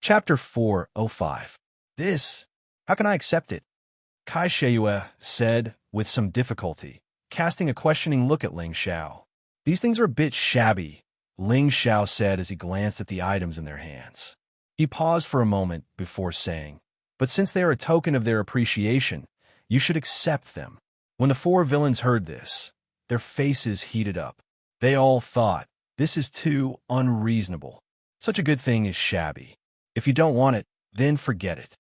Chapter 405. This? How can I accept it? Xianxia said with some difficulty, casting a questioning look at Ling Xiao. These things are a bit shabby, Ling Xiao said as he glanced at the items in their hands. He paused for a moment before saying, but since they are a token of their appreciation, you should accept them. When the four villains heard this, their faces heated up. They all thought, this is too unreasonable. Such a good thing is shabby. If you don't want it, then forget it.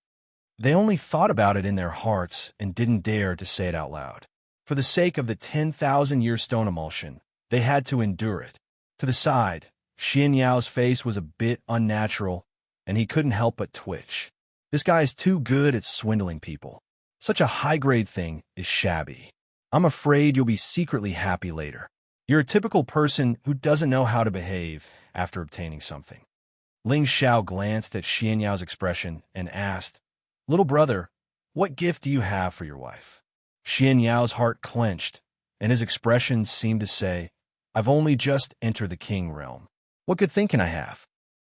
They only thought about it in their hearts and didn't dare to say it out loud. For the sake of the 10,000-year stone emulsion, they had to endure it. To the side, Xianxia's face was a bit unnatural, and he couldn't help but twitch. This guy is too good at swindling people. Such a high-grade thing is shabby. I'm afraid you'll be secretly happy later. You're a typical person who doesn't know how to behave after obtaining something. Ling Xiao glanced at Xianxia's expression and asked, Little brother, what gift do you have for your wife? Xianxia's heart clenched, and his expression seemed to say, I've only just entered the king realm. What good thing can I have?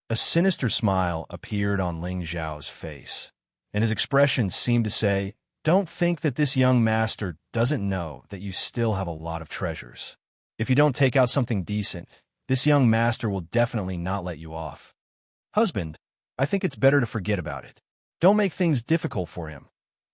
A sinister smile appeared on Ling Xiao's face, and his expression seemed to say, Don't think that this young master doesn't know that you still have a lot of treasures. If you don't take out something decent, this young master will definitely not let you off. Husband, I think it's better to forget about it. Don't make things difficult for him,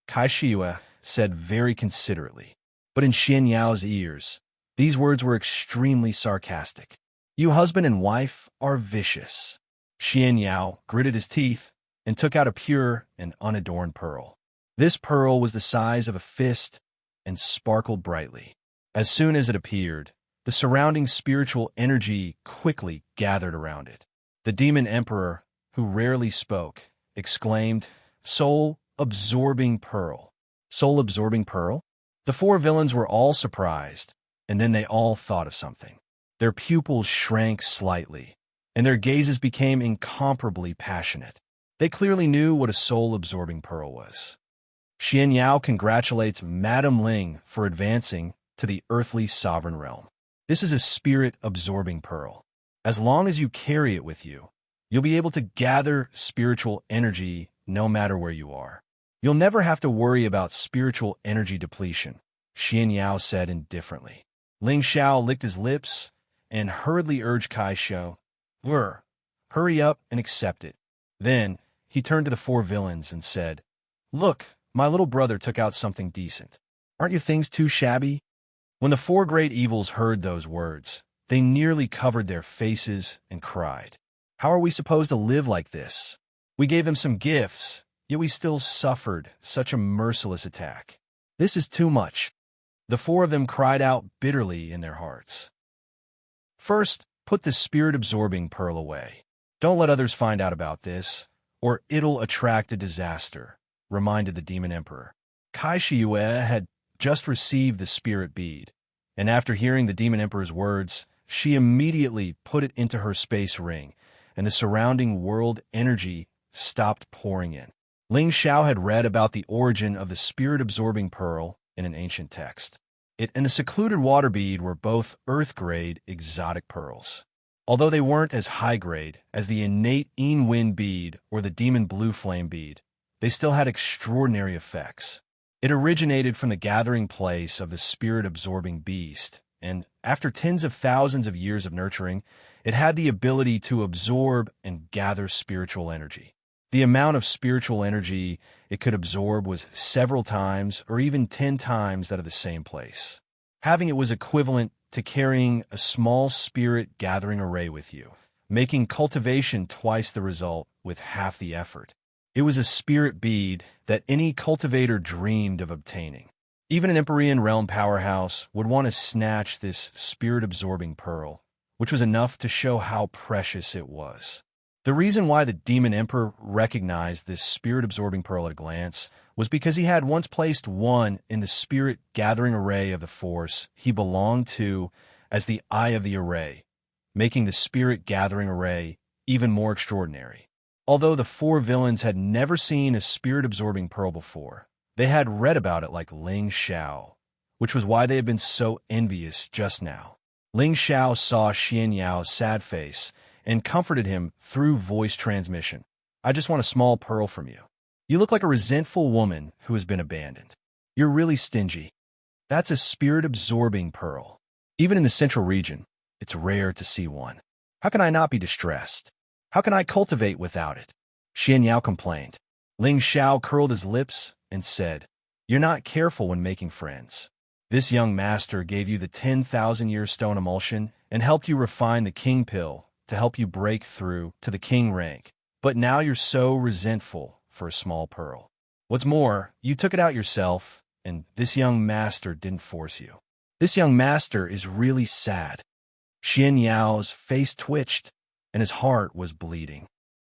Xianxia said very considerately. But in Xianxia's ears, these words were extremely sarcastic. You husband and wife are vicious. Xianxia gritted his teeth and took out a pure and unadorned pearl. This pearl was the size of a fist and sparkled brightly. As soon as it appeared, the surrounding spiritual energy quickly gathered around it. The demon emperor, who rarely spoke, exclaimed, Soul-absorbing pearl. Soul-absorbing pearl? The four villains were all surprised, and then they all thought of something. Their pupils shrank slightly, and their gazes became incomparably passionate. They clearly knew what a soul-absorbing pearl was. Xianxiao congratulates Madame Ling for advancing to the earthly sovereign realm. This is a spirit-absorbing pearl. As long as you carry it with you, you'll be able to gather spiritual energy no matter where you are. You'll never have to worry about spiritual energy depletion, Xianxiao said indifferently. Ling Xiao licked his lips and hurriedly urged Xianxia, hurry up and accept it. Then he turned to the four villains and said, Look, my little brother took out something decent. Aren't your things too shabby? When the four great evils heard those words, they nearly covered their faces and cried. How are we supposed to live like this? We gave them some gifts, yet we still suffered such a merciless attack. This is too much. The four of them cried out bitterly in their hearts. First, put the spirit-absorbing pearl away. Don't let others find out about this, or it'll attract a disaster, reminded the demon emperor. Xianxia had just received the spirit bead, and after hearing the demon emperor's words, she immediately put it into her space ring, and the surrounding world energy stopped pouring in. Ling Xiao had read about the origin of the spirit-absorbing pearl in an ancient text. It and the secluded water bead were both earth-grade exotic pearls. Although they weren't as high-grade as the innate Yin Wind bead or the demon blue flame bead, they still had extraordinary effects. It originated from the gathering place of the spirit-absorbing beast, and after tens of thousands of years of nurturing, it had the ability to absorb and gather spiritual energy. The amount of spiritual energy it could absorb was several times or even 10 times that of the same place. Having it was equivalent to carrying a small spirit gathering array with you, making cultivation twice the result with half the effort. It was a spirit bead that any cultivator dreamed of obtaining. Even an Empyrean realm powerhouse would want to snatch this spirit-absorbing pearl, which was enough to show how precious it was. The reason why the demon emperor recognized this spirit-absorbing pearl at a glance was because he had once placed one in the spirit-gathering array of the force he belonged to as the eye of the array, making the spirit-gathering array even more extraordinary. Although the four villains had never seen a spirit-absorbing pearl before, they had read about it like Ling Xiao, which was why they had been so envious just now. Ling Xiao saw Xianxiao's sad face and comforted him through voice transmission. I just want a small pearl from you. You look like a resentful woman who has been abandoned. You're really stingy. That's a spirit-absorbing pearl. Even in the central region, it's rare to see one. How can I not be distressed? How can I cultivate without it? Xianxia complained. Ling Xiao curled his lips and said, You're not careful when making friends. This young master gave you the 10,000-year stone emulsion and helped you refine the king pill to help you break through to the king rank. But now you're so resentful for a small pearl. What's more, you took it out yourself, and this young master didn't force you. This young master is really sad. Xianxiao's face twitched, and his heart was bleeding.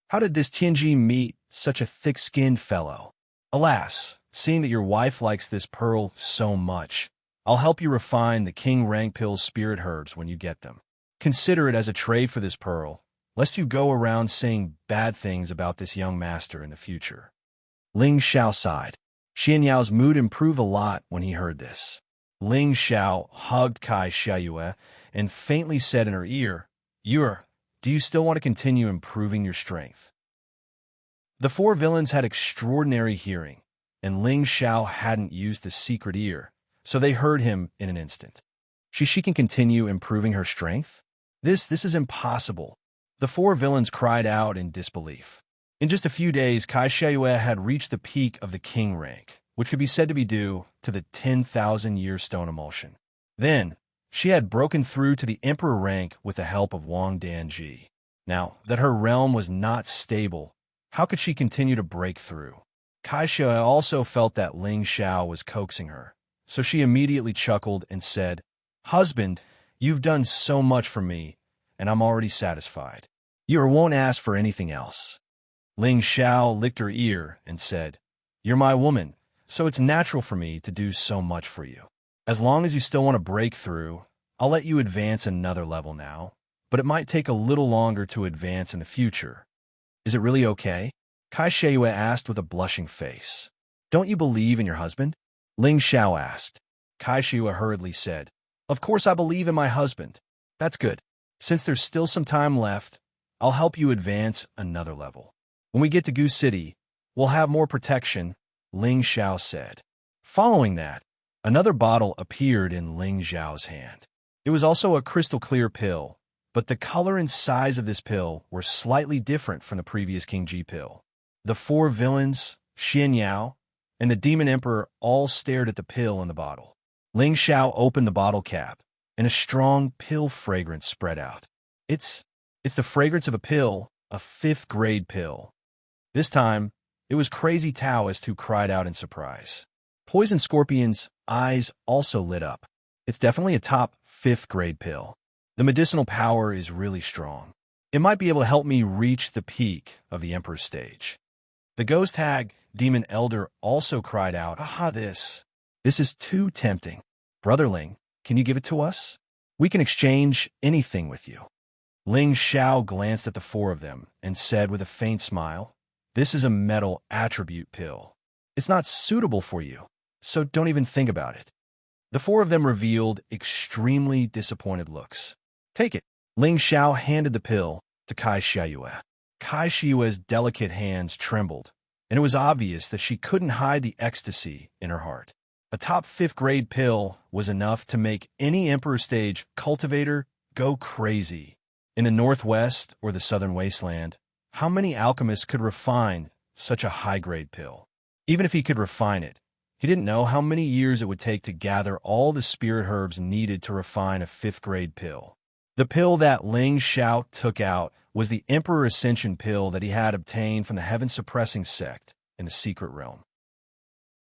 How did this Tianji meet such a thick-skinned fellow? Alas, seeing that your wife likes this pearl so much, I'll help you refine the king rank pill's spirit herbs when you get them. Consider it as a trade for this pearl, lest you go around saying bad things about this young master in the future. Ling Xiao sighed. Xianxiao's mood improved a lot when he heard this. Ling Xiao hugged Kai-Xiayue and faintly said in her ear, Do you still want to continue improving your strength? The four villains had extraordinary hearing, and Ling Xiao hadn't used the secret ear, so they heard him in an instant. She can continue improving her strength? This is impossible. The four villains cried out in disbelief. In just a few days, Kai-Xiayue had reached the peak of the king rank, which could be said to be due to the 10,000-year stone emulsion. Then, she had broken through to the emperor rank with the help of Wang Danji. Now that her realm was not stable, how could she continue to break through? Kai-Xiayue also felt that Ling Xiao was coaxing her, so she immediately chuckled and said, Husband, you've done so much for me, and I'm already satisfied. You won't ask for anything else. Ling Xiao licked her ear and said, You're my woman, so it's natural for me to do so much for you. As long as you still want to break through, I'll let you advance another level now, but it might take a little longer to advance in the future. Is it really okay? Kai-Xiayue asked with a blushing face. Don't you believe in your husband? Ling Xiao asked. Kai-Xiayue hurriedly said, Of course I believe in my husband. That's good. Since there's still some time left, I'll help you advance another level. When we get to Goose City, we'll have more protection, Ling Xiao said. Following that, another bottle appeared in Ling Xiao's hand. It was also a crystal-clear pill, but the color and size of this pill were slightly different from the previous King Ji pill. The four villains, Xianxiao, and the Demon Emperor all stared at the pill in the bottle. Ling Xiao opened the bottle cap, and a strong pill fragrance spread out. It's the fragrance of a pill, a 5th-grade pill. This time, it was Crazy Taoist who cried out in surprise. Poison Scorpion's eyes also lit up. It's definitely a top 5th-grade pill. The medicinal power is really strong. It might be able to help me reach the peak of the Emperor's stage. The ghost hag, Demon Elder, also cried out, Aha, this is too tempting. Brother Ling, can you give it to us? We can exchange anything with you. Ling Xiao glanced at the four of them and said with a faint smile, This is a metal attribute pill. It's not suitable for you, so don't even think about it. The four of them revealed extremely disappointed looks. Take it. Ling Xiao handed the pill to Kai-Xiayue. Kai-Xiayue's delicate hands trembled, and it was obvious that she couldn't hide the ecstasy in her heart. A top 5th-grade pill was enough to make any Emperor Stage cultivator go crazy. In the Northwest or the Southern Wasteland, how many alchemists could refine such a high-grade pill? Even if he could refine it, he didn't know how many years it would take to gather all the spirit herbs needed to refine a 5th-grade pill. The pill that Ling Xiao took out was the Emperor Ascension pill that he had obtained from the heaven-suppressing sect in the secret realm.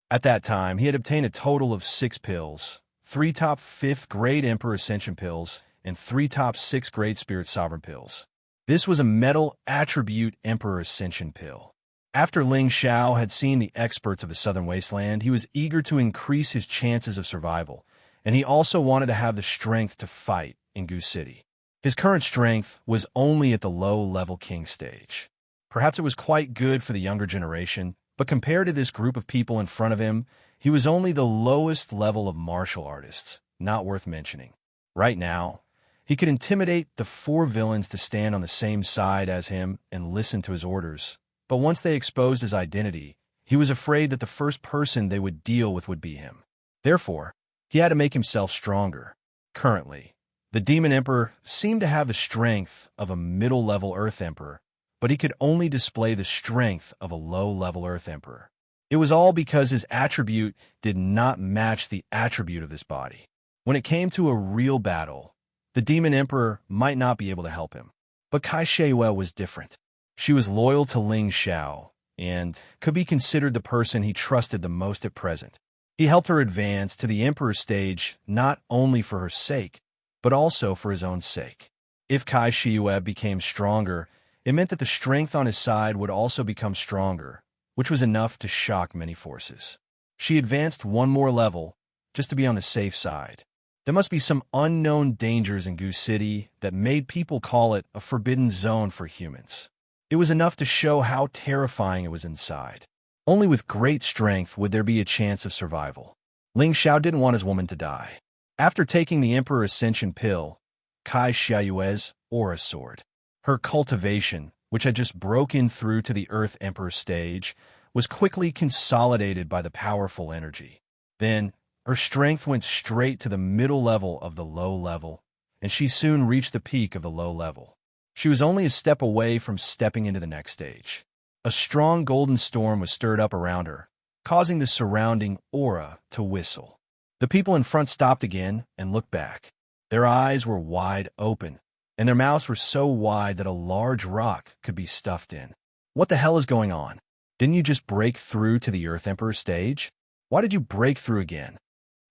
At that time, he had obtained a total of 6 pills, 3 top 5th-grade Emperor Ascension pills, and 3 top 6th-grade Spirit Sovereign pills. This was a metal attribute Emperor Ascension pill. After Ling Xiao had seen the experts of the Southern Wasteland, he was eager to increase his chances of survival, and he also wanted to have the strength to fight in Goose City. His current strength was only at the low-level king stage. Perhaps it was quite good for the younger generation, but compared to this group of people in front of him, he was only the lowest level of martial artists, not worth mentioning. Right now, he could intimidate the 4 villains to stand on the same side as him and listen to his orders, but once they exposed his identity, he was afraid that the first person they would deal with would be him. Therefore, he had to make himself stronger. Currently, the Demon Emperor seemed to have the strength of a middle-level Earth Emperor, but he could only display the strength of a low-level Earth Emperor. It was all because his attribute did not match the attribute of this body. When it came to a real battle, the Demon Emperor might not be able to help him. But Xianxia was different. She was loyal to Xiao and could be considered the person he trusted the most at present. He helped her advance to the Emperor stage not only for her sake, but also for his own sake. If Xianxia became stronger, it meant that the strength on his side would also become stronger, which was enough to shock many forces. She advanced one more level, just to be on the safe side. There must be some unknown dangers in Gu City that made people call it a forbidden zone for humans. It was enough to show how terrifying it was inside. Only with great strength would there be a chance of survival. Xiao didn't want his woman to die. After taking the Emperor Ascension pill, Xiaoyue's aura soared. Her cultivation, which had just broken through to the Earth Emperor stage, was quickly consolidated by the powerful energy. Then, her strength went straight to the middle level of the low level, and she soon reached the peak of the low level. She was only a step away from stepping into the next stage. A strong golden storm was stirred up around her, causing the surrounding aura to whistle. The people in front stopped again and looked back. Their eyes were wide open, and their mouths were so wide that a large rock could be stuffed in. What the hell is going on? Didn't you just break through to the Earth Emperor stage? Why did you break through again?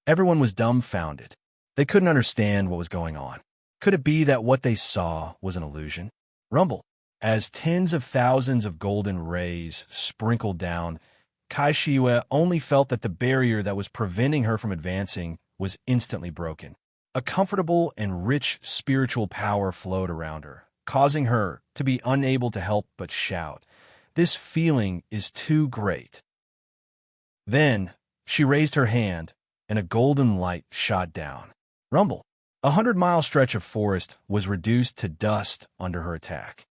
Everyone was dumbfounded. They couldn't understand what was going on. Could it be that what they saw was an illusion? Rumble. As tens of thousands of golden rays sprinkled down, Xianxia only felt that the barrier that was preventing her from advancing was instantly broken. A comfortable and rich spiritual power flowed around her, causing her to be unable to help but shout, "This feeling is too great." Then, she raised her hand, and a golden light shot down. Rumble. 100-mile stretch of forest was reduced to dust under her attack.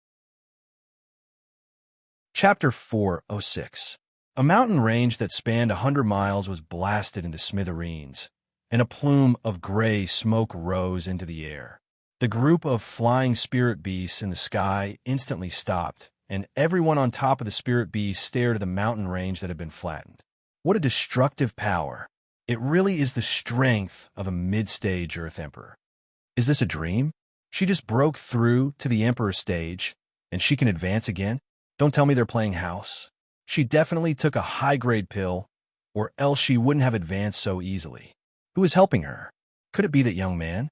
Chapter 406. A mountain range that spanned 100 miles was blasted into smithereens, and a plume of gray smoke rose into the air. The group of flying spirit beasts in the sky instantly stopped, and everyone on top of the spirit beast stared at the mountain range that had been flattened. What a destructive power! It really is the strength of a mid-stage Earth Emperor. Is this a dream? She just broke through to the Emperor stage, and she can advance again? Don't tell me they're playing house. She definitely took a high-grade pill, or else she wouldn't have advanced so easily. Who is helping her? Could it be that young man?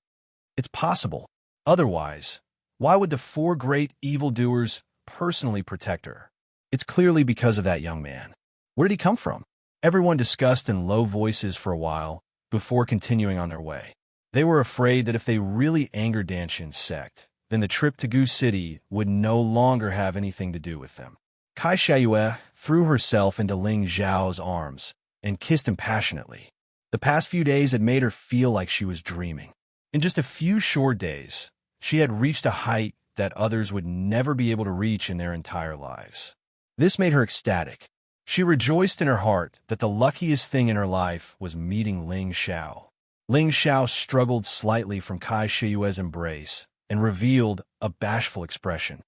It's possible. Otherwise, why would the 4 great evildoers personally protect her? It's clearly because of that young man. Where did he come from? Everyone discussed in low voices for a while before continuing on their way. They were afraid that if they really angered Danshin's sect, then the trip to Gu City would no longer have anything to do with them. Xianxia threw herself into Xiao's arms and kissed him passionately. The past few days had made her feel like she was dreaming. In just a few short days, she had reached a height that others would never be able to reach in their entire lives. This made her ecstatic. She rejoiced in her heart that the luckiest thing in her life was meeting Xiao. Xiao struggled slightly from Xianxia's embrace and revealed a bashful expression.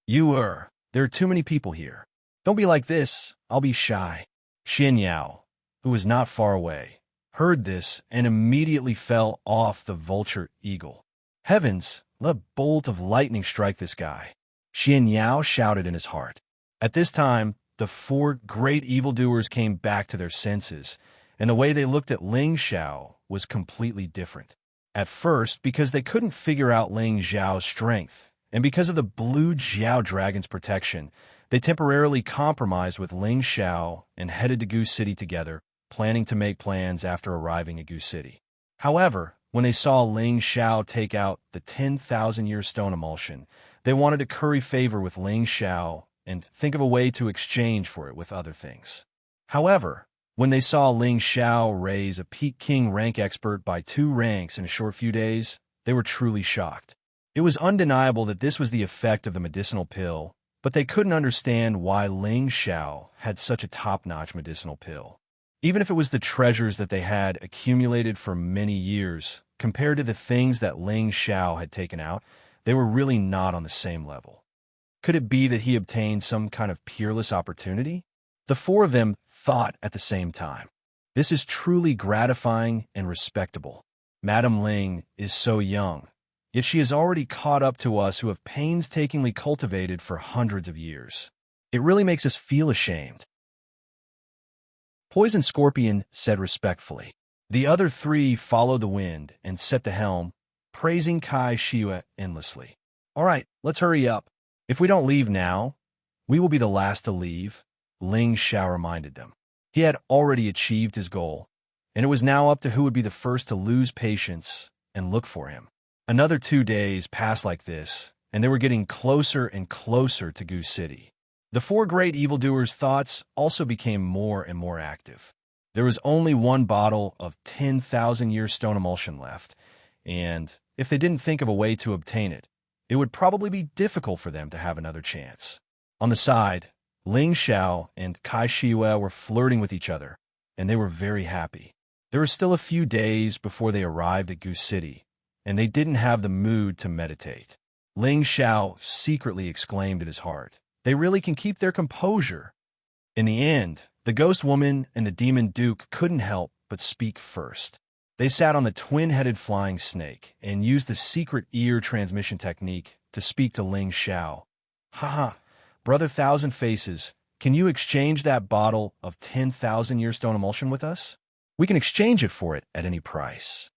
There are too many people here. Don't be like this, I'll be shy." Xianxia, who was not far away, heard this and immediately fell off the vulture eagle. "Heavens, let a bolt of lightning strike this guy," Xianxia shouted in his heart. At this time, the 4 great evildoers came back to their senses, and the way they looked at Xiao was completely different. At first, because they couldn't figure out Xiao's strength, and because of the blue Jiao dragon's protection, they temporarily compromised with Xiao and headed to Gu City together, planning to make plans after arriving at Gu City. However, when they saw Xiao take out the 10,000-year stone emulsion, they wanted to curry favor with Xiao and think of a way to exchange for it with other things. However, when they saw Xiao raise a Peak King rank expert by 2 ranks in a short few days, they were truly shocked. It was undeniable that this was the effect of the medicinal pill, but they couldn't understand why Ling Xiao had such a top-notch medicinal pill. Even if it was the treasures that they had accumulated for many years, compared to the things that Ling Xiao had taken out, they were really not on the same level. Could it be that he obtained some kind of peerless opportunity? The four of them thought at the same time. This is truly gratifying and respectable. Madame Ling is so young, yet she has already caught up to us who have painstakingly cultivated for hundreds of years. It really makes us feel ashamed. Poison Scorpion said respectfully. The other three followed the wind and set the helm, praising Xianxia endlessly. All right, let's hurry up. If we don't leave now, we will be the last to leave, Ling Xiao reminded them. He had already achieved his goal, and it was now up to who would be the first to lose patience and look for him. Another 2 days passed like this, and they were getting closer and closer to Goose City. The four great evildoers' thoughts also became more and more active. There was only one bottle of 10,000-year stone emulsion left, and if they didn't think of a way to obtain it, it would probably be difficult for them to have another chance. On the side, Ling Xiao and Xianxia were flirting with each other, and they were very happy. There were still a few days before they arrived at Goose City, and they didn't have the mood to meditate. Ling Xiao secretly exclaimed in his heart, "They really can keep their composure." In the end, the ghost woman and the demon duke couldn't help but speak first. They sat on the twin-headed flying snake and used the secret ear transmission technique to speak to Ling Xiao. "Haha, Brother Thousand Faces, can you exchange that bottle of 10,000-year stone emulsion with us? We can exchange it for it at any price."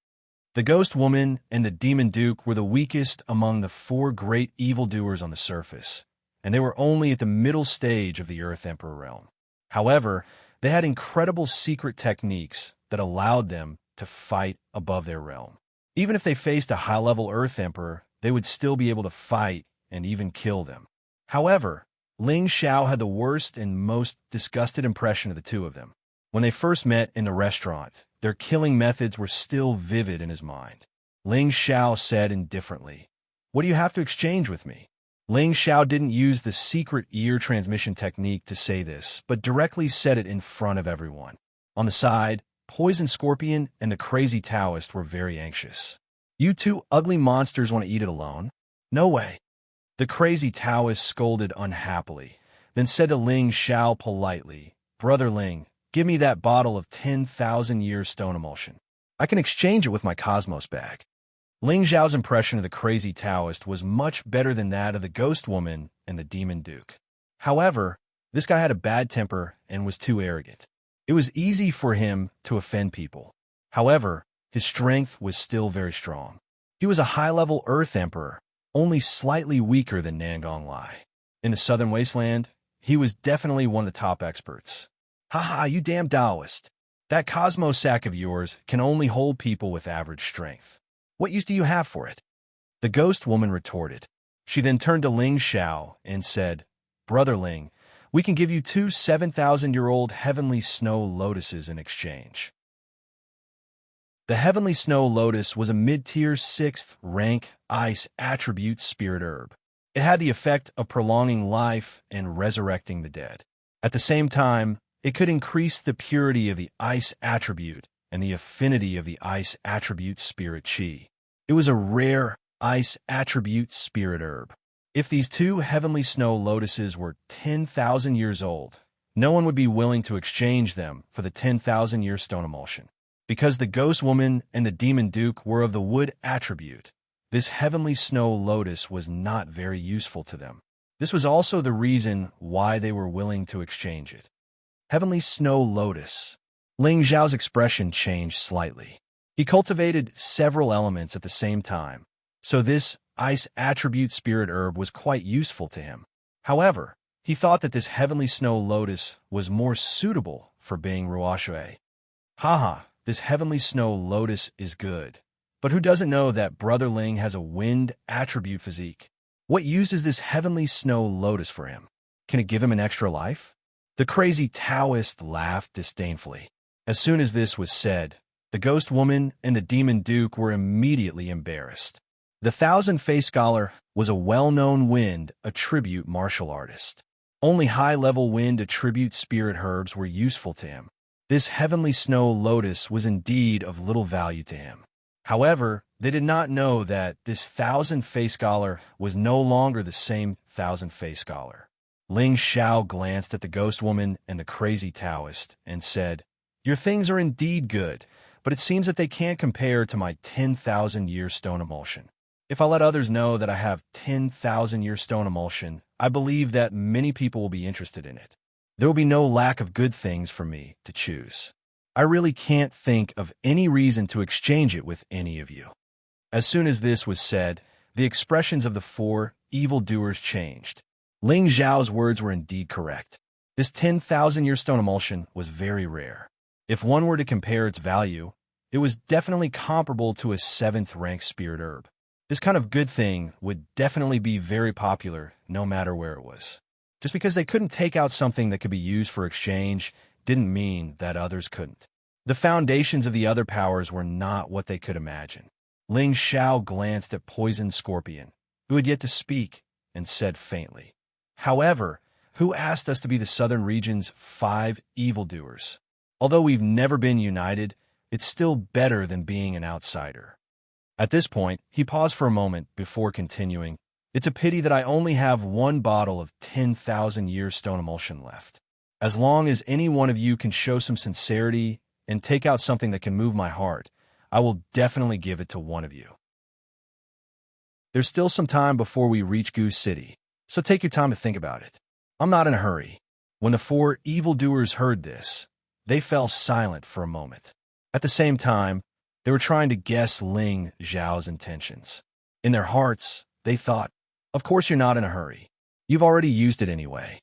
The ghost woman and the demon duke were the weakest among the four great evildoers on the surface, and they were only at the middle stage of the Earth Emperor realm. However, they had incredible secret techniques that allowed them to fight above their realm. Even if they faced a high-level Earth Emperor, they would still be able to fight and even kill them. However, Ling Xiao had the worst and most disgusted impression of the two of them. When they first met in the restaurant, their killing methods were still vivid in his mind. Ling Xiao said indifferently, "What do you have to exchange with me?" Ling Xiao didn't use the secret ear transmission technique to say this, but directly said it in front of everyone. On the side, Poison Scorpion and the Crazy Taoist were very anxious. "You two ugly monsters want to eat it alone? No way." The Crazy Taoist scolded unhappily, then said to Ling Xiao politely, "Brother Ling, give me that bottle of 10,000-year stone emulsion. I can exchange it with my Cosmos bag." Ling Xiao's impression of the Crazy Taoist was much better than that of the Ghost Woman and the Demon Duke. However, this guy had a bad temper and was too arrogant. It was easy for him to offend people. However, his strength was still very strong. He was a high-level Earth Emperor, only slightly weaker than Nangong Lai. In the Southern Wasteland, he was definitely one of the top experts. "Haha, you damn Taoist. That Cosmos sack of yours can only hold people with average strength. What use do you have for it?" The ghost woman retorted. She then turned to Ling Xiao and said, "Brother Ling, we can give you 2 7,000-year-old heavenly snow lotuses in exchange." The heavenly snow lotus was a mid-tier 6th rank ice attribute spirit herb. It had the effect of prolonging life and resurrecting the dead. At the same time, it could increase the purity of the ice attribute and the affinity of the ice attribute spirit chi. It was a rare ice attribute spirit herb. If these 2 heavenly snow lotuses were 10,000 years old, no one would be willing to exchange them for the 10,000-year stone emulsion. Because the ghost woman and the demon duke were of the wood attribute, this heavenly snow lotus was not very useful to them. This was also the reason why they were willing to exchange it. Heavenly snow lotus. Ling Xiao's expression changed slightly. He cultivated several elements at the same time, so this ice attribute spirit herb was quite useful to him. However, he thought that this heavenly snow lotus was more suitable for being Ruoshui. Haha, this heavenly snow lotus is good, but who doesn't know that Brother Ling has a wind attribute physique? What use is this heavenly snow lotus for him? Can it give him an extra life? The Crazy Taoist laughed disdainfully. As soon as this was said, the ghost woman and the demon duke were immediately embarrassed. The Thousand-Faced Scholar was a well-known wind attribute martial artist. Only high-level wind attribute spirit herbs were useful to him. This heavenly snow lotus was indeed of little value to him. However, they did not know that this Thousand-Faced Scholar was no longer the same Thousand-Faced Scholar. Ling Xiao glanced at the ghost woman and the crazy Taoist and said, "Your things are indeed good, but it seems that they can't compare to my 10,000-year stone emulsion. If I let others know that I have 10,000-year stone emulsion, I believe that many people will be interested in it. There will be no lack of good things for me to choose. I really can't think of any reason to exchange it with any of you." As soon as this was said, the expressions of the four evildoers changed. Ling Xiao's words were indeed correct. This 10,000-year stone emulsion was very rare. If one were to compare its value, it was definitely comparable to a 7th-rank spirit herb. This kind of good thing would definitely be very popular no matter where it was. Just because they couldn't take out something that could be used for exchange didn't mean that others couldn't. The foundations of the other powers were not what they could imagine. Ling Xiao glanced at Poison Scorpion, who had yet to speak, and said faintly, "However, who asked us to be the southern region's 5 evildoers? Although we've never been united, it's still better than being an outsider." At this point, he paused for a moment before continuing, "It's a pity that I only have 1 bottle of 10,000-year stone emulsion left. As long as any one of you can show some sincerity and take out something that can move my heart, I will definitely give it to one of you. There's still some time before we reach Goose City, so take your time to think about it. I'm not in a hurry." When the 4 evildoers heard this, they fell silent for a moment. At the same time, they were trying to guess Ling Xiao's intentions. In their hearts, they thought, "Of course you're not in a hurry. You've already used it anyway."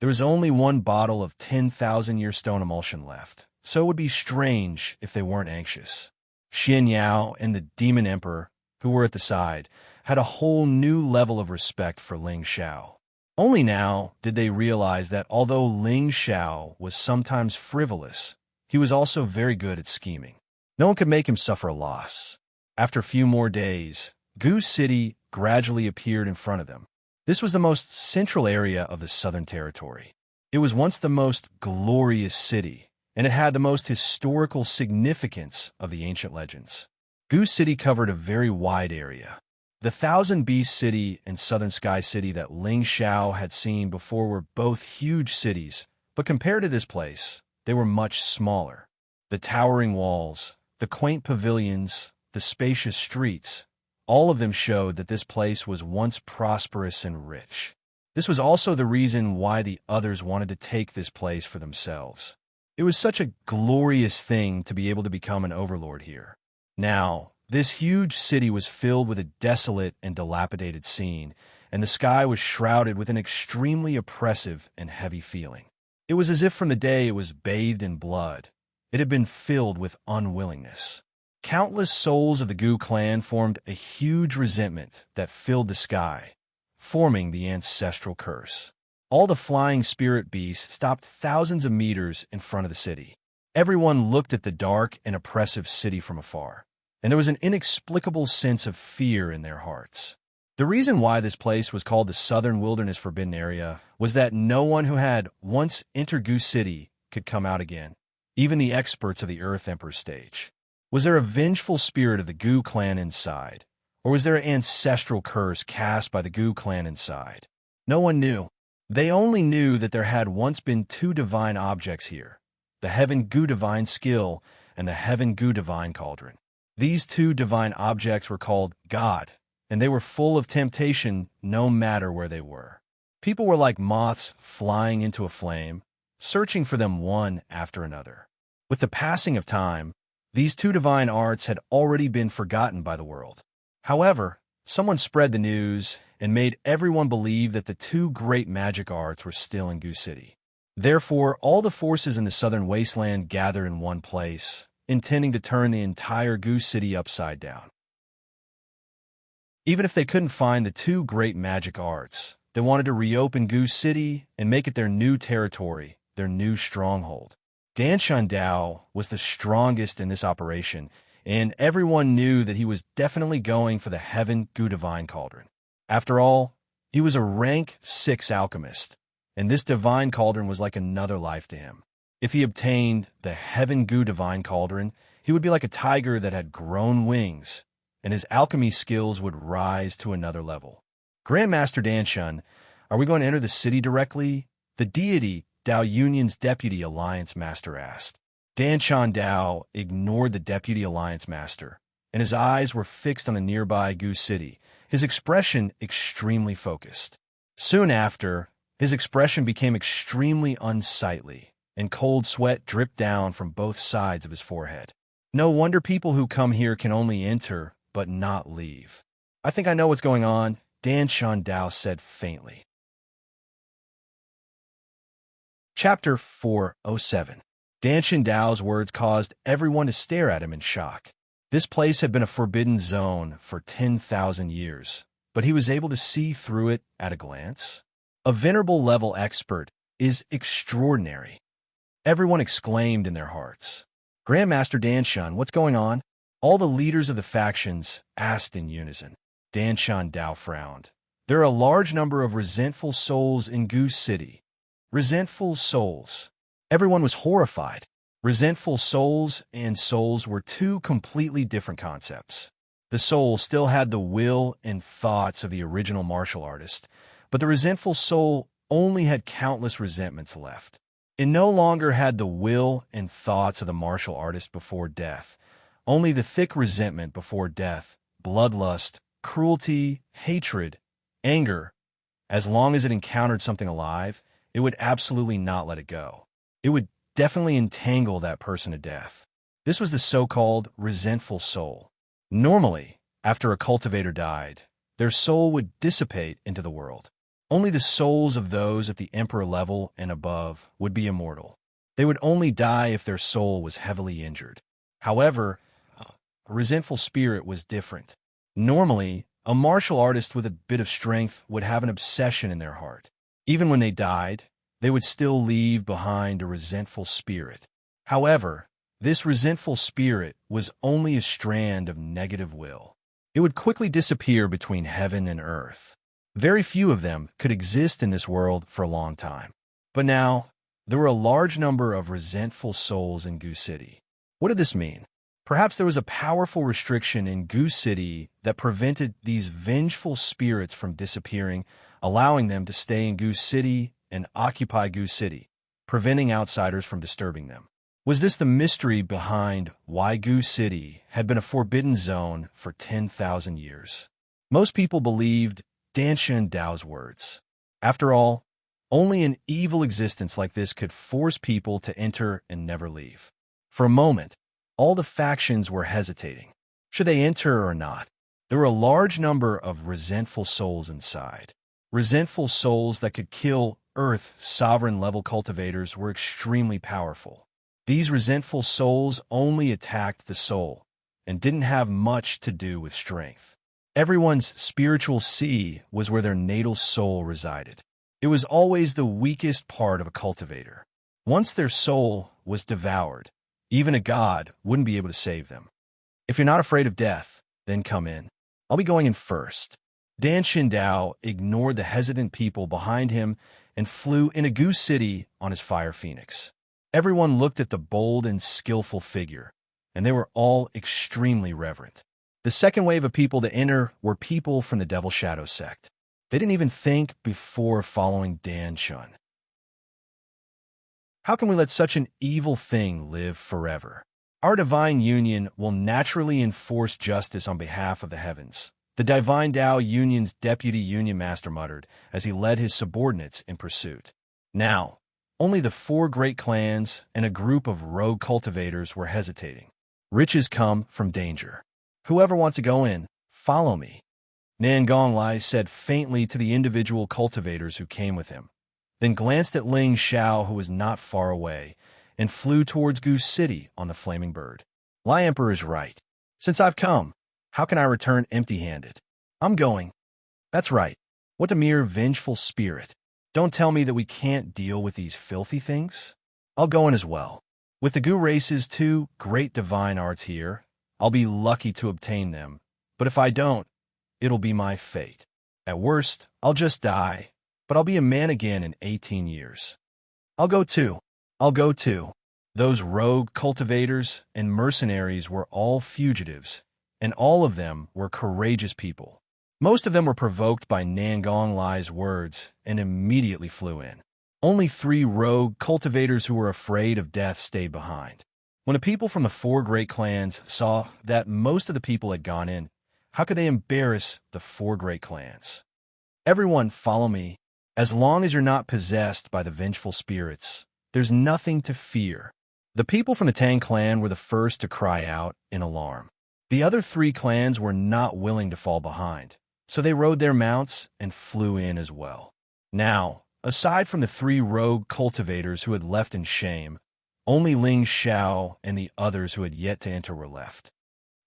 There was only 1 bottle of 10,000-year stone emulsion left, so it would be strange if they weren't anxious. Xianxia and the Demon Emperor, who were at the side, had a whole new level of respect for Ling Xiao. Only now did they realize that although Ling Xiao was sometimes frivolous, he was also very good at scheming. No one could make him suffer a loss. After a few more days, Goose City gradually appeared in front of them. This was the most central area of the Southern Territory. It was once the most glorious city, and it had the most historical significance of the ancient legends. Goose City covered a very wide area. The Thousand Beast City and Southern Sky City that Ling Xiao had seen before were both huge cities, but compared to this place, they were much smaller. The towering walls, the quaint pavilions, the spacious streets, all of them showed that this place was once prosperous and rich. This was also the reason why the others wanted to take this place for themselves. It was such a glorious thing to be able to become an overlord here. Now, this huge city was filled with a desolate and dilapidated scene, and the sky was shrouded with an extremely oppressive and heavy feeling. It was as if from the day it was bathed in blood, it had been filled with unwillingness. Countless souls of the Gu clan formed a huge resentment that filled the sky, forming the ancestral curse. All the flying spirit beasts stopped thousands of meters in front of the city. Everyone looked at the dark and oppressive city from afar, and there was an inexplicable sense of fear in their hearts. The reason why this place was called the Southern Wilderness Forbidden Area was that no one who had once entered Goose City could come out again, even the experts of the Earth Emperor stage. Was there a vengeful spirit of the Gu clan inside, or was there an ancestral curse cast by the Gu clan inside? No one knew. They only knew that there had once been 2 divine objects here, the Heaven Gu Divine Skill and the Heaven Gu Divine Cauldron. These 2 divine objects were called God, and they were full of temptation no matter where they were. People were like moths flying into a flame, searching for them one after another. With the passing of time, these 2 divine arts had already been forgotten by the world. However, someone spread the news and made everyone believe that the 2 great magic arts were still in Goose City. Therefore, all the forces in the southern wasteland gathered in one place, intending to turn the entire Goose City upside down. Even if they couldn't find the 2 great magic arts, they wanted to reopen Goose City and make it their new territory, their new stronghold. Dan Shandao was the strongest in this operation, and everyone knew that he was definitely going for the Heaven Gu Divine Cauldron. After all, he was a rank 6 alchemist, and this Divine Cauldron was like another life to him. If he obtained the Heaven Gu Divine Cauldron, he would be like a tiger that had grown wings, and his alchemy skills would rise to another level. Grandmaster Danshun, are we going to enter the city directly? The deity Dao Union's deputy alliance master asked. Danshan Dao ignored the deputy alliance master, and his eyes were fixed on the nearby Gu city, his expression extremely focused. Soon after, his expression became extremely unsightly, and cold sweat dripped down from both sides of his forehead. No wonder people who come here can only enter, but not leave. I think I know what's going on, Danshan Dao said faintly. Chapter 407. Danshan Dao's words caused everyone to stare at him in shock. This place had been a forbidden zone for 10,000 years, but he was able to see through it at a glance. A venerable level expert is extraordinary. Everyone exclaimed in their hearts. Grandmaster Danshan, what's going on? All the leaders of the factions asked in unison. Danshan Dao frowned. There are a large number of resentful souls in Gu City. Resentful souls. Everyone was horrified. Resentful souls and souls were two completely different concepts. The soul still had the will and thoughts of the original martial artist, but the resentful soul only had countless resentments left. It no longer had the will and thoughts of the martial artist before death, only the thick resentment before death, bloodlust, cruelty, hatred, anger. As long as it encountered something alive, it would absolutely not let it go. It would definitely entangle that person to death. This was the so-called resentful soul. Normally, after a cultivator died, their soul would dissipate into the world. Only the souls of those at the emperor level and above would be immortal. They would only die if their soul was heavily injured. However, a resentful spirit was different. Normally, a martial artist with a bit of strength would have an obsession in their heart. Even when they died, they would still leave behind a resentful spirit. However, this resentful spirit was only a strand of negative will. It would quickly disappear between heaven and earth. Very few of them could exist in this world for a long time. But now, there were a large number of resentful souls in Gu City. What did this mean? Perhaps there was a powerful restriction in Gu City that prevented these vengeful spirits from disappearing, allowing them to stay in Gu City and occupy Gu City, preventing outsiders from disturbing them. Was this the mystery behind why Gu City had been a forbidden zone for 10,000 years? Most people believed Danshan Dao's words. After all, only an evil existence like this could force people to enter and never leave. For a moment, all the factions were hesitating. Should they enter or not? There were a large number of resentful souls inside. Resentful souls that could kill Earth sovereign-level cultivators were extremely powerful. These resentful souls only attacked the soul and didn't have much to do with strength. Everyone's spiritual sea was where their natal soul resided. It was always the weakest part of a cultivator. Once their soul was devoured, even a god wouldn't be able to save them. If you're not afraid of death, then come in. I'll be going in first. Danshan Dao ignored the hesitant people behind him and flew in a Gu City on his fire phoenix. Everyone looked at the bold and skillful figure, and they were all extremely reverent. The second wave of people to enter were people from the Devil Shadow sect. They didn't even think before following Danshan. How can we let such an evil thing live forever? Our divine union will naturally enforce justice on behalf of the heavens, the Divine Dao Union's deputy union master muttered as he led his subordinates in pursuit. Now, only the 4 great clans and a group of rogue cultivators were hesitating. Riches come from danger. Whoever wants to go in, follow me. Nangong Lai said faintly to the individual cultivators who came with him, then glanced at Ling Xiao, who was not far away, and flew towards Gu City on the flaming bird. Lai Emperor is right. Since I've come, how can I return empty-handed? I'm going. That's right. What a mere vengeful spirit. Don't tell me that we can't deal with these filthy things. I'll go in as well. With the Gu race's 2 great divine arts here, I'll be lucky to obtain them, but if I don't, it'll be my fate. At worst, I'll just die, but I'll be a man again in 18 years. I'll go too. I'll go too. Those rogue cultivators and mercenaries were all fugitives, and all of them were courageous people. Most of them were provoked by Nangong Lai's words and immediately flew in. Only 3 rogue cultivators who were afraid of death stayed behind. When the people from the 4 great clans saw that most of the people had gone in, how could they embarrass the 4 great clans? Everyone, follow me. As long as you're not possessed by the vengeful spirits, there's nothing to fear. The people from the Tang clan were the first to cry out in alarm. The other 3 clans were not willing to fall behind, so they rode their mounts and flew in as well. Now, aside from the 3 rogue cultivators who had left in shame, only Ling Xiao and the others who had yet to enter were left.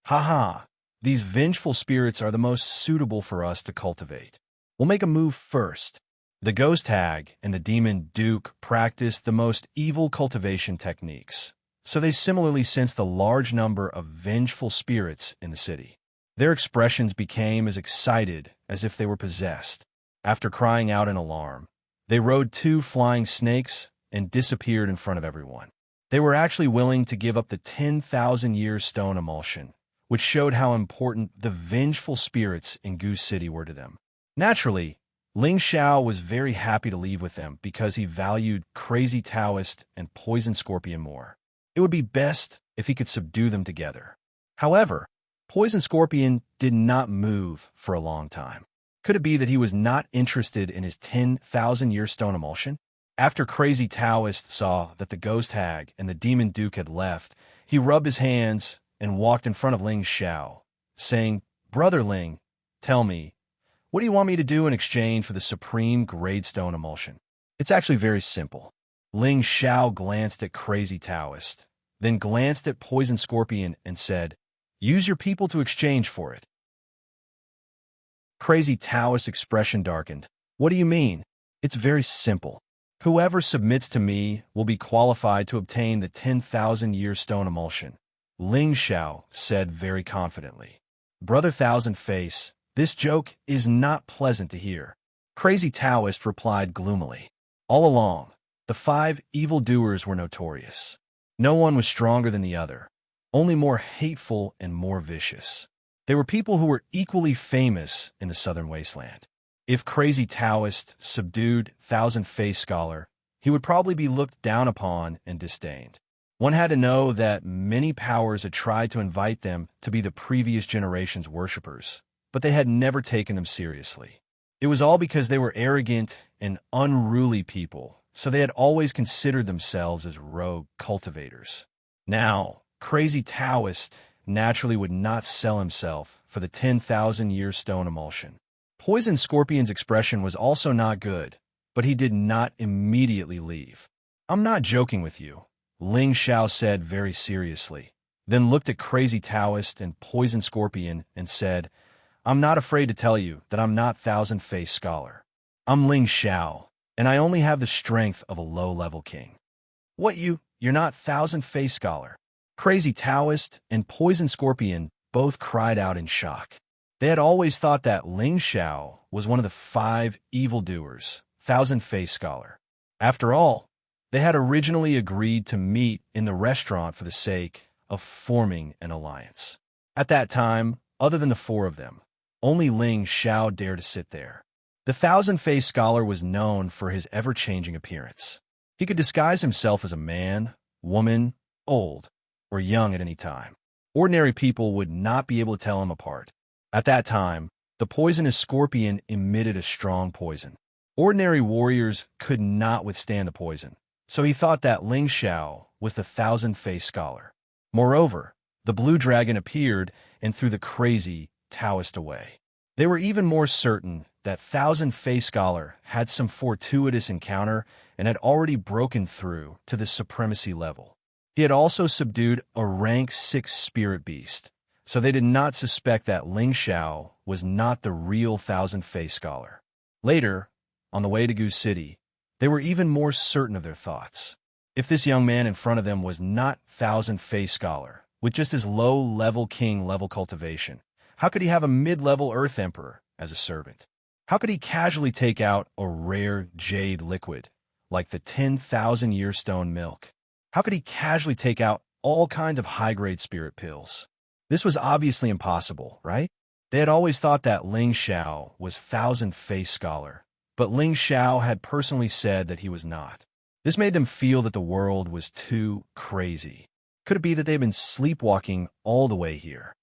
Ha! These vengeful spirits are the most suitable for us to cultivate. We'll make a move first. The Ghost Hag and the Demon Duke practiced the most evil cultivation techniques, so they similarly sensed the large number of vengeful spirits in the city. Their expressions became as excited as if they were possessed. After crying out in alarm, they rode 2 flying snakes and disappeared in front of everyone. They were actually willing to give up the 10,000-year stone emulsion, which showed how important the vengeful spirits in Goose City were to them. Naturally, Ling Xiao was very happy to leave with them because he valued Crazy Taoist and Poison Scorpion more. It would be best if he could subdue them together. However, Poison Scorpion did not move for a long time. Could it be that he was not interested in his 10,000-year stone emulsion? After Crazy Taoist saw that the Ghost Hag and the Demon Duke had left, he rubbed his hands and walked in front of Ling Xiao, saying, "Brother Ling, tell me, what do you want me to do in exchange for the supreme grade stone emulsion?" It's actually very simple. Ling Xiao glanced at Crazy Taoist, then glanced at Poison Scorpion and said, "Use your people to exchange for it." Crazy Taoist's expression darkened. "What do you mean?" "It's very simple. Whoever submits to me will be qualified to obtain the 10,000-year stone emulsion," Ling Xiao said very confidently. "Brother Thousand Face, this joke is not pleasant to hear," Crazy Taoist replied gloomily. All along, the 5 evildoers were notorious. No one was stronger than the other, only more hateful and more vicious. They were people who were equally famous in the Southern Wasteland. If Crazy Taoist subdued Thousand Face Scholar, he would probably be looked down upon and disdained. One had to know that many powers had tried to invite them to be the previous generation's worshippers, but they had never taken them seriously. It was all because they were arrogant and unruly people, so they had always considered themselves as rogue cultivators. Now, Crazy Taoist naturally would not sell himself for the 10,000-year stone emulsion. Poison Scorpion's expression was also not good, but he did not immediately leave. "I'm not joking with you," Ling Xiao said very seriously, then looked at Crazy Taoist and Poison Scorpion and said, "I'm not afraid to tell you that I'm not Thousand Face Scholar. I'm Ling Xiao, and I only have the strength of a low-level king." "What, you're not Thousand Face Scholar?" Crazy Taoist and Poison Scorpion both cried out in shock. They had always thought that Ling Xiao was one of the 5 evildoers, Thousand Face Scholar. After all, they had originally agreed to meet in the restaurant for the sake of forming an alliance. At that time, other than the 4 of them, only Ling Xiao dared to sit there. The Thousand Face Scholar was known for his ever-changing appearance. He could disguise himself as a man, woman, old, or young at any time. Ordinary people would not be able to tell him apart. At that time, the poisonous scorpion emitted a strong poison. Ordinary warriors could not withstand the poison, so he thought that Ling Xiao was the Thousand Face Scholar. Moreover, the blue dragon appeared and threw the crazy Taoist away. They were even more certain that Thousand Face Scholar had some fortuitous encounter and had already broken through to the supremacy level. He had also subdued a rank 6 spirit beast, so they did not suspect that Ling Xiao was not the real Thousand Face Scholar. Later, on the way to Goose City, they were even more certain of their thoughts. If this young man in front of them was not Thousand Face Scholar, with just his low-level king-level cultivation? How could he have a mid-level Earth Emperor as a servant? How could he casually take out a rare jade liquid, like the 10,000-year stone milk? How could he casually take out all kinds of high-grade spirit pills? This was obviously impossible, right? They had always thought that Ling Xiao was Thousand-Face Scholar, but Ling Xiao had personally said that he was not. This made them feel that the world was too crazy. Could it be that they had been sleepwalking all the way here?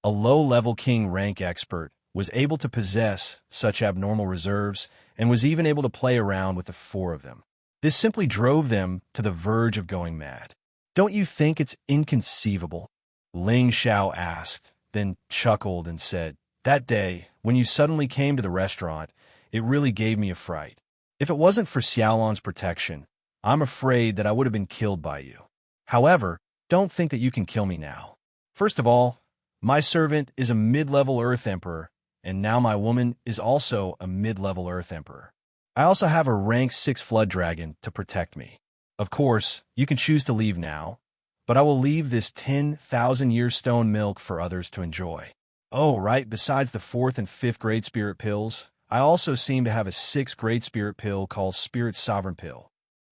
A low-level king rank expert was able to possess such abnormal reserves and was even able to play around with the four of them. This simply drove them to the verge of going mad. Don't you think it's inconceivable? Ling Xiao asked, then chuckled and said, "That day, when you suddenly came to the restaurant, it really gave me a fright. If it wasn't for Xiaolon's protection, I'm afraid that I would have been killed by you. However, don't think that you can kill me now. First of all, my servant is a mid-level Earth Emperor, and now my woman is also a mid-level Earth Emperor. I also have a rank 6 Flood Dragon to protect me. Of course, you can choose to leave now, but I will leave this 10,000-year stone milk for others to enjoy. Oh, right, besides the 4th and 5th grade spirit pills, I also seem to have a 6th grade spirit pill called Spirit Sovereign Pill.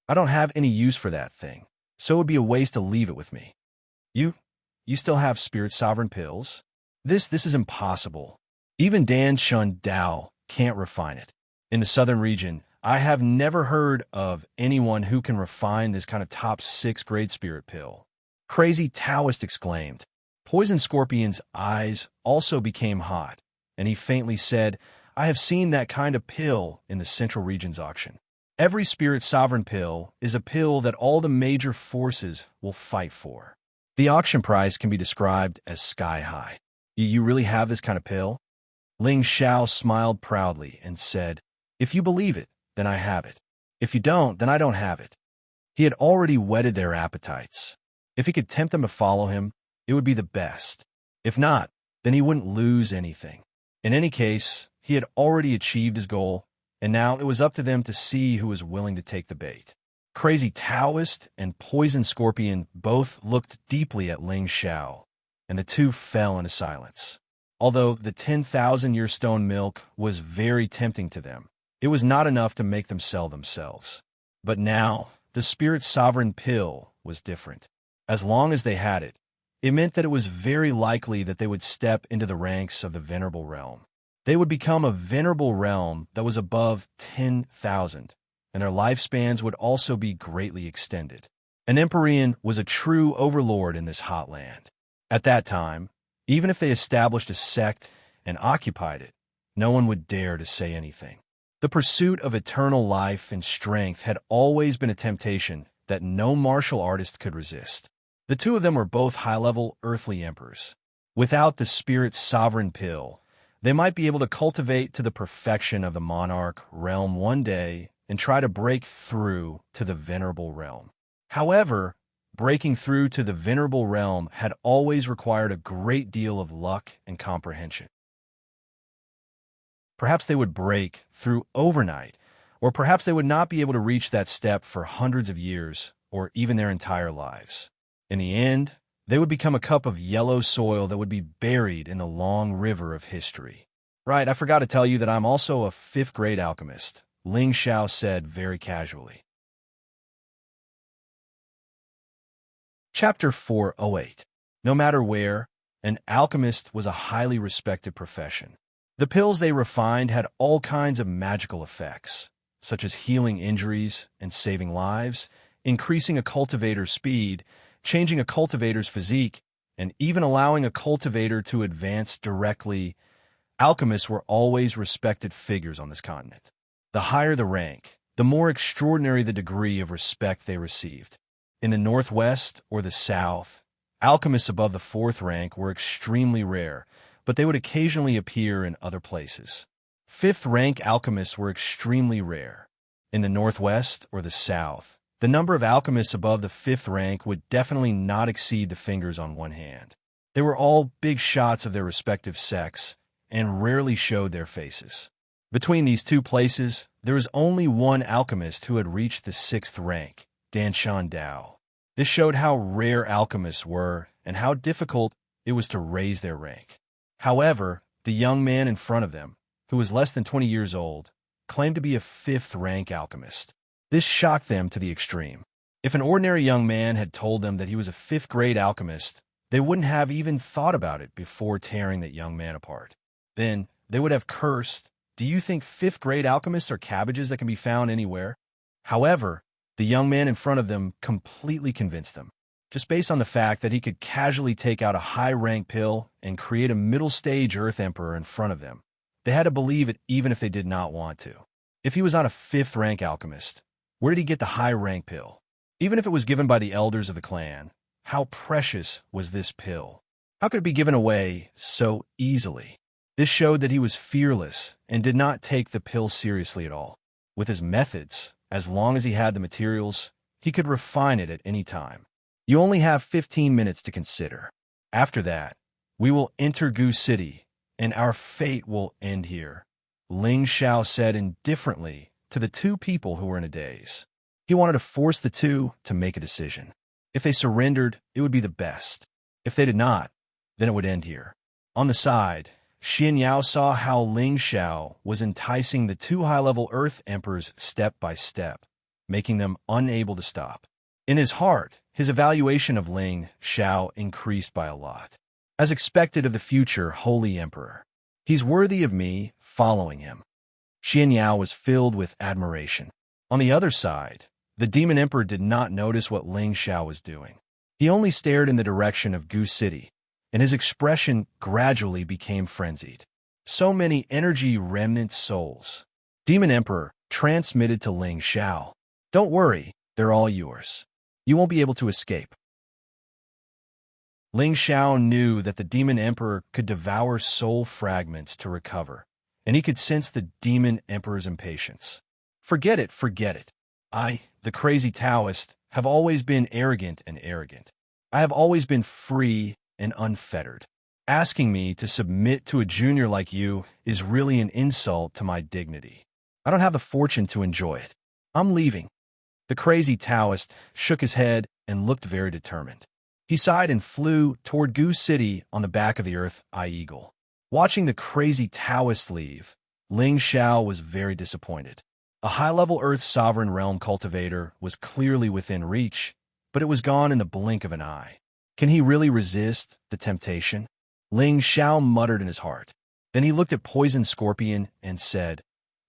I don't have any use for that thing, so it would be a waste to leave it with me. You still have Spirit Sovereign Pills? This is impossible. Even Dan Shun Dao can't refine it. In the southern region, I have never heard of anyone who can refine this kind of top 6th grade spirit pill." Crazy Taoist exclaimed. Poison Scorpion's eyes also became hot, and he faintly said, "I have seen that kind of pill in the Central Region's auction. Every Spirit Sovereign Pill is a pill that all the major forces will fight for. The auction price can be described as sky-high. You really have this kind of pill?" Ling Xiao smiled proudly and said, "If you believe it, then I have it. If you don't, then I don't have it." He had already whetted their appetites. If he could tempt them to follow him, it would be the best. If not, then he wouldn't lose anything. In any case, he had already achieved his goal, and now it was up to them to see who was willing to take the bait. Crazy Taoist and Poison Scorpion both looked deeply at Ling Xiao, and the two fell into silence. Although the 10,000-year stone milk was very tempting to them, it was not enough to make them sell themselves. But now, the Spirit Sovereign Pill was different. As long as they had it, it meant that it was very likely that they would step into the ranks of the Venerable Realm. They would become a Venerable Realm that was above 10,000, and their lifespans would also be greatly extended. An Empyrean was a true overlord in this hot land. At that time, even if they established a sect and occupied it, no one would dare to say anything. The pursuit of eternal life and strength had always been a temptation that no martial artist could resist. The two of them were both high-level earthly emperors. Without the Spirit Sovereign Pill, they might be able to cultivate to the perfection of the monarch realm one day and try to break through to the Venerable Realm. However, breaking through to the Venerable Realm had always required a great deal of luck and comprehension. Perhaps they would break through overnight, or perhaps they would not be able to reach that step for hundreds of years, or even their entire lives. In the end, they would become a cup of yellow soil that would be buried in the long river of history. Right, I forgot to tell you that I'm also a 5th grade alchemist, Ling Xiao said very casually. Chapter 408. No matter where, an alchemist was a highly respected profession. The pills they refined had all kinds of magical effects, such as healing injuries and saving lives, increasing a cultivator's speed, changing a cultivator's physique, and even allowing a cultivator to advance directly. Alchemists were always respected figures on this continent. The higher the rank, the more extraordinary the degree of respect they received. In the Northwest or the South, alchemists above the 4th rank were extremely rare, but they would occasionally appear in other places. 5th rank alchemists were extremely rare. In the Northwest or the South, the number of alchemists above the 5th rank would definitely not exceed the fingers on one hand. They were all big shots of their respective sex and rarely showed their faces. Between these two places, there was only one alchemist who had reached the 6th rank, Dan Shan Dao. This showed how rare alchemists were and how difficult it was to raise their rank. However, the young man in front of them, who was less than 20 years old, claimed to be a 5th-rank alchemist. This shocked them to the extreme. If an ordinary young man had told them that he was a 5th-grade alchemist, they wouldn't have even thought about it before tearing that young man apart. Then, they would have cursed, "Do you think 5th-grade alchemists are cabbages that can be found anywhere?" However, the young man in front of them completely convinced them, just based on the fact that he could casually take out a high-rank pill and create a middle-stage Earth Emperor in front of them. They had to believe it even if they did not want to. If he was not a 5th-rank alchemist, where did he get the high-rank pill? Even if it was given by the elders of the clan, how precious was this pill? How could it be given away so easily? This showed that he was fearless and did not take the pill seriously at all. With his methods, as long as he had the materials, he could refine it at any time. You only have 15 minutes to consider. After that, we will enter Gu City, and our fate will end here, Ling Xiao said indifferently to the 2 people who were in a daze. He wanted to force the 2 to make a decision. If they surrendered, it would be the best. If they did not, then it would end here. On the side, Xianxia saw how Ling Xiao was enticing the 2 high-level Earth Emperors step by step, making them unable to stop. In his heart, his evaluation of Ling Xiao increased by a lot. As expected of the future Holy Emperor, he's worthy of me following him. Xianxia was filled with admiration. On the other side, the Demon Emperor did not notice what Ling Xiao was doing. He only stared in the direction of Gu City, and his expression gradually became frenzied. So many energy remnant souls. Demon Emperor transmitted to Ling Xiao, "Don't worry, they're all yours. You won't be able to escape." Ling Xiao knew that the Demon Emperor could devour soul fragments to recover, and he could sense the Demon Emperor's impatience. Forget it, forget it. I, the crazy Taoist, have always been arrogant and arrogant. I have always been free and unfettered. Asking me to submit to a junior like you is really an insult to my dignity. I don't have the fortune to enjoy it. I'm leaving. The crazy Taoist shook his head and looked very determined. He sighed and flew toward Gu City on the back of the Earth Eye Eagle. Watching the crazy Taoist leave, Ling Xiao was very disappointed. A high-level Earth Sovereign Realm cultivator was clearly within reach, but it was gone in the blink of an eye. Can he really resist the temptation? Ling Xiao muttered in his heart. Then he looked at Poison Scorpion and said,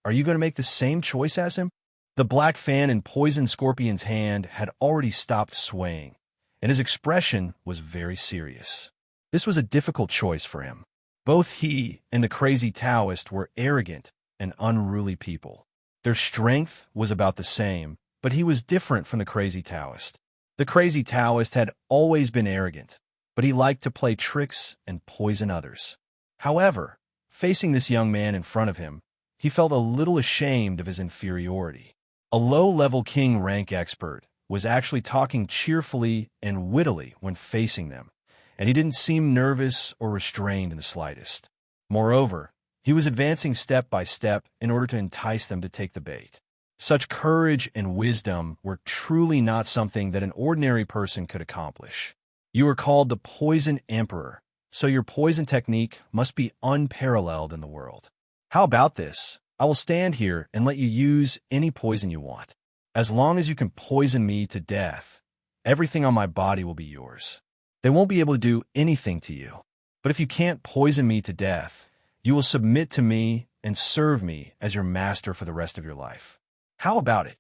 "Are you going to make the same choice as him?" The black fan in Poison Scorpion's hand had already stopped swaying, and his expression was very serious. This was a difficult choice for him. Both he and the crazy Taoist were arrogant and unruly people. Their strength was about the same, but he was different from the crazy Taoist. The crazy Taoist had always been arrogant, but he liked to play tricks and poison others. However, facing this young man in front of him, he felt a little ashamed of his inferiority. A low-level king rank expert was actually talking cheerfully and wittily when facing them, and he didn't seem nervous or restrained in the slightest. Moreover, he was advancing step by step in order to entice them to take the bait. Such courage and wisdom were truly not something that an ordinary person could accomplish. You are called the Poison Emperor, so your poison technique must be unparalleled in the world. How about this? I will stand here and let you use any poison you want. As long as you can poison me to death, everything on my body will be yours. They won't be able to do anything to you. But if you can't poison me to death, you will submit to me and serve me as your master for the rest of your life. How about it?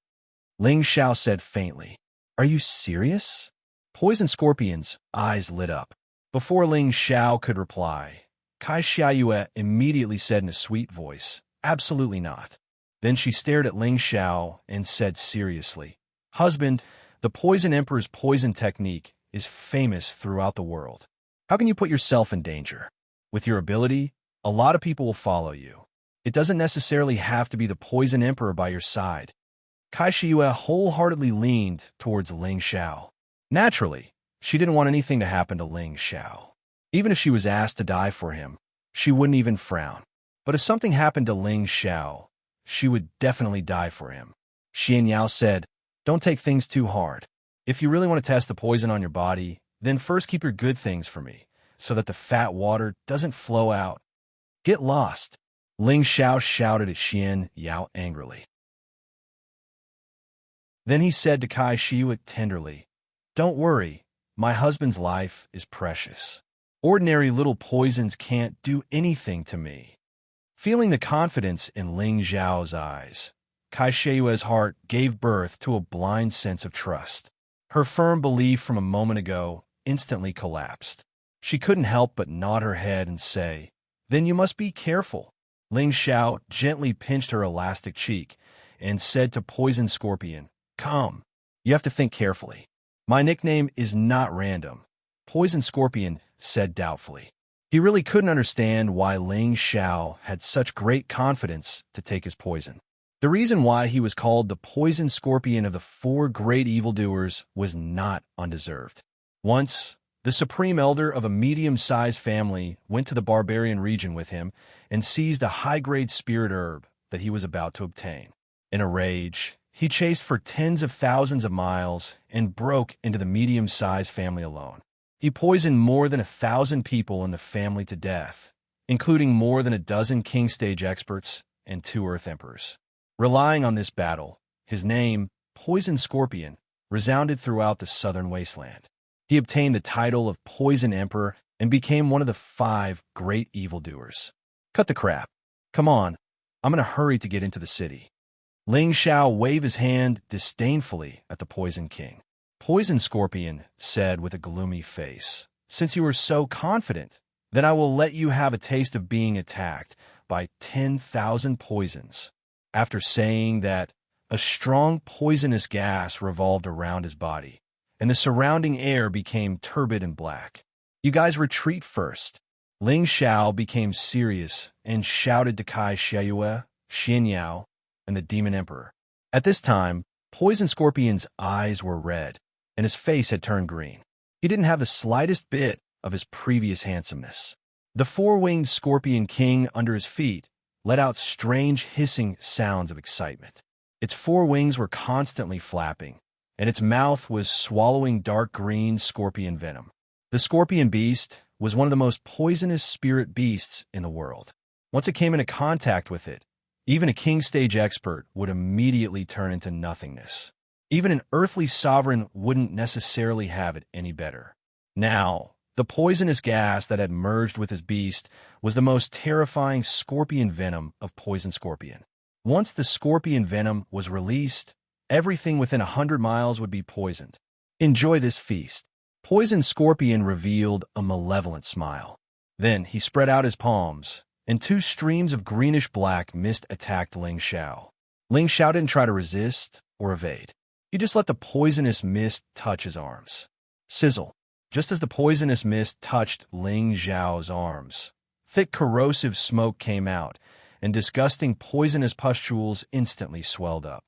Ling Xiao said faintly. Are you serious? Poison Scorpion's eyes lit up. Before Ling Xiao could reply, Xiaoyue immediately said in a sweet voice, absolutely not. Then she stared at Ling Xiao and said seriously, Husband, the Poison Emperor's poison technique is famous throughout the world. How can you put yourself in danger? With your ability, a lot of people will follow you. It doesn't necessarily have to be the Poison Emperor by your side. Xiaoyue wholeheartedly leaned towards Ling Xiao. Naturally, she didn't want anything to happen to Ling Xiao. Even if she was asked to die for him, she wouldn't even frown. But if something happened to Ling Xiao, she would definitely die for him. Xianxia said, Don't take things too hard. If you really want to test the poison on your body, then first keep your good things for me, so that the fat water doesn't flow out. Get lost. Ling Xiao shouted at Xianxia angrily. Then he said to Xianxia tenderly, "Don't worry, my husband's life is precious. Ordinary little poisons can't do anything to me." Feeling the confidence in Ling Xiao's eyes, Xiao's heart gave birth to a blind sense of trust. Her firm belief from a moment ago instantly collapsed. She couldn't help but nod her head and say, "Then you must be careful." Ling Xiao gently pinched her elastic cheek and said to Poison Scorpion, "Come, you have to think carefully. My nickname is not random." Poison Scorpion said doubtfully. He really couldn't understand why Ling Xiao had such great confidence to take his poison. The reason why he was called the Poison Scorpion of the four great evildoers was not undeserved. Once, the supreme elder of a medium-sized family went to the barbarian region with him and seized a high-grade spirit herb that he was about to obtain. In a rage, he chased for tens of thousands of miles and broke into the medium-sized family alone. He poisoned more than 1,000 people in the family to death, including more than a dozen king stage experts and 2 Earth Emperors. Relying on this battle, his name, Poison Scorpion, resounded throughout the southern wasteland. He obtained the title of Poison Emperor and became one of the 5 great evildoers. Cut the crap. Come on, I'm in a hurry to get into the city. Ling Xiao waved his hand disdainfully at the Poison King. Poison Scorpion said with a gloomy face, "Since you are so confident, then I will let you have a taste of being attacked by 10,000 poisons." After saying that, a strong poisonous gas revolved around his body, and the surrounding air became turbid and black. "You guys retreat first." Ling Xiao became serious and shouted to Xianxia, Xianxia, and the Demon Emperor. At this time, Poison Scorpion's eyes were red, and his face had turned green. He didn't have the slightest bit of his previous handsomeness. The 4-winged Scorpion King under his feet let out strange hissing sounds of excitement. Its 4 wings were constantly flapping, and its mouth was swallowing dark green scorpion venom. The scorpion beast was one of the most poisonous spirit beasts in the world. Once it came into contact with it, even a king stage expert would immediately turn into nothingness. Even an earthly sovereign wouldn't necessarily have it any better. Now, the poisonous gas that had merged with his beast was the most terrifying scorpion venom of Poison Scorpion. Once the scorpion venom was released, everything within 100 miles would be poisoned. "Enjoy this feast." Poison Scorpion revealed a malevolent smile. Then he spread out his palms, and 2 streams of greenish-black mist attacked Ling Xiao. Ling Xiao didn't try to resist or evade. He just let the poisonous mist touch his arms. Sizzle. Just as the poisonous mist touched Ling Xiao's arms, thick corrosive smoke came out, and disgusting poisonous pustules instantly swelled up.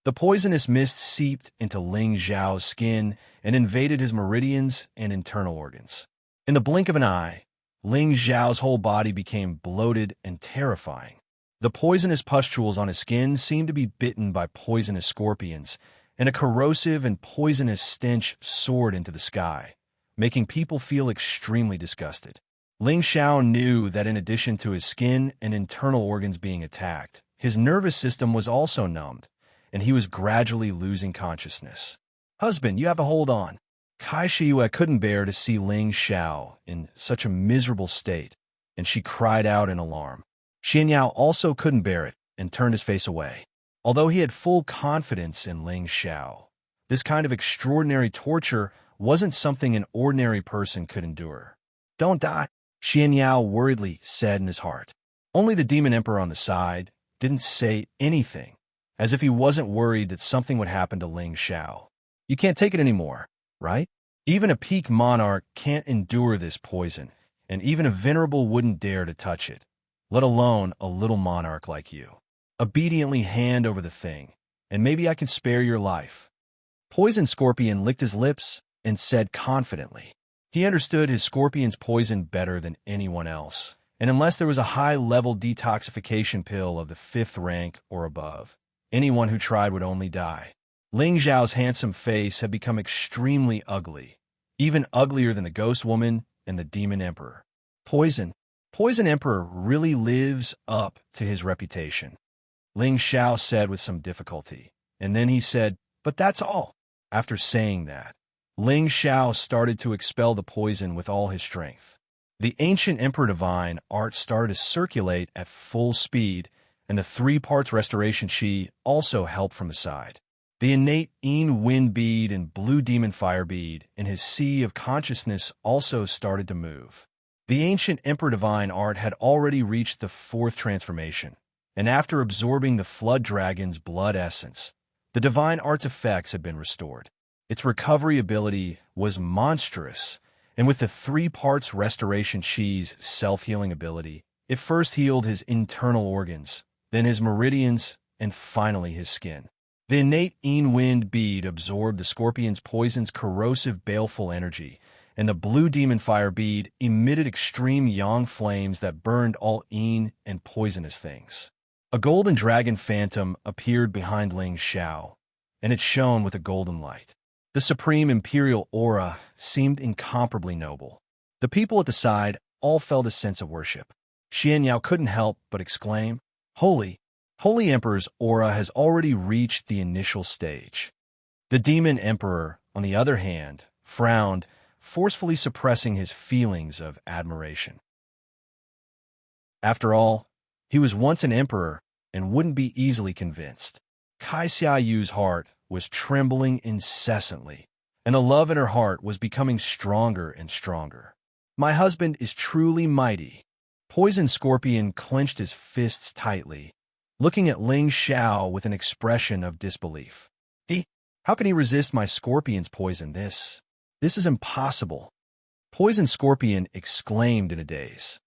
The poisonous mist seeped into Ling Xiao's skin and invaded his meridians and internal organs. In the blink of an eye, Ling Xiao's whole body became bloated and terrifying. The poisonous pustules on his skin seemed to be bitten by poisonous scorpions, and a corrosive and poisonous stench soared into the sky, making people feel extremely disgusted. Ling Xiao knew that in addition to his skin and internal organs being attacked, his nervous system was also numbed, and he was gradually losing consciousness. "Husband, you have to hold on." Xianxia couldn't bear to see Ling Xiao in such a miserable state, and she cried out in alarm. Xianxia also couldn't bear it and turned his face away. Although he had full confidence in Ling Xiao, this kind of extraordinary torture wasn't something an ordinary person could endure. "Don't die," Xianxia worriedly said in his heart. Only the Demon Emperor on the side didn't say anything, as if he wasn't worried that something would happen to Ling Xiao. "You can't take it anymore, right? Even a peak monarch can't endure this poison, and even a venerable wouldn't dare to touch it, let alone a little monarch like you. Obediently hand over the thing, and maybe I can spare your life." Poison Scorpion licked his lips and said confidently. He understood his scorpion's poison better than anyone else, and unless there was a high-level detoxification pill of the 5th rank or above, anyone who tried would only die. Ling Zhao's handsome face had become extremely ugly, even uglier than the ghost woman and the demon emperor. Poison. Poison Emperor really lives up to his reputation, Ling Xiao said with some difficulty. And then he said, but that's all. After saying that, Ling Xiao started to expel the poison with all his strength. The ancient Emperor Divine art started to circulate at full speed, and the 3 parts restoration chi also helped from the side. The innate Yin Wind bead and Blue Demon Fire bead in his sea of consciousness also started to move. The ancient Emperor Divine art had already reached the 4th transformation, and after absorbing the Flood Dragon's blood essence, the Divine Art's effects had been restored. Its recovery ability was monstrous, and with the 3 parts restoration chi's self-healing ability, it first healed his internal organs, then his meridians, and finally his skin. The innate Yin Wind bead absorbed the scorpion's poison's corrosive, baleful energy, and the Blue Demon Fire bead emitted extreme yang flames that burned all Yin and poisonous things. A golden dragon phantom appeared behind Ling Xiao, and it shone with a golden light. The supreme imperial aura seemed incomparably noble. The people at the side all felt a sense of worship. Xianxia couldn't help but exclaim, Holy Emperor's aura has already reached the initial stage. The Demon Emperor, on the other hand, frowned, forcefully suppressing his feelings of admiration. After all, he was once an emperor and wouldn't be easily convinced. Kai Xiayu's heart was trembling incessantly, and the love in her heart was becoming stronger and stronger. My husband is truly mighty. Poison Scorpion clenched his fists tightly, looking at Ling Xiao with an expression of disbelief. How can he resist my scorpion's poison? This is impossible. Poison Scorpion exclaimed in a daze.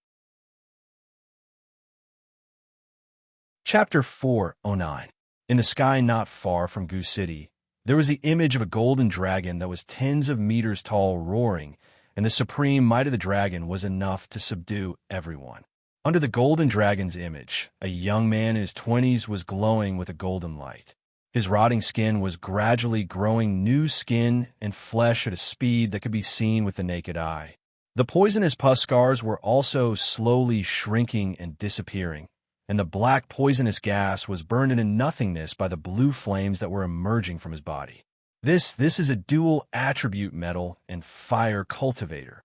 Chapter 409. In the sky not far from Gu City, there was the image of a golden dragon that was tens of meters tall, roaring, and the supreme might of the dragon was enough to subdue everyone. Under the golden dragon's image, a young man in his 20s was glowing with a golden light. His rotting skin was gradually growing new skin and flesh at a speed that could be seen with the naked eye. The poisonous pus scars were also slowly shrinking and disappearing, and the black poisonous gas was burned into nothingness by the blue flames that were emerging from his body. This is a dual attribute metal and fire cultivator.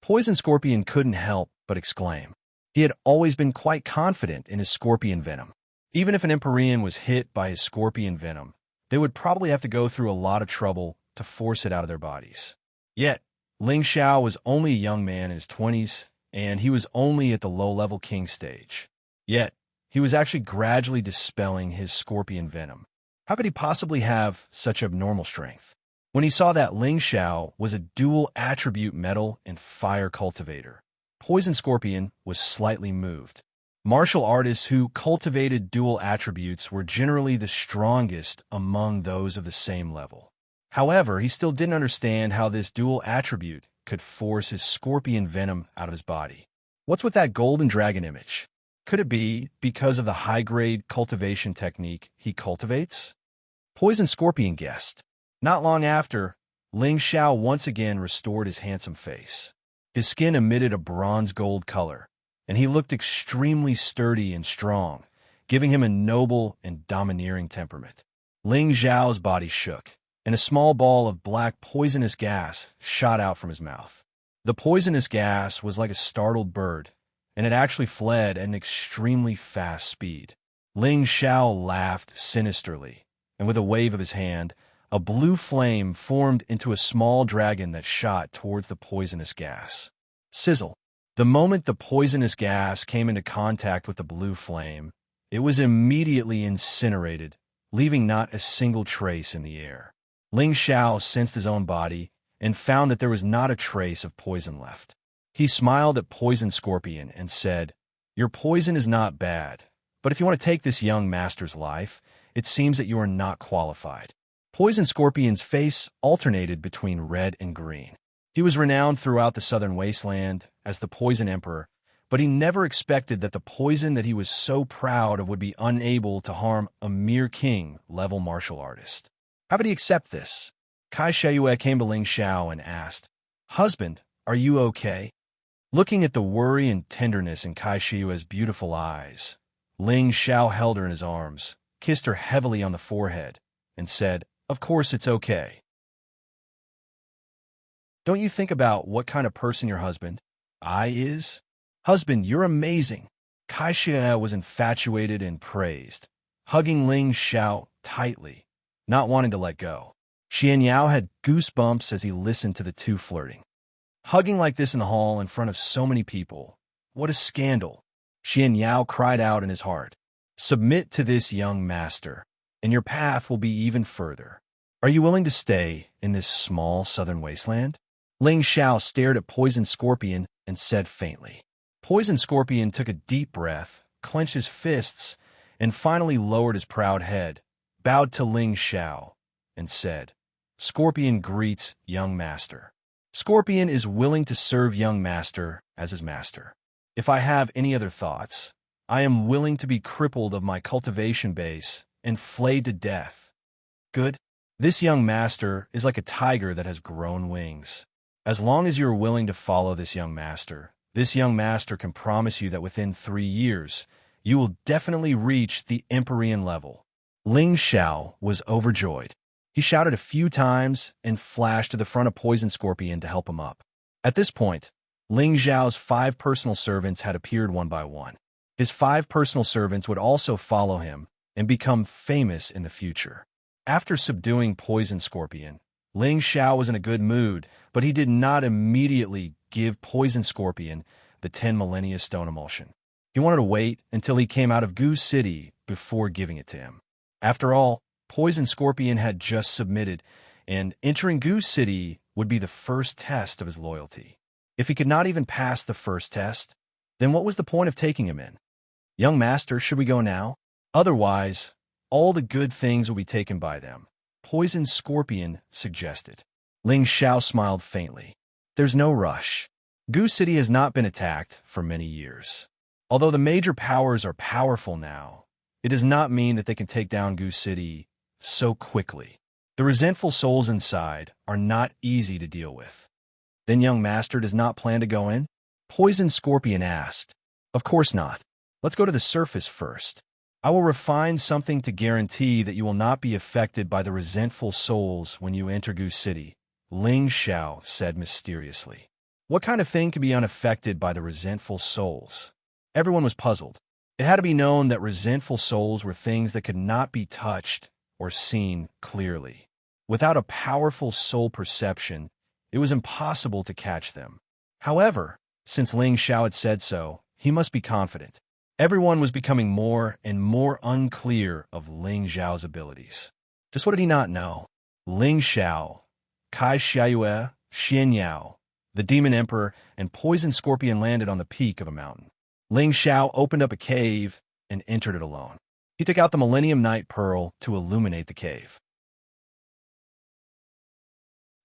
Poison Scorpion couldn't help but exclaim. He had always been quite confident in his scorpion venom. Even if an Empyrean was hit by his scorpion venom, they would probably have to go through a lot of trouble to force it out of their bodies. Yet, Ling Xiao was only a young man in his 20s, and he was only at the low-level king stage. Yet, he was actually gradually dispelling his scorpion venom. How could he possibly have such abnormal strength? When he saw that Ling Xiao was a dual attribute metal and fire cultivator, Poison Scorpion was slightly moved. Martial artists who cultivated dual attributes were generally the strongest among those of the same level. However, he still didn't understand how this dual attribute could force his scorpion venom out of his body. What's with that golden dragon image? Could it be because of the high-grade cultivation technique he cultivates? Poison Scorpion guessed. Not long after, Ling Xiao once again restored his handsome face. His skin emitted a bronze-gold color, and he looked extremely sturdy and strong, giving him a noble and domineering temperament. Ling Xiao's body shook, and a small ball of black poisonous gas shot out from his mouth. The poisonous gas was like a startled bird, and it actually fled at an extremely fast speed. Ling Xiao laughed sinisterly, and with a wave of his hand, a blue flame formed into a small dragon that shot towards the poisonous gas. Sizzle. The moment the poisonous gas came into contact with the blue flame, it was immediately incinerated, leaving not a single trace in the air. Ling Xiao sensed his own body and found that there was not a trace of poison left. He smiled at Poison Scorpion and said, "Your poison is not bad, but if you want to take this young master's life, it seems that you are not qualified." Poison Scorpion's face alternated between red and green. He was renowned throughout the southern wasteland as the Poison Emperor, but he never expected that the poison that he was so proud of would be unable to harm a mere king-level martial artist. How could he accept this? Xianxia came to Ling Xiao and asked, "Husband, are you okay?" Looking at the worry and tenderness in Xianxia's beautiful eyes, Ling Xiao held her in his arms, kissed her heavily on the forehead, and said, "Of course it's okay. Don't you think about what kind of person your husband is? Husband, you're amazing." Xianxia was infatuated and praised, hugging Ling Xiao tightly, not wanting to let go. Xianxia had goosebumps as he listened to the two flirting. Hugging like this in the hall in front of so many people. What a scandal. Xianxia cried out in his heart. Submit to this young master, and your path will be even further. Are you willing to stay in this small southern wasteland? Ling Xiao stared at Poison Scorpion and said faintly. Poison Scorpion took a deep breath, clenched his fists, and finally lowered his proud head, bowed to Ling Xiao, and said, Scorpion greets young master. Scorpion is willing to serve young master as his master. If I have any other thoughts, I am willing to be crippled of my cultivation base and flayed to death. Good. This young master is like a tiger that has grown wings. As long as you are willing to follow this young master can promise you that within 3 years, you will definitely reach the Empyrean level. Ling Xiao was overjoyed. He shouted a few times and flashed to the front of Poison Scorpion to help him up. At this point, Ling Xiao's 5 personal servants had appeared one by one. His 5 personal servants would also follow him and become famous in the future. After subduing Poison Scorpion, Ling Xiao was in a good mood, but he did not immediately give Poison Scorpion the 10 millennia stone emulsion. He wanted to wait until he came out of Goose City before giving it to him. After all, Poison Scorpion had just submitted, and entering Goose City would be the first test of his loyalty. If he could not even pass the first test, then what was the point of taking him in? Young master, should we go now? Otherwise, all the good things will be taken by them, Poison Scorpion suggested. Ling Xiao smiled faintly. There's no rush. Goose City has not been attacked for many years. Although the major powers are powerful now, it does not mean that they can take down Goose City so quickly. The resentful souls inside are not easy to deal with. Then young master does not plan to go in? Poison Scorpion asked. Of course not. Let's go to the surface first. I will refine something to guarantee that you will not be affected by the resentful souls when you enter Goose City, Ling Xiao said mysteriously. What kind of thing can be unaffected by the resentful souls? Everyone was puzzled. It had to be known that resentful souls were things that could not be touched or seen clearly. Without a powerful soul perception, it was impossible to catch them. However, since Ling Xiao had said so, he must be confident. Everyone was becoming more and more unclear of Ling Xiao's abilities. Just what did he not know? Ling Xiao, Xianxia, Xianxia, the Demon Emperor, and Poison Scorpion landed on the peak of a mountain. Ling Xiao opened up a cave and entered it alone. He took out the Millennium Night Pearl to illuminate the cave.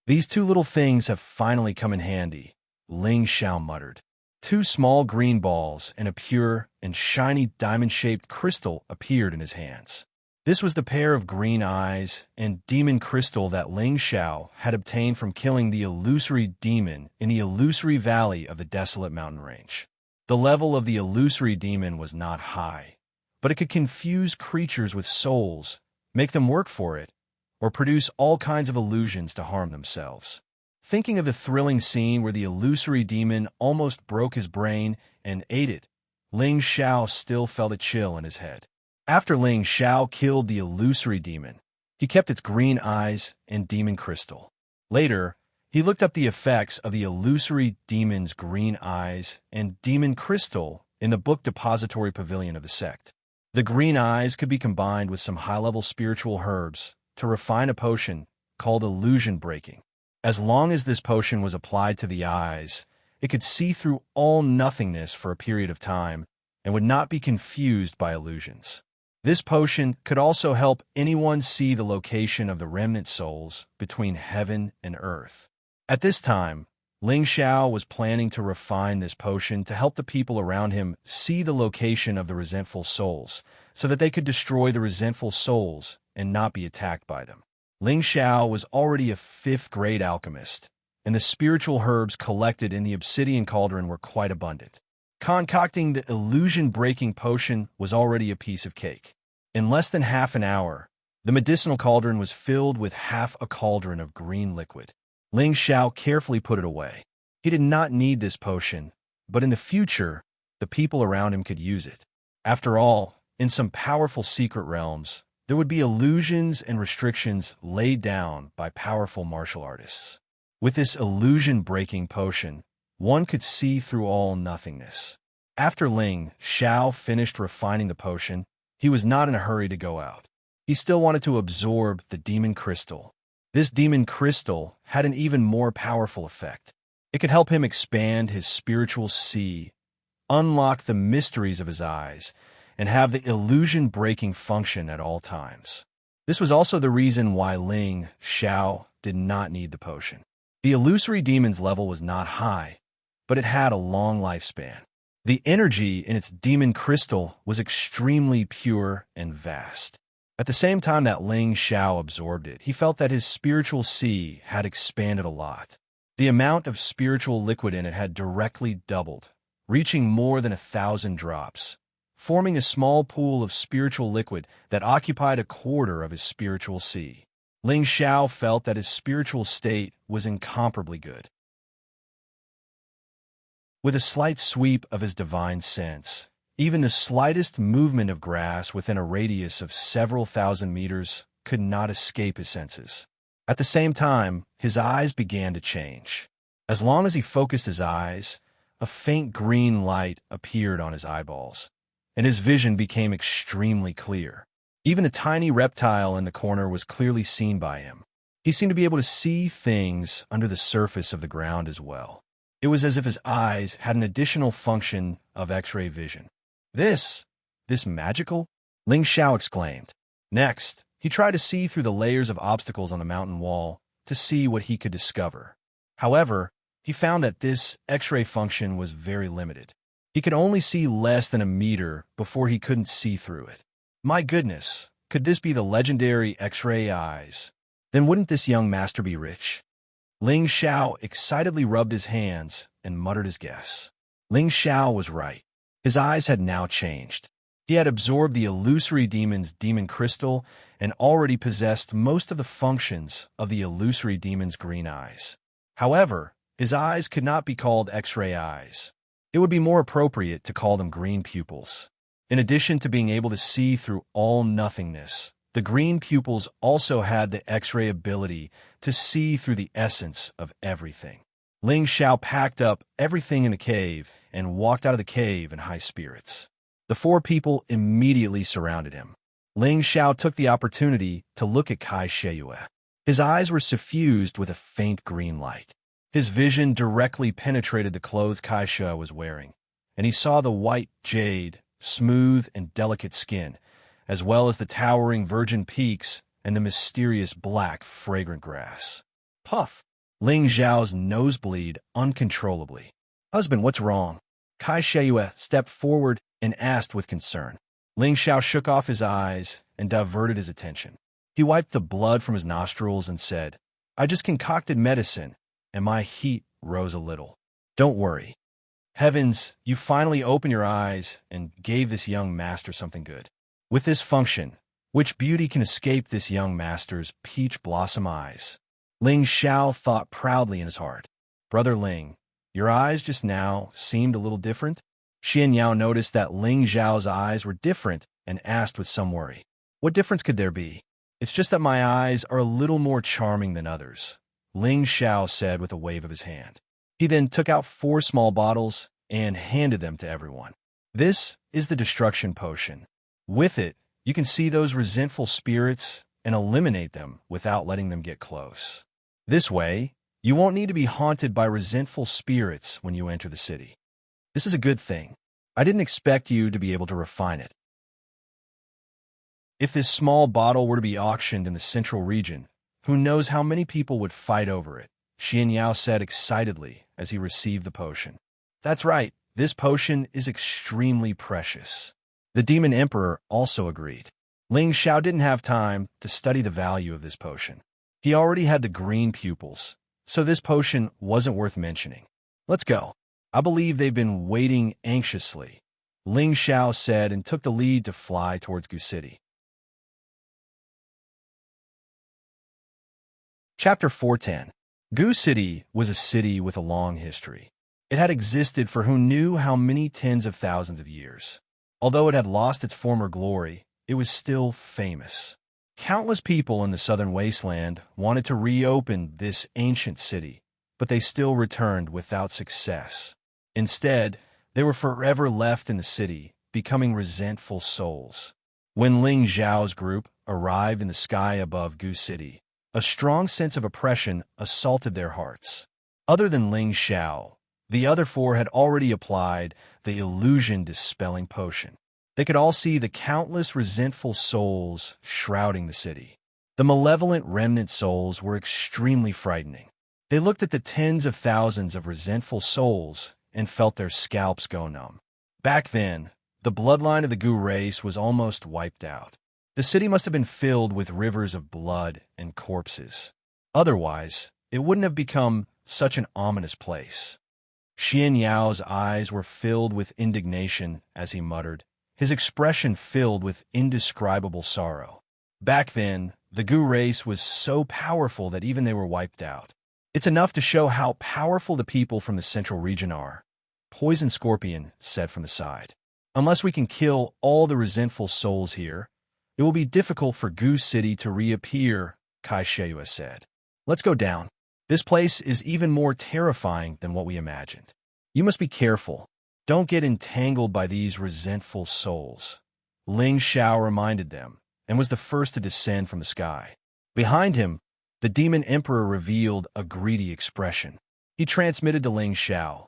These 2 little things have finally come in handy, Ling Xiao muttered. 2 small green balls and a pure and shiny diamond-shaped crystal appeared in his hands. This was the pair of green eyes and demon crystal that Ling Xiao had obtained from killing the illusory demon in the illusory valley of the desolate mountain range. The level of the illusory demon was not high, but it could confuse creatures with souls, make them work for it, or produce all kinds of illusions to harm themselves. Thinking of the thrilling scene where the illusory demon almost broke his brain and ate it, Ling Xiao still felt a chill in his head. After Ling Xiao killed the illusory demon, he kept its green eyes and demon crystal. Later, he looked up the effects of the illusory demon's green eyes and demon crystal in the book depository pavilion of the sect. The green eyes could be combined with some high-level spiritual herbs to refine a potion called illusion breaking. As long as this potion was applied to the eyes, it could see through all nothingness for a period of time and would not be confused by illusions. This potion could also help anyone see the location of the remnant souls between heaven and earth. At this time, Ling Xiao was planning to refine this potion to help the people around him see the location of the resentful souls, so that they could destroy the resentful souls and not be attacked by them. Ling Xiao was already a fifth-grade alchemist, and the spiritual herbs collected in the obsidian cauldron were quite abundant. Concocting the illusion-breaking potion was already a piece of cake. In less than half an hour, the medicinal cauldron was filled with half a cauldron of green liquid. Ling Xiao carefully put it away. He did not need this potion, but in the future, the people around him could use it. After all, in some powerful secret realms, there would be illusions and restrictions laid down by powerful martial artists. With this illusion-breaking potion, one could see through all nothingness. After Ling Xiao finished refining the potion, he was not in a hurry to go out. He still wanted to absorb the demon crystal. This demon crystal had an even more powerful effect. It could help him expand his spiritual sea, unlock the mysteries of his eyes, and have the illusion-breaking function at all times. This was also the reason why Ling Xiao did not need the potion. The illusory demon's level was not high, but it had a long lifespan. The energy in its demon crystal was extremely pure and vast. At the same time that Ling Xiao absorbed it, he felt that his spiritual sea had expanded a lot. The amount of spiritual liquid in it had directly doubled, reaching more than 1,000 drops, forming a small pool of spiritual liquid that occupied a quarter of his spiritual sea. Ling Xiao felt that his spiritual state was incomparably good. With a slight sweep of his divine sense, even the slightest movement of grass within a radius of several thousand meters could not escape his senses. At the same time, his eyes began to change. As long as he focused his eyes, a faint green light appeared on his eyeballs, and his vision became extremely clear. Even the tiny reptile in the corner was clearly seen by him. He seemed to be able to see things under the surface of the ground as well. It was as if his eyes had an additional function of X-ray vision. This magical? Ling Xiao exclaimed. Next, he tried to see through the layers of obstacles on the mountain wall to see what he could discover. However, he found that this X-ray function was very limited. He could only see less than a meter before he couldn't see through it. My goodness, could this be the legendary X-ray eyes? Then wouldn't this young master be rich? Ling Xiao excitedly rubbed his hands and muttered his guess. Ling Xiao was right. His eyes had now changed. He had absorbed the illusory demon's demon crystal and already possessed most of the functions of the illusory demon's green eyes. However, his eyes could not be called X-ray eyes. It would be more appropriate to call them green pupils. In addition to being able to see through all nothingness, the green pupils also had the X-ray ability to see through the essence of everything. Ling Xiao packed up everything in the cave and walked out of the cave in high spirits. The four people immediately surrounded him. Ling Xiao took the opportunity to look at Xianxia. His eyes were suffused with a faint green light. His vision directly penetrated the clothes Xianxia was wearing, and he saw the white jade, smooth and delicate skin, as well as the towering virgin peaks and the mysterious black, fragrant grass. Puff! Ling Xiao's nose bleed uncontrollably. Husband, what's wrong? Xianxia stepped forward and asked with concern. Ling Xiao shook off his eyes and diverted his attention. He wiped the blood from his nostrils and said, I just concocted medicine, and my heat rose a little. Don't worry. Heavens, you finally opened your eyes and gave this young master something good. With this function, which beauty can escape this young master's peach blossom eyes? Ling Xiao thought proudly in his heart. Brother Ling, your eyes just now seemed a little different. Xianxia noticed that Ling Xiao's eyes were different and asked with some worry. What difference could there be? It's just that my eyes are a little more charming than others, Ling Xiao said with a wave of his hand. He then took out 4 small bottles and handed them to everyone. This is the destruction potion. With it, you can see those resentful spirits and eliminate them without letting them get close. This way, you won't need to be haunted by resentful spirits when you enter the city. This is a good thing. I didn't expect you to be able to refine it. If this small bottle were to be auctioned in the central region, who knows how many people would fight over it, Xianxia said excitedly as he received the potion. That's right, this potion is extremely precious. The Demon Emperor also agreed. Ling Xiao didn't have time to study the value of this potion. He already had the green pupils, so this potion wasn't worth mentioning. Let's go. I believe they've been waiting anxiously, Ling Xiao said and took the lead to fly towards Gu City. Chapter 410. Gu City was a city with a long history. It had existed for who knew how many tens of thousands of years. Although it had lost its former glory, it was still famous. Countless people in the southern wasteland wanted to reopen this ancient city, but they still returned without success. Instead, they were forever left in the city, becoming resentful souls. When Ling Zhao's group arrived in the sky above Gu City, a strong sense of oppression assaulted their hearts. Other than Ling Xiao, the other four had already applied the illusion-dispelling potion. They could all see the countless resentful souls shrouding the city. The malevolent remnant souls were extremely frightening. They looked at the tens of thousands of resentful souls and felt their scalps go numb. Back then, the bloodline of the Gu race was almost wiped out. The city must have been filled with rivers of blood and corpses. Otherwise, it wouldn't have become such an ominous place. Xianxia's eyes were filled with indignation as he muttered, his expression filled with indescribable sorrow. Back then, the Gu race was so powerful that even they were wiped out. It's enough to show how powerful the people from the central region are, Poison Scorpion said from the side. Unless we can kill all the resentful souls here, it will be difficult for Gu City to reappear, Xianxia said. Let's go down. This place is even more terrifying than what we imagined. You must be careful. Don't get entangled by these resentful souls. Ling Xiao reminded them, and was the first to descend from the sky. Behind him, the Demon Emperor revealed a greedy expression. He transmitted to Ling Xiao,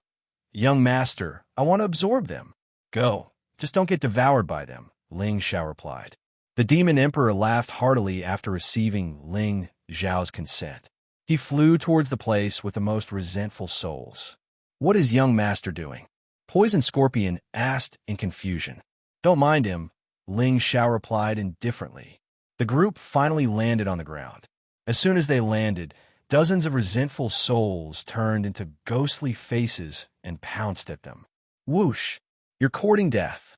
"Young master, I want to absorb them." "Go. Just don't get devoured by them," Ling Xiao replied. The Demon Emperor laughed heartily after receiving Ling Xiao's consent. He flew towards the place with the most resentful souls. "What is young master doing?" Poison Scorpion asked in confusion. "Don't mind him," Ling Xiao replied indifferently. The group finally landed on the ground. As soon as they landed, dozens of resentful souls turned into ghostly faces and pounced at them. "Whoosh! You're courting death."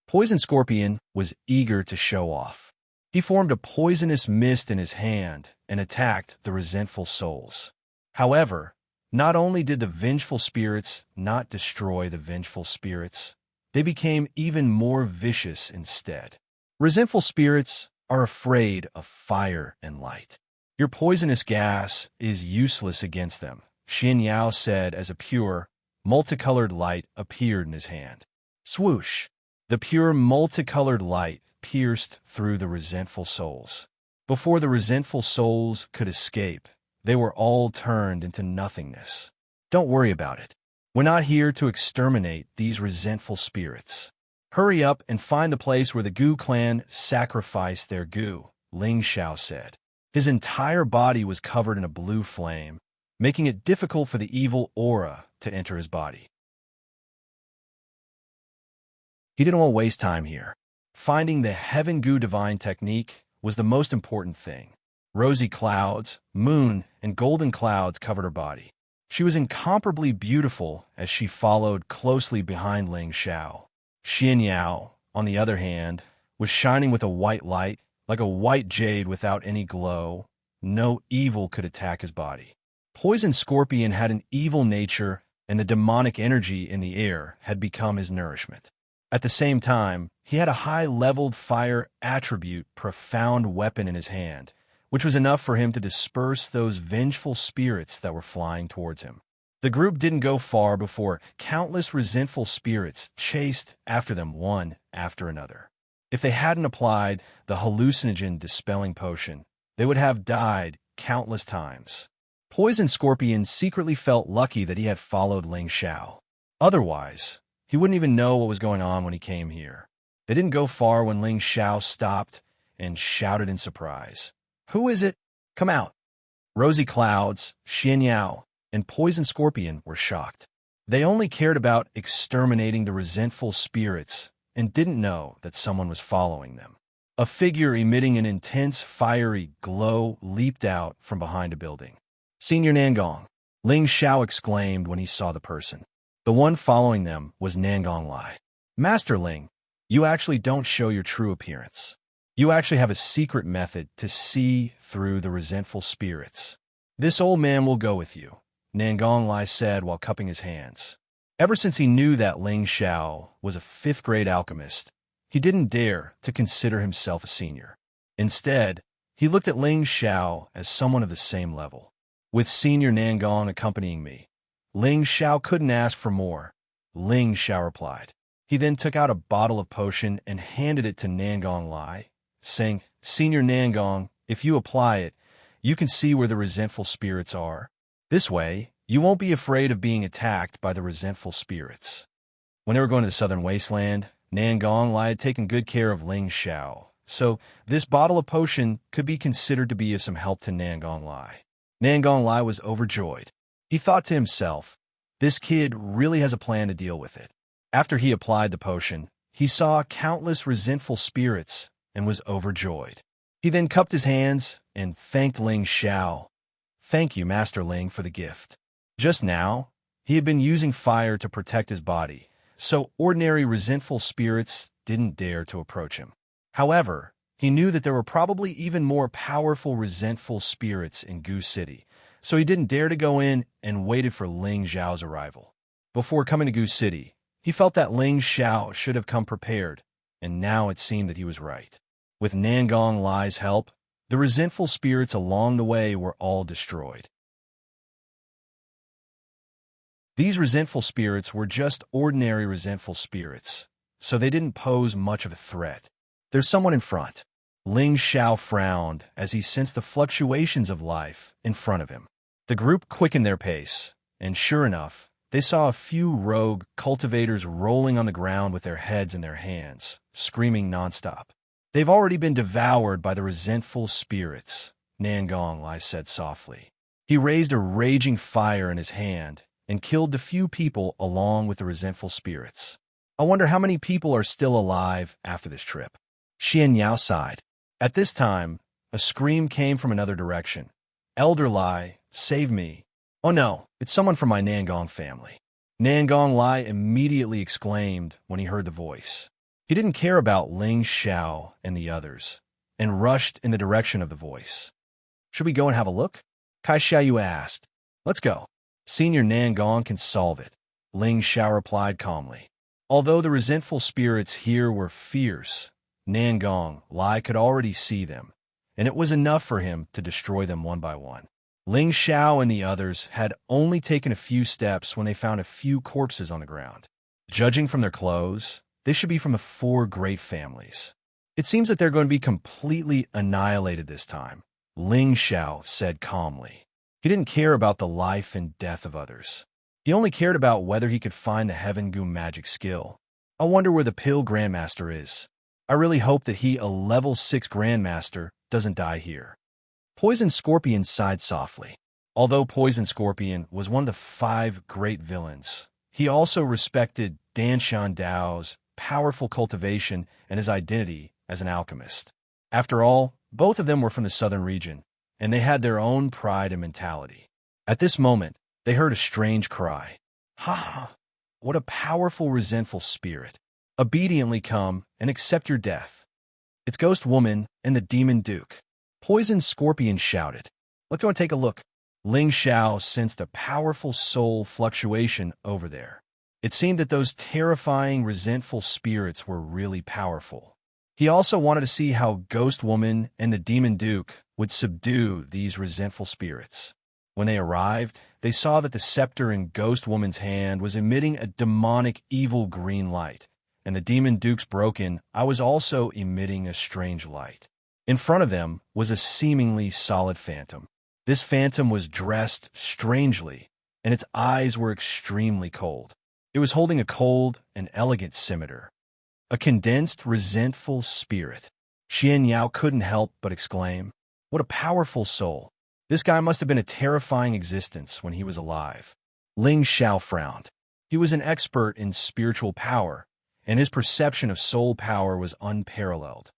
Poison Scorpion was eager to show off. He formed a poisonous mist in his hand and attacked the resentful souls. However, not only did the vengeful spirits not destroy the vengeful spirits, they became even more vicious instead. Resentful spirits are afraid of fire and light. Your poisonous gas is useless against them, Xianxia said as a pure, multicolored light appeared in his hand. Swoosh! The pure, multicolored light pierced through the resentful souls. Before the resentful souls could escape, they were all turned into nothingness. Don't worry about it. We're not here to exterminate these resentful spirits. Hurry up and find the place where the Gu clan sacrificed their Gu, Ling Xiao said. His entire body was covered in a blue flame, making it difficult for the evil aura to enter his body. He didn't want to waste time here. Finding the Heaven Gu divine technique was the most important thing. Rosy clouds, moon, and golden clouds covered her body. She was incomparably beautiful as she followed closely behind Ling Xiao. Xianxiao, on the other hand, was shining with a white light, like a white jade without any glow. No evil could attack his body. Poison Scorpion had an evil nature, and the demonic energy in the air had become his nourishment. At the same time, he had a high-leveled fire attribute profound weapon in his hand, which was enough for him to disperse those vengeful spirits that were flying towards him. The group didn't go far before countless resentful spirits chased after them one after another. If they hadn't applied the hallucinogen-dispelling potion, they would have died countless times. Poison Scorpion secretly felt lucky that he had followed Ling Xiao. Otherwise, he wouldn't even know what was going on when he came here. They didn't go far when Ling Xiao stopped and shouted in surprise. "Who is it? Come out!" Rosy Clouds, Xianxiao, and Poison Scorpion were shocked. They only cared about exterminating the resentful spirits and didn't know that someone was following them. A figure emitting an intense, fiery glow leaped out from behind a building. "Senior Nangong," Ling Xiao exclaimed when he saw the person. The one following them was Nangong Lai. "Master Ling, you actually don't show your true appearance. You actually have a secret method to see through the resentful spirits. This old man will go with you," Nangong Lai said while cupping his hands. Ever since he knew that Ling Xiao was a fifth-grade alchemist, he didn't dare to consider himself a senior. Instead, he looked at Ling Xiao as someone of the same level. "With Senior Nangong accompanying me, Ling Xiao couldn't ask for more," Ling Xiao replied. He then took out a bottle of potion and handed it to Nangong Lai, saying, "Senior Nangong, if you apply it, you can see where the resentful spirits are. This way, you won't be afraid of being attacked by the resentful spirits." When they were going to the southern wasteland, Nangong Lai had taken good care of Ling Xiao, so this bottle of potion could be considered to be of some help to Nangong Lai. Nangong Lai was overjoyed. He thought to himself, this kid really has a plan to deal with it. After he applied the potion, he saw countless resentful spirits and was overjoyed. He then cupped his hands and thanked Ling Xiao. "Thank you, Master Ling, for the gift." Just now, he had been using fire to protect his body, so ordinary resentful spirits didn't dare to approach him. However, he knew that there were probably even more powerful resentful spirits in Gu City, so he didn't dare to go in and waited for Ling Xiao's arrival. Before coming to Gu City, he felt that Ling Xiao should have come prepared, and now it seemed that he was right. With Nangong Lai's help, the resentful spirits along the way were all destroyed. These resentful spirits were just ordinary resentful spirits, so they didn't pose much of a threat. "There's someone in front." Ling Xiao frowned as he sensed the fluctuations of life in front of him. The group quickened their pace, and sure enough, they saw a few rogue cultivators rolling on the ground with their heads in their hands, screaming nonstop. "They've already been devoured by the resentful spirits," Nangong Lai said softly. He raised a raging fire in his hand and killed the few people along with the resentful spirits. "I wonder how many people are still alive after this trip." Xianxia sighed. At this time, a scream came from another direction. "Elder Lai, save me." "Oh no, it's someone from my Nangong family." Nangong Lai immediately exclaimed when he heard the voice. He didn't care about Ling Xiao and the others, and rushed in the direction of the voice. "Should we go and have a look?" Kai Xiaoyu asked. "Let's go. Senior Nangong can solve it," Ling Xiao replied calmly. Although the resentful spirits here were fierce, Nangong Lai could already see them, and it was enough for him to destroy them one by one. Ling Xiao and the others had only taken a few steps when they found a few corpses on the ground. Judging from their clothes, they should be from the 4 great families. "It seems that they're going to be completely annihilated this time," Ling Xiao said calmly. He didn't care about the life and death of others. He only cared about whether he could find the Heaven Goo magic skill. "I wonder where the Pill Grandmaster is. I really hope that he, a level 6 Grandmaster, doesn't die here." Poison Scorpion sighed softly. Although Poison Scorpion was one of the 5 great villains, he also respected Danshan Dao's powerful cultivation and his identity as an alchemist. After all, both of them were from the southern region, and they had their own pride and mentality. At this moment, they heard a strange cry. "Ha ha! What a powerful, resentful spirit. Obediently come and accept your death. It's Ghost Woman and the Demon Duke." Poison Scorpion shouted. "Let's go and take a look." Ling Xiao sensed a powerful soul fluctuation over there. It seemed that those terrifying, resentful spirits were really powerful. He also wanted to see how Ghost Woman and the Demon Duke would subdue these resentful spirits. When they arrived, they saw that the scepter in Ghost Woman's hand was emitting a demonic, evil green light, and the Demon Duke's broken eye was also emitting a strange light. In front of them was a seemingly solid phantom. This phantom was dressed strangely, and its eyes were extremely cold. It was holding a cold and elegant scimitar. A condensed, resentful spirit. Xianxia couldn't help but exclaim, "What a powerful soul. This guy must have been a terrifying existence when he was alive." Ling Xiao frowned. He was an expert in spiritual power, and his perception of soul power was unparalleled.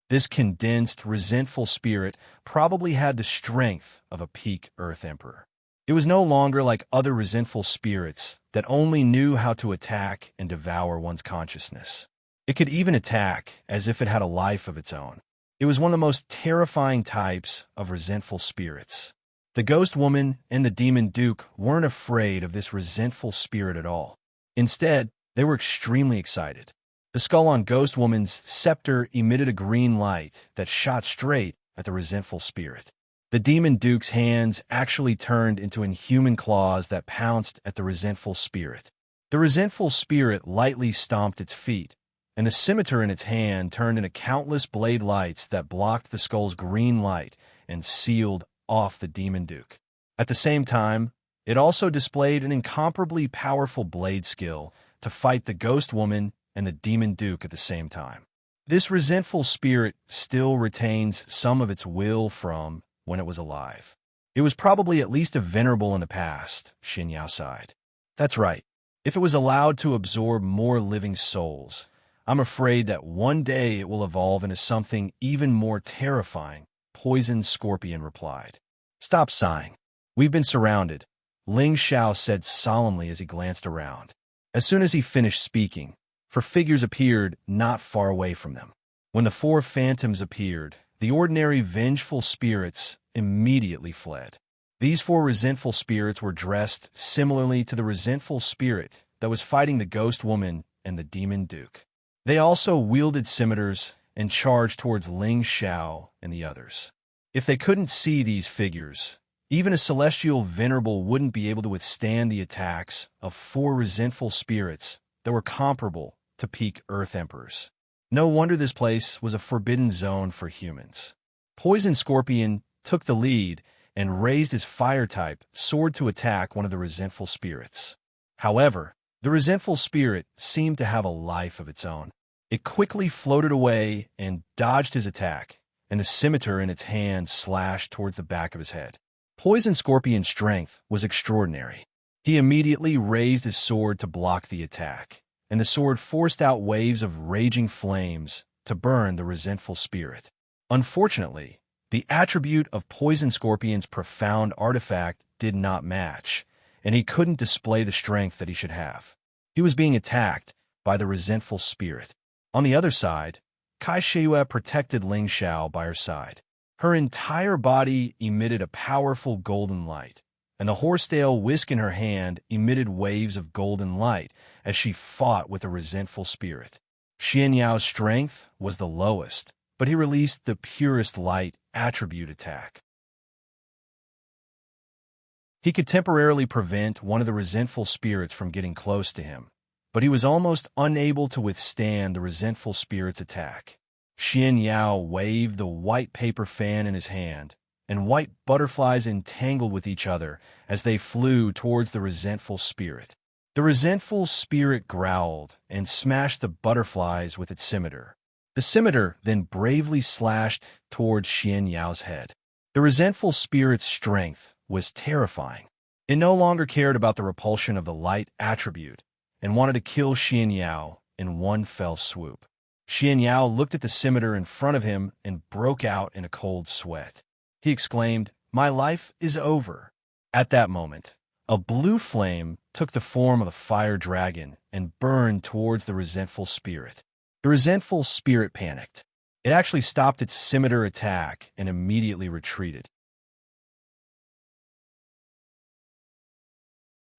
This condensed, resentful spirit probably had the strength of a peak Earth Emperor. It was no longer like other resentful spirits that only knew how to attack and devour one's consciousness. It could even attack as if it had a life of its own. It was one of the most terrifying types of resentful spirits. The ghost woman and the demon duke weren't afraid of this resentful spirit at all. Instead, they were extremely excited. The skull on Ghost Woman's scepter emitted a green light that shot straight at the resentful spirit. The demon duke's hands actually turned into inhuman claws that pounced at the resentful spirit. The resentful spirit lightly stomped its feet, and the scimitar in its hand turned into countless blade lights that blocked the skull's green light and sealed off the demon duke. At the same time, it also displayed an incomparably powerful blade skill to fight the ghost woman and the demon duke at the same time. This resentful spirit still retains some of its will from when it was alive. It was probably at least a venerable in the past, Xianxia sighed. That's right. If it was allowed to absorb more living souls, I'm afraid that one day it will evolve into something even more terrifying, Poison Scorpion replied. Stop sighing. We've been surrounded, Ling Xiao said solemnly as he glanced around. As soon as he finished speaking, 4 figures appeared not far away from them. When the 4 phantoms appeared, the ordinary vengeful spirits immediately fled. These 4 resentful spirits were dressed similarly to the resentful spirit that was fighting the ghost woman and the demon duke. They also wielded scimitars and charged towards Ling Xiao and the others. If they couldn't see these figures, even a celestial venerable wouldn't be able to withstand the attacks of 4 resentful spirits that were comparable to peak Earth Emperors. No wonder this place was a forbidden zone for humans. Poison Scorpion took the lead and raised his fire-type sword to attack one of the resentful spirits. However, the resentful spirit seemed to have a life of its own. It quickly floated away and dodged his attack, and the scimitar in its hand slashed towards the back of his head. Poison Scorpion's strength was extraordinary. He immediately raised his sword to block the attack, and the sword forced out waves of raging flames to burn the resentful spirit. Unfortunately, the attribute of Poison Scorpion's profound artifact did not match, and he couldn't display the strength that he should have. He was being attacked by the resentful spirit. On the other side, Xianxia protected Ling Xiao by her side. Her entire body emitted a powerful golden light, and the horsetail whisk in her hand emitted waves of golden light as she fought with a resentful spirit. Xianyao's strength was the lowest, but he released the purest light attribute attack. He could temporarily prevent one of the resentful spirits from getting close to him, but he was almost unable to withstand the resentful spirit's attack. Xianyao waved the white paper fan in his hand, and white butterflies entangled with each other as they flew towards the resentful spirit. The resentful spirit growled and smashed the butterflies with its scimitar. The scimitar then bravely slashed towards Xianyao's head. The resentful spirit's strength was terrifying. It no longer cared about the repulsion of the light attribute and wanted to kill Xianyao in one fell swoop. Xianyao looked at the scimitar in front of him and broke out in a cold sweat. He exclaimed, "My life is over." At that moment, a blue flame took the form of a fire dragon and burned towards the resentful spirit. The resentful spirit panicked. It actually stopped its scimitar attack and immediately retreated.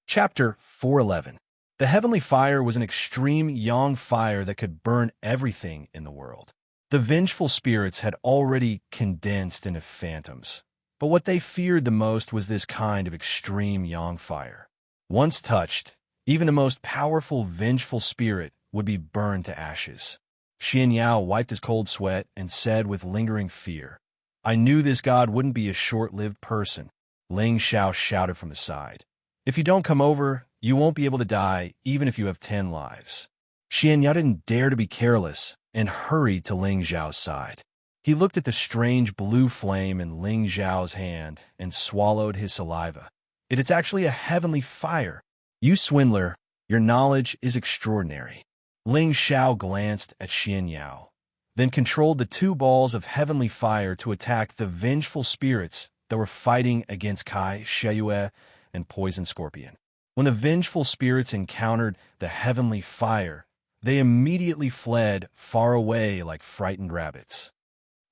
Chapter 411. The heavenly fire was an extreme yang fire that could burn everything in the world. The vengeful spirits had already condensed into phantoms, but what they feared the most was this kind of extreme yang fire. Once touched, even the most powerful vengeful spirit would be burned to ashes. Xianyao wiped his cold sweat and said with lingering fear, "I knew this god wouldn't be a short-lived person." Ling Xiao shouted from the side, "If you don't come over, you won't be able to die even if you have 10 lives." Xianyao didn't dare to be careless and hurried to Ling Xiao's side. He looked at the strange blue flame in Ling Xiao's hand and swallowed his saliva. "It's actually a heavenly fire. You swindler, your knowledge is extraordinary." Ling Xiao glanced at Xianyao. then controlled the two balls of heavenly fire to attack the vengeful spirits that were fighting against Xianxia and Poison Scorpion. When the vengeful spirits encountered the heavenly fire, they immediately fled far away like frightened rabbits.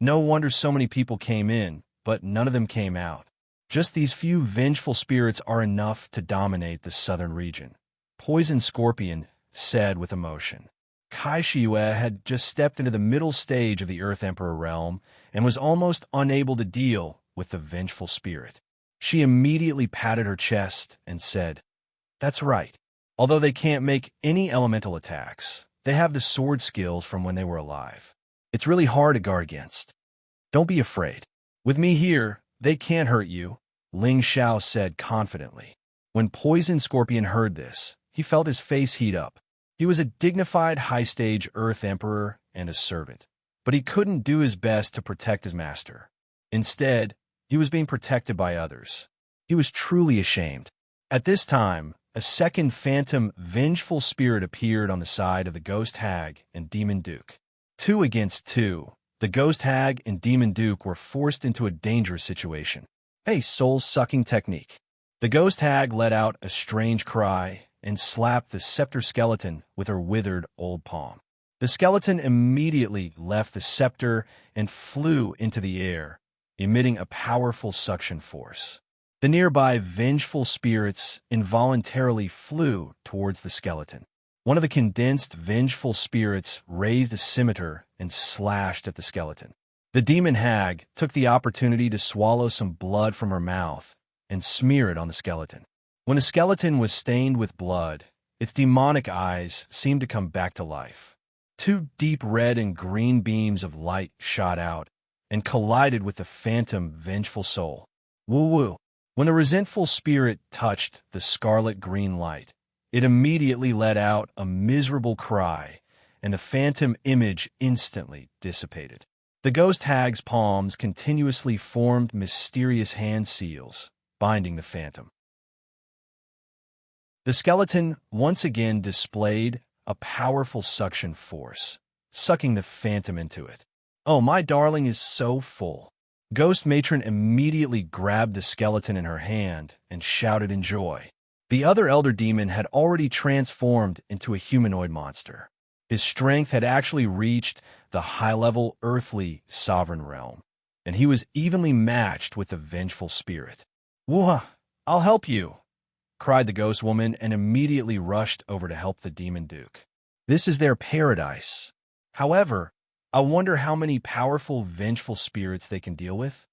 No wonder so many people came in, but none of them came out. Just these few vengeful spirits are enough to dominate the southern region, Poison Scorpion said with emotion. Xianxia had just stepped into the middle stage of the Earth Emperor realm and was almost unable to deal with the vengeful spirit. She immediately patted her chest and said, "That's right. Although they can't make any elemental attacks, they have the sword skills from when they were alive. It's really hard to guard against. Don't be afraid. With me here, they can't hurt you," Ling Xiao said confidently. When Poison Scorpion heard this, he felt his face heat up. He was a dignified high-stage Earth Emperor and a servant, but he couldn't do his best to protect his master. Instead, he was being protected by others. He was truly ashamed. At this time, a second phantom, vengeful spirit appeared on the side of the Ghost Hag and Demon Duke. 2 against 2, the Ghost Hag and Demon Duke were forced into a dangerous situation. A soul-sucking technique. The Ghost Hag let out a strange cry and slapped the scepter skeleton with her withered old palm. The skeleton immediately left the scepter and flew into the air, emitting a powerful suction force. The nearby vengeful spirits involuntarily flew towards the skeleton. One of the condensed vengeful spirits raised a scimitar and slashed at the skeleton. The demon hag took the opportunity to swallow some blood from her mouth and smear it on the skeleton. When the skeleton was stained with blood, its demonic eyes seemed to come back to life. 2 deep red and green beams of light shot out and collided with the phantom vengeful soul. Woo-woo. When the resentful spirit touched the scarlet green light, it immediately let out a miserable cry, and the phantom image instantly dissipated. The ghost hag's palms continuously formed mysterious hand seals, binding the phantom. The skeleton once again displayed a powerful suction force, sucking the phantom into it. "Oh, my darling is so full." Ghost Matron immediately grabbed the skeleton in her hand and shouted in joy. The other elder demon had already transformed into a humanoid monster. His strength had actually reached the high-level earthly sovereign realm, and he was evenly matched with the vengeful spirit. "Whoa, I'll help you," cried the ghost woman and immediately rushed over to help the demon duke. This is their paradise. However, I wonder how many powerful, vengeful spirits they can deal with.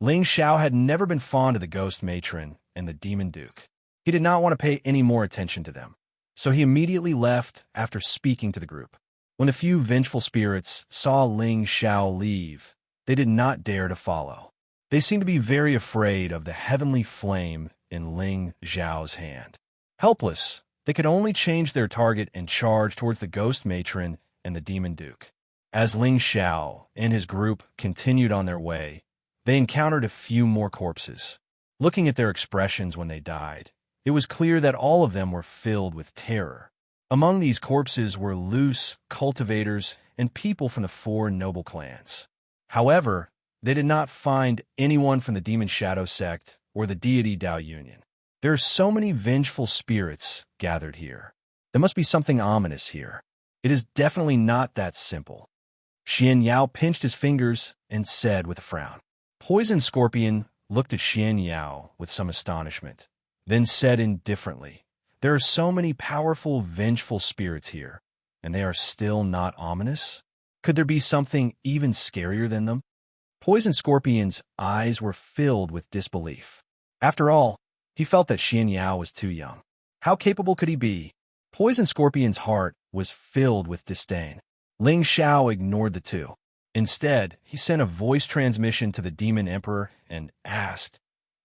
Ling Xiao had never been fond of the ghost matron and the demon duke. He did not want to pay any more attention to them, so he immediately left after speaking to the group. When the few vengeful spirits saw Ling Xiao leave, they did not dare to follow. They seemed to be very afraid of the heavenly flame in Ling Xiao's hand. Helpless, they could only change their target and charge towards the ghost matron and the demon duke. As Ling Xiao and his group continued on their way, they encountered a few more corpses. Looking at their expressions when they died, it was clear that all of them were filled with terror. Among these corpses were loose cultivators and people from the 4 noble clans. However, they did not find anyone from the Demon Shadow sect or the Deity Dao Union. There are so many vengeful spirits gathered here. There must be something ominous here. It is definitely not that simple. Xianxia pinched his fingers and said with a frown. Poison Scorpion looked at Xianxia with some astonishment, then said indifferently, "There are so many powerful, vengeful spirits here, and they are still not ominous? Could there be something even scarier than them?" Poison Scorpion's eyes were filled with disbelief. After all, he felt that Xianxia was too young. How capable could he be? Poison Scorpion's heart was filled with disdain. Ling Xiao ignored the two. Instead, he sent a voice transmission to the Demon Emperor and asked,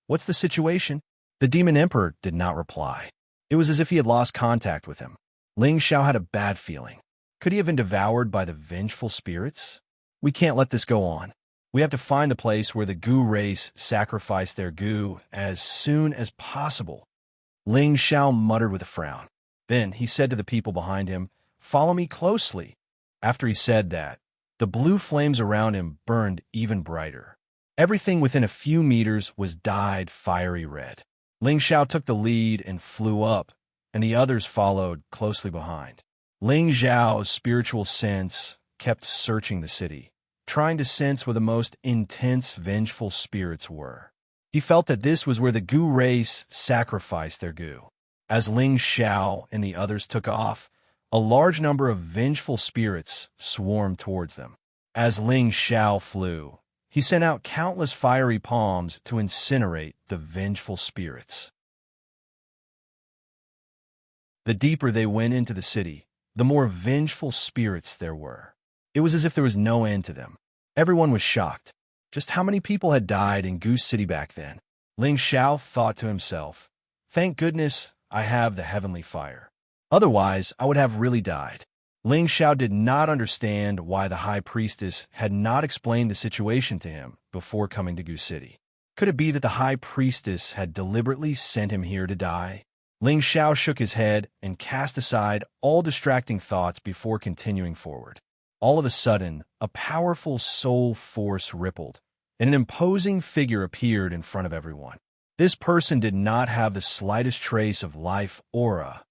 "What's the situation?" The Demon Emperor did not reply. It was as if he had lost contact with him. Ling Xiao had a bad feeling. Could he have been devoured by the vengeful spirits? "We can't let this go on. We have to find the place where the Gu race sacrificed their Gu as soon as possible." Ling Xiao muttered with a frown. Then he said to the people behind him, "Follow me closely." After he said that, The blue flames around him burned even brighter. Everything within a few meters was dyed fiery red. Ling Xiao took the lead and flew up, and the others followed closely behind. Ling Xiao's spiritual sense kept searching the city, trying to sense where the most intense, vengeful spirits were. He felt that this was where the Gu race sacrificed their Gu. As Ling Xiao and the others took off, a large number of vengeful spirits swarmed towards them. As Ling Xiao flew, he sent out countless fiery palms to incinerate the vengeful spirits. The deeper they went into the city, the more vengeful spirits there were. It was as if there was no end to them. Everyone was shocked. Just how many people had died in Goose City back then? Ling Xiao thought to himself, "Thank goodness I have the heavenly fire. Otherwise, I would have really died." Ling Xiao did not understand why the high priestess had not explained the situation to him before coming to Goose City. Could it be that the high priestess had deliberately sent him here to die? Ling Xiao shook his head and cast aside all distracting thoughts before continuing forward. All of a sudden, a powerful soul force rippled, and an imposing figure appeared in front of everyone. This person did not have the slightest trace of life aura,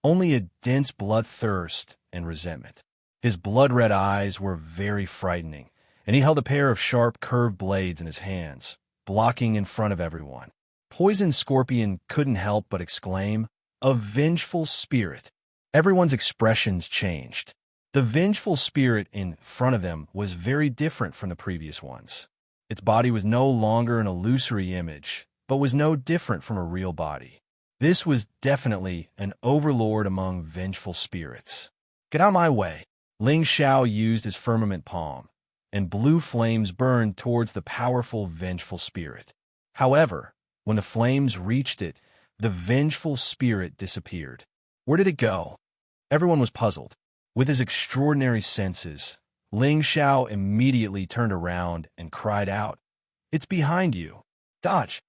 only a dense bloodthirst and resentment. His blood-red eyes were very frightening, and he held a pair of sharp, curved blades in his hands, blocking in front of everyone. Poison Scorpion couldn't help but exclaim, "A vengeful spirit!" Everyone's expressions changed. The vengeful spirit in front of them was very different from the previous ones. Its body was no longer an illusory image, but was no different from a real body. This was definitely an overlord among vengeful spirits. "Get out of my way!" Ling Xiao used his firmament palm, and blue flames burned towards the powerful vengeful spirit. However, when the flames reached it, the vengeful spirit disappeared. Where did it go? Everyone was puzzled. With his extraordinary senses, Ling Xiao immediately turned around and cried out, "It's behind you! Dodge!"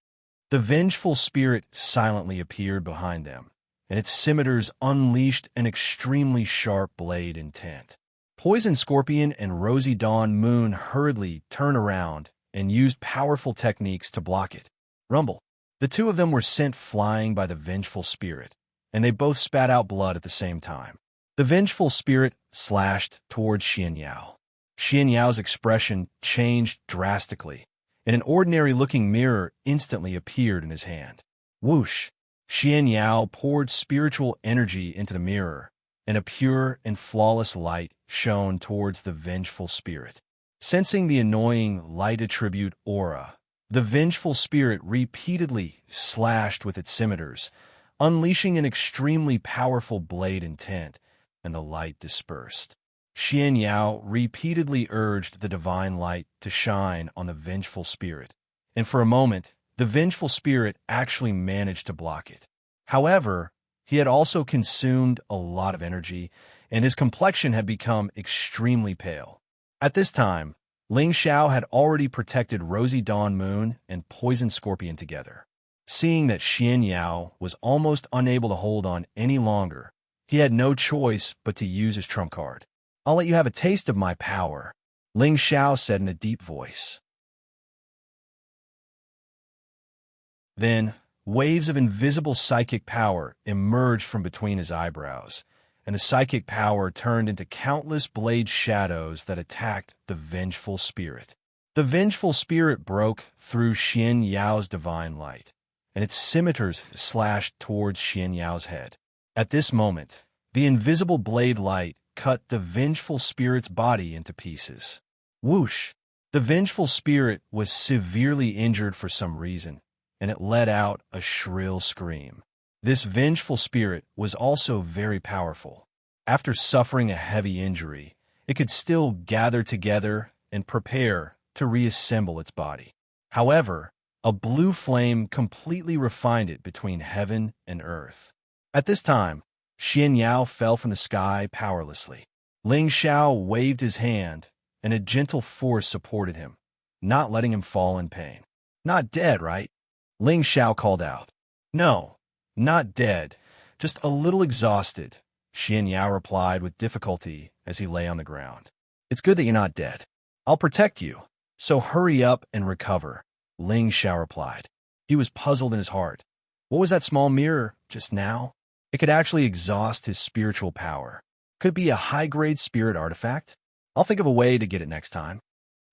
The vengeful spirit silently appeared behind them, and its scimitars unleashed an extremely sharp blade intent. Poison Scorpion and Rosy Dawn Moon hurriedly turned around and used powerful techniques to block it. Rumble. The two of them were sent flying by the vengeful spirit, and they both spat out blood at the same time. The vengeful spirit slashed towards Xianxia. Xianxia's expression changed drastically, and an ordinary-looking mirror instantly appeared in his hand. Whoosh! Xianxia poured spiritual energy into the mirror, and a pure and flawless light shone towards the vengeful spirit. Sensing the annoying light attribute aura, the vengeful spirit repeatedly slashed with its scimitars, unleashing an extremely powerful blade intent, and the light dispersed. Xianxia repeatedly urged the divine light to shine on the vengeful spirit, and for a moment, the vengeful spirit actually managed to block it. However, he had also consumed a lot of energy, and his complexion had become extremely pale. At this time, Ling Xiao had already protected Rosy Dawn Moon and Poison Scorpion together. Seeing that Xianxia was almost unable to hold on any longer, he had no choice but to use his trump card. "I'll let you have a taste of my power," Ling Xiao said in a deep voice. Then, waves of invisible psychic power emerged from between his eyebrows, and the psychic power turned into countless blade shadows that attacked the vengeful spirit. The vengeful spirit broke through Xianxia's divine light, and its scimitars slashed towards Xianxia's head. At this moment, the invisible blade light cut the vengeful spirit's body into pieces. Whoosh! The vengeful spirit was severely injured for some reason, and it let out a shrill scream. This vengeful spirit was also very powerful. After suffering a heavy injury, it could still gather together and prepare to reassemble its body. However, a blue flame completely refined it between heaven and earth. At this time, Xianxia fell from the sky powerlessly. Ling Xiao waved his hand, and a gentle force supported him, not letting him fall in pain. "Not dead, right?" Ling Xiao called out. "No. Not dead, just a little exhausted," Xianxia replied with difficulty as he lay on the ground. It's good that you're not dead. I'll protect you. So hurry up and recover, Xiao replied. He was puzzled in his heart. What was that small mirror just now? It could actually exhaust his spiritual power. Could it be a high-grade spirit artifact? I'll think of a way to get it next time.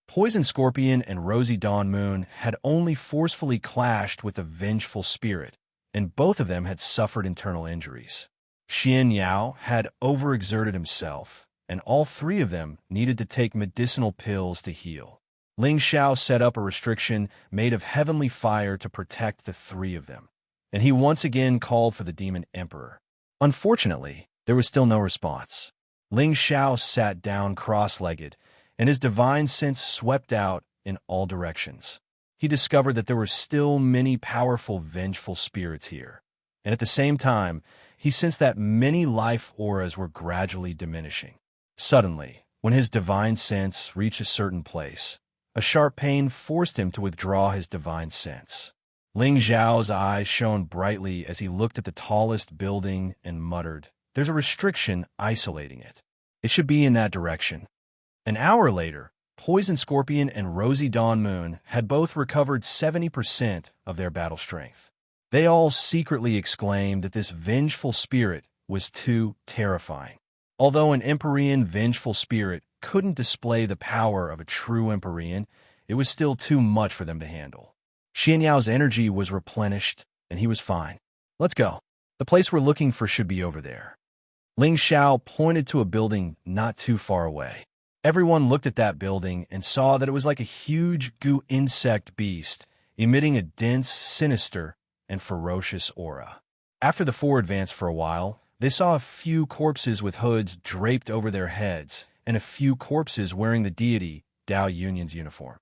Poison Scorpion and Rosy Dawn Moon had only forcefully clashed with a vengeful spirit, and both of them had suffered internal injuries. Xianxia had overexerted himself, and all three of them needed to take medicinal pills to heal. Xiao set up a restriction made of heavenly fire to protect the three of them, and he once again called for the Demon Emperor. Unfortunately, there was still no response. Xiao sat down cross-legged, and his divine sense swept out in all directions. He discovered that there were still many powerful, vengeful spirits here, and at the same time, he sensed that many life auras were gradually diminishing. Suddenly, when his divine sense reached a certain place, a sharp pain forced him to withdraw his divine sense. Xiao's eyes shone brightly as he looked at the tallest building and muttered, "There's a restriction isolating it. It should be in that direction." An hour later, Poison Scorpion and Rosy Dawn Moon had both recovered 70% of their battle strength. They all secretly exclaimed that this vengeful spirit was too terrifying. Although an Empyrean vengeful spirit couldn't display the power of a true Empyrean, it was still too much for them to handle. Xianyao's energy was replenished, and he was fine. "Let's go. The place we're looking for should be over there." Xiao pointed to a building not too far away. Everyone looked at that building and saw that it was like a huge goo insect beast, emitting a dense, sinister, and ferocious aura. After the four advanced for a while, they saw a few corpses with hoods draped over their heads, and a few corpses wearing the deity Dao Yunyan's uniform.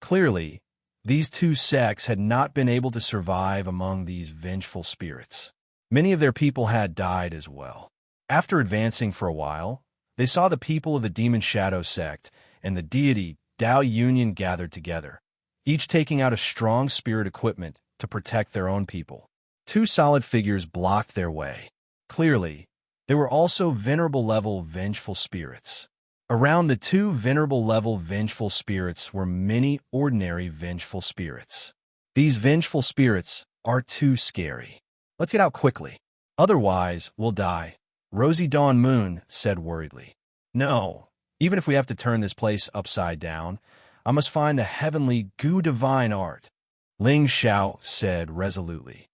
Clearly, these two sects had not been able to survive among these vengeful spirits. Many of their people had died as well. After advancing for a while, they saw the people of the Demon Shadow sect and the deity Dao Yunyan gathered together, each taking out a strong spirit equipment to protect their own people. Two solid figures blocked their way. Clearly, there were also venerable-level vengeful spirits. Around the two venerable-level vengeful spirits were many ordinary vengeful spirits. These vengeful spirits are too scary. Let's get out quickly. Otherwise, we'll die, Rosy Dawn Moon said worriedly. No, even if we have to turn this place upside down, I must find the heavenly goo divine art, Xiao said resolutely.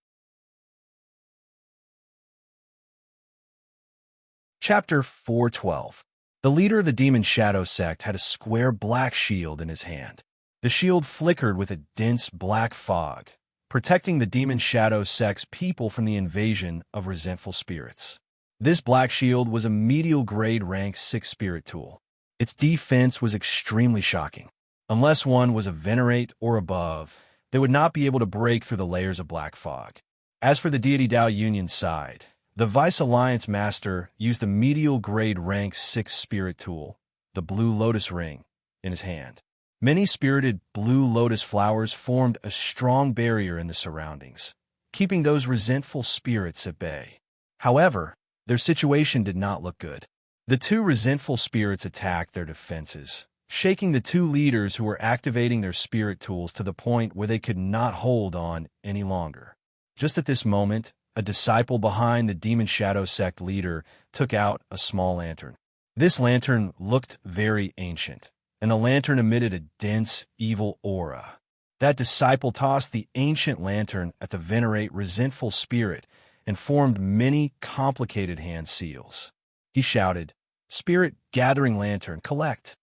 Chapter 412. The leader of the Demon Shadow sect had a square black shield in his hand. The shield flickered with a dense black fog, protecting the Demon Shadow sect's people from the invasion of resentful spirits. This black shield was a medial grade rank 6 spirit tool. Its defense was extremely shocking. Unless one was a venerate or above, they would not be able to break through the layers of black fog. As for the deity Dao Yunyan's side, the Vice Alliance Master used the medial grade rank 6 spirit tool, the Blue Lotus Ring, in his hand. Many spirited blue lotus flowers formed a strong barrier in the surroundings, keeping those resentful spirits at bay. However, their situation did not look good. The two resentful spirits attacked their defenses, shaking the two leaders who were activating their spirit tools to the point where they could not hold on any longer. Just at this moment, a disciple behind the Demon Shadow sect leader took out a small lantern. This lantern looked very ancient, and the lantern emitted a dense, evil aura. That disciple tossed the ancient lantern at the venerate resentful spirit and formed many complicated hand seals. He shouted, "Spirit gathering lantern, collect."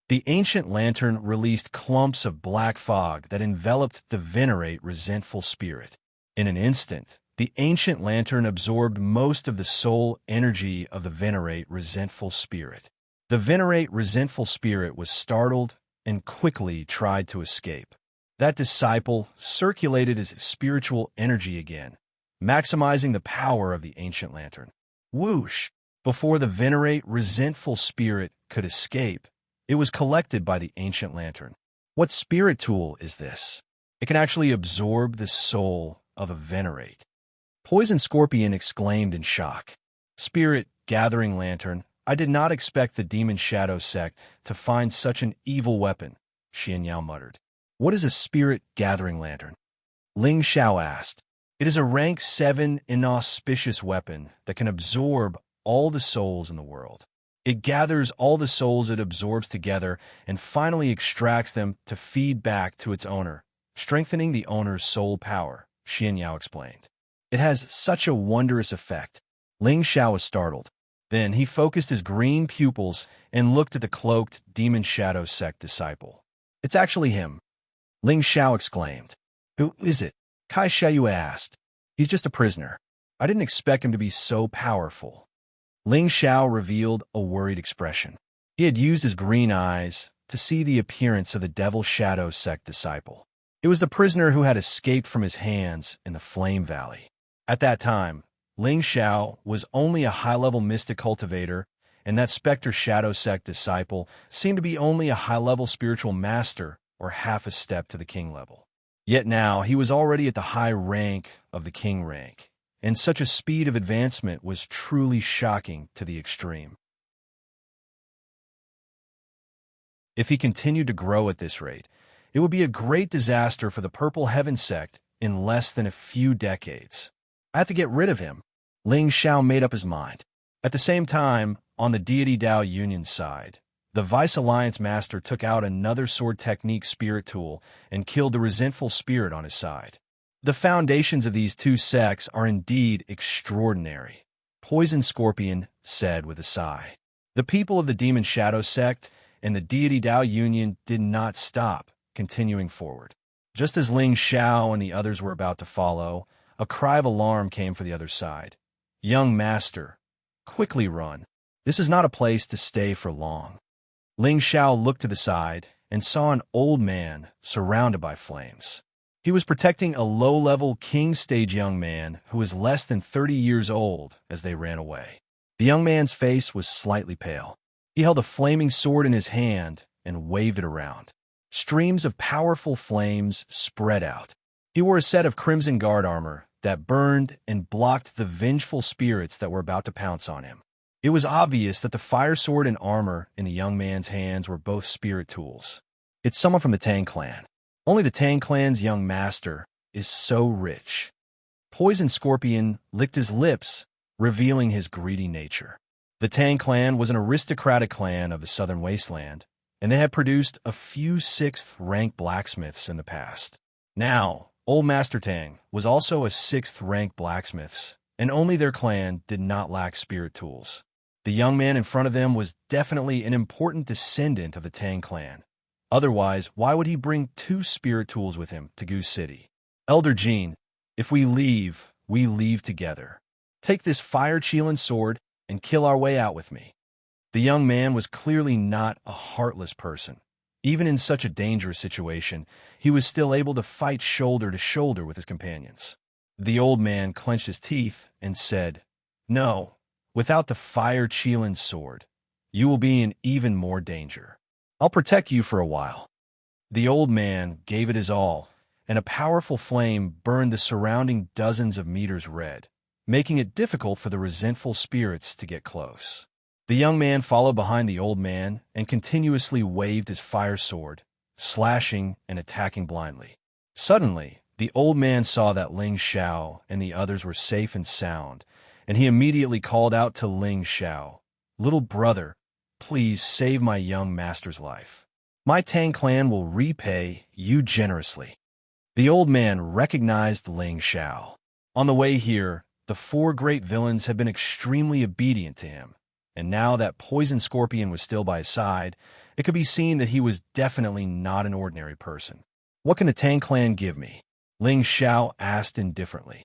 The ancient lantern released clumps of black fog that enveloped the venerate resentful spirit. In an instant, the ancient lantern absorbed most of the soul energy of the venerate resentful spirit. The venerate resentful spirit was startled and quickly tried to escape. That disciple circulated his spiritual energy again, maximizing the power of the ancient lantern. Whoosh! Before the venerate resentful spirit could escape, it was collected by the ancient lantern. What spirit tool is this? It can actually absorb the soul of a venerate. Poison Scorpion exclaimed in shock. Spirit gathering lantern. I did not expect the Demon Shadow sect to find such an evil weapon, Xianxia muttered. What is a spirit gathering lantern? Ling Xiao asked. It is a rank 7 inauspicious weapon that can absorb all the souls in the world. It gathers all the souls it absorbs together and finally extracts them to feed back to its owner, strengthening the owner's soul power, Xianxia explained. It has such a wondrous effect. Ling Xiao was startled. Then he focused his green pupils and looked at the cloaked Demon Shadow sect disciple. It's actually him, Ling Xiao exclaimed. Who is it? Xianxia asked. He's just a prisoner. I didn't expect him to be so powerful. Ling Xiao revealed a worried expression. He had used his green eyes to see the appearance of the Devil Shadow sect disciple. It was the prisoner who had escaped from his hands in the Flame Valley. At that time, Ling Xiao was only a high-level mystic cultivator, and that Spectre Shadow sect disciple seemed to be only a high-level spiritual master or half a step to the king level. Yet now he was already at the high rank of the king rank, and such a speed of advancement was truly shocking to the extreme. If he continued to grow at this rate, it would be a great disaster for the Purple Heaven sect in less than a few decades. I have to get rid of him. Ling Xiao made up his mind. At the same time, on the Deity Dao Union side, the Vice Alliance Master took out another sword technique spirit tool and killed the resentful spirit on his side. The foundations of these two sects are indeed extraordinary, Poison Scorpion said with a sigh. The people of the Demon Shadow sect and the Deity Dao Union did not stop, continuing forward. Just as Ling Xiao and the others were about to follow, a cry of alarm came for the other side. Young Master, quickly run. This is not a place to stay for long. Ling Xiao looked to the side and saw an old man surrounded by flames. He was protecting a low-level king-stage young man who was less than 30 years old as they ran away. The young man's face was slightly pale. He held a flaming sword in his hand and waved it around. Streams of powerful flames spread out. He wore a set of crimson guard armor that burned and blocked the vengeful spirits that were about to pounce on him. It was obvious that the fire sword and armor in the young man's hands were both spirit tools. It's someone from the Tang clan. Only the Tang clan's young master is so rich. Poison Scorpion licked his lips, revealing his greedy nature. The Tang clan was an aristocratic clan of the southern wasteland, and they had produced a few 6th-rank blacksmiths in the past. Now, Old Master Tang was also a 6th-rank blacksmith, and only their clan did not lack spirit tools. The young man in front of them was definitely an important descendant of the Tang clan. Otherwise, why would he bring 2 spirit tools with him to Goose City? Elder Jean, if we leave together. Take this fire-Qilin sword and kill our way out with me. The young man was clearly not a heartless person. Even in such a dangerous situation, he was still able to fight shoulder to shoulder with his companions. The old man clenched his teeth and said, No, without the fire-Qilin sword, you will be in even more danger. I'll protect you for a while. The old man gave it his all, and a powerful flame burned the surrounding dozens of meters red, making it difficult for the resentful spirits to get close. The young man followed behind the old man and continuously waved his fire sword, slashing and attacking blindly. Suddenly, the old man saw that Ling Xiao and the others were safe and sound, and he immediately called out to Ling Xiao, Little brother, please save my young master's life. My Tang clan will repay you generously. The old man recognized Ling Xiao. On the way here, the 4 great villains had been extremely obedient to him, and now that Poison Scorpion was still by his side, it could be seen that he was definitely not an ordinary person. What can the Tang clan give me? Ling Xiao asked indifferently.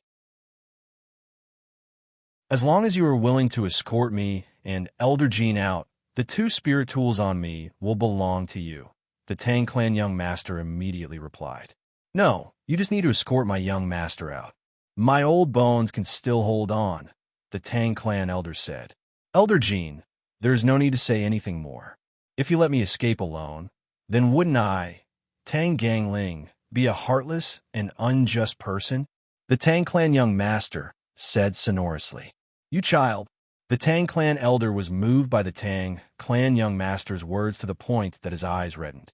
As long as you are willing to escort me and Elder Jean out, the 2 spirit tools on me will belong to you, the Tang clan young master immediately replied. No, you just need to escort my young master out. My old bones can still hold on, the Tang clan elder said. Elder Jean, there is no need to say anything more. If you let me escape alone, then wouldn't I, Tang Gangling, be a heartless and unjust person? The Tang clan young master said sonorously. You child, The Tang clan elder was moved by the Tang clan young master's words to the point that his eyes reddened.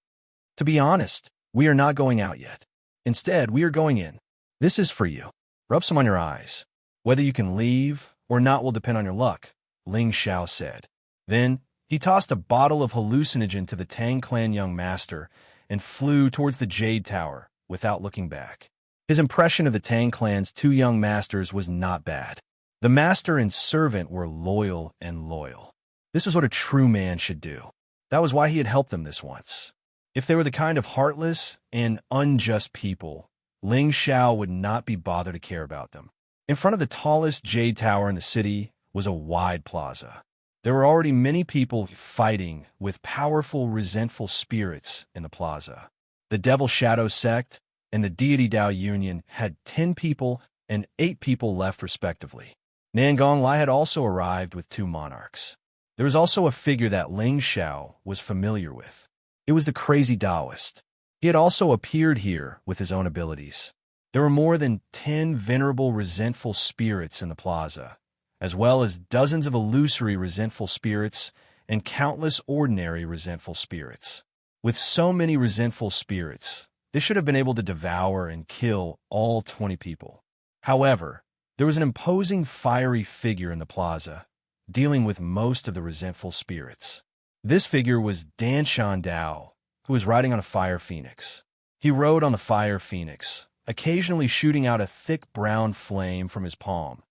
To be honest, we are not going out yet. Instead, we are going in. This is for you. Rub some on your eyes. Whether you can leave or not will depend on your luck, Ling Xiao said. Then, he tossed a bottle of hallucinogen to the Tang clan young master and flew towards the Jade Tower without looking back. His impression of the Tang clan's two young masters was not bad. The master and servant were loyal and loyal. This was what a true man should do. That was why he had helped them this once. If they were the kind of heartless and unjust people, Ling Xiao would not be bothered to care about them. In front of the tallest Jade Tower in the city was a wide plaza. There were already many people fighting with powerful, resentful spirits in the plaza. The Devil Shadow Sect and the Deity Dao Union had 10 people and 8 people left respectively. Nangong Lai had also arrived with 2 monarchs. There was also a figure that Ling Xiao was familiar with. It was the crazy Taoist. He had also appeared here with his own abilities. There were more than 10 venerable resentful spirits in the plaza, as well as dozens of illusory resentful spirits and countless ordinary resentful spirits. With so many resentful spirits, they should have been able to devour and kill all 20 people. However, there was an imposing fiery figure in the plaza, dealing with most of the resentful spirits. This figure was Danshan Dao, who was riding on a fire phoenix. He rode on the fire phoenix, occasionally shooting out a thick brown flame from his palm,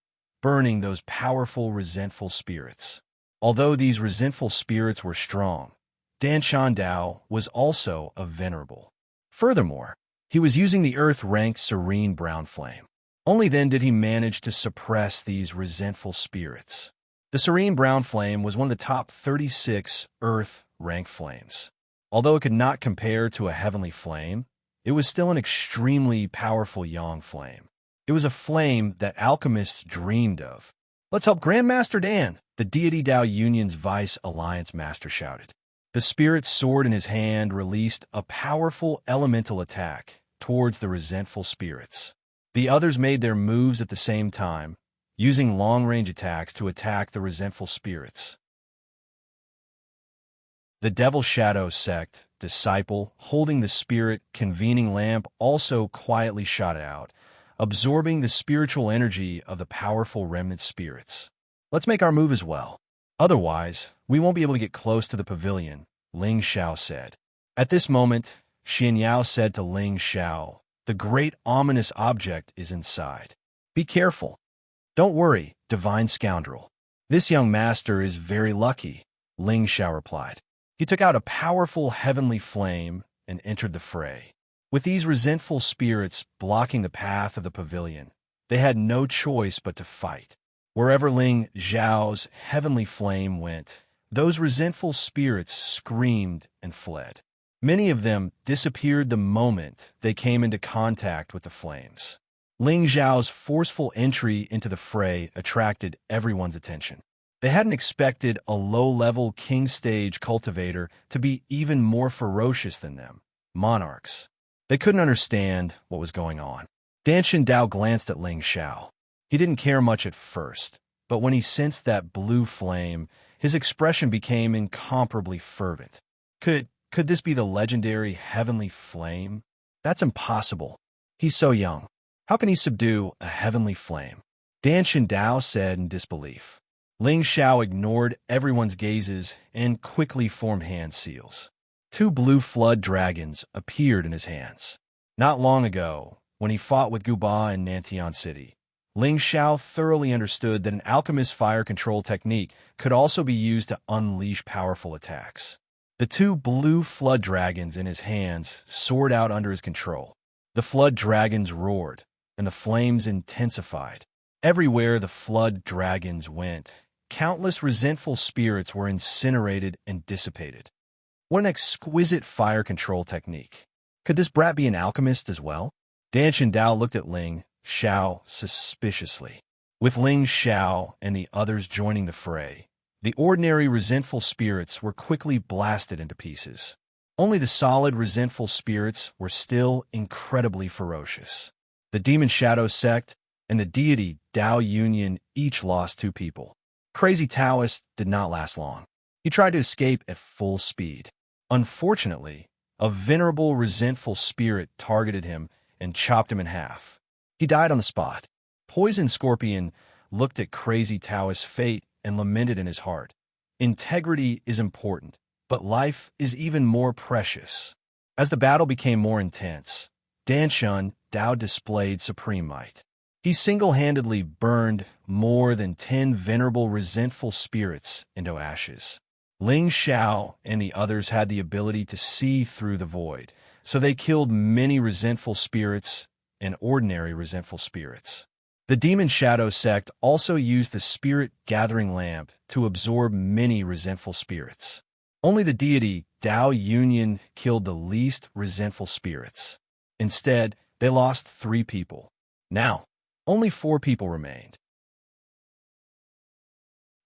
burning those powerful, resentful spirits. Although these resentful spirits were strong, Danshan Dao was also a venerable. Furthermore, he was using the Earth-ranked Serene Brown Flame. Only then did he manage to suppress these resentful spirits. The Serene Brown Flame was one of the top 36 Earth-ranked flames. Although it could not compare to a heavenly flame, it was still an extremely powerful Yang flame. It was a flame that alchemists dreamed of. "Let's help Grandmaster Dan," the Deity Dao Union's Vice Alliance Master shouted. The spirit's sword in his hand released a powerful elemental attack towards the resentful spirits. The others made their moves at the same time, using long-range attacks to attack the resentful spirits. The Devil Shadow Sect disciple, holding the spirit convening lamp, also quietly shot out, absorbing the spiritual energy of the powerful remnant spirits. "Let's make our move as well. Otherwise, we won't be able to get close to the pavilion," Ling Xiao said. At this moment, Xianxia said to Ling Xiao, "The great ominous object is inside. Be careful." "Don't worry, divine scoundrel. This young master is very lucky," Ling Xiao replied. He took out a powerful heavenly flame and entered the fray. With these resentful spirits blocking the path of the pavilion, they had no choice but to fight. Wherever Ling Xiao's heavenly flame went, those resentful spirits screamed and fled. Many of them disappeared the moment they came into contact with the flames. Ling Xiao's forceful entry into the fray attracted everyone's attention. They hadn't expected a low-level king stage cultivator to be even more ferocious than them, monarchs. They couldn't understand what was going on. Danshan Dao glanced at Ling Xiao. He didn't care much at first, but when he sensed that blue flame, his expression became incomparably fervent. Could this be the legendary heavenly flame? That's impossible. He's so young. How can he subdue a heavenly flame? Danshan Dao said in disbelief. Ling Xiao ignored everyone's gazes and quickly formed hand seals. 2 blue flood dragons appeared in his hands. Not long ago, when he fought with Guba in Nantian City, Ling Xiao thoroughly understood that an alchemist's fire control technique could also be used to unleash powerful attacks. The 2 blue flood dragons in his hands soared out under his control. The flood dragons roared, and the flames intensified. Everywhere the flood dragons went, countless resentful spirits were incinerated and dissipated. What an exquisite fire control technique. Could this brat be an alchemist as well? Danshan Dao looked at Ling Xiao suspiciously. With Ling Xiao and the others joining the fray, the ordinary resentful spirits were quickly blasted into pieces. Only the solid resentful spirits were still incredibly ferocious. The Demon Shadow Sect and the Deity Dao Union each lost 2 people. Crazy Taoist did not last long. He tried to escape at full speed. Unfortunately, a venerable, resentful spirit targeted him and chopped him in half. He died on the spot. Poison Scorpion looked at Crazy Taoist's fate and lamented in his heart. Integrity is important, but life is even more precious. As the battle became more intense, Danshun Dao displayed supreme might. He single-handedly burned more than 10 venerable, resentful spirits into ashes. Ling Xiao and the others had the ability to see through the void, so they killed many resentful spirits and ordinary resentful spirits. The Demon Shadow sect also used the spirit-gathering lamp to absorb many resentful spirits. Only the deity Dao Union killed the least resentful spirits. Instead, they lost 3 people. Now, only 4 people remained.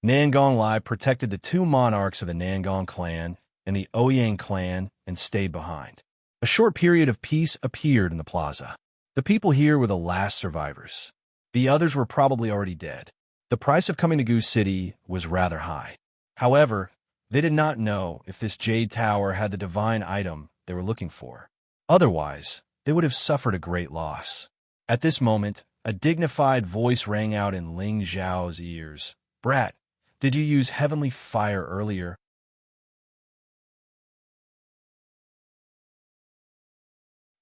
Nangong Lai protected the 2 monarchs of the Nangong clan and the Ouyang clan and stayed behind. A short period of peace appeared in the plaza. The people here were the last survivors. The others were probably already dead. The price of coming to Gu City was rather high. However, they did not know if this Jade Tower had the divine item they were looking for. Otherwise, they would have suffered a great loss. At this moment, a dignified voice rang out in Ling Zhao's ears. "Brat, did you use heavenly fire earlier?"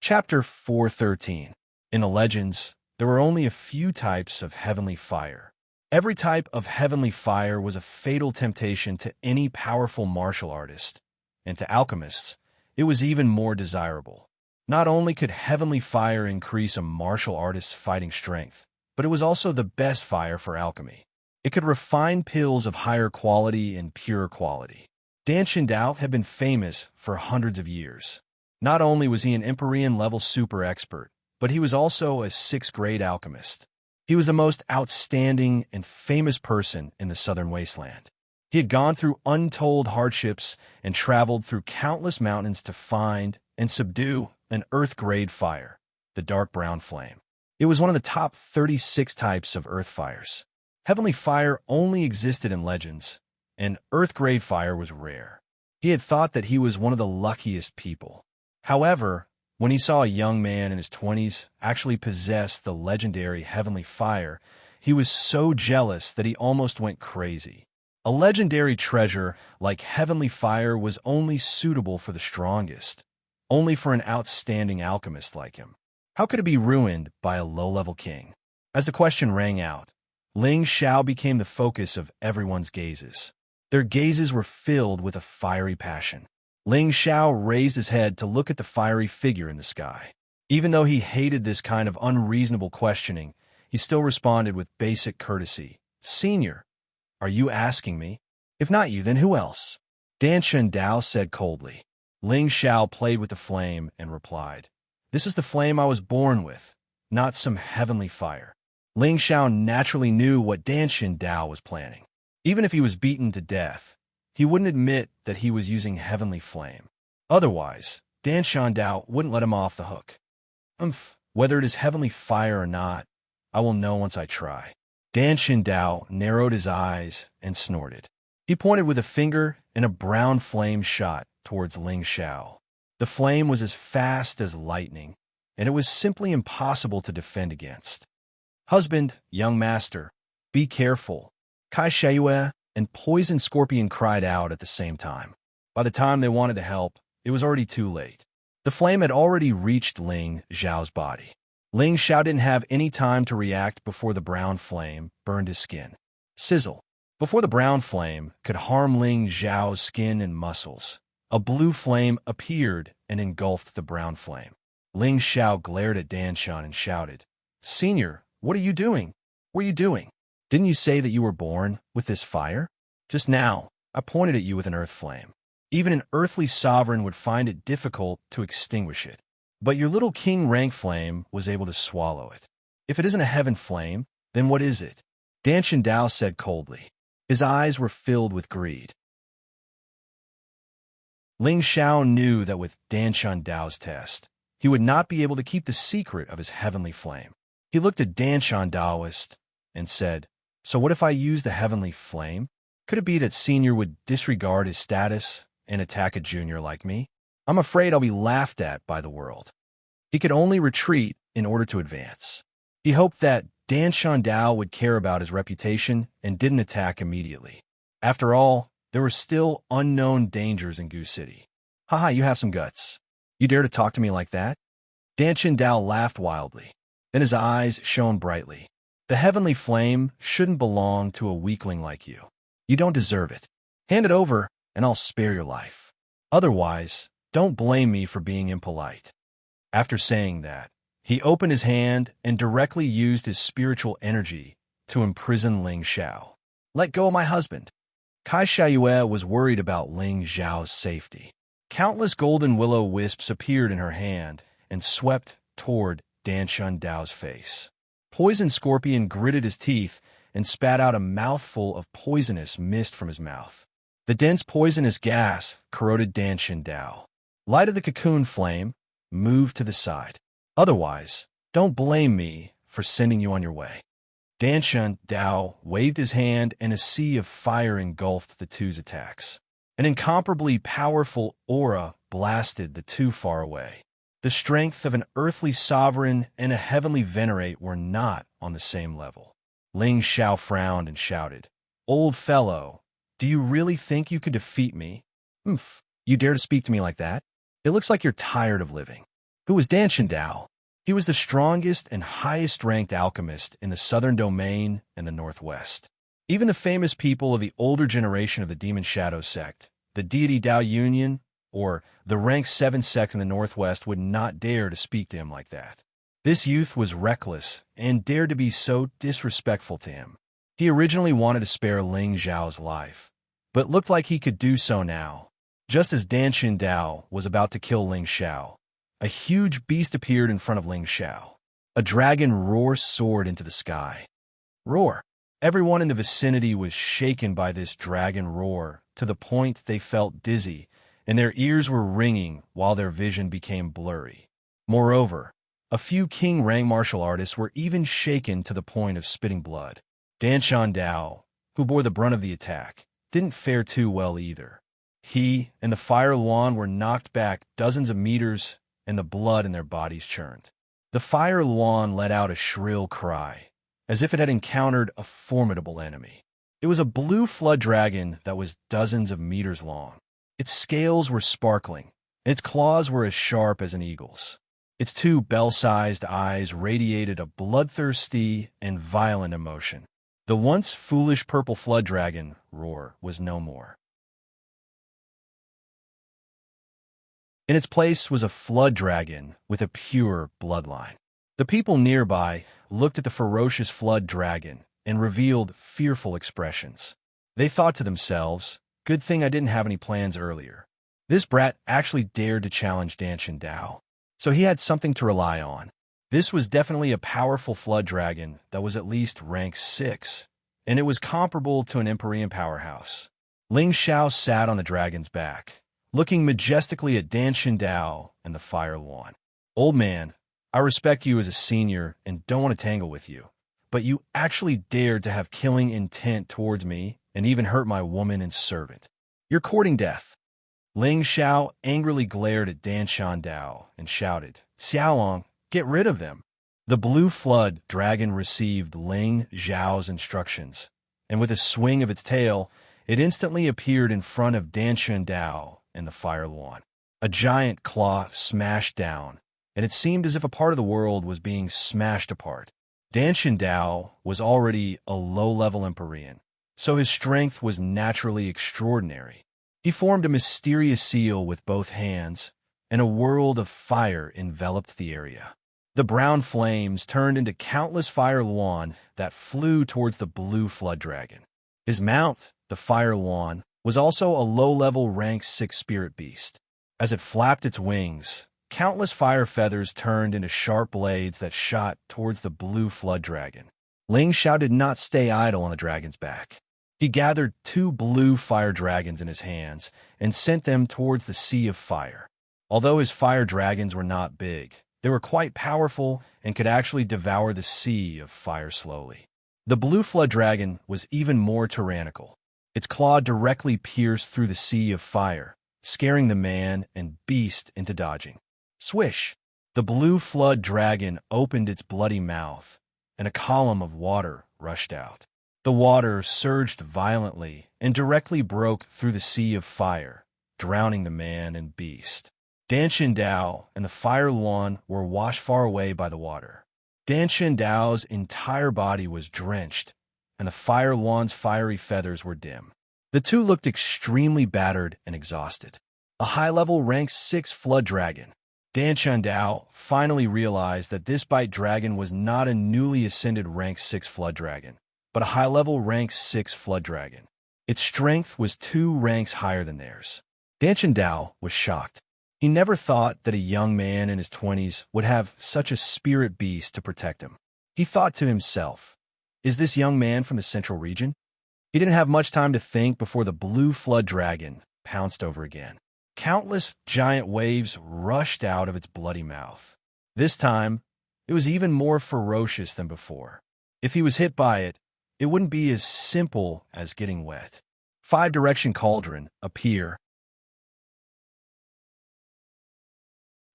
Chapter 413. In the legends, there were only a few types of heavenly fire. Every type of heavenly fire was a fatal temptation to any powerful martial artist, and to alchemists, it was even more desirable. Not only could heavenly fire increase a martial artist's fighting strength, but it was also the best fire for alchemy. It could refine pills of higher quality and pure quality. Danshin Dao had been famous for hundreds of years. Not only was he an Empyrean-level super expert, but he was also a 6th-grade alchemist. He was the most outstanding and famous person in the Southern Wasteland. He had gone through untold hardships and traveled through countless mountains to find and subdue an earth-grade fire, the dark brown flame. It was one of the top 36 types of earth fires. Heavenly fire only existed in legends, and earth-grade fire was rare. He had thought that he was one of the luckiest people. However, when he saw a young man in his 20s actually possess the legendary heavenly fire, he was so jealous that he almost went crazy. A legendary treasure like heavenly fire was only suitable for the strongest, only for an outstanding alchemist like him. How could it be ruined by a low-level king? As the question rang out, Ling Xiao became the focus of everyone's gazes. Their gazes were filled with a fiery passion. Ling Xiao raised his head to look at the fiery figure in the sky. Even though he hated this kind of unreasonable questioning, he still responded with basic courtesy. "Senior, are you asking me? If not you, then who else?" Danshin Dao said coldly. Ling Xiao played with the flame and replied, "This is the flame I was born with, not some heavenly fire." Ling Xiao naturally knew what Danshin Dao was planning. Even if he was beaten to death, he wouldn't admit that he was using heavenly flame. Otherwise, Danshan Dao wouldn't let him off the hook. Whether it is heavenly fire or not, I will know once I try." Danshin Dao narrowed his eyes and snorted. He pointed with a finger, and a brown flame shot towards Ling Xiao. The flame was as fast as lightning, and it was simply impossible to defend against. "Husband, young master, be careful," Kai Xiayue and Poison Scorpion cried out at the same time. By the time they wanted to help, it was already too late. The flame had already reached Ling Xiao's body. Ling Xiao didn't have any time to react before the brown flame burned his skin. Sizzle. Before the brown flame could harm Ling Xiao's skin and muscles, a blue flame appeared and engulfed the brown flame. Ling Xiao glared at Danshan and shouted, "Senior, what are you doing? What are you doing? Didn't you say that you were born with this fire? Just now, I pointed at you with an earth flame. Even an earthly sovereign would find it difficult to extinguish it. But your little king rank flame was able to swallow it. If it isn't a heaven flame, then what is it?" Danshin Dao said coldly. His eyes were filled with greed. Ling Xiao knew that with Danshan Dao's test, he would not be able to keep the secret of his heavenly flame. He looked at Danshan Daoist and said, So what if I use the heavenly flame? Could it be that Senior would disregard his status and attack a junior like me? I'm afraid I'll be laughed at by the world. He could only retreat in order to advance. He hoped that Dan Shandao would care about his reputation and didn't attack immediately. After all, there were still unknown dangers in Goose City. Haha, you have some guts. You dare to talk to me like that? Dan Shandao laughed wildly. Then his eyes shone brightly. The heavenly flame shouldn't belong to a weakling like you. You don't deserve it. Hand it over, and I'll spare your life. Otherwise, don't blame me for being impolite. After saying that, he opened his hand and directly used his spiritual energy to imprison Ling Xiao. Let go of my husband. Kai Xiayue was worried about Ling Xiao's safety. Countless golden willow wisps appeared in her hand and swept toward Dan Shandao's face. Poison Scorpion gritted his teeth and spat out a mouthful of poisonous mist from his mouth. The dense poisonous gas corroded Dan Shandao. Light of the cocoon flame, move to the side. Otherwise, don't blame me for sending you on your way. Dan Shandao waved his hand and a sea of fire engulfed the two's attacks. An incomparably powerful aura blasted the two far away. The strength of an earthly sovereign and a heavenly venerate were not on the same level. Ling Xiao frowned and shouted, "Old fellow, do you really think you could defeat me? Humph, you dare to speak to me like that? It looks like you're tired of living." Who was Dan Shandao? He was the strongest and highest-ranked alchemist in the southern domain and the northwest. Even the famous people of the older generation of the Demon Shadow sect, the Deity Dao Union, or the Rank 7 sect in the northwest would not dare to speak to him like that. This youth was reckless and dared to be so disrespectful to him. He originally wanted to spare Ling Xiao's life, but looked like he could do so now. Just as Dan Shandao was about to kill Ling Xiao, a huge beast appeared in front of Ling Xiao. A dragon roar soared into the sky. Roar! Everyone in the vicinity was shaken by this dragon roar to the point they felt dizzy, and their ears were ringing while their vision became blurry. Moreover, a few King Rang martial artists were even shaken to the point of spitting blood. Dan Shandao, who bore the brunt of the attack, didn't fare too well either. He and the Fire Luan were knocked back dozens of meters, and the blood in their bodies churned. The Fire Luan let out a shrill cry, as if it had encountered a formidable enemy. It was a blue flood dragon that was dozens of meters long. Its scales were sparkling, and its claws were as sharp as an eagle's. Its two bell-sized eyes radiated a bloodthirsty and violent emotion. The once foolish purple flood dragon roar was no more. In its place was a flood dragon with a pure bloodline. The people nearby looked at the ferocious flood dragon and revealed fearful expressions. They thought to themselves, "Good thing I didn't have any plans earlier." This brat actually dared to challenge Dan Shandao, so he had something to rely on. This was definitely a powerful flood dragon that was at least rank 6, and it was comparable to an Empyrean powerhouse. Ling Xiao sat on the dragon's back, looking majestically at Dan Shandao and the Fire Luan. "Old man, I respect you as a senior and don't want to tangle with you, but you actually dared to have killing intent towards me and even hurt my woman and servant. You're courting death." Ling Xiao angrily glared at Dan Shandao and shouted, "Xiaolong, get rid of them." The blue flood dragon received Ling Xiao's instructions, and with a swing of its tail, it instantly appeared in front of Dan Shandao and the Fire Luan. A giant claw smashed down, and it seemed as if a part of the world was being smashed apart. Dan Shandao was already a low-level Empyrean, so his strength was naturally extraordinary. He formed a mysterious seal with both hands, and a world of fire enveloped the area. The brown flames turned into countless Fire Luan that flew towards the blue flood dragon. His mount, the Fire Luan, was also a low-level rank 6 spirit beast. As it flapped its wings, countless fire feathers turned into sharp blades that shot towards the blue flood dragon. Ling Xiao did not stay idle on the dragon's back. He gathered 2 blue fire dragons in his hands and sent them towards the sea of fire. Although his fire dragons were not big, they were quite powerful and could actually devour the sea of fire slowly. The blue flood dragon was even more tyrannical. Its claw directly pierced through the sea of fire, scaring the man and beast into dodging. Swish! The blue flood dragon opened its bloody mouth, and a column of water rushed out. The water surged violently and directly broke through the sea of fire, drowning the man and beast. Dan Dao and the Fire Luan were washed far away by the water. Dan Dao's entire body was drenched, and the Fire Luan's fiery feathers were dim. The two looked extremely battered and exhausted. A high-level rank 6 flood dragon. Dan Dao finally realized that this bite dragon was not a newly ascended rank 6 flood dragon, but a high-level rank 6 flood dragon. Its strength was 2 ranks higher than theirs. Dan Dao was shocked. He never thought that a young man in his 20s would have such a spirit beast to protect him. He thought to himself, is this young man from the central region? He didn't have much time to think before the blue flood dragon pounced over again. Countless giant waves rushed out of its bloody mouth. This time, it was even more ferocious than before. If he was hit by it, it wouldn't be as simple as getting wet. 5-direction cauldron appear.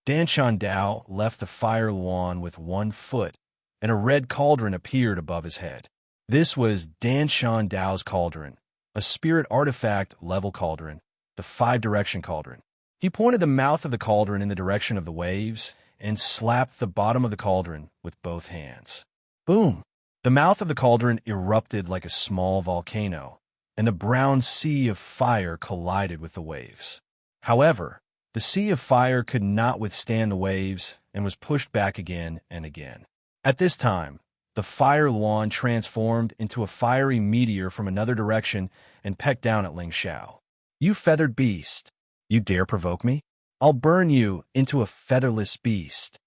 Dan Dao left the Fire Luan with 1 foot, and a red cauldron appeared above his head. This was Dan Dao's cauldron, a spirit artifact level cauldron, the 5-direction cauldron. He pointed the mouth of the cauldron in the direction of the waves and slapped the bottom of the cauldron with both hands. Boom! The mouth of the cauldron erupted like a small volcano, and the brown sea of fire collided with the waves. However, the sea of fire could not withstand the waves and was pushed back again and again. At this time, the Fire Luan transformed into a fiery meteor from another direction and pecked down at Xianxia. You feathered beast! You dare provoke me? I'll burn you into a featherless beast.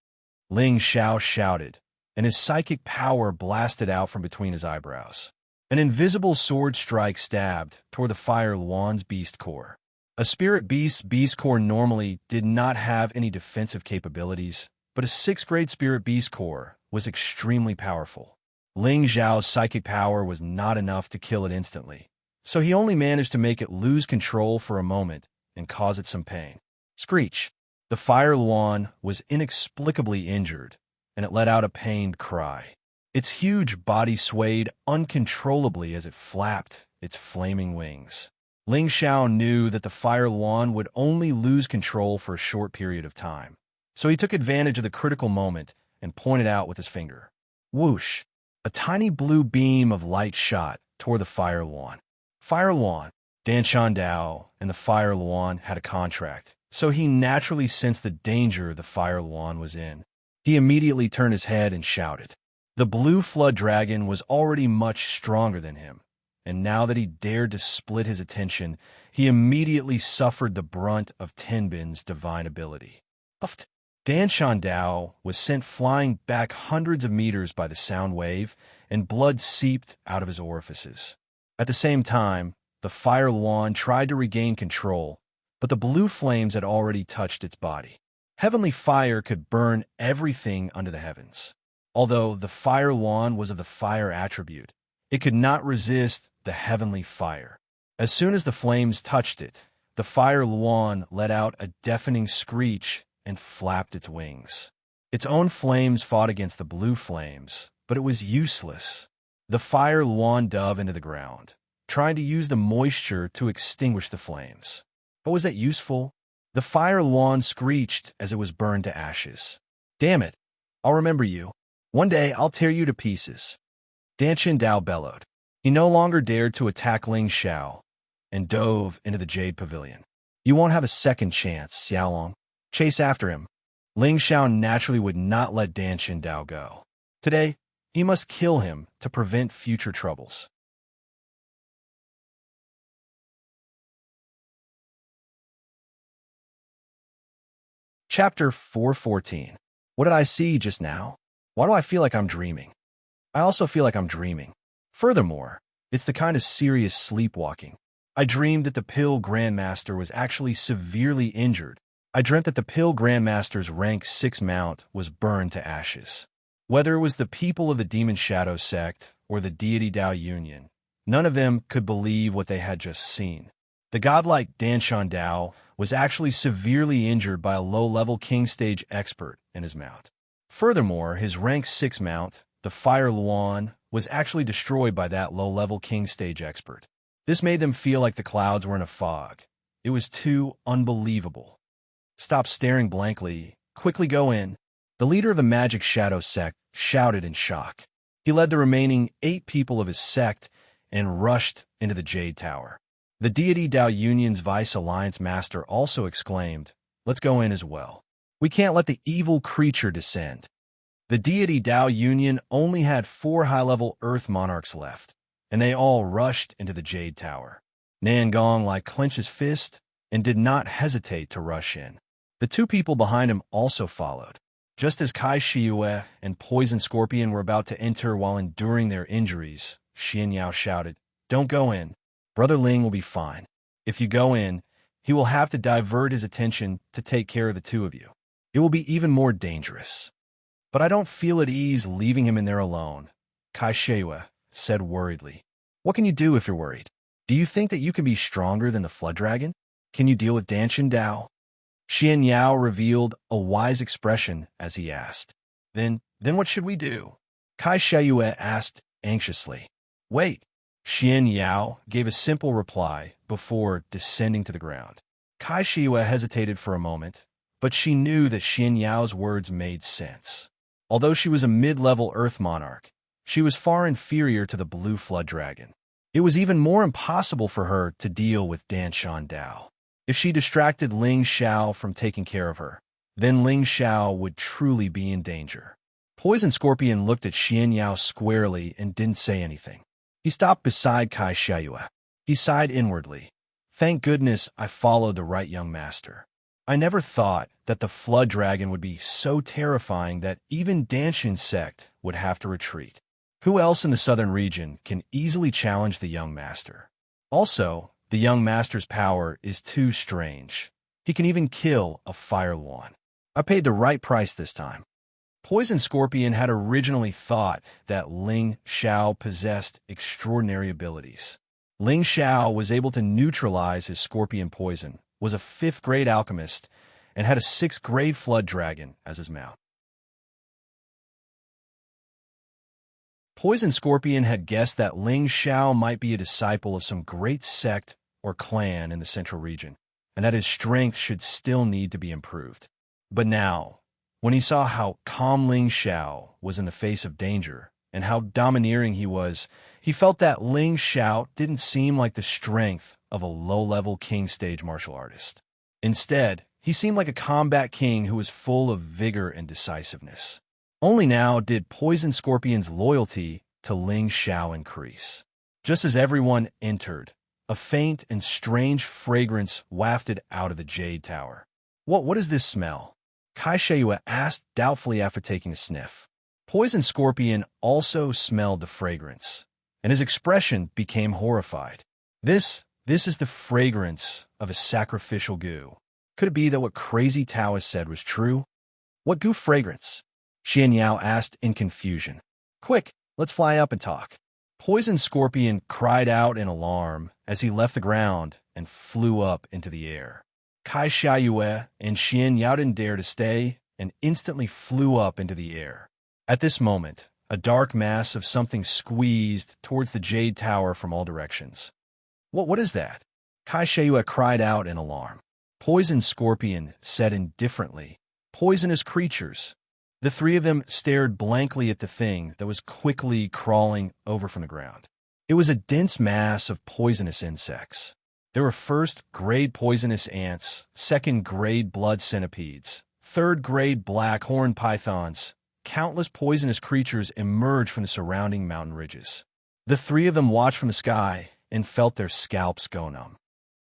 Xianxia shouted, and his psychic power blasted out from between his eyebrows. An invisible sword strike stabbed toward the Fire Luan's beast core. A spirit beast's beast core normally did not have any defensive capabilities, but a 6th-grade spirit beast core was extremely powerful. Xiao's psychic power was not enough to kill it instantly, so he only managed to make it lose control for a moment and cause it some pain. Screech! The Fire Luan was inexplicably injured, and it let out a pained cry. Its huge body swayed uncontrollably as it flapped its flaming wings. Xiao knew that the Fire Luan would only lose control for a short period of time, so he took advantage of the critical moment and pointed out with his finger. Whoosh! A tiny blue beam of light shot toward the Fire Luan. Fire Luan, Dan Dao, and the Fire Luan had a contract, so he naturally sensed the danger the Fire Luan was in. He immediately turned his head and shouted. The blue flood dragon was already much stronger than him, and now that he dared to split his attention, he immediately suffered the brunt of Tenbin's divine ability. Puffed! Dan Dao was sent flying back hundreds of meters by the sound wave, and blood seeped out of his orifices. At the same time, the Fire Luan tried to regain control, but the blue flames had already touched its body. Heavenly fire could burn everything under the heavens. Although the Fire Luan was of the fire attribute, it could not resist the heavenly fire. As soon as the flames touched it, the Fire Luan let out a deafening screech and flapped its wings. Its own flames fought against the blue flames, but it was useless. The Fire Luan dove into the ground, trying to use the moisture to extinguish the flames. But was that useful? The Fire Luan screeched as it was burned to ashes. Damn it! I'll remember you. One day I'll tear you to pieces. Dan Dao bellowed. He no longer dared to attack Xiao and dove into the Jade Pavilion. You won't have a second chance, Xiaolong. Chase after him. Xiao naturally would not let Dan Dao go. Today, he must kill him to prevent future troubles. Chapter 414. What did I see just now? Why do I feel like I'm dreaming? I also feel like I'm dreaming. Furthermore, it's the kind of serious sleepwalking. I dreamed that the Pill Grandmaster was actually severely injured. I dreamt that the Pill Grandmaster's rank 6 mount was burned to ashes. Whether it was the people of the Demon Shadow sect or the deity Dao Union. None of them could believe what they had just seen. The godlike Danshan Dao was actually severely injured by a low-level king stage expert in his mount. Furthermore, his rank 6 mount, the Fire Luan, was actually destroyed by that low-level king stage expert. This made them feel like the clouds were in a fog. It was too unbelievable. Stop staring blankly. Quickly go in. The leader of the Magic Shadow sect shouted in shock. He led the remaining 8 people of his sect and rushed into the Jade Tower. The deity Dao Union's Vice Alliance Master also exclaimed, "Let's go in as well. We can't let the evil creature descend." The deity Dao Union only had 4 high-level Earth Monarchs left, and they all rushed into the Jade Tower. Nangong clenched his fist and did not hesitate to rush in. The 2 people behind him also followed. Just as Xianxia and Poison Scorpion were about to enter while enduring their injuries, Xianxia shouted, "Don't go in. Brother Ling will be fine. If you go in, he will have to divert his attention to take care of the 2 of you. It will be even more dangerous." "But I don't feel at ease leaving him in there alone," Xianxia said worriedly. "What can you do if you're worried? Do you think that you can be stronger than the Flood Dragon? Can you deal with Danshan Dao?" Xianxia revealed a wise expression as he asked. Then what should we do?" Xianxia asked anxiously. "Wait." Xianxia gave a simple reply before descending to the ground. Xianxia hesitated for a moment, but she knew that Xianxia's words made sense. Although she was a mid-level Earth Monarch, she was far inferior to the Blue Flood Dragon. It was even more impossible for her to deal with Danshan Dao. If she distracted Ling Xiao from taking care of her, then Ling Xiao would truly be in danger. Poison Scorpion looked at Xianxia squarely and didn't say anything. He stopped beside Xianxia. He sighed inwardly. "Thank goodness I followed the right young master. I never thought that the Flood Dragon would be so terrifying that even Danshan's sect would have to retreat. Who else in the southern region can easily challenge the young master? Also, the young master's power is too strange. He can even kill a Fire Luan. I paid the right price this time." Poison Scorpion had originally thought that Ling Xiao possessed extraordinary abilities. Ling Xiao was able to neutralize his scorpion poison, was a 5th-grade alchemist, and had a 6th-grade Flood Dragon as his mount. Poison Scorpion had guessed that Ling Xiao might be a disciple of some great sect or clan in the central region, and that his strength should still need to be improved. But now, when he saw how calm Ling Xiao was in the face of danger, and how domineering he was, he felt that Ling Xiao didn't seem like the strength of a low-level king stage martial artist. Instead, he seemed like a combat king who was full of vigor and decisiveness. Only now did Poison Scorpion's loyalty to Ling Xiao increase. Just as everyone entered, a faint and strange fragrance wafted out of the Jade Tower. What is this smell?" Xianxia asked doubtfully after taking a sniff. Poison Scorpion also smelled the fragrance, and his expression became horrified. This is the fragrance of a sacrificial goo. Could it be that what crazy Taoist said was true? "What goo fragrance?" Xianxia asked in confusion. "Quick, let's fly up and talk." Poison Scorpion cried out in alarm as he left the ground and flew up into the air. Xianxia and Xianxia didn't dare to stay and instantly flew up into the air. At this moment, a dark mass of something squeezed towards the Jade Tower from all directions. What is that?" Xianxia cried out in alarm. Poison Scorpion said indifferently, "Poisonous creatures." The 3 of them stared blankly at the thing that was quickly crawling over from the ground. It was a dense mass of poisonous insects. There were 1st-grade poisonous ants, 2nd-grade blood centipedes, 3rd-grade black horned pythons. Countless poisonous creatures emerged from the surrounding mountain ridges. The 3 of them watched from the sky and felt their scalps go numb.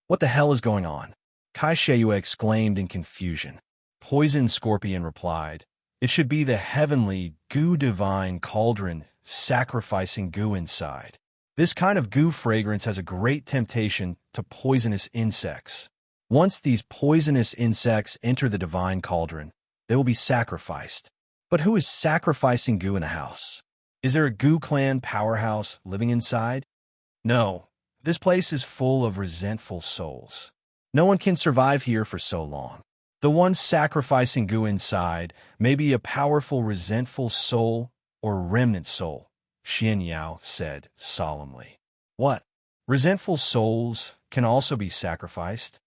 "What the hell is going on?" Xianxia exclaimed in confusion. Poison Scorpion replied, "It should be the heavenly, goo-divine cauldron sacrificing goo inside. This kind of goo fragrance has a great temptation to poisonous insects. Once these poisonous insects enter the divine cauldron, they will be sacrificed. But who is sacrificing goo in a house?" Is there a Gu clan powerhouse living inside? No, this place is full of resentful souls. No one can survive here for so long. The one sacrificing Gu inside may be a powerful resentful soul or remnant soul, Xianxia said solemnly. What? Resentful souls can also be sacrificed?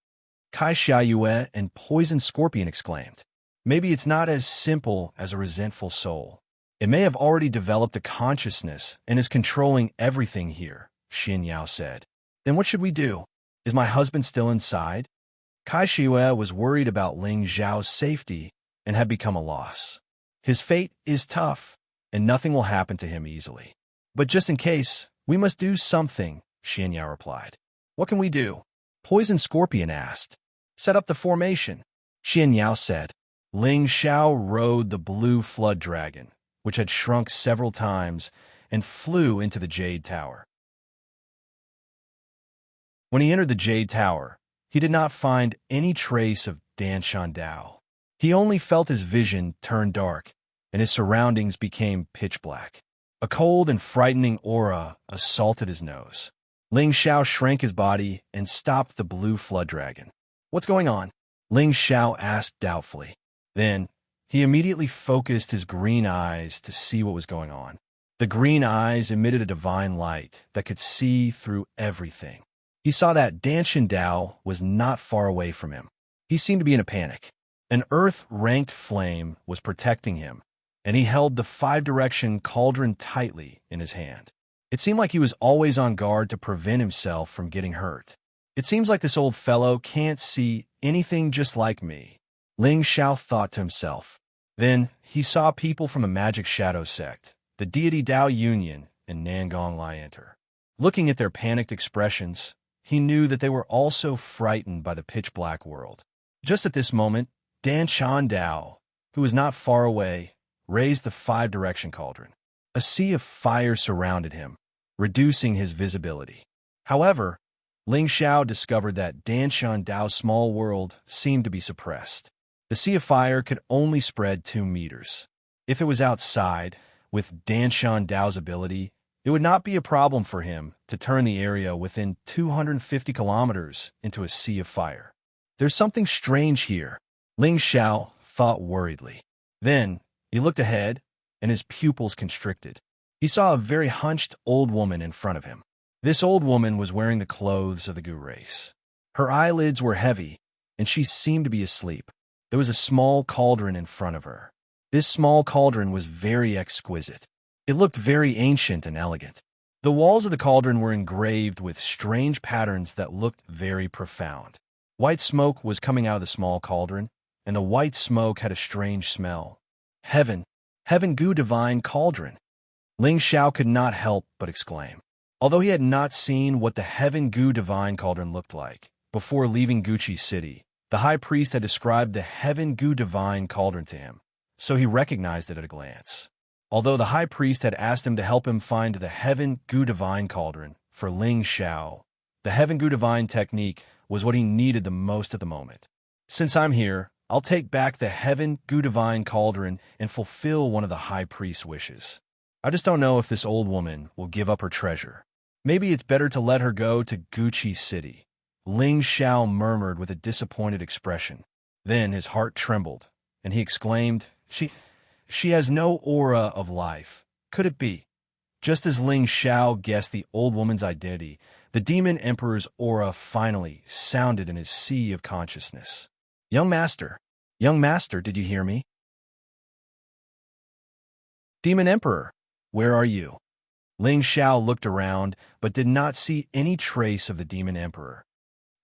Xiaoyue and Poison Scorpion exclaimed. Maybe it's not as simple as a resentful soul. It may have already developed a consciousness and is controlling everything here, Xianxia said. Then what should we do? Is my husband still inside? Xiaoyue was worried about Ling Zhao's safety and had become a loss. His fate is tough, and nothing will happen to him easily. But just in case, we must do something, Xianxia replied. What can we do? Poison Scorpion asked. Set up the formation, Xianxia said. Ling Zhao rode the blue flood dragon, which had shrunk several times, and flew into the Jade Tower. When he entered the Jade Tower, he did not find any trace of Dan Shandao. He only felt his vision turn dark, and his surroundings became pitch black. A cold and frightening aura assaulted his nose. Ling Zhao shrank his body and stopped the blue flood dragon. What's going on? Ling Zhao asked doubtfully. Then, he immediately focused his green eyes to see what was going on. The green eyes emitted a divine light that could see through everything. He saw that Dan Shandao was not far away from him. He seemed to be in a panic. An earth-ranked flame was protecting him, and he held the five-direction cauldron tightly in his hand. It seemed like he was always on guard to prevent himself from getting hurt. It seems like this old fellow can't see anything just like me, Ling Zhao thought to himself. Then he saw people from a magic shadow sect, the deity Dao Union, and Nangong Lai enter. Looking at their panicked expressions, he knew that they were also frightened by the pitch-black world. Just at this moment, Dan Shandao, who was not far away, raised the five-direction cauldron. A sea of fire surrounded him, reducing his visibility. However, Ling Zhao discovered that Dan Shandao's small world seemed to be suppressed. The sea of fire could only spread 2 meters. If it was outside, with Dan Shandao's ability, it would not be a problem for him to turn the area within 250 kilometers into a sea of fire. There's something strange here, Ling Zhao thought worriedly. Then, he looked ahead, and his pupils constricted. He saw a very hunched old woman in front of him. This old woman was wearing the clothes of the Gu race. Her eyelids were heavy, and she seemed to be asleep. There was a small cauldron in front of her. This small cauldron was very exquisite. It looked very ancient and elegant. The walls of the cauldron were engraved with strange patterns that looked very profound. White smoke was coming out of the small cauldron, and the white smoke had a strange smell. Heaven Gu divine cauldron. Ling Zhao could not help but exclaim. Although he had not seen what the Heaven Gu divine cauldron looked like before leaving Guqi City, the high priest had described the Heaven Gu divine cauldron to him, so he recognized it at a glance. Although the high priest had asked him to help him find the Heaven Gu divine cauldron for Ling Zhao, the Heaven Gu divine technique was what he needed the most at the moment. Since I'm here, I'll take back the Heaven Gu divine cauldron and fulfill one of the high priest's wishes. I just don't know if this old woman will give up her treasure. Maybe it's better to let her go to Guqi City, Ling Zhao murmured with a disappointed expression. Then his heart trembled, and he exclaimed, She has no aura of life. Could it be? Just as Ling Zhao guessed the old woman's identity, the Demon Emperor's aura finally sounded in his sea of consciousness. Young Master, did you hear me? Demon Emperor, where are you? Ling Zhao looked around, but did not see any trace of the Demon Emperor.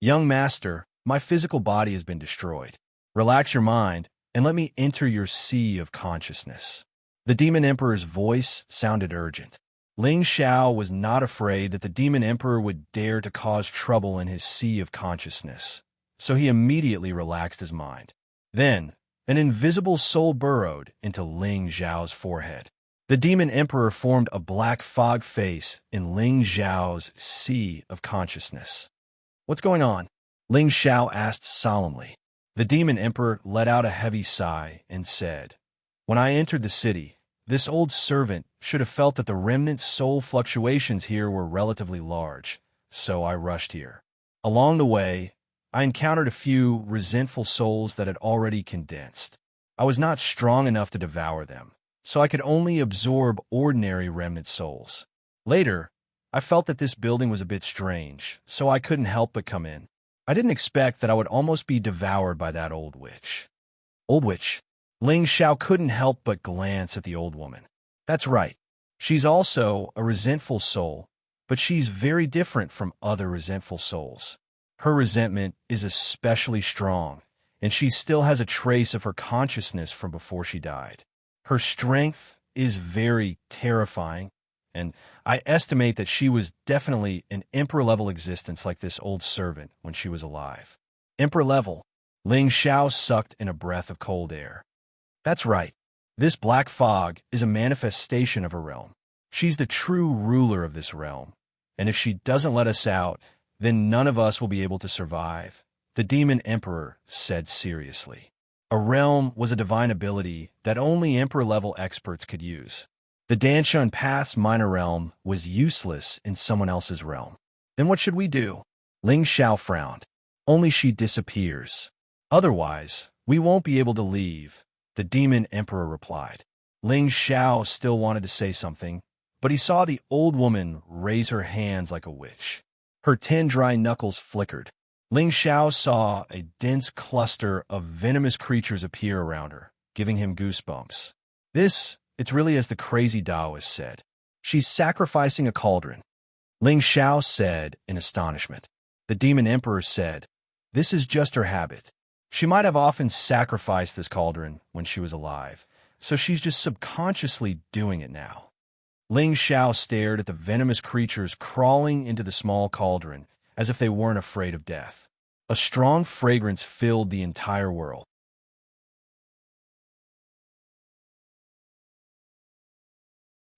Young Master, my physical body has been destroyed. Relax your mind, and let me enter your sea of consciousness. The Demon Emperor's voice sounded urgent. Ling Zhao was not afraid that the Demon Emperor would dare to cause trouble in his sea of consciousness, so he immediately relaxed his mind. Then, an invisible soul burrowed into Ling Zhao's forehead. The Demon Emperor formed a black fog face in Ling Zhao's sea of consciousness. What's going on? Ling Zhao asked solemnly. The Demon Emperor let out a heavy sigh and said, When I entered the city, This old servant should have felt that the remnant soul fluctuations here were relatively large, so I rushed here. Along the way, I encountered a few resentful souls that had already condensed. I was not strong enough to devour them, so I could only absorb ordinary remnant souls. Later, I felt that this building was a bit strange, so I couldn't help but come in. I didn't expect that I would almost be devoured by that old witch. Old witch? Ling Xiao couldn't help but glance at the old woman. That's right. She's also a resentful soul, but she's very different from other resentful souls. Her resentment is especially strong, and she still has a trace of her consciousness from before she died. Her strength is very terrifying, and I estimate that she was definitely an emperor-level existence like this old servant when she was alive. Emperor-level. Ling Xiao sucked in a breath of cold air. That's right. This black fog is a manifestation of her realm. She's the true ruler of this realm, and if she doesn't let us out, then none of us will be able to survive, the demon emperor said seriously. A realm was a divine ability that only emperor-level experts could use. The Danshan Path's minor realm was useless in someone else's realm. Then what should we do? Ling Xiao frowned. Only she disappears. Otherwise, we won't be able to leave, the demon emperor replied. Ling Xiao still wanted to say something, but he saw the old woman raise her hands like a witch. Her 10 dry knuckles flickered. Ling Xiao saw a dense cluster of venomous creatures appear around her, giving him goosebumps. It's really as the crazy Taoist said. She's sacrificing a cauldron. Ling Xiao said in astonishment. The demon emperor said, this is just her habit. She might have often sacrificed this cauldron when she was alive, so she's just subconsciously doing it now. Ling Xiao stared at the venomous creatures crawling into the small cauldron as if they weren't afraid of death. A strong fragrance filled the entire world.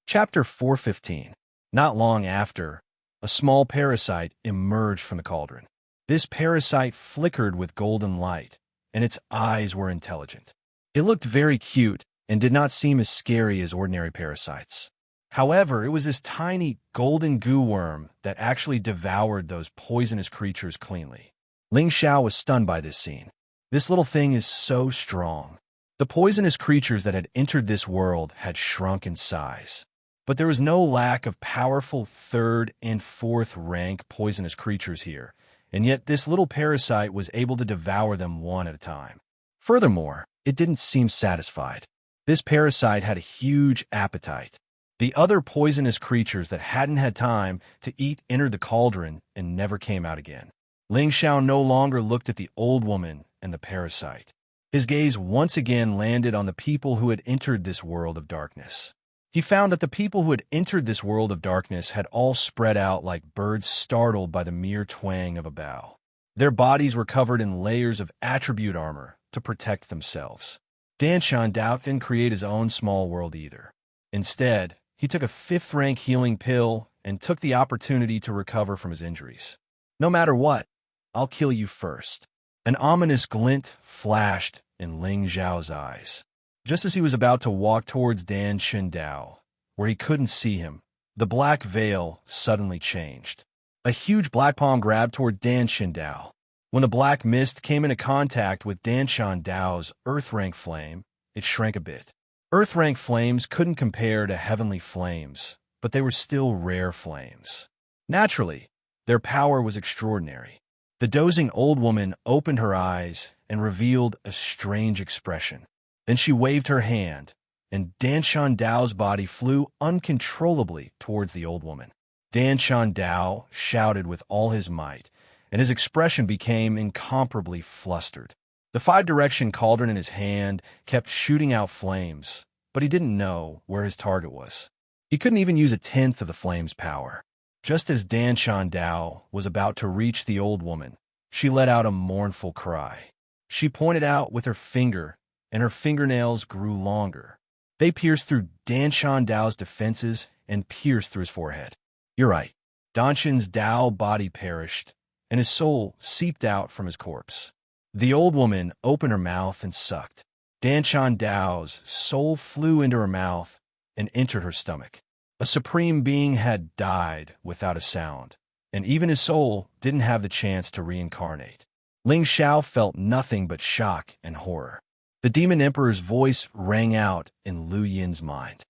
Chapter 415. Not long after, a small parasite emerged from the cauldron. This parasite flickered with golden light, and its eyes were intelligent. It looked very cute and did not seem as scary as ordinary parasites. However, it was this tiny golden goo worm that actually devoured those poisonous creatures cleanly. Ling Xiao was stunned by this scene. This little thing is so strong. The poisonous creatures that had entered this world had shrunk in size. But there was no lack of powerful 3rd and 4th rank poisonous creatures here, and yet this little parasite was able to devour them one at a time. Furthermore, it didn't seem satisfied. This parasite had a huge appetite. The other poisonous creatures that hadn't had time to eat entered the cauldron and never came out again. Ling Xiao no longer looked at the old woman and the parasite. His gaze once again landed on the people who had entered this world of darkness. He found that the people who had entered this world of darkness had all spread out like birds startled by the mere twang of a bough. Their bodies were covered in layers of attribute armor to protect themselves. Danshan Dao didn't create his own small world either. Instead, he took a 5th-rank healing pill and took the opportunity to recover from his injuries. No matter what, I'll kill you first. An ominous glint flashed in Ling Xiao's eyes. Just as he was about to walk towards Dan Shindao, where he couldn't see him, the black veil suddenly changed. A huge black palm grabbed toward Dan Shindao. When the black mist came into contact with Dan Shandao's earth-rank flame, it shrank a bit. Earth-rank flames couldn't compare to heavenly flames, but they were still rare flames. Naturally, their power was extraordinary. The dozing old woman opened her eyes and revealed a strange expression. Then she waved her hand, and Dan Shandao's body flew uncontrollably towards the old woman. Dan Shandao shouted with all his might, and his expression became incomparably flustered. The 5-direction cauldron in his hand kept shooting out flames, but he didn't know where his target was. He couldn't even use 1/10 of the flame's power. Just as Dan Shandao was about to reach the old woman, she let out a mournful cry. She pointed out with her finger, and her fingernails grew longer. They pierced through Dan Shandao's defenses and pierced through his forehead. You're right. Danshan's Dao body perished, and his soul seeped out from his corpse. The old woman opened her mouth and sucked. Dan Shandao's soul flew into her mouth, and entered her stomach. A supreme being had died without a sound, and even his soul didn't have the chance to reincarnate. Ling Xiao felt nothing but shock and horror. The demon emperor's voice rang out in Lu Yin's mind.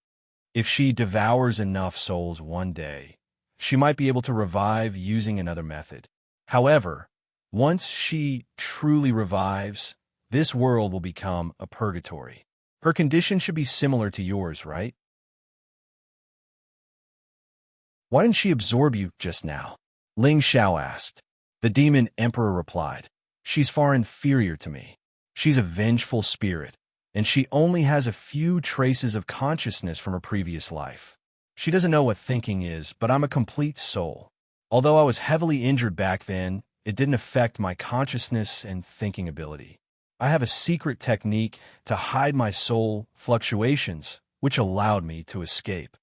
If she devours enough souls one day, she might be able to revive using another method. However, once she truly revives, this world will become a purgatory. Her condition should be similar to yours, right? Why didn't she absorb you just now? Ling Xiao asked. The demon emperor replied, She's far inferior to me. She's a vengeful spirit, and she only has a few traces of consciousness from her previous life. She doesn't know what thinking is, but I'm a complete soul. Although I was heavily injured back then, it didn't affect my consciousness and thinking ability. I have a secret technique to hide my soul fluctuations, which allowed me to escape.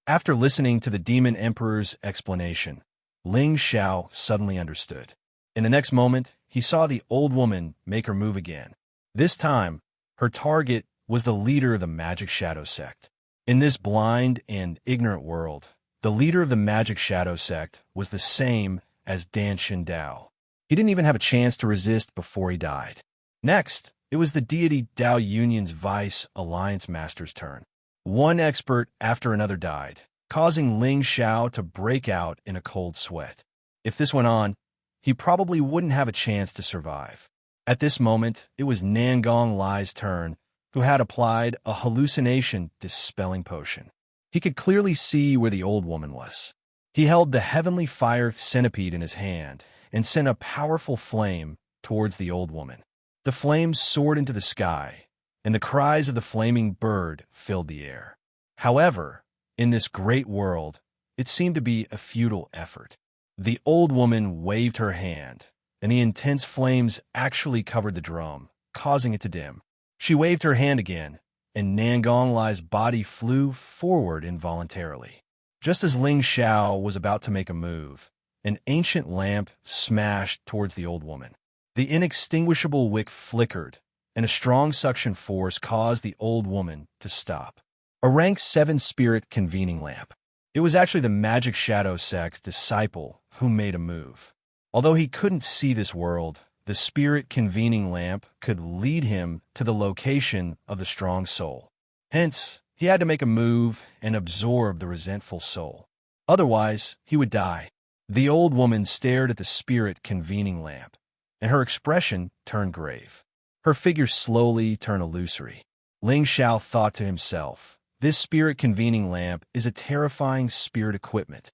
After listening to the demon emperor's explanation, Ling Xiao suddenly understood. In the next moment, he saw the old woman make her move again. This time, her target was the leader of the Magic Shadow Sect. In this blind and ignorant world, the leader of the Magic Shadow Sect was the same as Dan Dao. He didn't even have a chance to resist before he died. Next, it was the deity Dao Union's Vice Alliance Master's turn. One expert after another died, causing Ling Xiao to break out in a cold sweat. If this went on, he probably wouldn't have a chance to survive. At this moment, it was Nangong Lai's turn, who had applied a hallucination-dispelling potion. He could clearly see where the old woman was. He held the heavenly fire centipede in his hand and sent a powerful flame towards the old woman. The flames soared into the sky, and the cries of the flaming bird filled the air. However, in this great world, it seemed to be a futile effort. The old woman waved her hand, and the intense flames actually covered the drum, causing it to dim. She waved her hand again, and Nangong Lai's body flew forward involuntarily. Just as Ling Xiao was about to make a move, an ancient lamp smashed towards the old woman. The inextinguishable wick flickered, and a strong suction force caused the old woman to stop. A rank 7 spirit convening lamp. It was actually the Magic Shadow Sect's disciple who made a move. Although he couldn't see this world, the spirit convening lamp could lead him to the location of the strong soul. Hence, he had to make a move and absorb the resentful soul. Otherwise, he would die. The old woman stared at the spirit convening lamp, and her expression turned grave. Her figure slowly turned illusory. Ling Xiao thought to himself, this spirit convening lamp is a terrifying spirit equipment.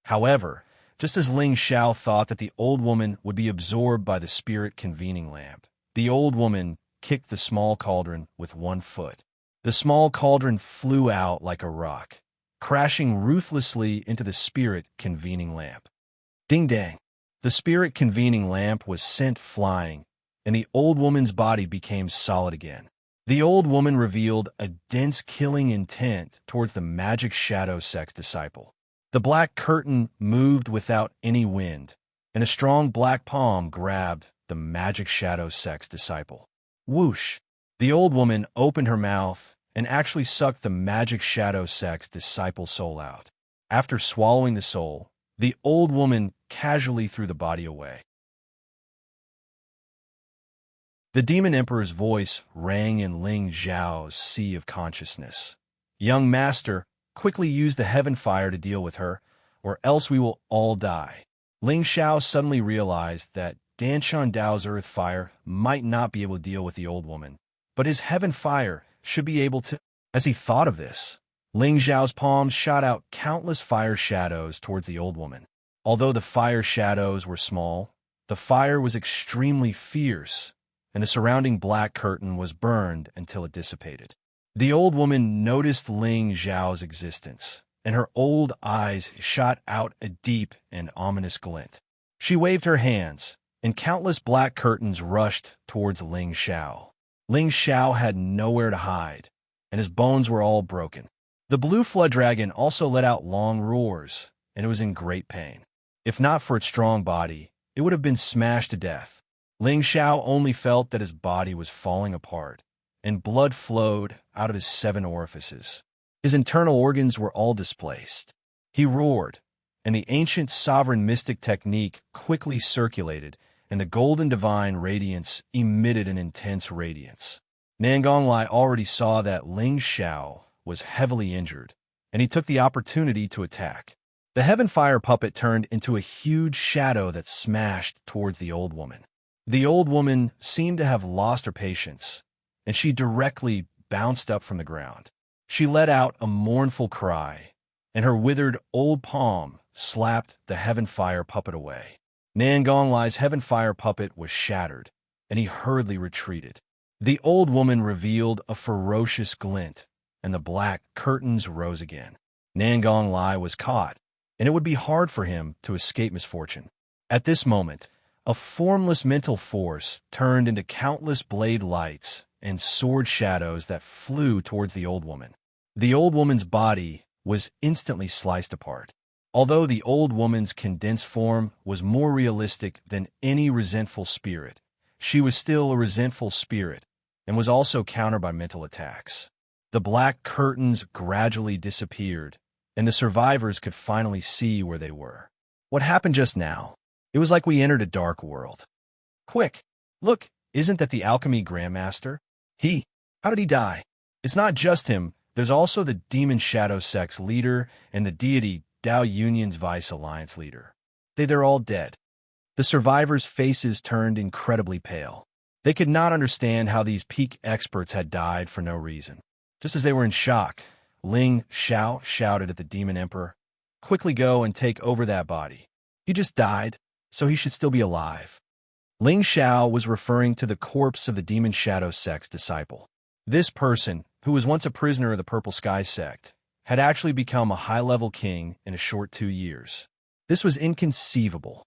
However, just as Ling Xiao thought that the old woman would be absorbed by the spirit convening lamp, the old woman kicked the small cauldron with one foot. The small cauldron flew out like a rock, crashing ruthlessly into the spirit convening lamp. Ding dang! The spirit convening lamp was sent flying, and the old woman's body became solid again. The old woman revealed a dense killing intent towards the Magic Shadow Sect's disciple. The black curtain moved without any wind, and a strong black palm grabbed the Magic Shadow Sect's disciple. Whoosh! The old woman opened her mouth and actually sucked the Magic Shadow Sect's disciple's soul out. After swallowing the soul, the old woman casually threw the body away. The demon emperor's voice rang in Ling Xiao's sea of consciousness. Young master, quickly use the heaven fire to deal with her, or else we will all die. Ling Xiao suddenly realized that Danshan Dao's earth fire might not be able to deal with the old woman, but his heaven fire should be able to. As he thought of this, Ling Xiao's palm shot out countless fire shadows towards the old woman. Although the fire shadows were small, the fire was extremely fierce, and the surrounding black curtain was burned until it dissipated. The old woman noticed Ling Xiao's existence, and her old eyes shot out a deep and ominous glint. She waved her hands, and countless black curtains rushed towards Ling Xiao. Ling Xiao had nowhere to hide, and his bones were all broken. The blue flood dragon also let out long roars, and it was in great pain. If not for its strong body, it would have been smashed to death. Ling Xiao only felt that his body was falling apart, and blood flowed out of his 7 orifices. His internal organs were all displaced. He roared, and the ancient sovereign mystic technique quickly circulated, and the golden divine radiance emitted an intense radiance. Nangonglai already saw that Ling Xiao was heavily injured, and he took the opportunity to attack. The heaven fire puppet turned into a huge shadow that smashed towards the old woman. The old woman seemed to have lost her patience, and she directly bounced up from the ground. She let out a mournful cry, and her withered old palm slapped the heaven fire puppet away. Nangonglai's heaven fire puppet was shattered, and he hurriedly retreated. The old woman revealed a ferocious glint, and the black curtains rose again. Nangonglai was caught, and it would be hard for him to escape misfortune. At this moment, a formless mental force turned into countless blade lights and sword shadows that flew towards the old woman. The old woman's body was instantly sliced apart. Although the old woman's condensed form was more realistic than any resentful spirit, she was still a resentful spirit and was also countered by mental attacks. The black curtains gradually disappeared, and the survivors could finally see where they were. What happened just now? It was like we entered a dark world. Quick, look, isn't that the alchemy grandmaster? How did he die? It's not just him. There's also the demon shadow sect's leader and the deity Dao Union's vice alliance leader. They're all dead. The survivors' faces turned incredibly pale. They could not understand how these peak experts had died for no reason. Just as they were in shock, Ling Xiao shouted at the demon emperor, "Quickly go and take over that body. He just died, so he should still be alive." Ling Xiao was referring to the corpse of the demon shadow sect's disciple. This person, who was once a prisoner of the Purple Sky sect, had actually become a high-level king in a short 2 years. This was inconceivable.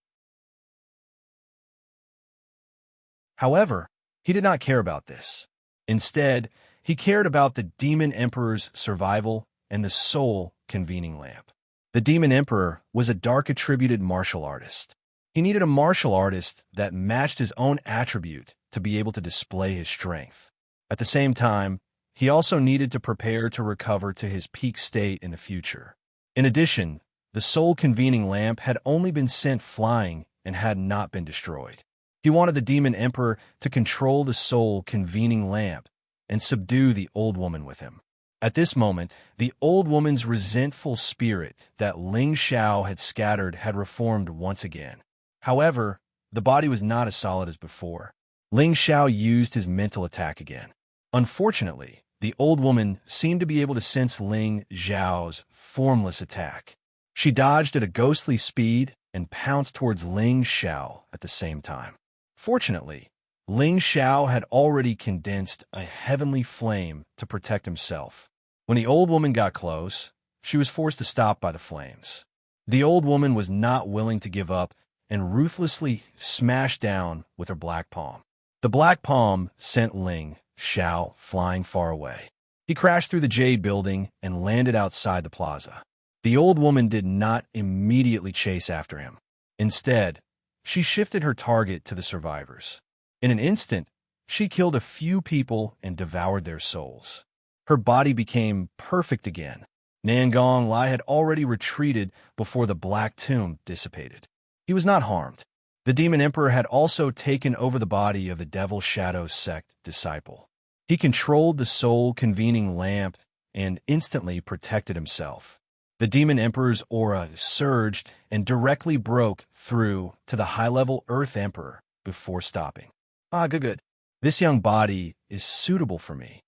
However, he did not care about this. Instead, he cared about the demon emperor's survival and the soul convening lamp. The demon emperor was a dark-attributed martial artist. He needed a martial artist that matched his own attribute to be able to display his strength. At the same time, he also needed to prepare to recover to his peak state in the future. In addition, the soul-convening lamp had only been sent flying and had not been destroyed. He wanted the demon emperor to control the soul-convening lamp and subdue the old woman with him. At this moment, the old woman's resentful spirit that Ling Xiao had scattered had reformed once again. However, the body was not as solid as before. Ling Xiao used his mental attack again. Unfortunately, the old woman seemed to be able to sense Ling Xiao's formless attack. She dodged at a ghostly speed and pounced towards Ling Xiao at the same time. Fortunately, Ling Xiao had already condensed a heavenly flame to protect himself. When the old woman got close, she was forced to stop by the flames. The old woman was not willing to give up and ruthlessly smashed down with her black palm. The black palm sent Ling Xiao flying far away. He crashed through the Jade building and landed outside the plaza. The old woman did not immediately chase after him. Instead, she shifted her target to the survivors. In an instant, she killed a few people and devoured their souls. Her body became perfect again. Nangonglai had already retreated before the black tomb dissipated. He was not harmed. The demon emperor had also taken over the body of the Devil Shadow sect disciple. He controlled the soul-convening lamp and instantly protected himself. The demon emperor's aura surged and directly broke through to the high-level Earth Emperor before stopping. Good. This young body is suitable for me.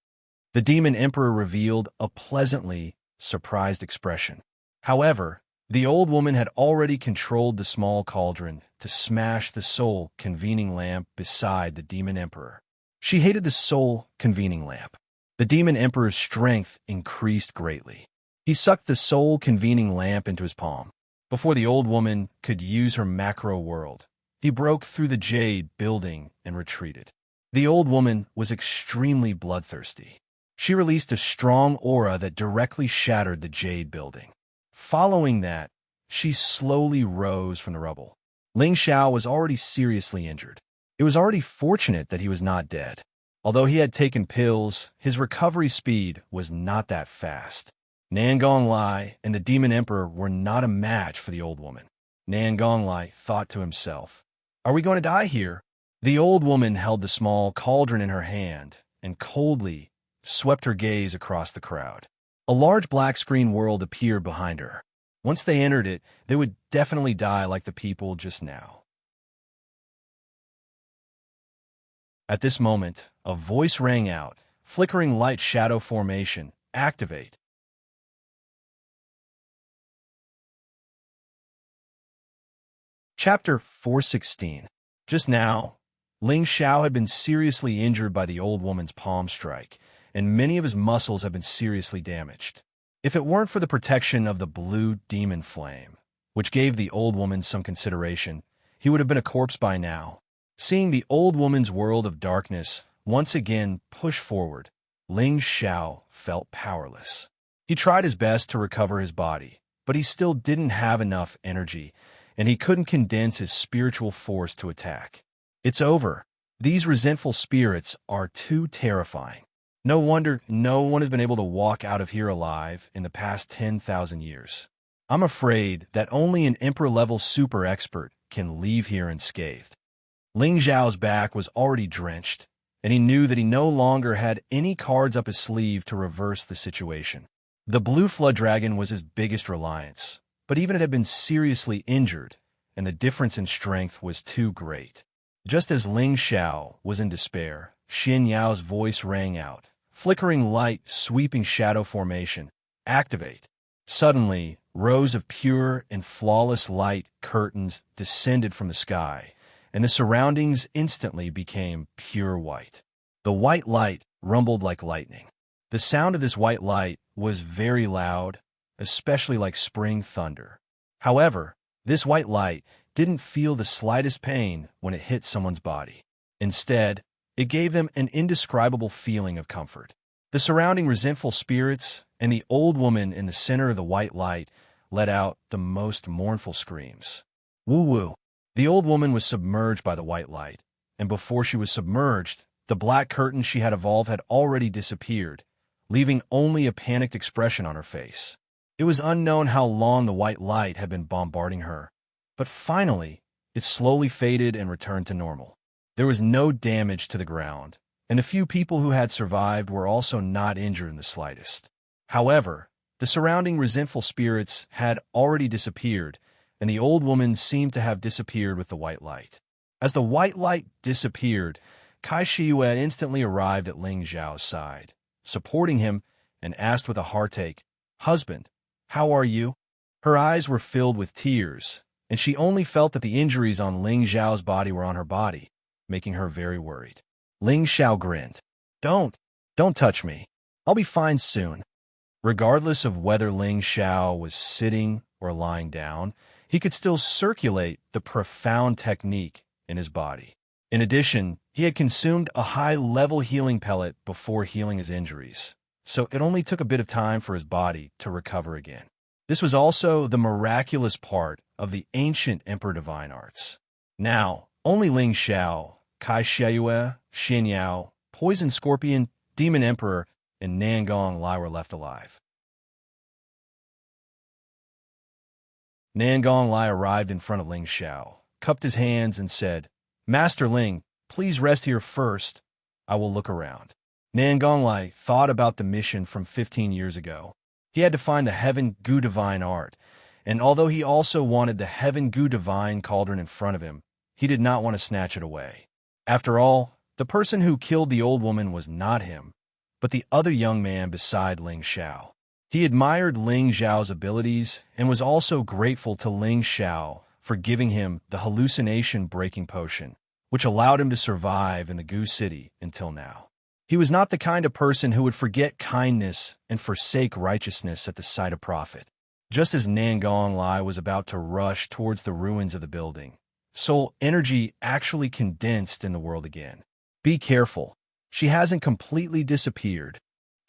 The demon emperor revealed a pleasantly surprised expression. However, the old woman had already controlled the small cauldron to smash the soul-convening lamp beside the demon emperor. She hated the soul-convening lamp. The demon emperor's strength increased greatly. He sucked the soul-convening lamp into his palm. Before the old woman could use her macro world, he broke through the Jade building and retreated. The old woman was extremely bloodthirsty. She released a strong aura that directly shattered the Jade building. Following that, she slowly rose from the rubble. Ling Xiao was already seriously injured. It was already fortunate that he was not dead. Although he had taken pills, his recovery speed was not that fast. Nangong and the Demon Emperor were not a match for the old woman. Nangong thought to himself, "Are we going to die here?" The old woman held the small cauldron in her hand and coldly swept her gaze across the crowd. A large black screen world appeared behind her. Once they entered it, they would definitely die like the people just now. At this moment, a voice rang out, flickering light shadow formation, activate. Chapter 416. Just now, Ling Xiao had been seriously injured by the old woman's palm strike, and many of his muscles had been seriously damaged. If it weren't for the protection of the blue demon flame, which gave the old woman some consideration, he would have been a corpse by now. Seeing the old woman's world of darkness once again push forward, Ling Xiao felt powerless. He tried his best to recover his body, but he still didn't have enough energy, and he couldn't condense his spiritual force to attack. It's over. These resentful spirits are too terrifying. No wonder no one has been able to walk out of here alive in the past 10,000 years. I'm afraid that only an Emperor-level super expert can leave here unscathed. Ling Xiao's back was already drenched, and he knew that he no longer had any cards up his sleeve to reverse the situation. The blue flood dragon was his biggest reliance, but even it had been seriously injured, and the difference in strength was too great. Just as Ling Xiao was in despair, Xianxia's voice rang out, flickering light, sweeping shadow formation, activate. Suddenly, rows of pure and flawless light curtains descended from the sky, and the surroundings instantly became pure white. The white light rumbled like lightning. The sound of this white light was very loud, especially like spring thunder. However, this white light didn't feel the slightest pain when it hit someone's body. Instead, it gave them an indescribable feeling of comfort. The surrounding resentful spirits and the old woman in the center of the white light let out the most mournful screams. Woo-woo! The old woman was submerged by the white light, and before she was submerged, the black curtain she had evolved had already disappeared, leaving only a panicked expression on her face. It was unknown how long the white light had been bombarding her, but finally, it slowly faded and returned to normal. There was no damage to the ground, and the few people who had survived were also not injured in the slightest. However, the surrounding resentful spirits had already disappeared, and the old woman seemed to have disappeared with the white light. As the white light disappeared, Xianxia instantly arrived at Ling Xiao's side, supporting him, and asked with a heartache, "Husband, how are you?" Her eyes were filled with tears, and she only felt that the injuries on Ling Xiao's body were on her body, making her very worried. Ling Xiao grinned. Don't touch me. I'll be fine soon." Regardless of whether Ling Xiao was sitting or lying down, he could still circulate the profound technique in his body. In addition, he had consumed a high-level healing pellet before healing his injuries, so it only took a bit of time for his body to recover again. This was also the miraculous part of the ancient Emperor Divine Arts. Now, only Ling Xiao, Xianxia, Xianyao, Poison Scorpion, Demon Emperor, and Nangong Lai were left alive. Nangong Lai arrived in front of Ling Xiao, cupped his hands, and said, "Master Ling, please rest here first. I will look around." Nangong Lai thought about the mission from 15 years ago. He had to find the Heaven Gu Divine Art, and although he also wanted the Heaven Gu Divine Cauldron in front of him, he did not want to snatch it away. After all, the person who killed the old woman was not him, but the other young man beside Ling Xiao. He admired Ling Xiao's abilities and was also grateful to Ling Xiao for giving him the hallucination-breaking potion, which allowed him to survive in the Gu City until now. He was not the kind of person who would forget kindness and forsake righteousness at the sight of profit. Just as Nangong Lai was about to rush towards the ruins of the building, soul energy actually condensed in the world again. "Be careful. She hasn't completely disappeared,"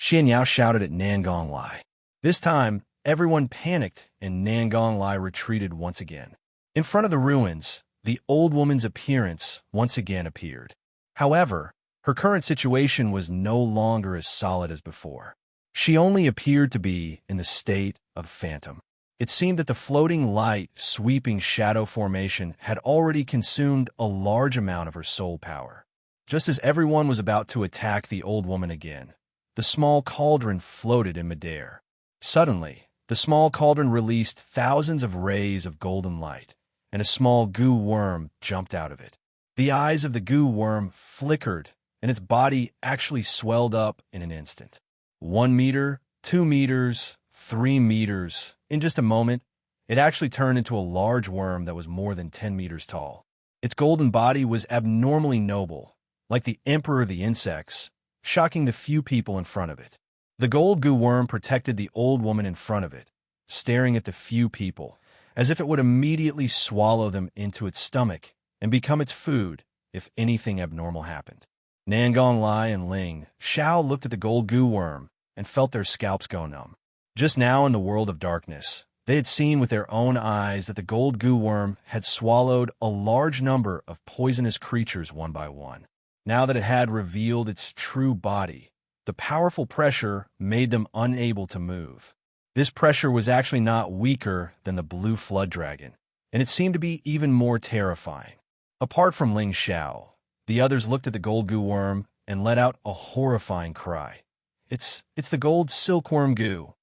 Xianyao shouted at Nangong Lai. This time, everyone panicked and Nangong Lai retreated once again. In front of the ruins, the old woman's appearance once again appeared. However, her current situation was no longer as solid as before. She only appeared to be in the state of phantom. It seemed that the floating light, sweeping shadow formation had already consumed a large amount of her soul power. Just as everyone was about to attack the old woman again, the small cauldron floated in midair. Suddenly, the small cauldron released thousands of rays of golden light, and a small goo worm jumped out of it. The eyes of the goo worm flickered, and its body actually swelled up in an instant. 1 meter, 2 meters, 3 meters. In just a moment, it actually turned into a large worm that was more than 10 meters tall. Its golden body was abnormally noble, like the emperor of the insects, shocking the few people in front of it. The gold goo worm protected the old woman in front of it, staring at the few people, as if it would immediately swallow them into its stomach and become its food if anything abnormal happened. Nangong Lai and Ling Xiao looked at the gold goo worm and felt their scalps go numb. Just now in the world of darkness, they had seen with their own eyes that the gold goo worm had swallowed a large number of poisonous creatures one by one. Now that it had revealed its true body, the powerful pressure made them unable to move. This pressure was actually not weaker than the blue flood dragon, and it seemed to be even more terrifying. Apart from Ling Xiao, the others looked at the gold goo worm and let out a horrifying cry. It's the gold silkworm goo.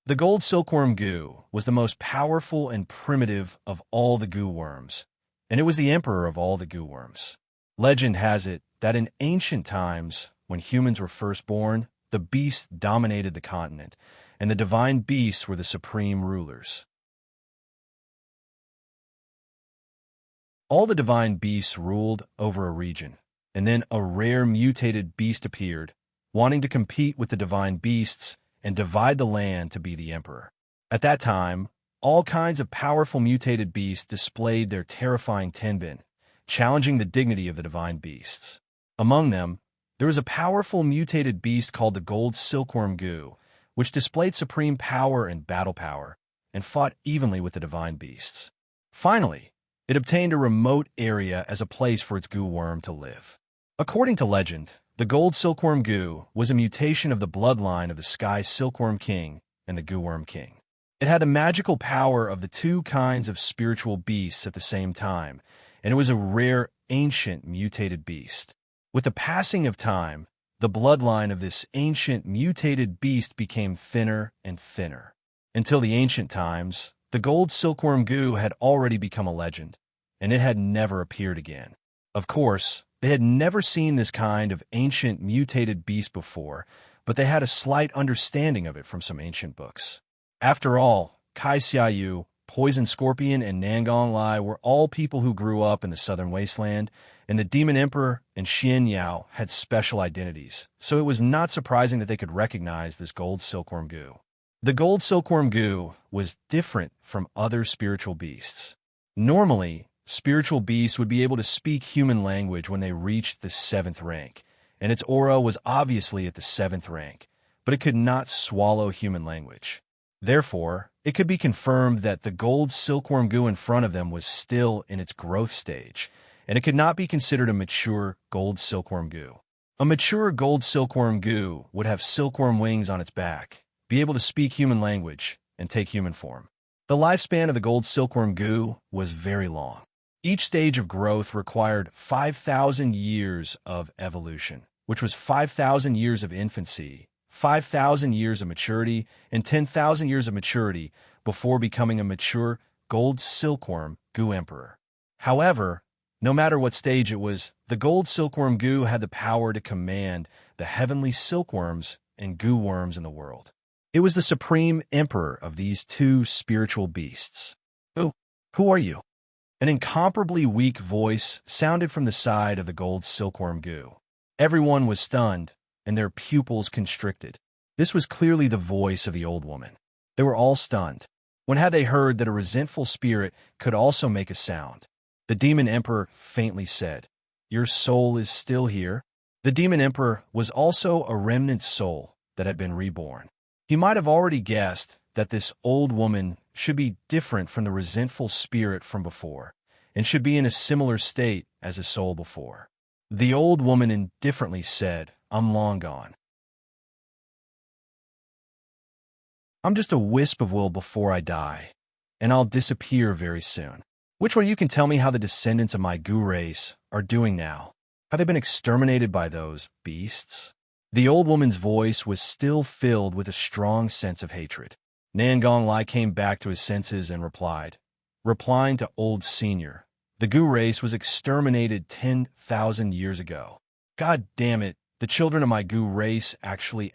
The gold silkworm goo was the most powerful and primitive of all the goo worms, and it was the emperor of all the goo worms. Legend has it that in ancient times, when humans were first born, the beasts dominated the continent, and the divine beasts were the supreme rulers. All the divine beasts ruled over a region, and then a rare mutated beast appeared, wanting to compete with the divine beasts and divide the land to be the emperor. At that time, all kinds of powerful mutated beasts displayed their terrifying tenbin, challenging the dignity of the divine beasts. Among them, there was a powerful mutated beast called the gold silkworm goo, which displayed supreme power and battle power, and fought evenly with the divine beasts. Finally, it obtained a remote area as a place for its goo worm to live. According to legend, the gold silkworm goo was a mutation of the bloodline of the sky silkworm king and the goo worm king. It had the magical power of the two kinds of spiritual beasts at the same time, and it was a rare, ancient, mutated beast. With the passing of time, the bloodline of this ancient, mutated beast became thinner and thinner. Until the ancient times, the gold silkworm goo had already become a legend, and it had never appeared again. Of course, they had never seen this kind of ancient, mutated beast before, but they had a slight understanding of it from some ancient books. After all, Kai Xiaoyu, Poison Scorpion, and Nangong Lai were all people who grew up in the southern wasteland, and the Demon Emperor and Xianxia had special identities, so it was not surprising that they could recognize this gold silkworm goo. The gold silkworm goo was different from other spiritual beasts. Normally, spiritual beasts would be able to speak human language when they reached the 7th rank, and its aura was obviously at the 7th rank, but it could not swallow human language. Therefore, it could be confirmed that the gold silkworm goo in front of them was still in its growth stage, and it could not be considered a mature gold silkworm goo. A mature gold silkworm goo would have silkworm wings on its back, be able to speak human language, and take human form. The lifespan of the gold silkworm goo was very long. Each stage of growth required 5,000 years of evolution, which was 5,000 years of infancy, 5,000 years of maturity, and 10,000 years of maturity before becoming a mature gold silkworm goo emperor. However, no matter what stage it was, the gold silkworm goo had the power to command the heavenly silkworms and goo worms in the world. It was the supreme emperor of these two spiritual beasts. Who are you? An incomparably weak voice sounded from the side of the gold silkworm goo. Everyone was stunned, and their pupils constricted. This was clearly the voice of the old woman. They were all stunned. When had they heard that a resentful spirit could also make a sound? The demon emperor faintly said, "Your soul is still here." The demon emperor was also a remnant soul that had been reborn. He might have already guessed that this old woman should be different from the resentful spirit from before, and should be in a similar state as a soul before. The old woman indifferently said, "I'm long gone." I'm just a wisp of will before I die, and I'll disappear very soon. Which one of you can tell me how the descendants of my Gu race are doing now? Have they been exterminated by those beasts? The old woman's voice was still filled with a strong sense of hatred. Nangong Lai came back to his senses and replying to Old Senior, the Gu race was exterminated 10,000 years ago. God damn it, the children of my Gu race actually,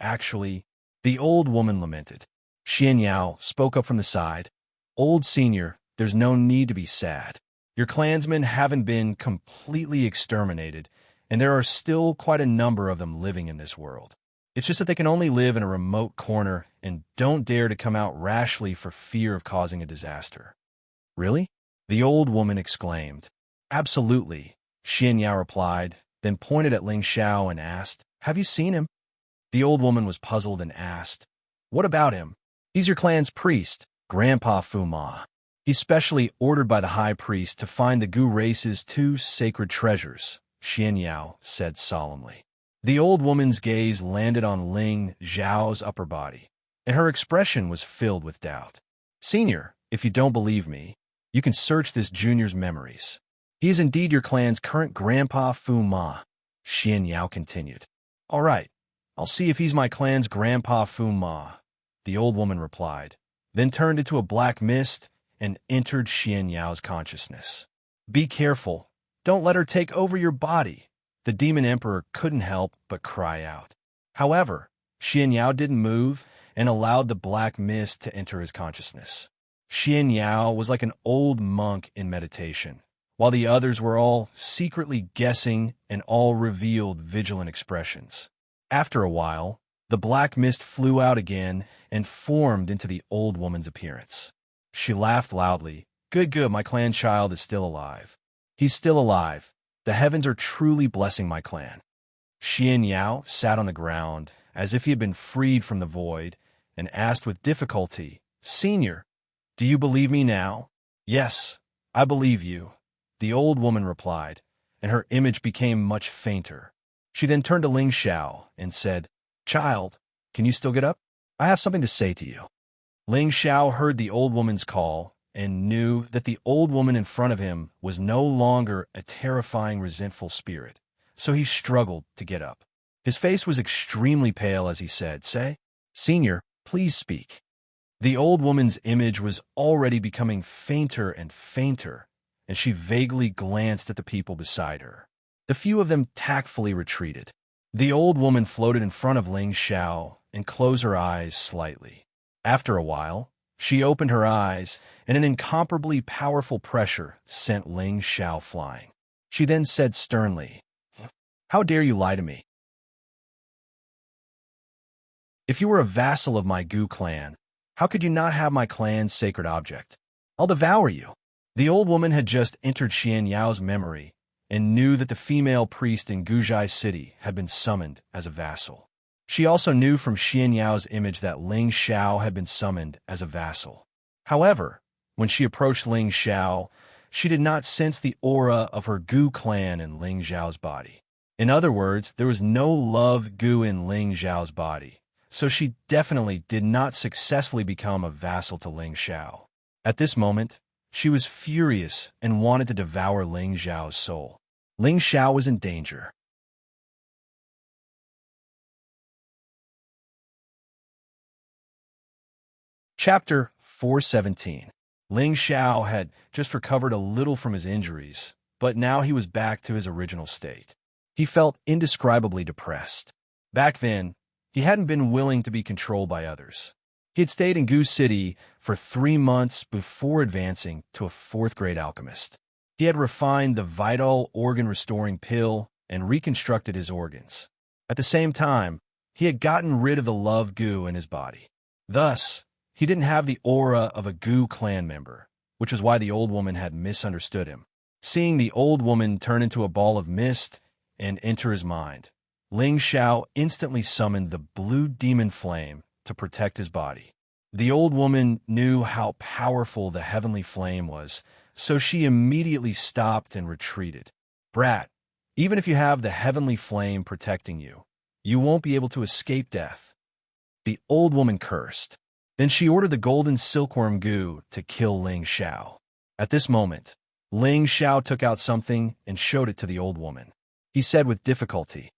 the old woman lamented. Xianxia spoke up from the side. Old Senior, there's no need to be sad. Your clansmen haven't been completely exterminated, and there are still quite a number of them living in this world. It's just that they can only live in a remote corner and don't dare to come out rashly for fear of causing a disaster. Really? The old woman exclaimed. Absolutely, Xianxia replied, then pointed at Ling Xiao and asked, Have you seen him? The old woman was puzzled and asked, What about him? He's your clan's priest, Grandpa Fu Ma. He's specially ordered by the high priest to find the Gu race's 2 sacred treasures, Xianxia said solemnly. The old woman's gaze landed on Ling Xiao's upper body, and her expression was filled with doubt. Senior, if you don't believe me, you can search this junior's memories. He is indeed your clan's current Grandpa Fu Ma, Xianxia continued. All right, I'll see if he's my clan's Grandpa Fu Ma, the old woman replied, then turned into a black mist and entered Xianxiao's consciousness. Be careful. Don't let her take over your body. The demon emperor couldn't help but cry out. However, Xianxia didn't move and allowed the black mist to enter his consciousness. Xianxia was like an old monk in meditation, while the others were all secretly guessing and all revealed vigilant expressions. After a while, the black mist flew out again and formed into the old woman's appearance. She laughed loudly. Good, my clan child is still alive. He's still alive. The heavens are truly blessing my clan. Xianxia sat on the ground as if he had been freed from the void and asked with difficulty, Senior, do you believe me now? Yes, I believe you, the old woman replied, and her image became much fainter. She then turned to Ling Xiao and said, Child, can you still get up? I have something to say to you. Ling Xiao heard the old woman's call and knew that the old woman in front of him was no longer a terrifying, resentful spirit, so he struggled to get up. His face was extremely pale as he said, Say, Senior, please speak. The old woman's image was already becoming fainter and fainter, and she vaguely glanced at the people beside her. The few of them tactfully retreated. The old woman floated in front of Ling Xiao and closed her eyes slightly. After a while, she opened her eyes, and an incomparably powerful pressure sent Ling Xiao flying. She then said sternly, How dare you lie to me? If you were a vassal of my Gu clan, how could you not have my clan's sacred object? I'll devour you. The old woman had just entered Xianxiao's memory and knew that the female priest in Guzhai City had been summoned as a vassal. She also knew from Xianxiao's image that Ling Xiao had been summoned as a vassal. However, when she approached Ling Xiao, she did not sense the aura of her Gu clan in Ling Xiao's body. In other words, there was no love Gu in Ling Xiao's body, so she definitely did not successfully become a vassal to Ling Xiao. At this moment, she was furious and wanted to devour Ling Xiao's soul. Ling Xiao was in danger. Chapter 417. Ling Xiao had just recovered a little from his injuries, but now he was back to his original state. He felt indescribably depressed. Back then, he hadn't been willing to be controlled by others. He had stayed in Gu City for 3 months before advancing to a 4th-grade alchemist. He had refined the vital organ-restoring pill and reconstructed his organs. At the same time, he had gotten rid of the love Gu in his body. Thus, he didn't have the aura of a Gu clan member, which was why the old woman had misunderstood him. Seeing the old woman turn into a ball of mist and enter his mind, Ling Xiao instantly summoned the blue demon flame to protect his body. The old woman knew how powerful the heavenly flame was, so she immediately stopped and retreated. Brat, even if you have the heavenly flame protecting you, you won't be able to escape death. The old woman cursed. Then she ordered the golden silkworm Gu to kill Ling Xiao. At this moment, Ling Xiao took out something and showed it to the old woman. He said with difficulty,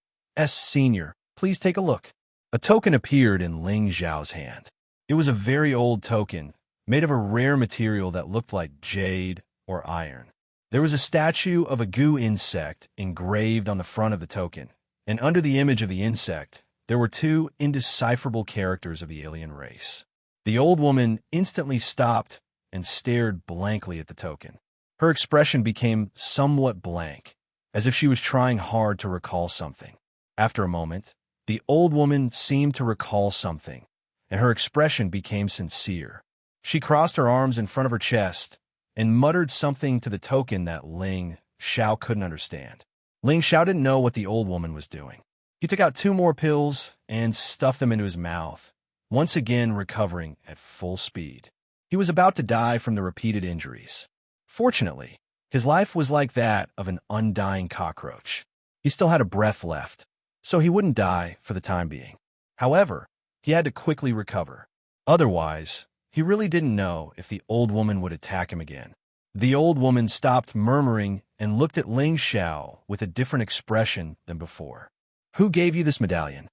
Senior, please take a look. A token appeared in Ling Xiao's hand. It was a very old token, made of a rare material that looked like jade or iron. There was a statue of a Gu insect engraved on the front of the token, and under the image of the insect, there were two indecipherable characters of the alien race. The old woman instantly stopped and stared blankly at the token. Her expression became somewhat blank, as if she was trying hard to recall something. After a moment, the old woman seemed to recall something, and her expression became sincere. She crossed her arms in front of her chest and muttered something to the token that Ling Xiao couldn't understand. Ling Xiao didn't know what the old woman was doing. He took out 2 more pills and stuffed them into his mouth, once again recovering at full speed. He was about to die from the repeated injuries. Fortunately, his life was like that of an undying cockroach. He still had a breath left, so he wouldn't die for the time being. However, he had to quickly recover. Otherwise, he really didn't know if the old woman would attack him again. The old woman stopped murmuring and looked at Ling Xiao with a different expression than before. Who gave you this medallion?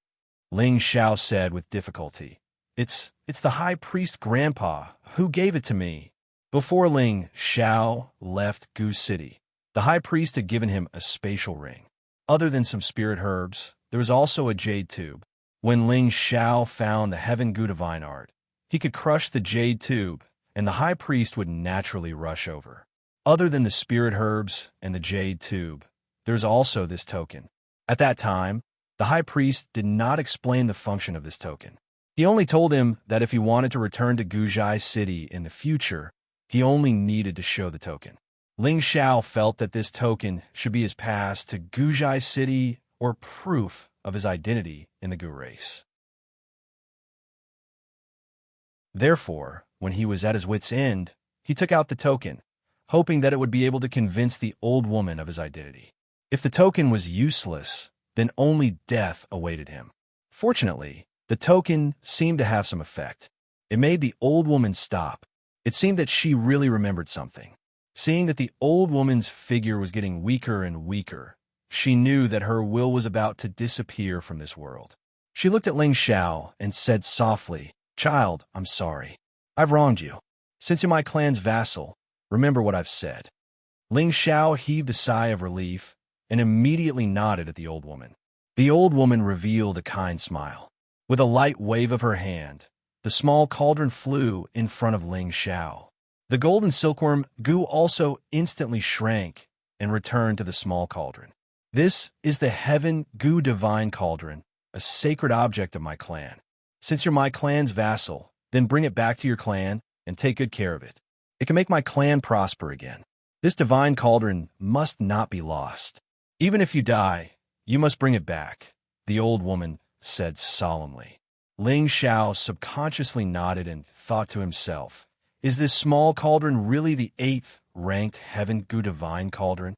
Ling Xiao said with difficulty. It's the high priest grandpa who gave it to me. Before Ling Xiao left Gu City, the high priest had given him a spatial ring. Other than some spirit herbs, there was also a jade tube. When Ling Xiao found the Heaven Gu divine art, he could crush the jade tube, and the high priest would naturally rush over. Other than the spirit herbs and the jade tube, there's also this token. At that time, the high priest did not explain the function of this token. He only told him that if he wanted to return to Guzhai City in the future, he only needed to show the token. Ling Xiao felt that this token should be his pass to Guzhai City or proof of his identity in the Gu race. Therefore, when he was at his wit's end, he took out the token, hoping that it would be able to convince the old woman of his identity. If the token was useless, then only death awaited him. Fortunately, the token seemed to have some effect. It made the old woman stop. It seemed that she really remembered something. Seeing that the old woman's figure was getting weaker and weaker, she knew that her will was about to disappear from this world. She looked at Ling Xiao and said softly, Child, I'm sorry. I've wronged you. Since you're my clan's vassal, remember what I've said. Ling Xiao heaved a sigh of relief and immediately nodded at the old woman. The old woman revealed a kind smile. With a light wave of her hand, the small cauldron flew in front of Ling Xiao. The golden silkworm Gu also instantly shrank and returned to the small cauldron. This is the Heaven Gu Divine Cauldron, a sacred object of my clan. Since you're my clan's vassal, then bring it back to your clan and take good care of it. It can make my clan prosper again. This divine cauldron must not be lost. Even if you die, you must bring it back, the old woman said solemnly. Ling Xiao subconsciously nodded and thought to himself, is this small cauldron really the 8th-ranked Heaven Gu Divine Cauldron?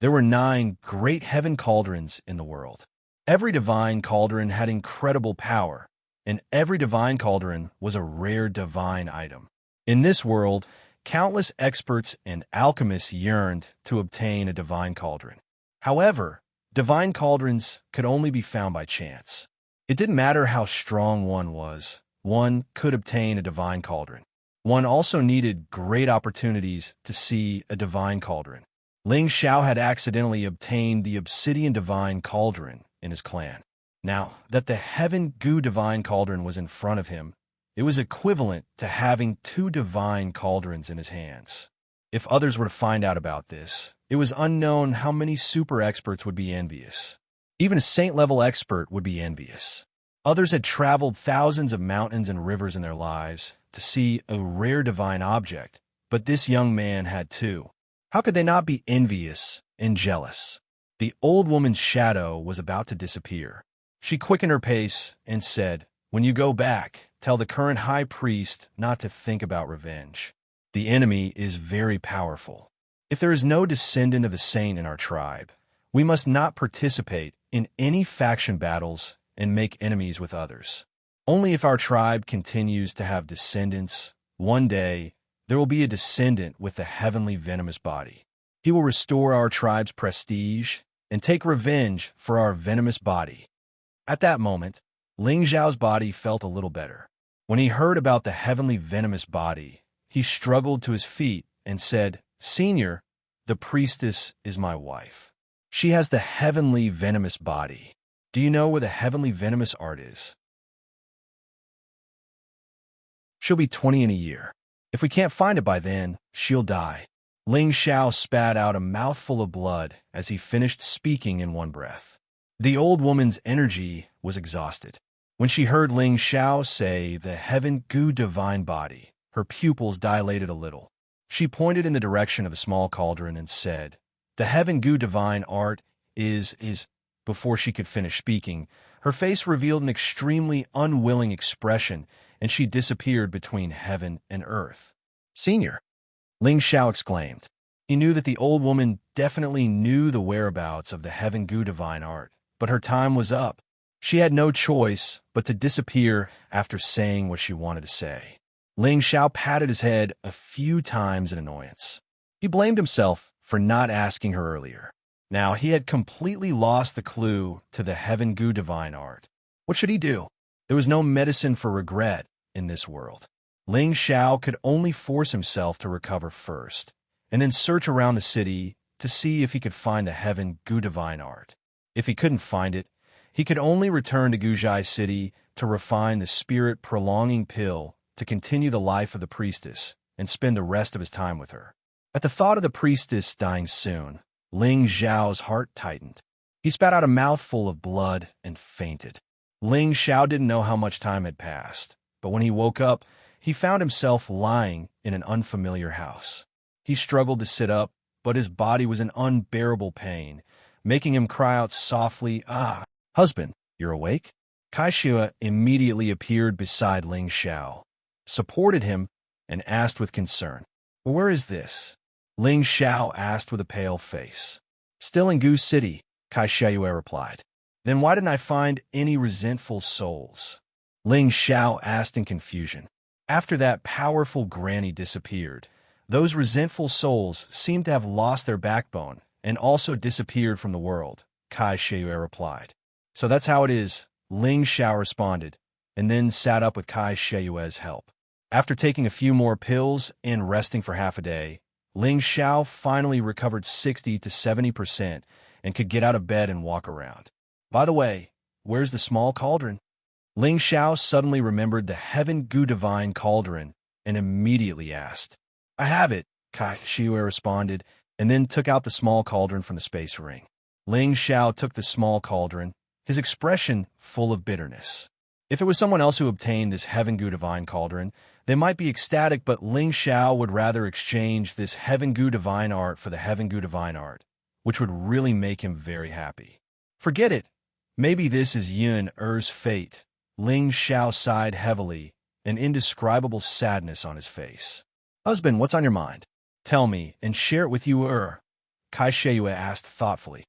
There were 9 great heaven cauldrons in the world. Every divine cauldron had incredible power, and every divine cauldron was a rare divine item. In this world, countless experts and alchemists yearned to obtain a divine cauldron. However, divine cauldrons could only be found by chance. It didn't matter how strong one was, one could obtain a divine cauldron. One also needed great opportunities to see a divine cauldron. Ling Xiao had accidentally obtained the obsidian divine cauldron in his clan. Now that the Heaven Gu divine cauldron was in front of him, it was equivalent to having 2 divine cauldrons in his hands. If others were to find out about this, it was unknown how many super experts would be envious. Even a saint-level expert would be envious. Others had traveled thousands of mountains and rivers in their lives to see a rare divine object, but this young man had 2. How could they not be envious and jealous? The old woman's shadow was about to disappear. She quickened her pace and said, When you go back, tell the current high priest not to think about revenge. The enemy is very powerful. If there is no descendant of a saint in our tribe, we must not participate in any faction battles and make enemies with others. Only if our tribe continues to have descendants, one day there will be a descendant with the heavenly venomous body. He will restore our tribe's prestige and take revenge for our venomous body." At that moment, Ling Zhao's body felt a little better. When he heard about the heavenly venomous body, he struggled to his feet and said, "Senior, the priestess is my wife. She has the heavenly venomous body. Do you know where the heavenly venomous art is? She'll be 20 in a year. If we can't find it by then, she'll die." Ling Xiao spat out a mouthful of blood as he finished speaking in one breath. The old woman's energy was exhausted. When she heard Ling Xiao say the heaven gu divine body, her pupils dilated a little. She pointed in the direction of the small cauldron and said, "The heaven gu divine art is. Before she could finish speaking, her face revealed an extremely unwilling expression, and she disappeared between heaven and earth. "Senior," Ling Xiao exclaimed. He knew that the old woman definitely knew the whereabouts of the heaven gu divine art, but her time was up. She had no choice but to disappear after saying what she wanted to say. Ling Xiao patted his head a few times in annoyance. He blamed himself for not asking her earlier. Now he had completely lost the clue to the heaven gu divine art. What should he do? There was no medicine for regret in this world. Ling Xiao could only force himself to recover first, and then search around the city to see if he could find the heaven gu divine art. If he couldn't find it, he could only return to Guzhai City to refine the spirit-prolonging pill to continue the life of the priestess and spend the rest of his time with her. At the thought of the priestess dying soon, Ling Xiao's heart tightened. He spat out a mouthful of blood and fainted. Ling Xiao didn't know how much time had passed, but when he woke up, he found himself lying in an unfamiliar house. He struggled to sit up, but his body was in unbearable pain, making him cry out softly, "Ah, husband, you're awake?" Xianxia immediately appeared beside Ling Xiao, supported him, and asked with concern, "Where is this?" Ling Xiao asked with a pale face. "Still in Gu City," Xianxia replied. "Then why didn't I find any resentful souls?" Ling Xiao asked in confusion. After that powerful granny disappeared, those resentful souls seemed to have lost their backbone and also disappeared from the world, Xianxia replied. "So that's how it is," Ling Xiao responded, and then sat up with Xianxia's help. After taking a few more pills and resting for half a day, Ling Xiao finally recovered 60 to 70% and could get out of bed and walk around. "By the way, where's the small cauldron?" Ling Xiao suddenly remembered the heaven gu divine cauldron and immediately asked. "I have it," Xianxia responded, and then took out the small cauldron from the space ring. Ling Xiao took the small cauldron, his expression full of bitterness. If it was someone else who obtained this heaven gu divine cauldron, they might be ecstatic, but Ling Xiao would rather exchange this heaven gu divine art for the heaven gu divine art, which would really make him very happy. "Forget it. Maybe this is Yun Er's fate." Ling Xiao sighed heavily, an indescribable sadness on his face. "Husband, what's on your mind? Tell me, and share it with you, Xianxia asked thoughtfully.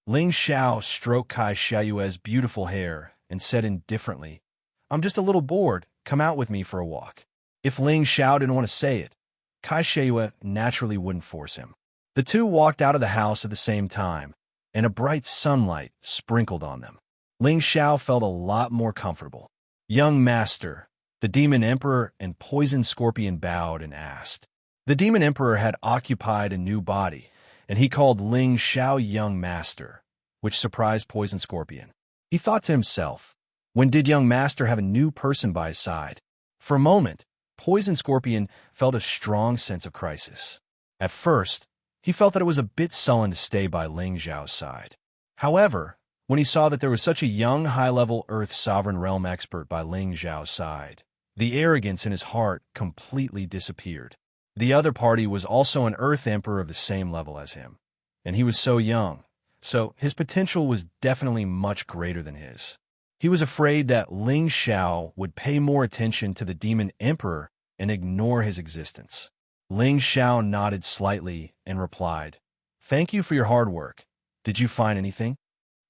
Ling Xiao stroked Xianxia's beautiful hair and said indifferently, "I'm just a little bored. Come out with me for a walk." If Ling Xiao didn't want to say it, Xianxia naturally wouldn't force him. The two walked out of the house at the same time, and a bright sunlight sprinkled on them. Ling Xiao felt a lot more comfortable. "Young master," the Demon Emperor and Poison Scorpion bowed and asked. The Demon Emperor had occupied a new body, and he called Ling Xiao Young Master, which surprised Poison Scorpion. He thought to himself, when did Young Master have a new person by his side? For a moment, Poison Scorpion felt a strong sense of crisis. At first, he felt that it was a bit sullen to stay by Ling Xiao's side. However, when he saw that there was such a young high-level Earth Sovereign Realm expert by Ling Xiao's side, the arrogance in his heart completely disappeared. The other party was also an Earth Emperor of the same level as him, and he was so young, so his potential was definitely much greater than his. He was afraid that Ling Xiao would pay more attention to the Demon Emperor and ignore his existence. Ling Xiao nodded slightly and replied, "Thank you for your hard work. Did you find anything?"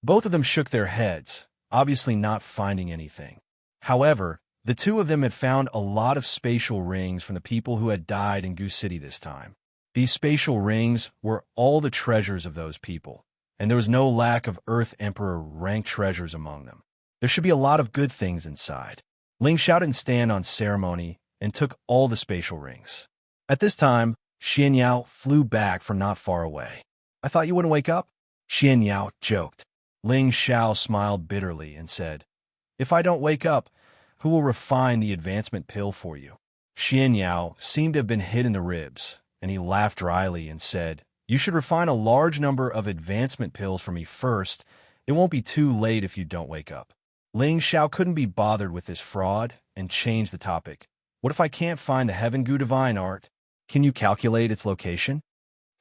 Both of them shook their heads, obviously not finding anything. However, the two of them had found a lot of spatial rings from the people who had died in Goose City this time. These spatial rings were all the treasures of those people, and there was no lack of Earth Emperor rank treasures among them. There should be a lot of good things inside. Ling Xiao didn't stand on ceremony and took all the spatial rings. At this time, Xianxia flew back from not far away. "I thought you wouldn't wake up?" Xianxia joked. Ling Xiao smiled bitterly and said, "If I don't wake up, who will refine the advancement pill for you?" Xianxia seemed to have been hit in the ribs, and he laughed dryly and said, "You should refine a large number of advancement pills for me first. It won't be too late if you don't wake up." Ling Xiao couldn't be bothered with this fraud and changed the topic. "What if I can't find the Heaven Gu Divine Art? Can you calculate its location?"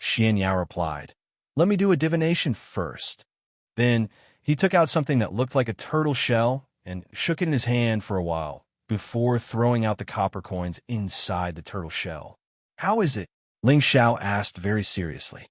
Xianxia replied, "Let me do a divination first." Then he took out something that looked like a turtle shell and shook it in his hand for a while before throwing out the copper coins inside the turtle shell. "How is it?" Ling Xiao asked very seriously.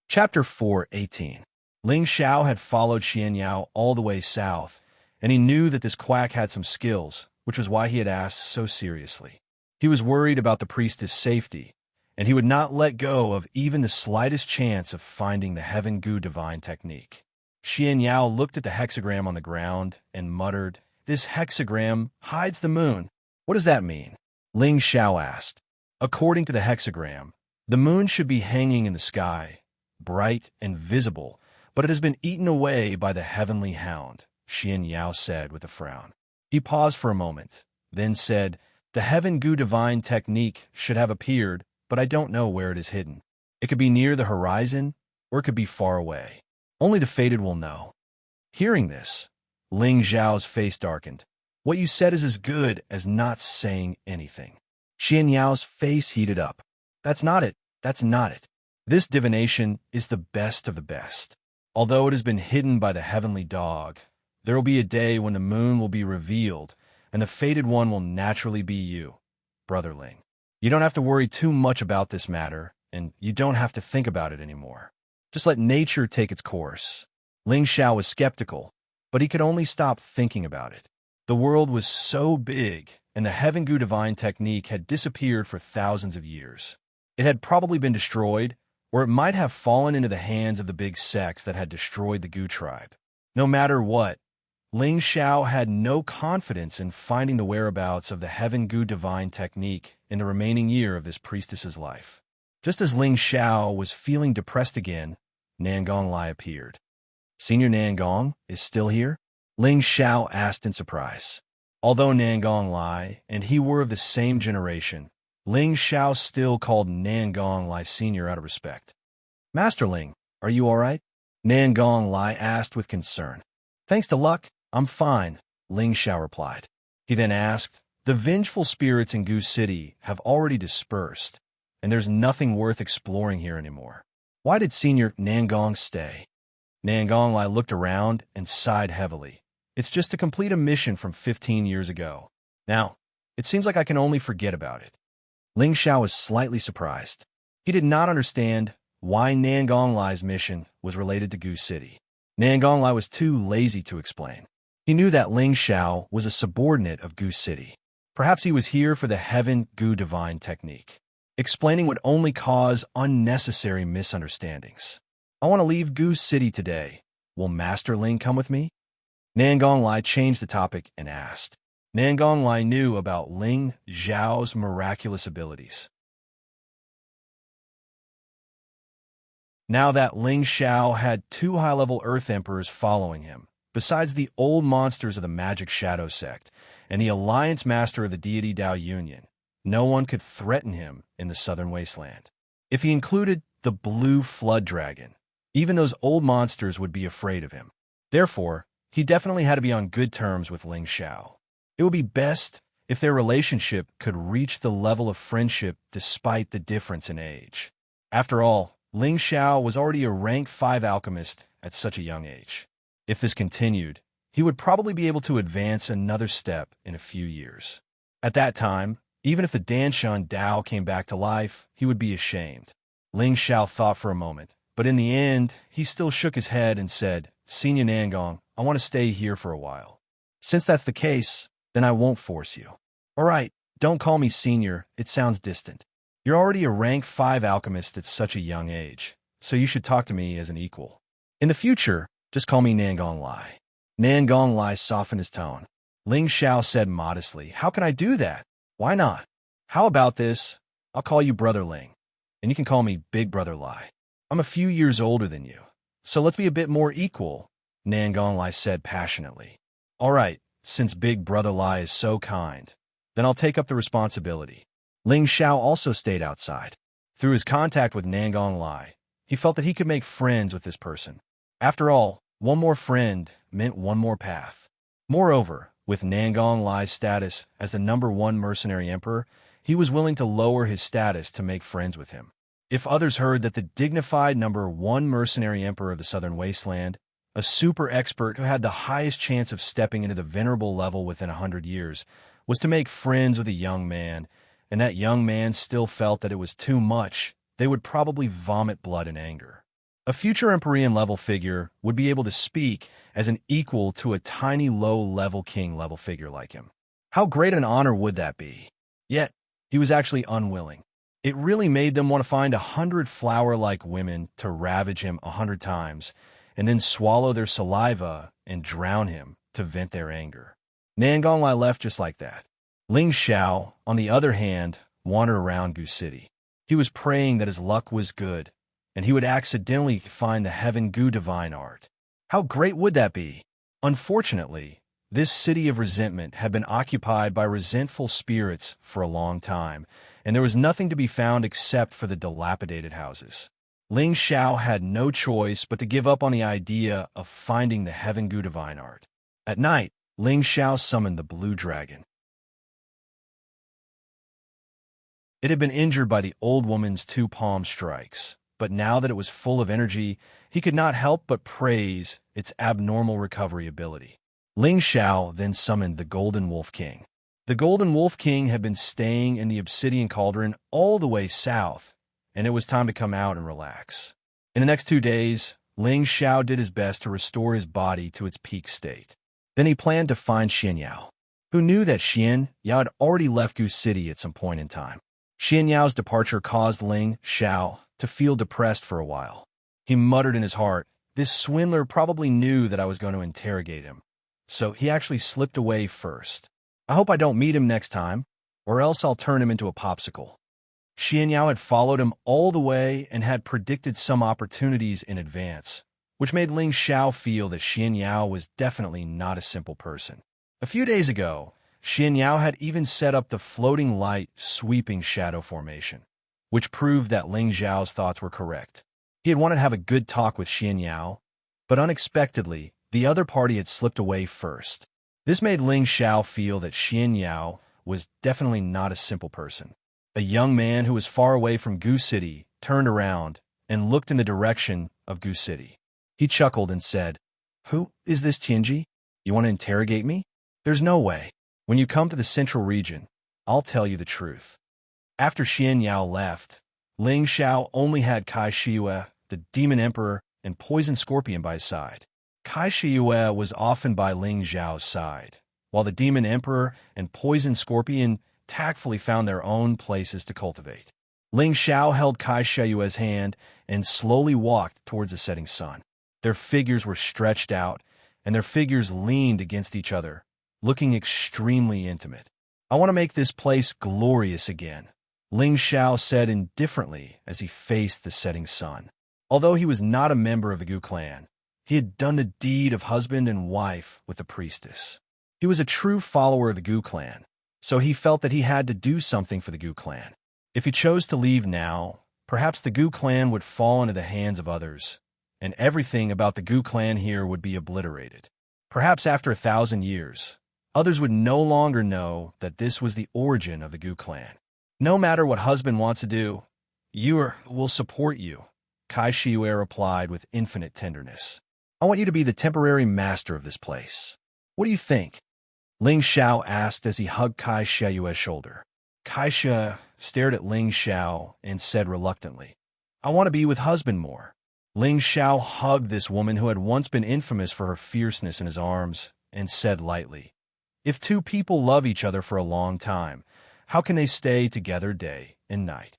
Chapter 4:18. Ling Xiao had followed Xianxia all the way south, and he knew that this quack had some skills, which was why he had asked so seriously. He was worried about the priestess' safety, and he would not let go of even the slightest chance of finding the Heaven Gu Divine technique. Xianxia looked at the hexagram on the ground and muttered, "This hexagram hides the moon. What does that mean?" Ling Xiao asked. "According to the hexagram, the moon should be hanging in the sky, bright and visible, but it has been eaten away by the heavenly hound," Xianxia said with a frown. He paused for a moment, then said, "The Heaven Gu Divine technique should have appeared, but I don't know where it is hidden. It could be near the horizon, or it could be far away. Only the fated will know." Hearing this, Ling Xiao's face darkened. "What you said is as good as not saying anything." Xianxiao's face heated up. "That's not it. That's not it. This divination is the best of the best. Although it has been hidden by the heavenly dog, there will be a day when the moon will be revealed, and the fated one will naturally be you, Brother Ling. You don't have to worry too much about this matter, and you don't have to think about it anymore. Just let nature take its course." Ling Xiao was skeptical, but he could only stop thinking about it. The world was so big, and the Heaven Gu Divine technique had disappeared for thousands of years. It had probably been destroyed, or it might have fallen into the hands of the big sects that had destroyed the Gu tribe. No matter what, Ling Xiao had no confidence in finding the whereabouts of the Heaven Gu Divine technique in the remaining year of this priestess's life. Just as Ling Xiao was feeling depressed again, Nangong Lai appeared. "Senior Nangong is still here?" Ling Xiao asked in surprise. Although Nangong Lai and he were of the same generation, Ling Xiao still called Nangong Lai Senior out of respect. "Master Ling, are you all right?" Nangong Lai asked with concern. "Thanks to luck, I'm fine," Ling Xiao replied. He then asked, "The vengeful spirits in Goose City have already dispersed, and there's nothing worth exploring here anymore. Why did Senior Nangong stay?" Nangong Lai looked around and sighed heavily. "It's just to complete a mission from 15 years ago. Now, it seems like I can only forget about it." Ling Xiao was slightly surprised. He did not understand why Nangong Lai's mission was related to Goose City. Nangong Lai was too lazy to explain. He knew that Ling Xiao was a subordinate of Goose City. Perhaps he was here for the Heaven Gu Divine technique. Explaining would only cause unnecessary misunderstandings. "I want to leave Goose City today. Will Master Ling come with me?" Nangong Lai changed the topic and asked. Nangong Lai knew about Ling Xiao's miraculous abilities. Now that Ling Xiao had 2 high-level Earth Emperors following him, besides the old monsters of the Magic Shadow Sect and the Alliance Master of the Deity Dao Union, no one could threaten him in the Southern Wasteland. If he included the Blue Flood Dragon, even those old monsters would be afraid of him. Therefore, he definitely had to be on good terms with Ling Xiao. It would be best if their relationship could reach the level of friendship despite the difference in age. After all, Ling Xiao was already a rank 5 alchemist at such a young age. If this continued, he would probably be able to advance another step in a few years. At that time, even if the Danshan Dao came back to life, he would be ashamed. Ling Xiao thought for a moment, but in the end, he still shook his head and said, Senior Nangong, I want to stay here for a while. Since that's the case, then I won't force you. All right, don't call me senior, it sounds distant. You're already a rank 5 alchemist at such a young age, so you should talk to me as an equal. In the future, just call me Nangong Lai. Nangong Lai softened his tone. Ling Xiao said modestly, How can I do that? Why not? How about this? I'll call you Brother Ling, and you can call me Big Brother Lai. I'm a few years older than you, so let's be a bit more equal, Nangong Lai said passionately. All right, since Big Brother Lai is so kind, then I'll take up the responsibility. Ling Xiao also stayed outside. Through his contact with Nangong Lai, he felt that he could make friends with this person. After all, one more friend meant one more path. Moreover, with Nangong Lai's status as the #1 mercenary emperor, he was willing to lower his status to make friends with him. If others heard that the dignified #1 mercenary emperor of the Southern Wasteland, a super expert who had the highest chance of stepping into the venerable level within 100 years, was to make friends with a young man, and that young man still felt that it was too much, they would probably vomit blood in anger. A future Empyrean level figure would be able to speak as an equal to a tiny low-level king-level figure like him. How great an honor would that be? Yet, he was actually unwilling. It really made them want to find 100 flower-like women to ravage him 100 times, and then swallow their saliva and drown him to vent their anger. Nangong Lai left just like that. Ling Xiao, on the other hand, wandered around Gu City. He was praying that his luck was good, and he would accidentally find the Heaven Gu divine art. How great would that be? Unfortunately, this city of resentment had been occupied by resentful spirits for a long time, and there was nothing to be found except for the dilapidated houses. Ling Xiao had no choice but to give up on the idea of finding the Heaven Gu divine art. At night, Ling Xiao summoned the blue dragon. It had been injured by the old woman's 2 palm strikes, but now that it was full of energy, he could not help but praise its abnormal recovery ability. Ling Xiao then summoned the Golden Wolf King. The Golden Wolf King had been staying in the Obsidian Cauldron all the way south, and it was time to come out and relax. In the next 2 days, Ling Xiao did his best to restore his body to its peak state. Then he planned to find Xianxia, who knew that Xianxia had already left Gu City at some point in time. Xianxia's departure caused Ling Xiao to feel depressed for a while. He muttered in his heart, This swindler probably knew that I was going to interrogate him, so he actually slipped away first. I hope I don't meet him next time, or else I'll turn him into a popsicle. Xianxia had followed him all the way and had predicted some opportunities in advance, which made Ling Xiao feel that Xianxia was definitely not a simple person. A few days ago, Xianxia had even set up the floating light sweeping shadow formation, which proved that Ling Xiao's thoughts were correct. He had wanted to have a good talk with Xianxia, but unexpectedly, the other party had slipped away first. This made Ling Xiao feel that Xianxia was definitely not a simple person. A young man who was far away from Gu City turned around and looked in the direction of Gu City. He chuckled and said, Who is this Tianji? You want to interrogate me? There's no way. When you come to the central region, I'll tell you the truth. After Xianxia left, Ling Xiao only had Kai Shiyue, the Demon Emperor, and Poison Scorpion by his side. Kai Shiyue was often by Ling Xiao's side, while the Demon Emperor and Poison Scorpion tactfully found their own places to cultivate. Ling Xiao held Kai Shiyue's hand and slowly walked towards the setting sun. Their figures were stretched out, and their figures leaned against each other, looking extremely intimate. I want to make this place glorious again, Ling Xiao said indifferently as he faced the setting sun. Although he was not a member of the Gu clan, he had done the deed of husband and wife with the priestess. He was a true follower of the Gu clan, so he felt that he had to do something for the Gu clan. If he chose to leave now, perhaps the Gu clan would fall into the hands of others, and everything about the Gu clan here would be obliterated. Perhaps after 1,000 years, others would no longer know that this was the origin of the Gu clan. No matter what husband wants to do, will support you, Kai Shiyue replied with infinite tenderness. I want you to be the temporary master of this place. What do you think? Ling Xiao asked as he hugged Kai Shiyue's shoulder. Kai Shiyue stared at Ling Xiao and said reluctantly, I want to be with husband more. Ling Xiao hugged this woman who had once been infamous for her fierceness in his arms and said lightly, "If two people love each other for a long time, how can they stay together day and night?"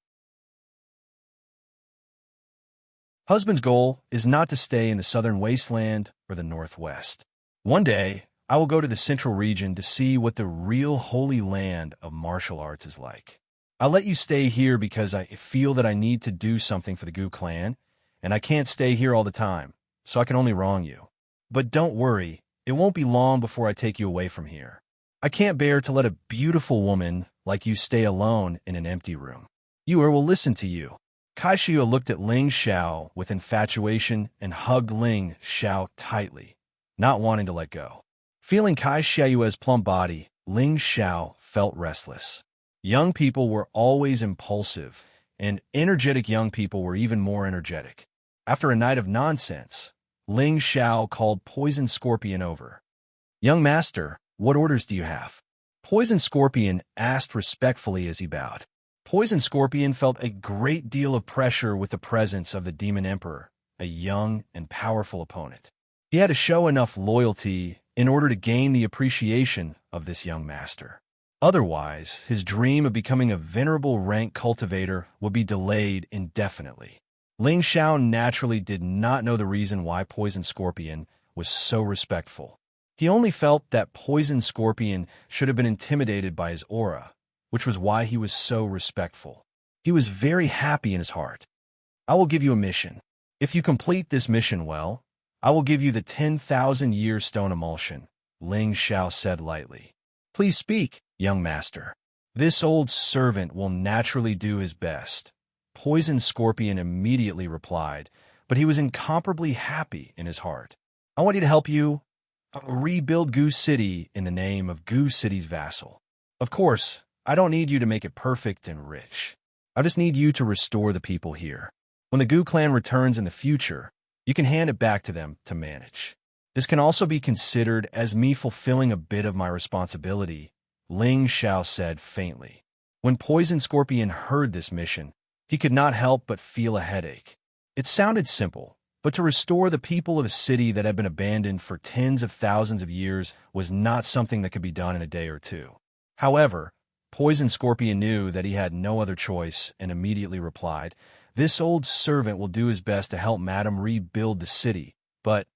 Husband's goal is not to stay in the southern wasteland or the northwest. One day, I will go to the central region to see what the real holy land of martial arts is like. I'll let you stay here because I feel that I need to do something for the Gu clan, and I can't stay here all the time, so I can only wrong you. But don't worry, it won't be long before I take you away from here. I can't bear to let a beautiful woman like you stay alone in an empty room. Yuer will listen to you. Kaixia looked at Ling Xiao with infatuation and hugged Ling Xiao tightly, not wanting to let go. Feeling Kaixia's plump body, Ling Xiao felt restless. Young people were always impulsive, and energetic young people were even more energetic. After a night of nonsense, Ling Xiao called Poison Scorpion over. "Young master, what orders do you have?" Poison Scorpion asked respectfully as he bowed. Poison Scorpion felt a great deal of pressure with the presence of the Demon Emperor, a young and powerful opponent. He had to show enough loyalty in order to gain the appreciation of this young master. Otherwise, his dream of becoming a venerable rank cultivator would be delayed indefinitely. Ling Xiao naturally did not know the reason why Poison Scorpion was so respectful. He only felt that Poison Scorpion should have been intimidated by his aura, which was why he was so respectful. He was very happy in his heart. "I will give you a mission. If you complete this mission well, I will give you the 10,000-year stone emulsion," Ling Xiao said lightly. "Please speak, young master." "This old servant will naturally do his best," Poison Scorpion immediately replied, but he was incomparably happy in his heart. "I want you to help you rebuild Gu City in the name of Gu City's vassal. Of course, I don't need you to make it perfect and rich. I just need you to restore the people here. When the Gu clan returns in the future, you can hand it back to them to manage. This can also be considered as me fulfilling a bit of my responsibility," Ling Xiao said faintly. When Poison Scorpion heard this mission, he could not help but feel a headache. It sounded simple, but to restore the people of a city that had been abandoned for tens of thousands of years was not something that could be done in a day or two. However, Poison Scorpion knew that he had no other choice and immediately replied, "This old servant will do his best to help Madam rebuild the city, but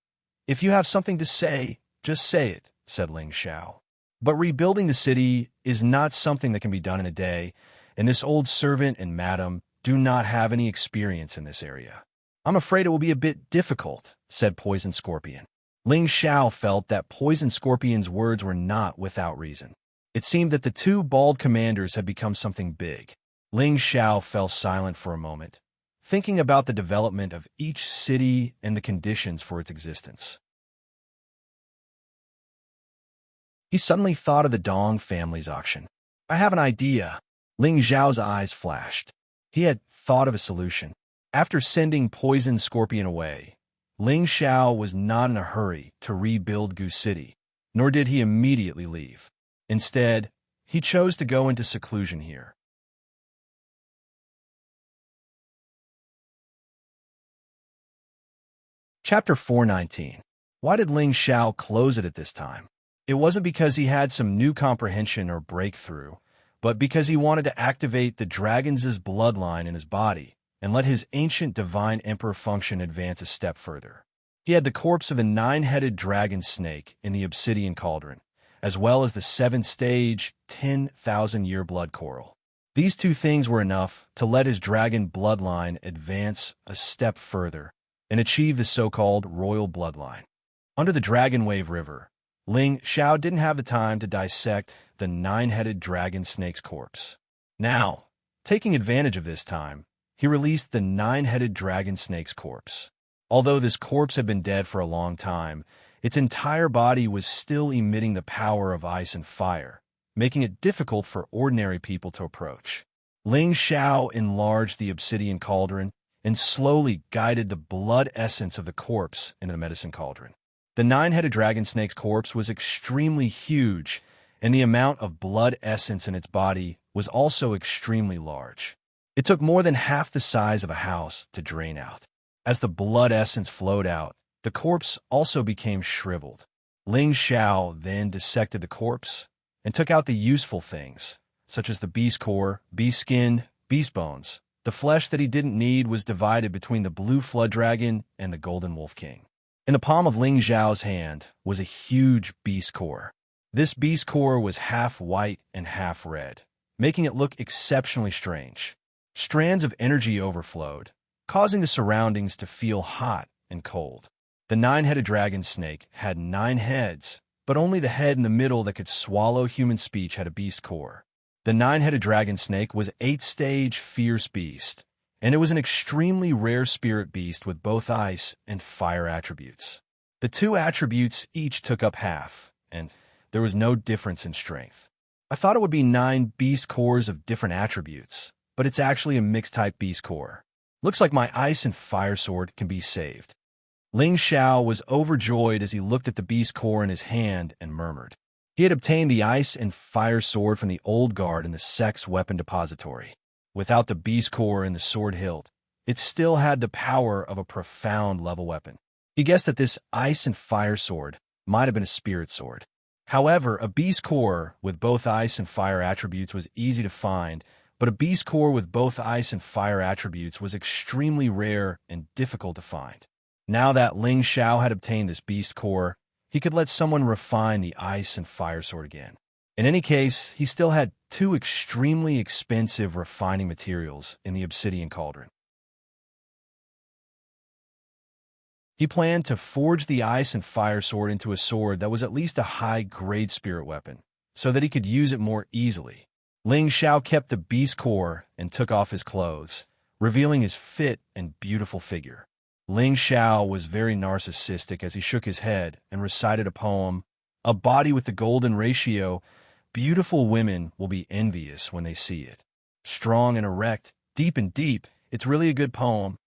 if you have something to say, just say it," said Ling Xiao. "But rebuilding the city is not something that can be done in a day, and this old servant and Madam do not have any experience in this area. I'm afraid it will be a bit difficult," said Poison Scorpion. Ling Xiao felt that Poison Scorpion's words were not without reason. It seemed that the two bald commanders had become something big. Ling Xiao fell silent for a moment, thinking about the development of each city and the conditions for its existence. He suddenly thought of the Dong family's auction. "I have an idea." Ling Xiao's eyes flashed. He had thought of a solution. After sending Poison Scorpion away, Ling Xiao was not in a hurry to rebuild Gu City, nor did he immediately leave. Instead, he chose to go into seclusion here. Chapter 419. Why did Ling Xiao close it at this time? It wasn't because he had some new comprehension or breakthrough, but because he wanted to activate the dragon's bloodline in his body and let his ancient divine emperor function advance a step further. He had the corpse of the 9-headed dragon snake in the obsidian cauldron, as well as the 7th-stage, 10,000-year blood coral. These two things were enough to let his dragon bloodline advance a step further and achieve the so-called royal bloodline. Under the Dragon Wave River, Ling Xiao didn't have the time to dissect the 9-headed dragon snake's corpse. Now, taking advantage of this time, he released the 9-headed dragon snake's corpse. Although this corpse had been dead for a long time, its entire body was still emitting the power of ice and fire, making it difficult for ordinary people to approach. Ling Xiao enlarged the obsidian cauldron and slowly guided the blood essence of the corpse into the medicine cauldron. The 9-headed dragon snake's corpse was extremely huge, and the amount of blood essence in its body was also extremely large. It took more than half the size of a house to drain out. As the blood essence flowed out, the corpse also became shriveled. Ling Xiao then dissected the corpse and took out the useful things, such as the beast core, beast skin, beast bones. The flesh that he didn't need was divided between the blue flood dragon and the golden wolf king. In the palm of Ling Xiao's hand was a huge beast core. This beast core was half white and half red, making it look exceptionally strange. Strands of energy overflowed, causing the surroundings to feel hot and cold. The nine-headed dragon snake had 9 heads, but only the head in the middle that could swallow human speech had a beast core. The nine-headed dragon snake was an 8-stage fierce beast, and it was an extremely rare spirit beast with both ice and fire attributes. The 2 attributes each took up half, and there was no difference in strength. I thought it would be 9 beast cores of different attributes, but it's actually a mixed-type beast core. Looks like my ice and fire sword can be saved. Ling Xiao was overjoyed as he looked at the beast core in his hand and murmured. He had obtained the ice and fire sword from the old guard in the sex weapon depository. Without the beast core in the sword hilt, it still had the power of a profound level weapon. He guessed that this ice and fire sword might have been a spirit sword. However, a beast core with both ice and fire attributes was easy to find, but a beast core with both ice and fire attributes was extremely rare and difficult to find. Now that Ling Xiao had obtained this beast core, he could let someone refine the ice and fire sword again. In any case, he still had 2 extremely expensive refining materials in the obsidian cauldron. He planned to forge the ice and fire sword into a sword that was at least a high-grade spirit weapon, so that he could use it more easily. Ling Xiao kept the beast core and took off his clothes, revealing his fit and beautiful figure. Ling Xiao was very narcissistic as he shook his head and recited a poem, "A body with the golden ratio. Beautiful women will be envious when they see it. Strong and erect, deep and deep. It's really a good poem."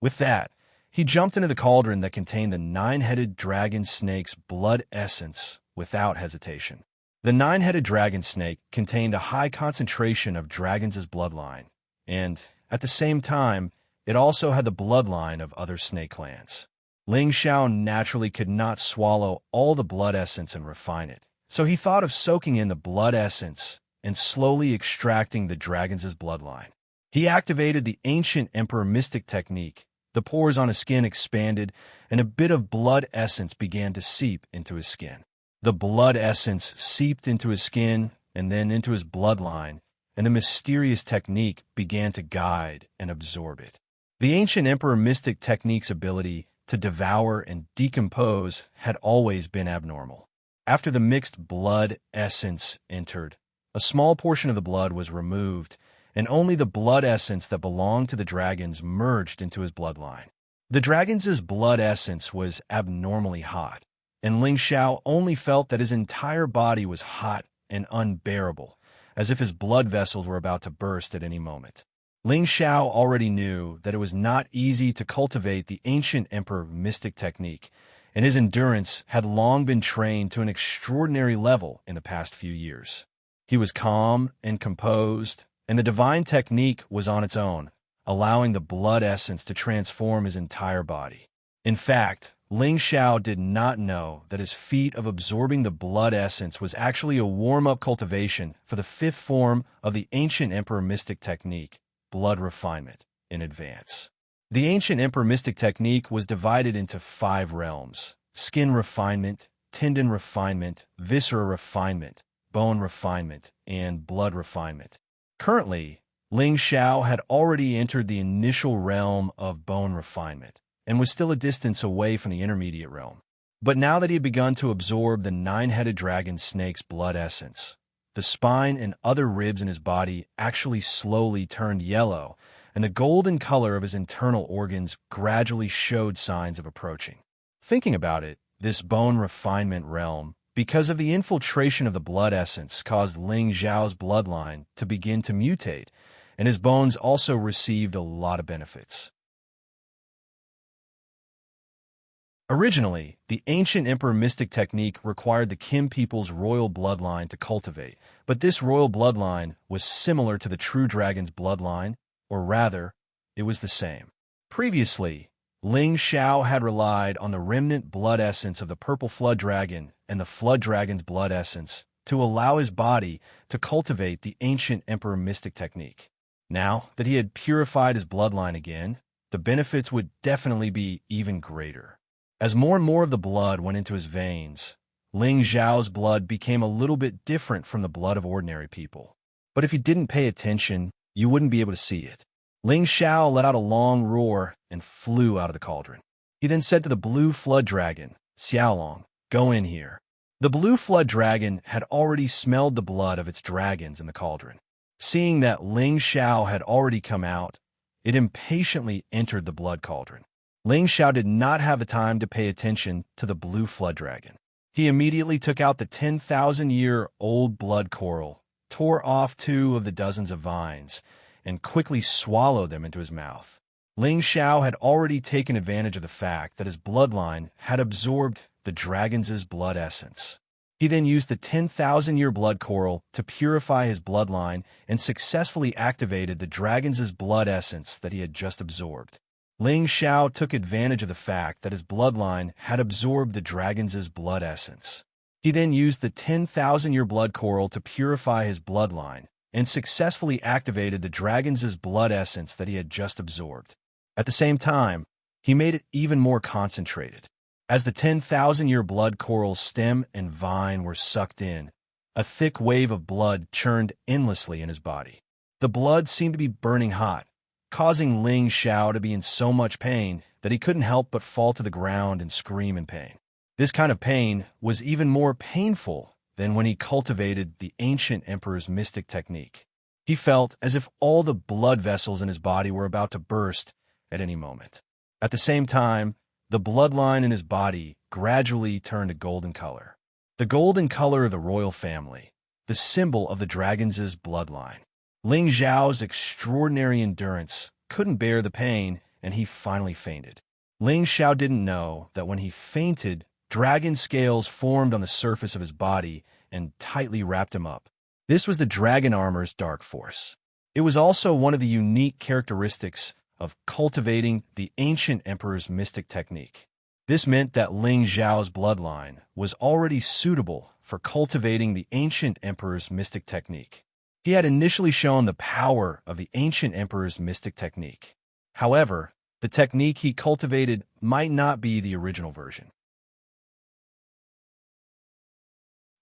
With that, he jumped into the cauldron that contained the 9-headed dragon snake's blood essence without hesitation. The 9-headed dragon snake contained a high concentration of dragons' bloodline, and, at the same time, it also had the bloodline of other snake clans. Ling Xiao naturally could not swallow all the blood essence and refine it, so he thought of soaking in the blood essence and slowly extracting the dragon's bloodline. He activated the ancient Emperor Mystic technique. The pores on his skin expanded, and a bit of blood essence began to seep into his skin. The blood essence seeped into his skin and then into his bloodline, and the mysterious technique began to guide and absorb it. The ancient Emperor Mystic technique's ability to devour and decompose had always been abnormal. After the mixed blood essence entered, a small portion of the blood was removed, and only the blood essence that belonged to the dragons merged into his bloodline. The dragon's blood essence was abnormally hot, and Ling Xiao only felt that his entire body was hot and unbearable, as if his blood vessels were about to burst at any moment. Ling Xiao already knew that it was not easy to cultivate the ancient Emperor Mystic technique, and his endurance had long been trained to an extraordinary level in the past few years. He was calm and composed, and the divine technique was on its own, allowing the blood essence to transform his entire body. In fact, Ling Xiao did not know that his feat of absorbing the blood essence was actually a warm-up cultivation for the 5th form of the ancient Emperor Mystic technique, blood refinement, in advance. The ancient Emperor Mystic technique was divided into 5 realms: skin refinement, tendon refinement, viscera refinement, bone refinement, and blood refinement. Currently, Ling Xiao had already entered the initial realm of bone refinement and was still a distance away from the intermediate realm. But now that he had begun to absorb the 9-headed dragon snake's blood essence, the spine and other ribs in his body actually slowly turned yellow, and the golden color of his internal organs gradually showed signs of approaching. Thinking about it, this bone refinement realm, because of the infiltration of the blood essence, caused Ling Xiao's bloodline to begin to mutate, and his bones also received a lot of benefits. Originally, the ancient Emperor Mystic technique required the Kim people's royal bloodline to cultivate, but this royal bloodline was similar to the true dragon's bloodline, or rather, it was the same. Previously, Ling Xiao had relied on the remnant blood essence of the purple flood dragon and the flood dragon's blood essence to allow his body to cultivate the ancient emperor mystic technique. Now that he had purified his bloodline again, the benefits would definitely be even greater. As more and more of the blood went into his veins, Ling Xiao's blood became a little bit different from the blood of ordinary people. But if you didn't pay attention, you wouldn't be able to see it. Ling Xiao let out a long roar and flew out of the cauldron. He then said to the blue flood dragon, Xiaolong, go in here. The blue flood dragon had already smelled the blood of its dragons in the cauldron. Seeing that Ling Xiao had already come out, it impatiently entered the blood cauldron. Ling Xiao did not have the time to pay attention to the blue flood dragon. He immediately took out the 10,000-year-old blood coral, tore off 2 of the dozens of vines, and quickly swallowed them into his mouth. Ling Xiao had already taken advantage of the fact that his bloodline had absorbed the dragon's blood essence. He then used the 10,000-year blood coral to purify his bloodline and successfully activated the dragon's blood essence that he had just absorbed. Ling Xiao took advantage of the fact that his bloodline had absorbed the dragon's blood essence. He then used the 10,000-year blood coral to purify his bloodline and successfully activated the dragon's blood essence that he had just absorbed. At the same time, he made it even more concentrated. As the 10,000-year blood coral's stem and vine were sucked in, a thick wave of blood churned endlessly in his body. The blood seemed to be burning hot, causing Ling Xiao to be in so much pain that he couldn't help but fall to the ground and scream in pain. This kind of pain was even more painful than when he cultivated the ancient emperor's mystic technique. He felt as if all the blood vessels in his body were about to burst at any moment. At the same time, the bloodline in his body gradually turned a golden color. The golden color of the royal family, the symbol of the dragon's bloodline. Ling Xiao's extraordinary endurance couldn't bear the pain, and he finally fainted. Ling Xiao didn't know that when he fainted, dragon scales formed on the surface of his body and tightly wrapped him up. This was the dragon armor's dark force. It was also one of the unique characteristics of cultivating the ancient emperor's mystic technique. This meant that Ling Xiao's bloodline was already suitable for cultivating the ancient emperor's mystic technique. He had initially shown the power of the ancient emperor's mystic technique. However, the technique he cultivated might not be the original version.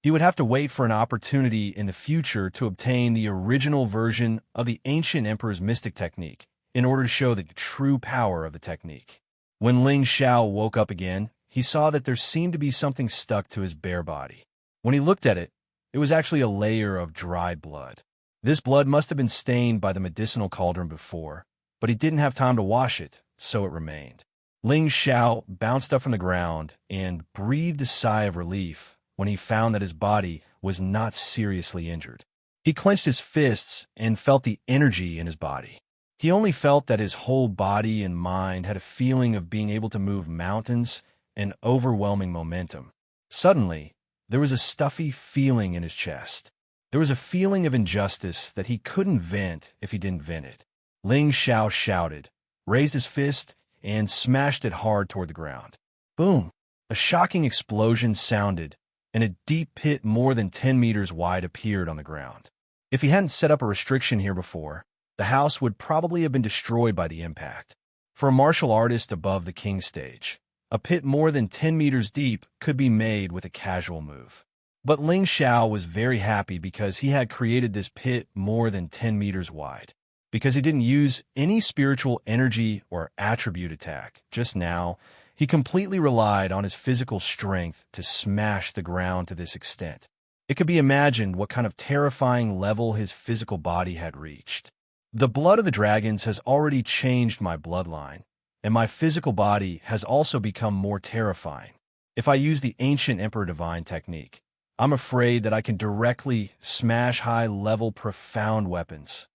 He would have to wait for an opportunity in the future to obtain the original version of the ancient emperor's mystic technique in order to show the true power of the technique. When Ling Xiao woke up again, he saw that there seemed to be something stuck to his bare body. When he looked at it, it was actually a layer of dried blood. This blood must have been stained by the medicinal cauldron before, but he didn't have time to wash it, so it remained. Ling Xiao bounced up from the ground and breathed a sigh of relief when he found that his body was not seriously injured. He clenched his fists and felt the energy in his body. He only felt that his whole body and mind had a feeling of being able to move mountains and overwhelming momentum. Suddenly, there was a stuffy feeling in his chest. There was a feeling of injustice that he couldn't vent if he didn't vent it. Ling Xiao shouted, raised his fist, and smashed it hard toward the ground. Boom! A shocking explosion sounded, and a deep pit more than 10 meters wide appeared on the ground. If he hadn't set up a restriction here before, the house would probably have been destroyed by the impact. For a martial artist above the king stage, a pit more than 10 meters deep could be made with a casual move. But Ling Xiao was very happy because he had created this pit more than 10 meters wide. Because he didn't use any spiritual energy or attribute attack just now, he completely relied on his physical strength to smash the ground to this extent. It could be imagined what kind of terrifying level his physical body had reached. The blood of the dragons has already changed my bloodline, and my physical body has also become more terrifying. If I use the ancient Emperor Divine technique, I'm afraid that I can directly smash high-level profound weapons.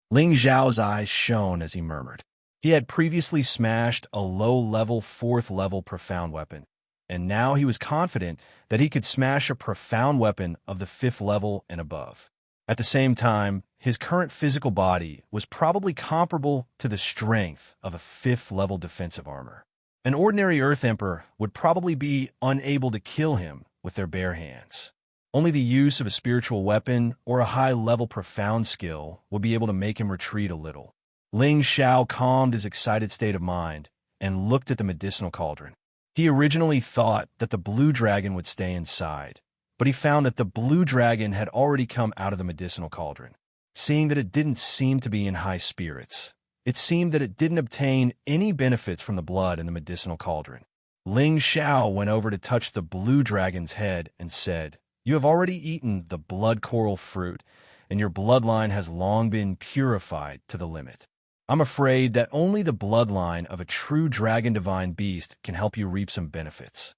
Ling Xiao's eyes shone as he murmured. He had previously smashed a low-level 4th-level profound weapon, and now he was confident that he could smash a profound weapon of the 5th level and above. At the same time, his current physical body was probably comparable to the strength of a 5th-level defensive armor. An ordinary Earth Emperor would probably be unable to kill him with their bare hands. Only the use of a spiritual weapon or a high-level profound skill would be able to make him retreat a little. Ling Xiao calmed his excited state of mind and looked at the medicinal cauldron. He originally thought that the blue dragon would stay inside, but he found that the blue dragon had already come out of the medicinal cauldron. Seeing that it didn't seem to be in high spirits, it seemed that it didn't obtain any benefits from the blood in the medicinal cauldron. Ling Xiao went over to touch the blue dragon's head and said, "You have already eaten the blood coral fruit, and your bloodline has long been purified to the limit. I'm afraid that only the bloodline of a true dragon divine beast can help you reap some benefits.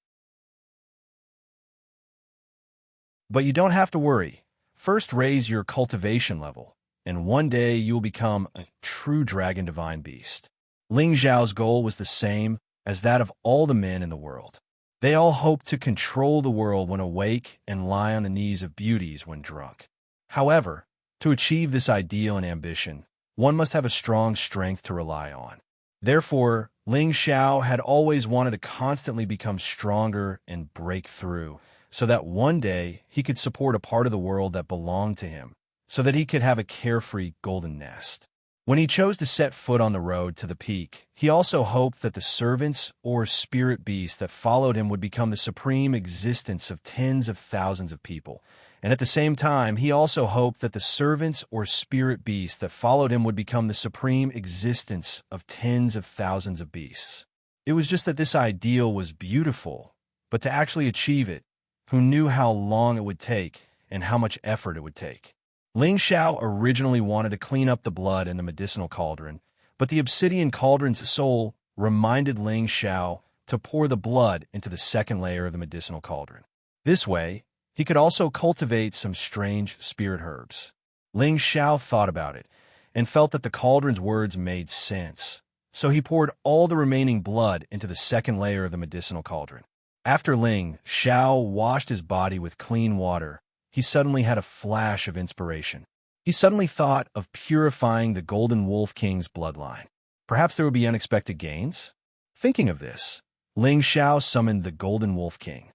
But you don't have to worry. First raise your cultivation level, and one day you will become a true dragon divine beast." Ling Xiao's goal was the same as that of all the men in the world. They all hoped to control the world when awake and lie on the knees of beauties when drunk. However, to achieve this ideal and ambition, one must have a strong strength to rely on. Therefore, Ling Xiao had always wanted to constantly become stronger and break through, so that one day he could support a part of the world that belonged to him, so that he could have a carefree golden nest. When he chose to set foot on the road to the peak, he also hoped that the servants or spirit beasts that followed him would become the supreme existence of tens of thousands of people. And at the same time, he also hoped that the servants or spirit beasts that followed him would become the supreme existence of tens of thousands of beasts. It was just that this ideal was beautiful, but to actually achieve it, who knew how long it would take and how much effort it would take? Ling Xiao originally wanted to clean up the blood in the medicinal cauldron, but the obsidian cauldron's soul reminded Ling Xiao to pour the blood into the second layer of the medicinal cauldron. This way, he could also cultivate some strange spirit herbs. Ling Xiao thought about it and felt that the cauldron's words made sense, so he poured all the remaining blood into the second layer of the medicinal cauldron. After Ling Xiao washed his body with clean water, he suddenly had a flash of inspiration. He suddenly thought of purifying the Golden Wolf King's bloodline. Perhaps there would be unexpected gains? Thinking of this, Ling Xiao summoned the Golden Wolf King.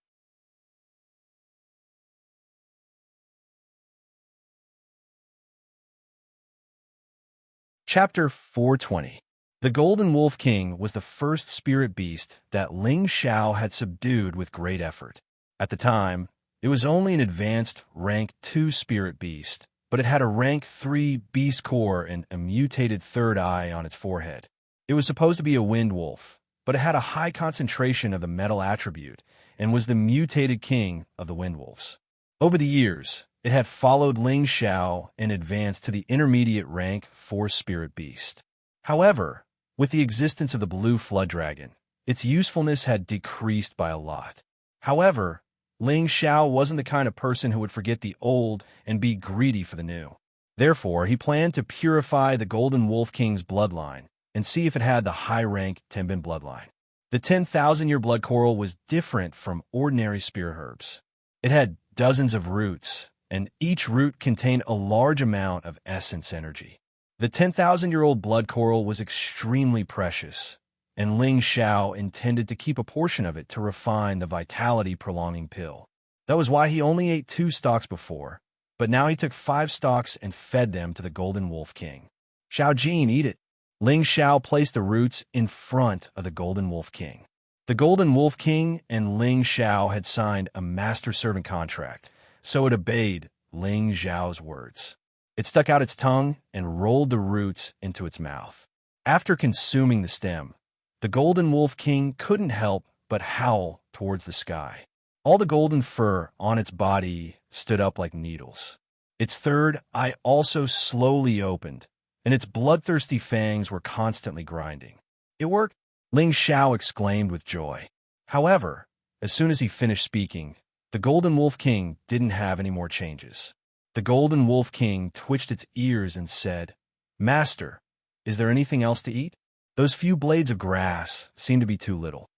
Chapter 420. The Golden Wolf King was the first spirit beast that Ling Xiao had subdued with great effort. At the time, it was only an advanced rank 2 spirit beast, but it had a rank 3 beast core and a mutated third eye on its forehead. It was supposed to be a wind wolf, but it had a high concentration of the metal attribute and was the mutated king of the wind wolves. Over the years, it had followed Ling Xiao and advanced to the intermediate rank 4 spirit beast. However, with the existence of the blue flood dragon, its usefulness had decreased by a lot. However, Ling Xiao wasn't the kind of person who would forget the old and be greedy for the new. Therefore, he planned to purify the Golden Wolf King's bloodline and see if it had the high-rank Tenbin bloodline. The 10,000-year blood coral was different from ordinary spirit herbs. It had dozens of roots, and each root contained a large amount of essence energy. The 10,000-year-old blood coral was extremely precious, and Ling Xiao intended to keep a portion of it to refine the vitality-prolonging pill. That was why he only ate 2 stalks before, but now he took 5 stalks and fed them to the Golden Wolf King. "Xiao Jin, eat it." Ling Xiao placed the roots in front of the Golden Wolf King. The Golden Wolf King and Ling Xiao had signed a master-servant contract, so it obeyed Ling Xiao's words. It stuck out its tongue and rolled the roots into its mouth. After consuming the stem, the Golden Wolf King couldn't help but howl towards the sky. All the golden fur on its body stood up like needles. Its third eye also slowly opened, and its bloodthirsty fangs were constantly grinding. "It worked!" Ling Xiao exclaimed with joy. However, as soon as he finished speaking, the Golden Wolf King didn't have any more changes. The Golden Wolf King twitched its ears and said, "Master, is there anything else to eat?" Those few blades of grass seemed to be too little.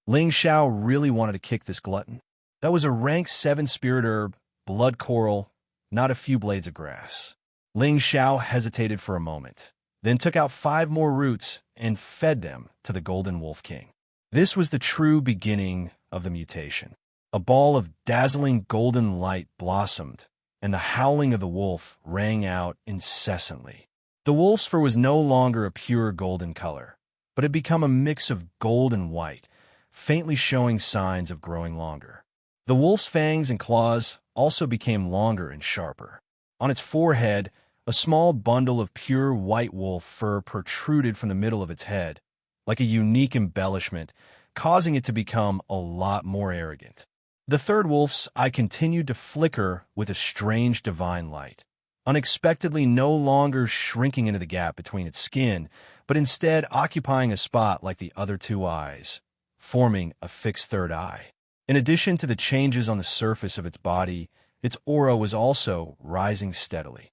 Ling Xiao really wanted to kick this glutton. That was a rank 7 spirit herb, blood coral, not a few blades of grass. Ling Xiao hesitated for a moment, then took out 5 more roots and fed them to the Golden Wolf King. This was the true beginning of the mutation. A ball of dazzling golden light blossomed, and the howling of the wolf rang out incessantly. The wolf's fur was no longer a pure golden color, but had become a mix of gold and white, faintly showing signs of growing longer. The wolf's fangs and claws also became longer and sharper. On its forehead, a small bundle of pure white wolf fur protruded from the middle of its head, like a unique embellishment, causing it to become a lot more arrogant. The third wolf's eye continued to flicker with a strange divine light, unexpectedly no longer shrinking into the gap between its skin, but instead occupying a spot like the other 2 eyes, forming a fixed third eye. In addition to the changes on the surface of its body, its aura was also rising steadily.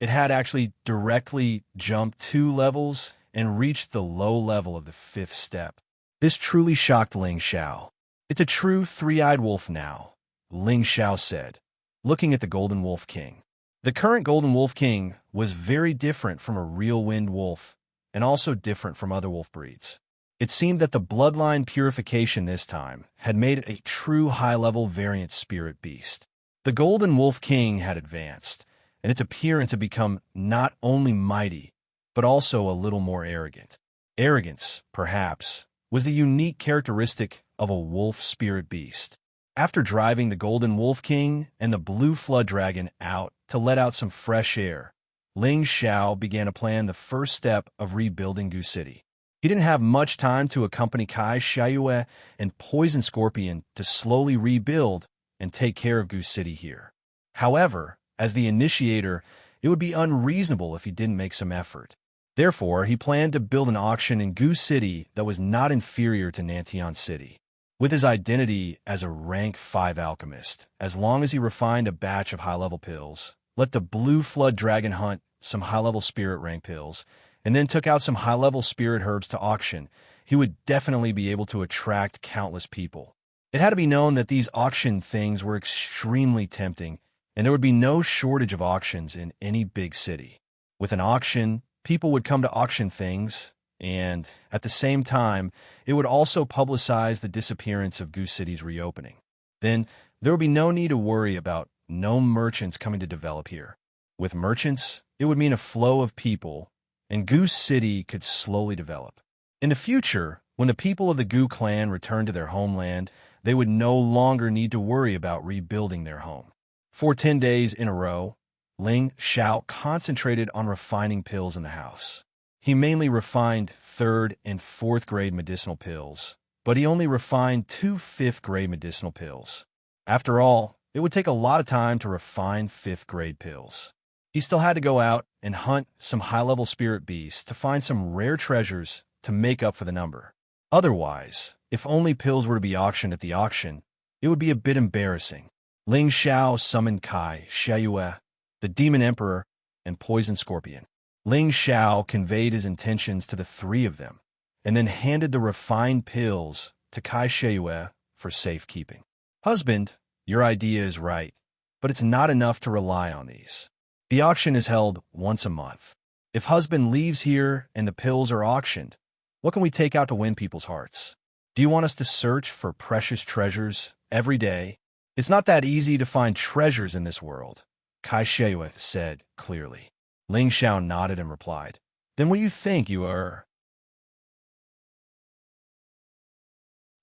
It had actually directly jumped 2 levels and reached the low level of the 5th step. This truly shocked Ling Xiao. "It's a true 3-eyed wolf now," Ling Xiao said, looking at the Golden Wolf King. The current Golden Wolf King was very different from a real wind wolf, and also different from other wolf breeds. It seemed that the bloodline purification this time had made it a true high-level variant spirit beast. The Golden Wolf King had advanced, and its appearance had become not only mighty, but also a little more arrogant. Arrogance, perhaps, was the unique characteristic of a wolf spirit beast. After driving the Golden Wolf King and the Blue Flood Dragon out to let out some fresh air, Ling Xiao began to plan the first step of rebuilding Gu City. He didn't have much time to accompany Xianxia and Poison Scorpion to slowly rebuild and take care of Gu City here. However, as the initiator, it would be unreasonable if he didn't make some effort. Therefore, he planned to build an auction in Gu City that was not inferior to Nantian City. With his identity as a rank 5 alchemist, as long as he refined a batch of high-level pills, let the Blue Flood Dragon hunt some high-level spirit rank pills, and then took out some high-level spirit herbs to auction, he would definitely be able to attract countless people. It had to be known that these auction things were extremely tempting, and there would be no shortage of auctions in any big city. With an auction, people would come to auction things, and, at the same time, it would also publicize the disappearance of Gu City's reopening. Then, there would be no need to worry about no merchants coming to develop here. With merchants, it would mean a flow of people, and Gu City could slowly develop. In the future, when the people of the Gu clan returned to their homeland, they would no longer need to worry about rebuilding their home. For 10 days in a row, Ling Xiao concentrated on refining pills in the house. He mainly refined 3rd and 4th grade medicinal pills, but he only refined 2 5th grade medicinal pills. After all, it would take a lot of time to refine 5th grade pills. He still had to go out and hunt some high-level spirit beasts to find some rare treasures to make up for the number. Otherwise, if only pills were to be auctioned at the auction, it would be a bit embarrassing. Ling Xiao summoned Xianxia, the Demon Emperor, and Poison Scorpion. Ling Xiao conveyed his intentions to the 3 of them, and then handed the refined pills to Xianxia for safekeeping. "Husband, your idea is right, but it's not enough to rely on these. The auction is held once a month. If husband leaves here and the pills are auctioned, what can we take out to win people's hearts? Do you want us to search for precious treasures every day? It's not that easy to find treasures in this world," Xianxia said clearly. Ling Xiao nodded and replied, "Then what do you think you are?"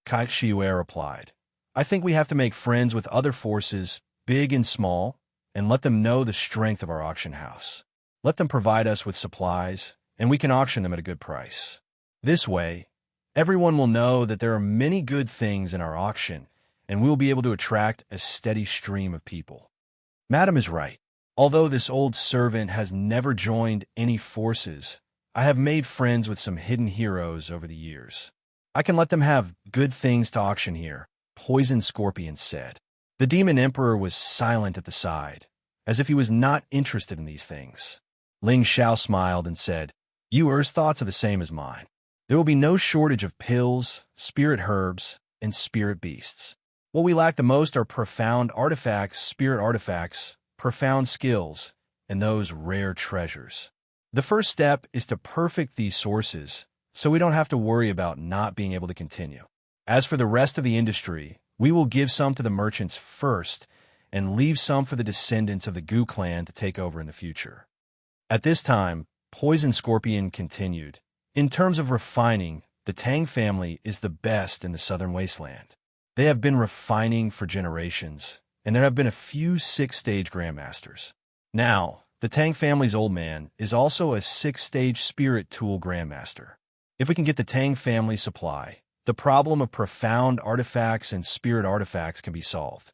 Xianxia replied, "I think we have to make friends with other forces, big and small, and let them know the strength of our auction house. Let them provide us with supplies, and we can auction them at a good price. This way, everyone will know that there are many good things in our auction, and we will be able to attract a steady stream of people." Madam is right. Although this old servant has never joined any forces, I have made friends with some hidden heroes over the years. I can let them have good things to auction here, Poison Scorpion said. The Demon Emperor was silent at the side, as if he was not interested in these things. Ling Xiao smiled and said, "You Er's thoughts are the same as mine. There will be no shortage of pills, spirit herbs, and spirit beasts. What we lack the most are profound artifacts, spirit artifacts, profound skills, and those rare treasures. The first step is to perfect these sources, so we don't have to worry about not being able to continue. As for the rest of the industry, we will give some to the merchants first, and leave some for the descendants of the Gu clan to take over in the future. At this time, Poison Scorpion continued. In terms of refining, the Tang family is the best in the southern wasteland. They have been refining for generations, and there have been a few 6-stage grandmasters. Now, the Tang family's old man is also a 6-stage spirit tool grandmaster. If we can get the Tang family supply, the problem of profound artifacts and spirit artifacts can be solved.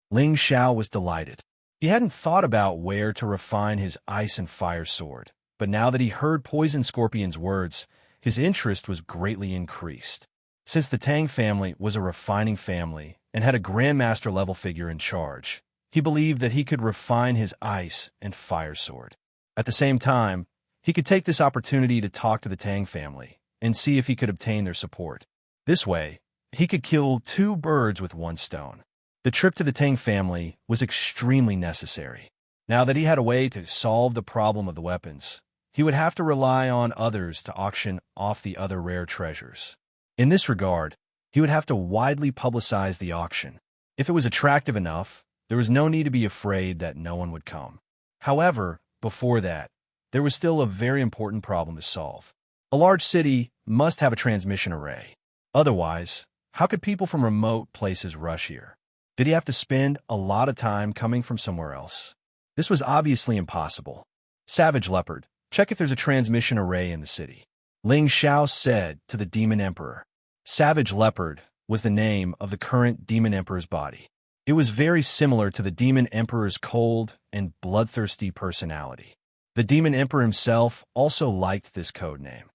Ling Xiao was delighted. He hadn't thought about where to refine his ice and fire sword, but now that he heard Poison Scorpion's words, his interest was greatly increased. Since the Tang family was a refining family and had a grandmaster-level figure in charge, he believed that he could refine his ice and fire sword. At the same time, he could take this opportunity to talk to the Tang family and see if he could obtain their support. This way, he could kill 2 birds with 1 stone. The trip to the Tang family was extremely necessary. Now that he had a way to solve the problem of the weapons, he would have to rely on others to auction off the other rare treasures. In this regard, he would have to widely publicize the auction. If it was attractive enough, there was no need to be afraid that no one would come. However, before that, there was still a very important problem to solve. A large city must have a transmission array. Otherwise, how could people from remote places rush here? Did he have to spend a lot of time coming from somewhere else? This was obviously impossible. Savage Leopard, check if there's a transmission array in the city. Ling Xiao said to the Demon Emperor. Savage Leopard was the name of the current Demon Emperor's body. It was very similar to the Demon Emperor's cold and bloodthirsty personality. The Demon Emperor himself also liked this code name.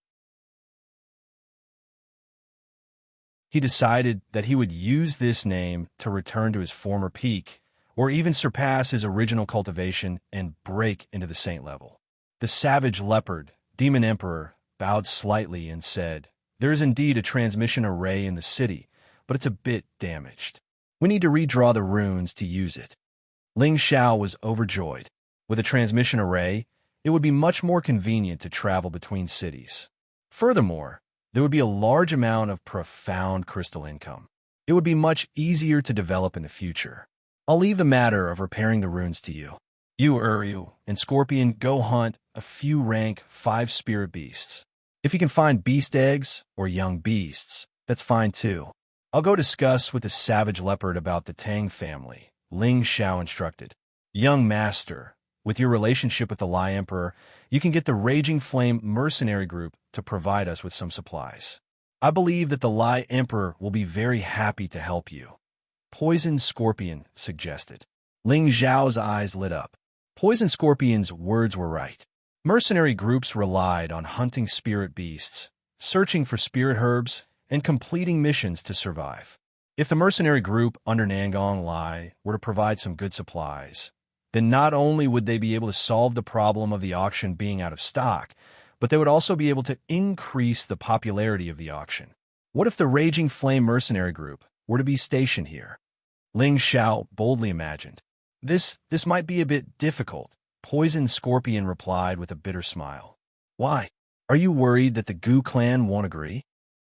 He decided that he would use this name to return to his former peak, or even surpass his original cultivation and break into the saint level. The Savage Leopard, Demon Emperor, bowed slightly and said, There is indeed a transmission array in the city, but it's a bit damaged. We need to redraw the runes to use it. Ling Xiao was overjoyed. With a transmission array, it would be much more convenient to travel between cities. Furthermore, there would be a large amount of profound crystal income. It would be much easier to develop in the future. I'll leave the matter of repairing the runes to you. You, Uryu, and Scorpion go hunt a few rank 5 spirit beasts. If you can find beast eggs or young beasts, that's fine too. I'll go discuss with the Savage Leopard about the Tang family, Ling Xiao instructed. Young master, with your relationship with the Lai Emperor, you can get the Raging Flame mercenary group to provide us with some supplies. I believe that the Lai Emperor will be very happy to help you. Poison Scorpion suggested. Ling Xiao's eyes lit up. Poison Scorpion's words were right. Mercenary groups relied on hunting spirit beasts, searching for spirit herbs, and completing missions to survive. If the mercenary group under Nangong Lai were to provide some good supplies, then not only would they be able to solve the problem of the auction being out of stock, but they would also be able to increase the popularity of the auction. What if the Raging Flame mercenary group were to be stationed here? Ling Xiao boldly imagined. This might be a bit difficult, Poison Scorpion replied with a bitter smile. Why? Are you worried that the Gu clan won't agree?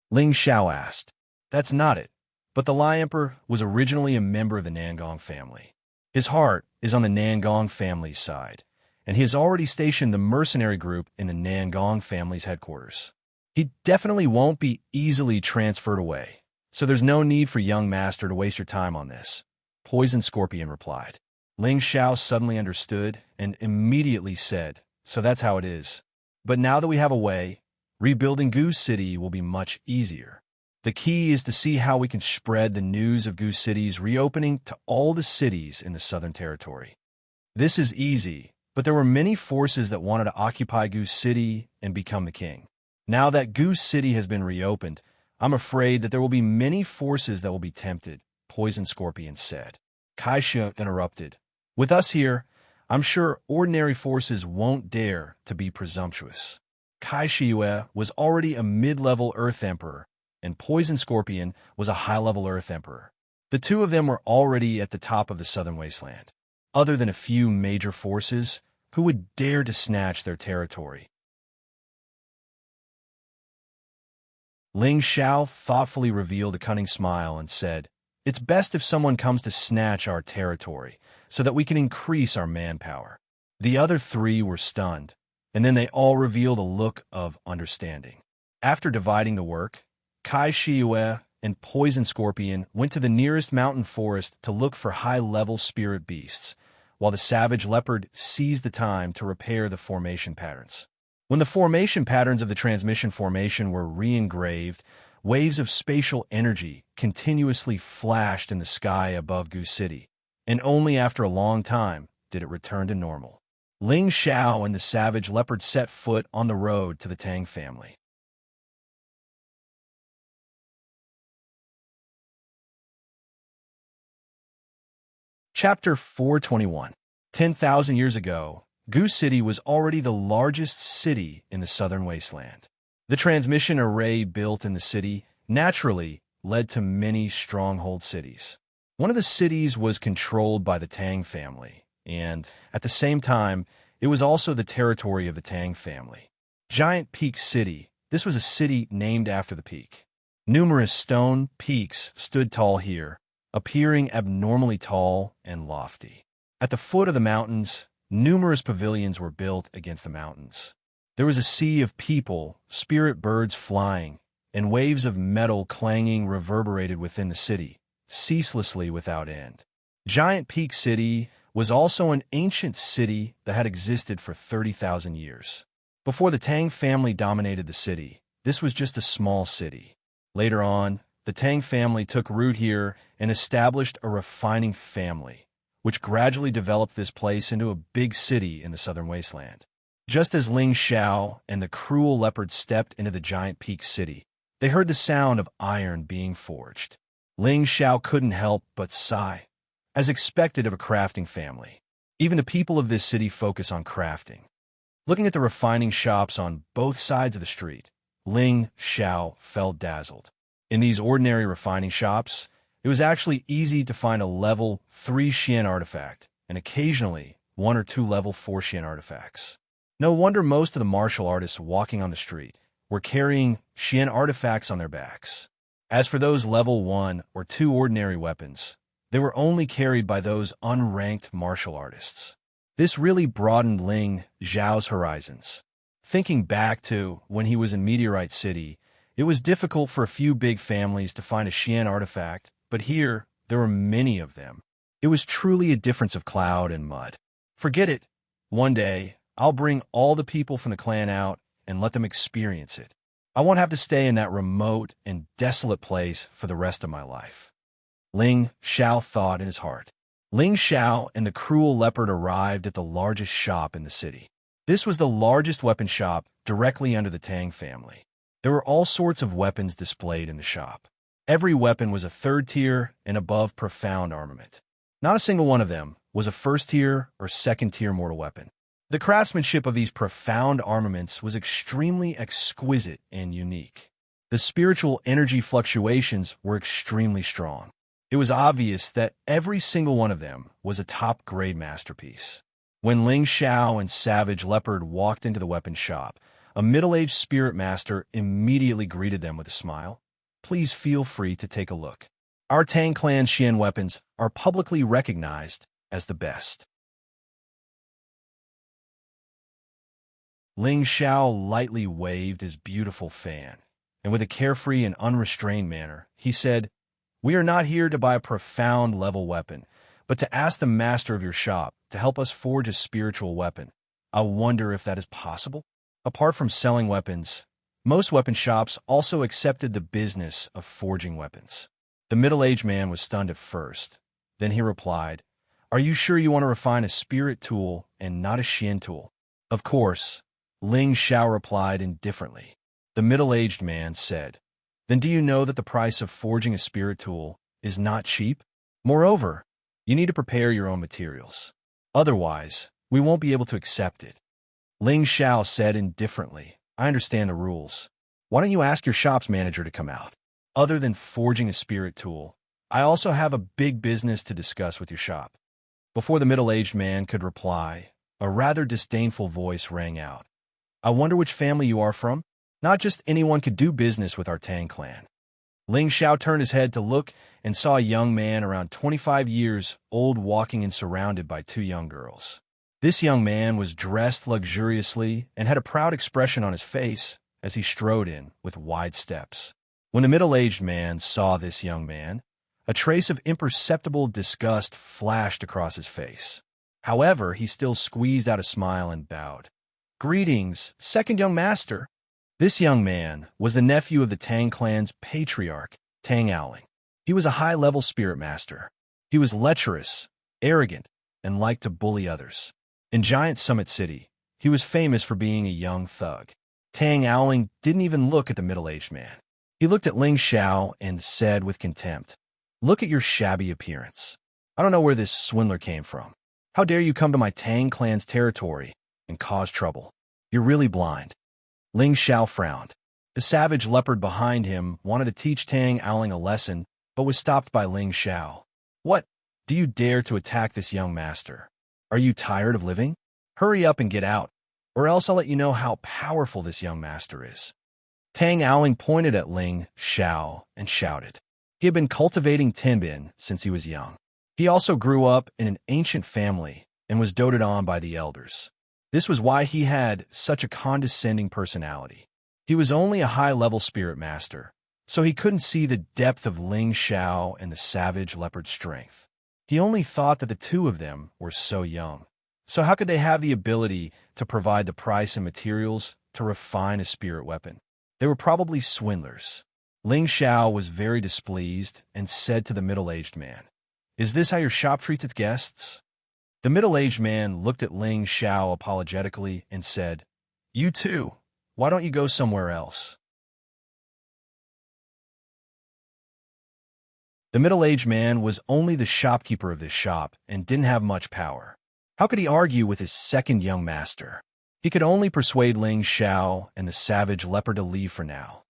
Ling Xiao asked. That's not it, but the Lai Emperor was originally a member of the Nangong family. His heart is on the Nangong family's side, and he has already stationed the mercenary group in the Nangong family's headquarters. He definitely won't be easily transferred away, so there's no need for young master to waste your time on this, Poison Scorpion replied. Ling Xiao suddenly understood and immediately said, so that's how it is. But now that we have a way, rebuilding Gu City will be much easier. The key is to see how we can spread the news of Gu City's reopening to all the cities in the Southern Territory. This is easy, but there were many forces that wanted to occupy Gu City and become the king. Now that Gu City has been reopened, I'm afraid that there will be many forces that will be tempted, Poison Scorpion said. Xianxia interrupted. With us here, I'm sure ordinary forces won't dare to be presumptuous. Xianxia was already a mid-level Earth Emperor, and Poison Scorpion was a high-level Earth Emperor. The two of them were already at the top of the southern wasteland. Other than a few major forces, who would dare to snatch their territory? Ling Xiao thoughtfully revealed a cunning smile and said, "It's best if someone comes to snatch our territory, so that we can increase our manpower." The other three were stunned, and then they all revealed a look of understanding. After dividing the work, Xianxia and Poison Scorpion went to the nearest mountain forest to look for high-level spirit beasts, while the Savage Leopard seized the time to repair the formation patterns. When the formation patterns of the transmission formation were re-engraved, waves of spatial energy continuously flashed in the sky above Gu City, and only after a long time did it return to normal. Ling Xiao and the Savage Leopard set foot on the road to the Tang family. Chapter 421. 10,000 years ago, Gu City was already the largest city in the southern wasteland. The transmission array built in the city naturally led to many stronghold cities. One of the cities was controlled by the Tang family, and, at the same time, it was also the territory of the Tang family. Giant Peak City, this was a city named after the peak. Numerous stone peaks stood tall here, appearing abnormally tall and lofty. At the foot of the mountains, numerous pavilions were built against the mountains. There was a sea of people, spirit birds flying, and waves of metal clanging reverberated within the city, ceaselessly without end. Giant Peak City was also an ancient city that had existed for 30,000 years. Before the Tang family dominated the city, this was just a small city. Later on, the Tang family took root here and established a refining family, which gradually developed this place into a big city in the southern wasteland. Just as Ling Xiao and the cruel leopard stepped into the Giant Peak City, they heard the sound of iron being forged. Ling Xiao couldn't help but sigh, as expected of a crafting family. Even the people of this city focus on crafting. Looking at the refining shops on both sides of the street, Ling Xiao felt dazzled. In these ordinary refining shops, it was actually easy to find a level 3 Xian artifact, and occasionally 1 or 2 level 4 Xian artifacts. No wonder most of the martial artists walking on the street were carrying Xian artifacts on their backs. As for those level 1 or 2 ordinary weapons, they were only carried by those unranked martial artists. This really broadened Ling Xiao's horizons. Thinking back to when he was in Meteorite City, it was difficult for a few big families to find a Xian artifact, but here there were many of them. It was truly a difference of cloud and mud. Forget it. One day, I'll bring all the people from the clan out and let them experience it. I won't have to stay in that remote and desolate place for the rest of my life. Ling Xiao thought in his heart. Ling Xiao and the cruel leopard arrived at the largest shop in the city. This was the largest weapon shop directly under the Tang family. There were all sorts of weapons displayed in the shop. Every weapon was a 3rd tier and above profound armament. Not a single one of them was a 1st tier or 2nd tier mortal weapon. The craftsmanship of these profound armaments was extremely exquisite and unique. The spiritual energy fluctuations were extremely strong. It was obvious that every single one of them was a top-grade masterpiece. When Ling Xiao and Savage Leopard walked into the weapon shop, a middle-aged spirit master immediately greeted them with a smile. "Please feel free to take a look. Our Tang Clan Xian weapons are publicly recognized as the best." Ling Xiao lightly waved his beautiful fan, and with a carefree and unrestrained manner, he said, "We are not here to buy a profound level weapon, but to ask the master of your shop to help us forge a spiritual weapon. I wonder if that is possible?" Apart from selling weapons, most weapon shops also accepted the business of forging weapons. The middle-aged man was stunned at first. Then he replied, "Are you sure you want to refine a spirit tool and not a Xian tool?" "Of course," Ling Xiao replied indifferently. The middle-aged man said, "Then do you know that the price of forging a spirit tool is not cheap? Moreover, you need to prepare your own materials. Otherwise, we won't be able to accept it." Ling Xiao said indifferently, "I understand the rules. Why don't you ask your shop's manager to come out? Other than forging a spirit tool, I also have a big business to discuss with your shop. Before the middle-aged man could reply, a rather disdainful voice rang out. I wonder which family you are from? Not just anyone could do business with our Tang clan. Ling Xiao turned his head to look and saw a young man around 25 years old walking and surrounded by two young girls. This young man was dressed luxuriously and had a proud expression on his face as he strode in with wide steps. When the middle-aged man saw this young man, a trace of imperceptible disgust flashed across his face. However, he still squeezed out a smile and bowed. Greetings, second young master. This young man was the nephew of the Tang clan's patriarch, Tang Owling. He was a high-level spirit master. He was lecherous, arrogant, and liked to bully others. In Giant Summit City, he was famous for being a young thug. Tang Owling didn't even look at the middle-aged man. He looked at Ling Xiao and said with contempt, "Look at your shabby appearance. I don't know where this swindler came from. How dare you come to my Tang clan's territory and cause trouble? You're really blind." Ling Xiao frowned. The savage leopard behind him wanted to teach Tang Owling a lesson, but was stopped by Ling Xiao. "What? Do you dare to attack this young master? Are you tired of living? Hurry up and get out, or else I'll let you know how powerful this young master is." Tang Owling pointed at Ling Xiao and shouted. He had been cultivating Tinbin since he was young. He also grew up in an ancient family and was doted on by the elders. This was why he had such a condescending personality. He was only a high-level spirit master, so he couldn't see the depth of Ling Xiao and the savage leopard's strength. He only thought that the two of them were so young. So how could they have the ability to provide the price and materials to refine a spirit weapon? They were probably swindlers. Ling Xiao was very displeased and said to the middle-aged man, "Is this how your shop treats its guests?" The middle-aged man looked at Ling Xiao apologetically and said, "You too. Why don't you go somewhere else?" The middle-aged man was only the shopkeeper of this shop and didn't have much power. How could he argue with his second young master? He could only persuade Ling Xiao and the savage leopard to leave for now.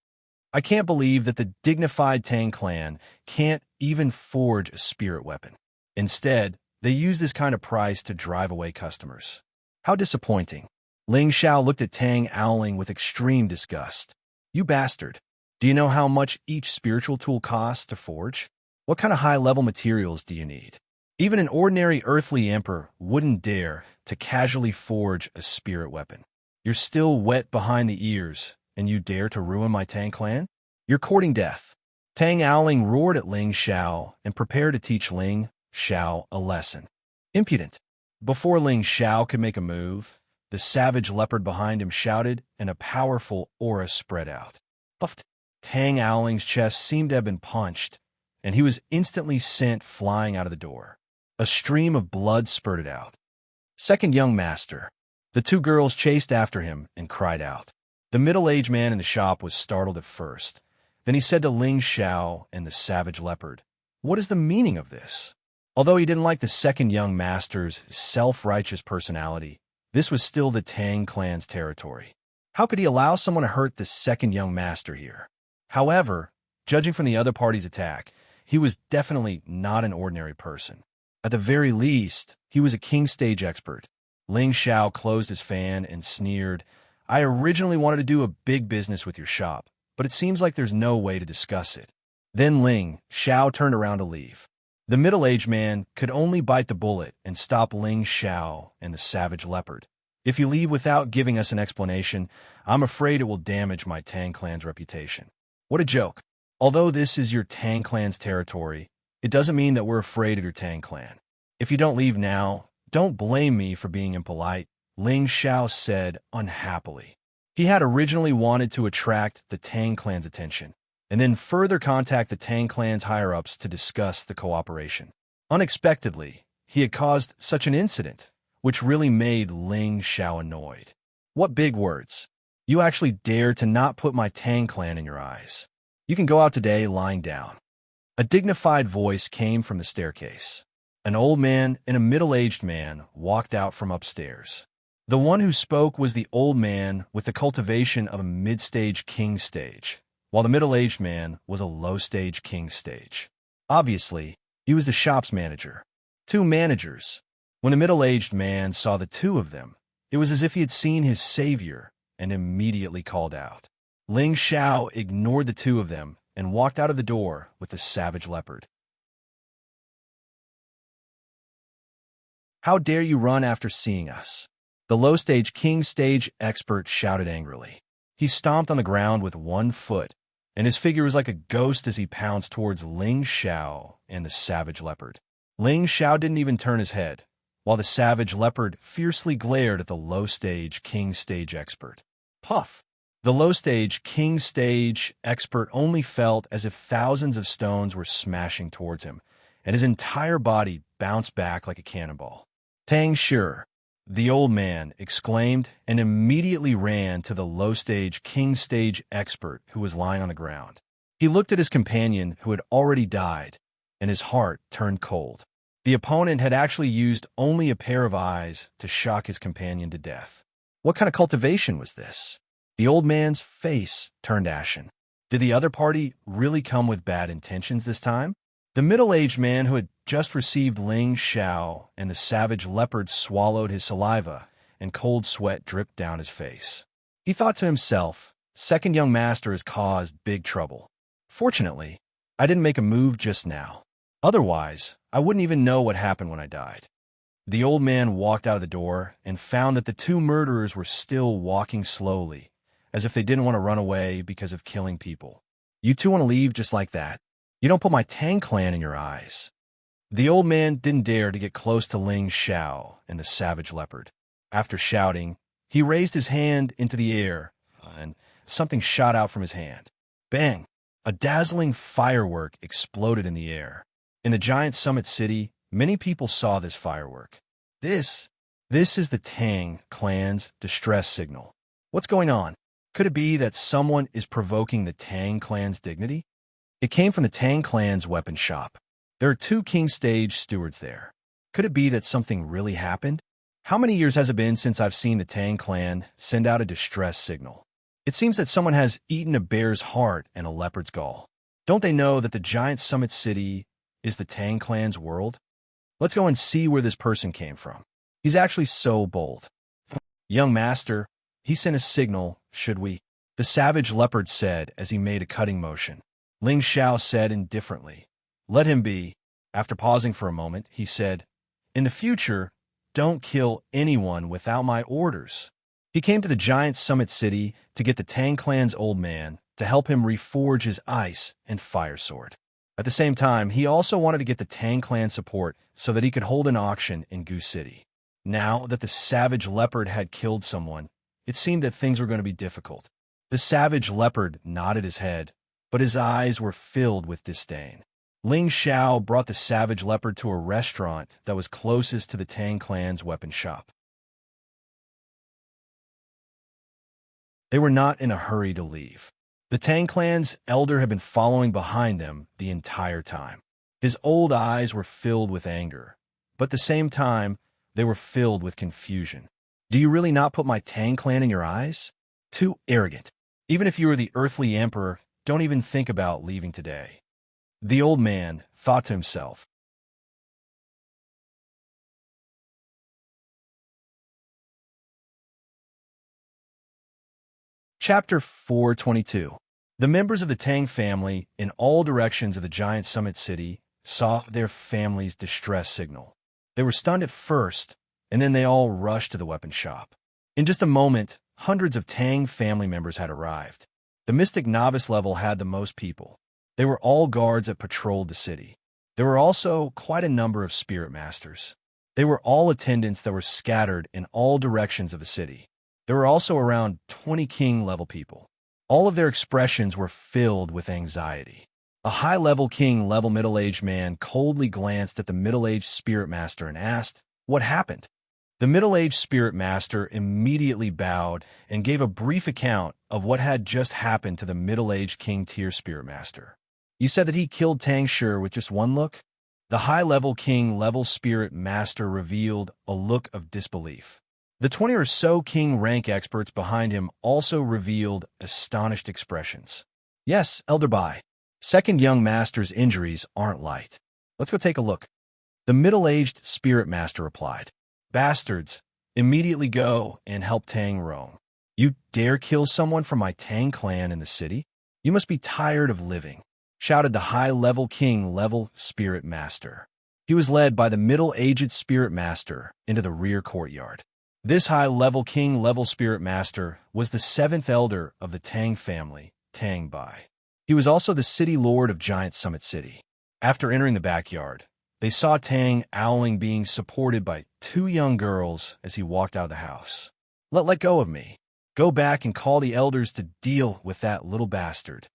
I can't believe that the dignified Tang clan can't even forge a spirit weapon. Instead, they use this kind of price to drive away customers. How disappointing. Ling Xiao looked at Tang Owling with extreme disgust. "You bastard. Do you know how much each spiritual tool costs to forge? What kind of high-level materials do you need? Even an ordinary earthly emperor wouldn't dare to casually forge a spirit weapon. You're still wet behind the ears, and you dare to ruin my Tang clan? You're courting death." Tang Owling roared at Ling Xiao and prepared to teach Ling Xiao a lesson. Impudent. Before Ling Xiao could make a move, the savage leopard behind him shouted, and a powerful aura spread out. Puffed. Tang Owling's chest seemed to have been punched, and he was instantly sent flying out of the door. A stream of blood spurted out. "Second young master." The two girls chased after him and cried out. The middle-aged man in the shop was startled at first. Then he said to Ling Xiao and the savage leopard, "What is the meaning of this?" Although he didn't like the second young master's self-righteous personality, this was still the Tang clan's territory. How could he allow someone to hurt the second young master here? However, judging from the other party's attack, he was definitely not an ordinary person. At the very least, he was a king stage expert. Ling Xiao closed his fan and sneered, "I originally wanted to do a big business with your shop, but it seems like there's no way to discuss it." Then Ling Xiao turned around to leave. The middle-aged man could only bite the bullet and stop Ling Xiao and the savage leopard. "If you leave without giving us an explanation, I'm afraid it will damage my Tang clan's reputation." What a joke. Although this is your Tang clan's territory, it doesn't mean that we're afraid of your Tang clan. If you don't leave now, don't blame me for being impolite, Ling Xiao said unhappily. He had originally wanted to attract the Tang clan's attention, and then further contact the Tang clan's higher-ups to discuss the cooperation. Unexpectedly, he had caused such an incident, which really made Ling Xiao annoyed. What big words. You actually dare to not put my Tang clan in your eyes. You can go out today lying down. A dignified voice came from the staircase. An old man and a middle-aged man walked out from upstairs. The one who spoke was the old man with the cultivation of a mid-stage king stage, while the middle-aged man was a low-stage king stage. Obviously, he was the shop's manager. Two managers. When the middle-aged man saw the two of them, it was as if he had seen his savior and immediately called out. Ling Xiao ignored the two of them and walked out of the door with the savage leopard. "How dare you run after seeing us?" The low-stage king stage expert shouted angrily. He stomped on the ground with one foot, and his figure was like a ghost as he pounced towards Ling Xiao and the savage leopard. Ling Xiao didn't even turn his head, while the savage leopard fiercely glared at the low-stage king stage expert. Puff! The low-stage king stage expert only felt as if thousands of stones were smashing towards him, and his entire body bounced back like a cannonball. "Tang Shi," the old man exclaimed, and immediately ran to the low-stage king stage expert who was lying on the ground. He looked at his companion who had already died, and his heart turned cold. The opponent had actually used only a pair of eyes to shock his companion to death. What kind of cultivation was this? The old man's face turned ashen. Did the other party really come with bad intentions this time? The middle-aged man who had just received Ling Xiao and the savage leopard swallowed his saliva, and cold sweat dripped down his face. He thought to himself, "Second young master has caused big trouble. Fortunately, I didn't make a move just now. Otherwise, I wouldn't even know what happened when I died." The old man walked out of the door and found that the two murderers were still walking slowly, as if they didn't want to run away because of killing people. "You two want to leave just like that? You don't put my Tang clan in your eyes." The old man didn't dare to get close to Ling Xiao and the savage leopard. After shouting, he raised his hand into the air, and something shot out from his hand. Bang! A dazzling firework exploded in the air. In the giant summit city, many people saw this firework. This is the Tang clan's distress signal. What's going on? Could it be that someone is provoking the Tang clan's dignity? It came from the Tang clan's weapon shop. There are two king stage stewards there. Could it be that something really happened? How many years has it been since I've seen the Tang clan send out a distress signal? It seems that someone has eaten a bear's heart and a leopard's gall. Don't they know that the giant summit city is the Tang clan's world? Let's go and see where this person came from. He's actually so bold. "Young master, he sent a signal, should we?" the savage leopard said as he made a cutting motion. Ling Xiao said indifferently, "Let him be." After pausing for a moment, he said, "In the future, don't kill anyone without my orders." He came to the giant summit city to get the Tang clan's old man to help him reforge his ice and fire sword. At the same time, he also wanted to get the Tang clan support so that he could hold an auction in Goose City. Now that the savage leopard had killed someone, it seemed that things were going to be difficult. The savage leopard nodded his head, but his eyes were filled with disdain. Ling Xiao brought the savage leopard to a restaurant that was closest to the Tang clan's weapon shop. They were not in a hurry to leave. The Tang clan's elder had been following behind them the entire time. His old eyes were filled with anger, but at the same time, they were filled with confusion. "Do you really not put my Tang clan in your eyes? Too arrogant. Even if you were the earthly emperor, don't even think about leaving today." The old man thought to himself. Chapter 422. The members of the Tang family in all directions of the giant summit city saw their family's distress signal. They were stunned at first, and then they all rushed to the weapon shop. In just a moment, hundreds of Tang family members had arrived. The Mystic Novice level had the most people. They were all guards that patrolled the city. There were also quite a number of spirit masters. They were all attendants that were scattered in all directions of the city. There were also around 20 king-level people. All of their expressions were filled with anxiety. A high-level king-level middle-aged man coldly glanced at the middle-aged spirit master and asked, "What happened?" The middle-aged spirit master immediately bowed and gave a brief account of what had just happened to the middle-aged king-tier spirit master. "You said that he killed Tang Shi with just one look?" The high-level king-level spirit master revealed a look of disbelief. The 20 or so king rank experts behind him also revealed astonished expressions. "Yes, Elder Bai. Second young master's injuries aren't light. Let's go take a look. The middle-aged spirit master replied. Bastards, immediately go and help Tang Rong. You dare kill someone from my Tang clan in the city? You must be tired of living, shouted the high-level king-level spirit master. He was led by the middle-aged spirit master into the rear courtyard. This high-level king-level spirit master was the seventh elder of the Tang family, Tang Bai. He was also the city lord of Giant Summit City. After entering the backyard, they saw Tang owling being supported by two young girls as he walked out of the house. Let go of me. Go back and call the elders to deal with that little bastard.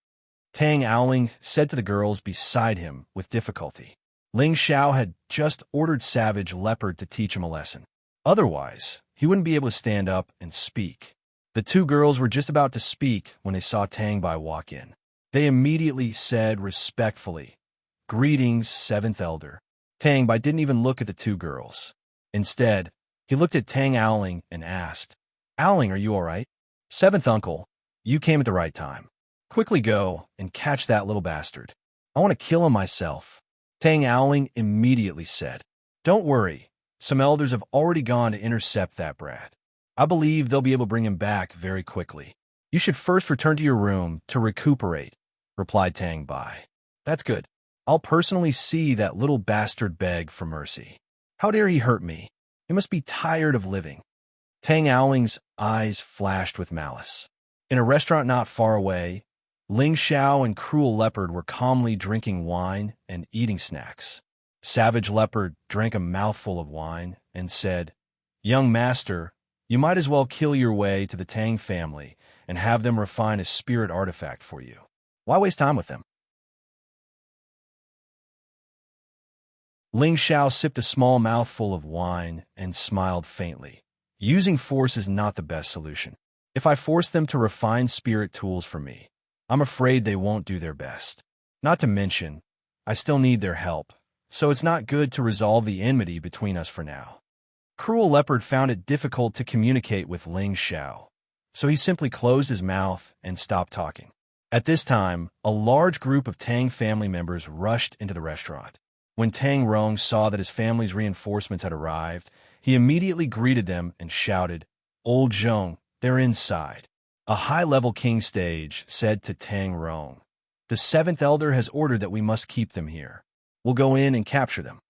Tang owling said to the girls beside him with difficulty. Ling Xiao had just ordered Savage Leopard to teach him a lesson. Otherwise, he wouldn't be able to stand up and speak. The two girls were just about to speak when they saw Tang Bai walk in. They immediately said respectfully, Greetings, seventh elder. Tang Bai didn't even look at the two girls. Instead, he looked at Tang Owling and asked, Owling, are you all right? Seventh uncle, you came at the right time. Quickly go and catch that little bastard. I want to kill him myself. Tang Owling immediately said, Don't worry, some elders have already gone to intercept that brat. I believe they'll be able to bring him back very quickly. You should first return to your room to recuperate, replied Tang Bai. That's good. I'll personally see that little bastard beg for mercy. How dare he hurt me? He must be tired of living. Tang Owling's eyes flashed with malice. In a restaurant not far away, Ling Xiao and Cruel Leopard were calmly drinking wine and eating snacks. Savage Leopard drank a mouthful of wine and said, Young master, you might as well kill your way to the Tang family and have them refine a spirit artifact for you. Why waste time with them? Ling Xiao sipped a small mouthful of wine and smiled faintly. Using force is not the best solution. If I force them to refine spirit tools for me, I'm afraid they won't do their best. Not to mention, I still need their help, so it's not good to resolve the enmity between us for now. Cruel Leopard found it difficult to communicate with Ling Xiao, so he simply closed his mouth and stopped talking. At this time, a large group of Tang family members rushed into the restaurant. When Tang Rong saw that his family's reinforcements had arrived, he immediately greeted them and shouted, Old Zhong, they're inside. A high-level king stage said to Tang Rong, The seventh elder has ordered that we must keep them here. We'll go in and capture them.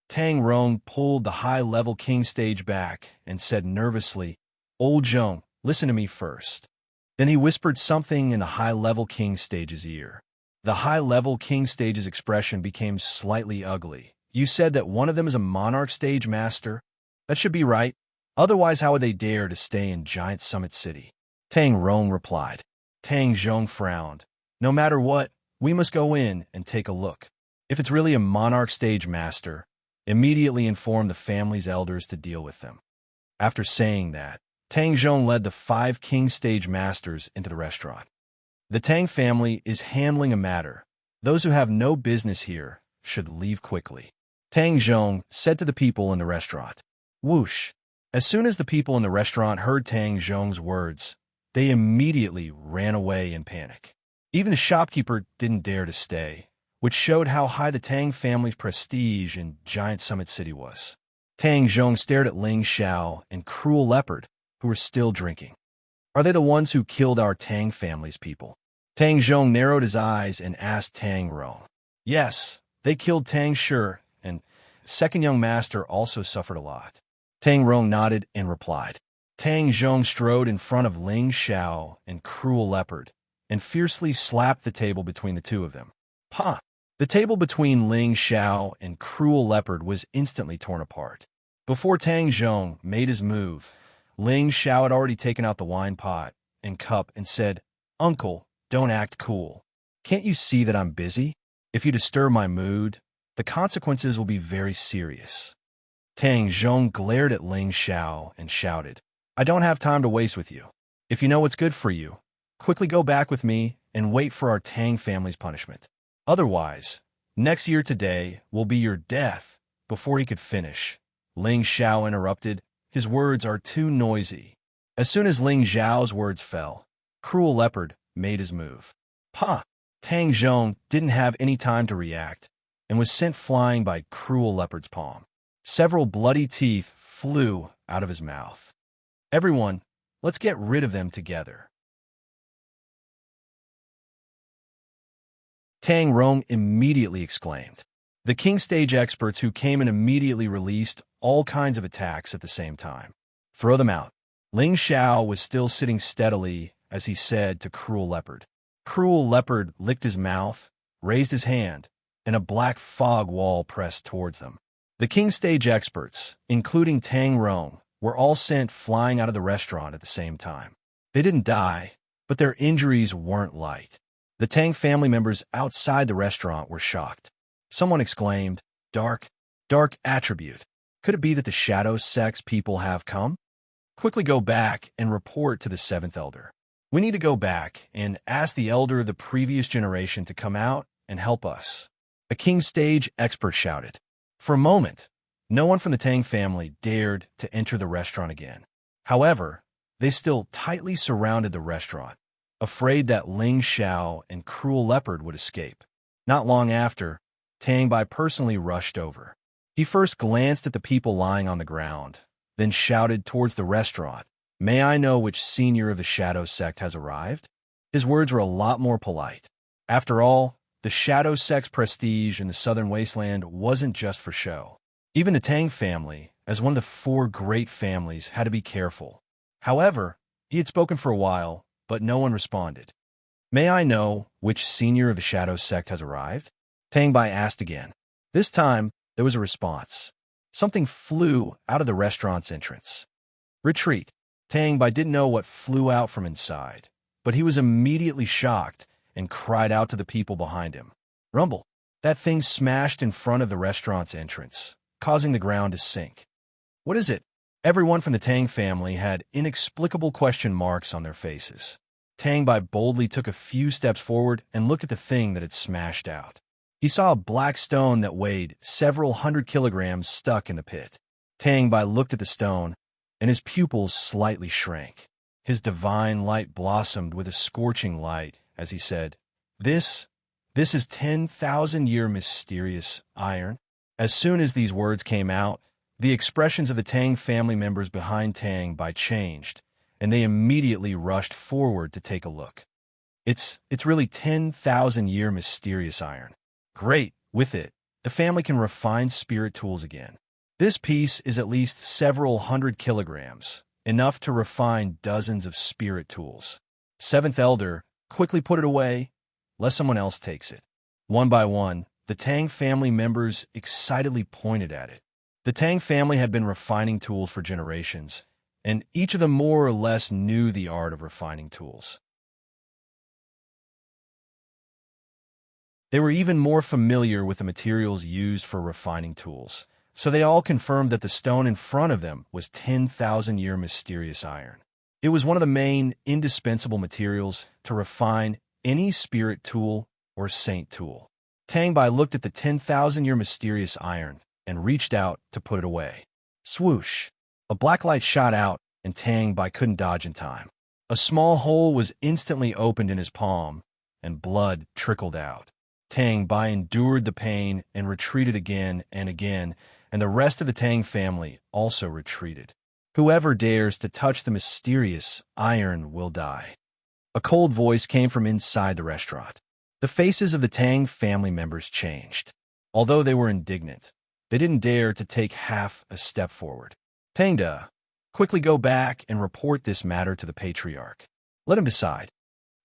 Tang Rong pulled the high-level king stage back and said nervously, Old Zhong, listen to me first. Then he whispered something in the high-level king stage's ear. The high-level king stage's expression became slightly ugly. You said that one of them is a monarch stage master? That should be right. Otherwise, how would they dare to stay in Giant Summit City? Tang Rong replied. Tang Zhong frowned. No matter what, we must go in and take a look. If it's really a monarch stage master, immediately inform the family's elders to deal with them. After saying that, Tang Zhong led the 5 king stage masters into the restaurant. The Tang family is handling a matter. Those who have no business here should leave quickly. Tang Zhong said to the people in the restaurant. Whoosh! As soon as the people in the restaurant heard Tang Zhong's words, they immediately ran away in panic. Even the shopkeeper didn't dare to stay, which showed how high the Tang family's prestige in Giant Summit City was. Tang Zhong stared at Ling Xiao and Cruel Leopard, who were still drinking. Are they the ones who killed our Tang family's people? Tang Zhong narrowed his eyes and asked Tang Rong. Yes, they killed Tang Shi, and second young master also suffered a lot. Tang Rong nodded and replied. Tang Zhong strode in front of Ling Xiao and Cruel Leopard and fiercely slapped the table between the two of them. Ha! The table between Ling Xiao and Cruel Leopard was instantly torn apart. Before Tang Zhong made his move, Ling Xiao had already taken out the wine pot and cup and said, Uncle, don't act cool. Can't you see that I'm busy? If you disturb my mood, the consequences will be very serious. Tang Zhong glared at Ling Xiao and shouted, I don't have time to waste with you. If you know what's good for you, quickly go back with me and wait for our Tang family's punishment. Otherwise, next year today will be your death. Before he could finish, Ling Xiao interrupted. His words are too noisy. As soon as Ling Xiao's words fell, Cruel Leopard made his move. Ha! Tang Zhong didn't have any time to react and was sent flying by cruel leopard's palm. Several bloody teeth flew out of his mouth. Everyone, let's get rid of them together. Tang Rong immediately exclaimed. The king stage experts who came in immediately released all kinds of attacks at the same time. Throw them out. Ling Xiao was still sitting steadily as he said to Cruel Leopard. Cruel Leopard licked his mouth, raised his hand, and a black fog wall pressed towards them. The king stage experts, including Tang Rong, were all sent flying out of the restaurant at the same time. They didn't die, but their injuries weren't light. The Tang family members outside the restaurant were shocked. Someone exclaimed, "Dark attribute. Could it be that the shadow sex people have come? Quickly go back and report to the seventh elder. We need to go back and ask the elder of the previous generation to come out and help us." A king stage expert shouted. For a moment, no one from the Tang family dared to enter the restaurant again. However, they still tightly surrounded the restaurant, afraid that Ling Xiao and Cruel Leopard would escape. Not long after, Tang Bai personally rushed over. He first glanced at the people lying on the ground, then shouted towards the restaurant, "May I know which senior of the Shadow Sect has arrived?" His words were a lot more polite. After all, the Shadow Sect's prestige in the Southern Wasteland wasn't just for show. Even the Tang family, as one of the four great families, had to be careful. However, he had spoken for a while, but no one responded. "May I know which senior of the Shadow Sect has arrived?" Tang Bai asked again. This time, there was a response. Something flew out of the restaurant's entrance. Retreat. Tang Bai didn't know what flew out from inside, but he was immediately shocked and cried out to the people behind him. Rumble. That thing smashed in front of the restaurant's entrance, causing the ground to sink. What is it? Everyone from the Tang family had inexplicable question marks on their faces. Tang Bai boldly took a few steps forward and looked at the thing that had smashed out. He saw a black stone that weighed several hundred kilograms stuck in the pit. Tang Bai looked at the stone, and his pupils slightly shrank. His divine light blossomed with a scorching light as he said, This is 10,000-year mysterious iron." As soon as these words came out, the expressions of the Tang family members behind Tang Bai changed, and they immediately rushed forward to take a look. It's really 10,000-year mysterious iron. Great, with it, the family can refine spirit tools again. This piece is at least several hundred kilograms, enough to refine dozens of spirit tools. Seventh Elder, quickly put it away, lest someone else takes it. One by one, the Tang family members excitedly pointed at it. The Tang family had been refining tools for generations, and each of them more or less knew the art of refining tools. They were even more familiar with the materials used for refining tools, so they all confirmed that the stone in front of them was 10,000-year mysterious iron. It was one of the main, indispensable materials to refine any spirit tool or saint tool. Tang Bai looked at the 10,000-year mysterious iron and reached out to put it away. Swoosh! A black light shot out, and Tang Bai couldn't dodge in time. A small hole was instantly opened in his palm, and blood trickled out. Tang Bai endured the pain and retreated again, and the rest of the Tang family also retreated. Whoever dares to touch the mysterious iron will die. A cold voice came from inside the restaurant. The faces of the Tang family members changed. Although they were indignant, they didn't dare to take half a step forward. Tangda, quickly go back and report this matter to the patriarch. Let him decide.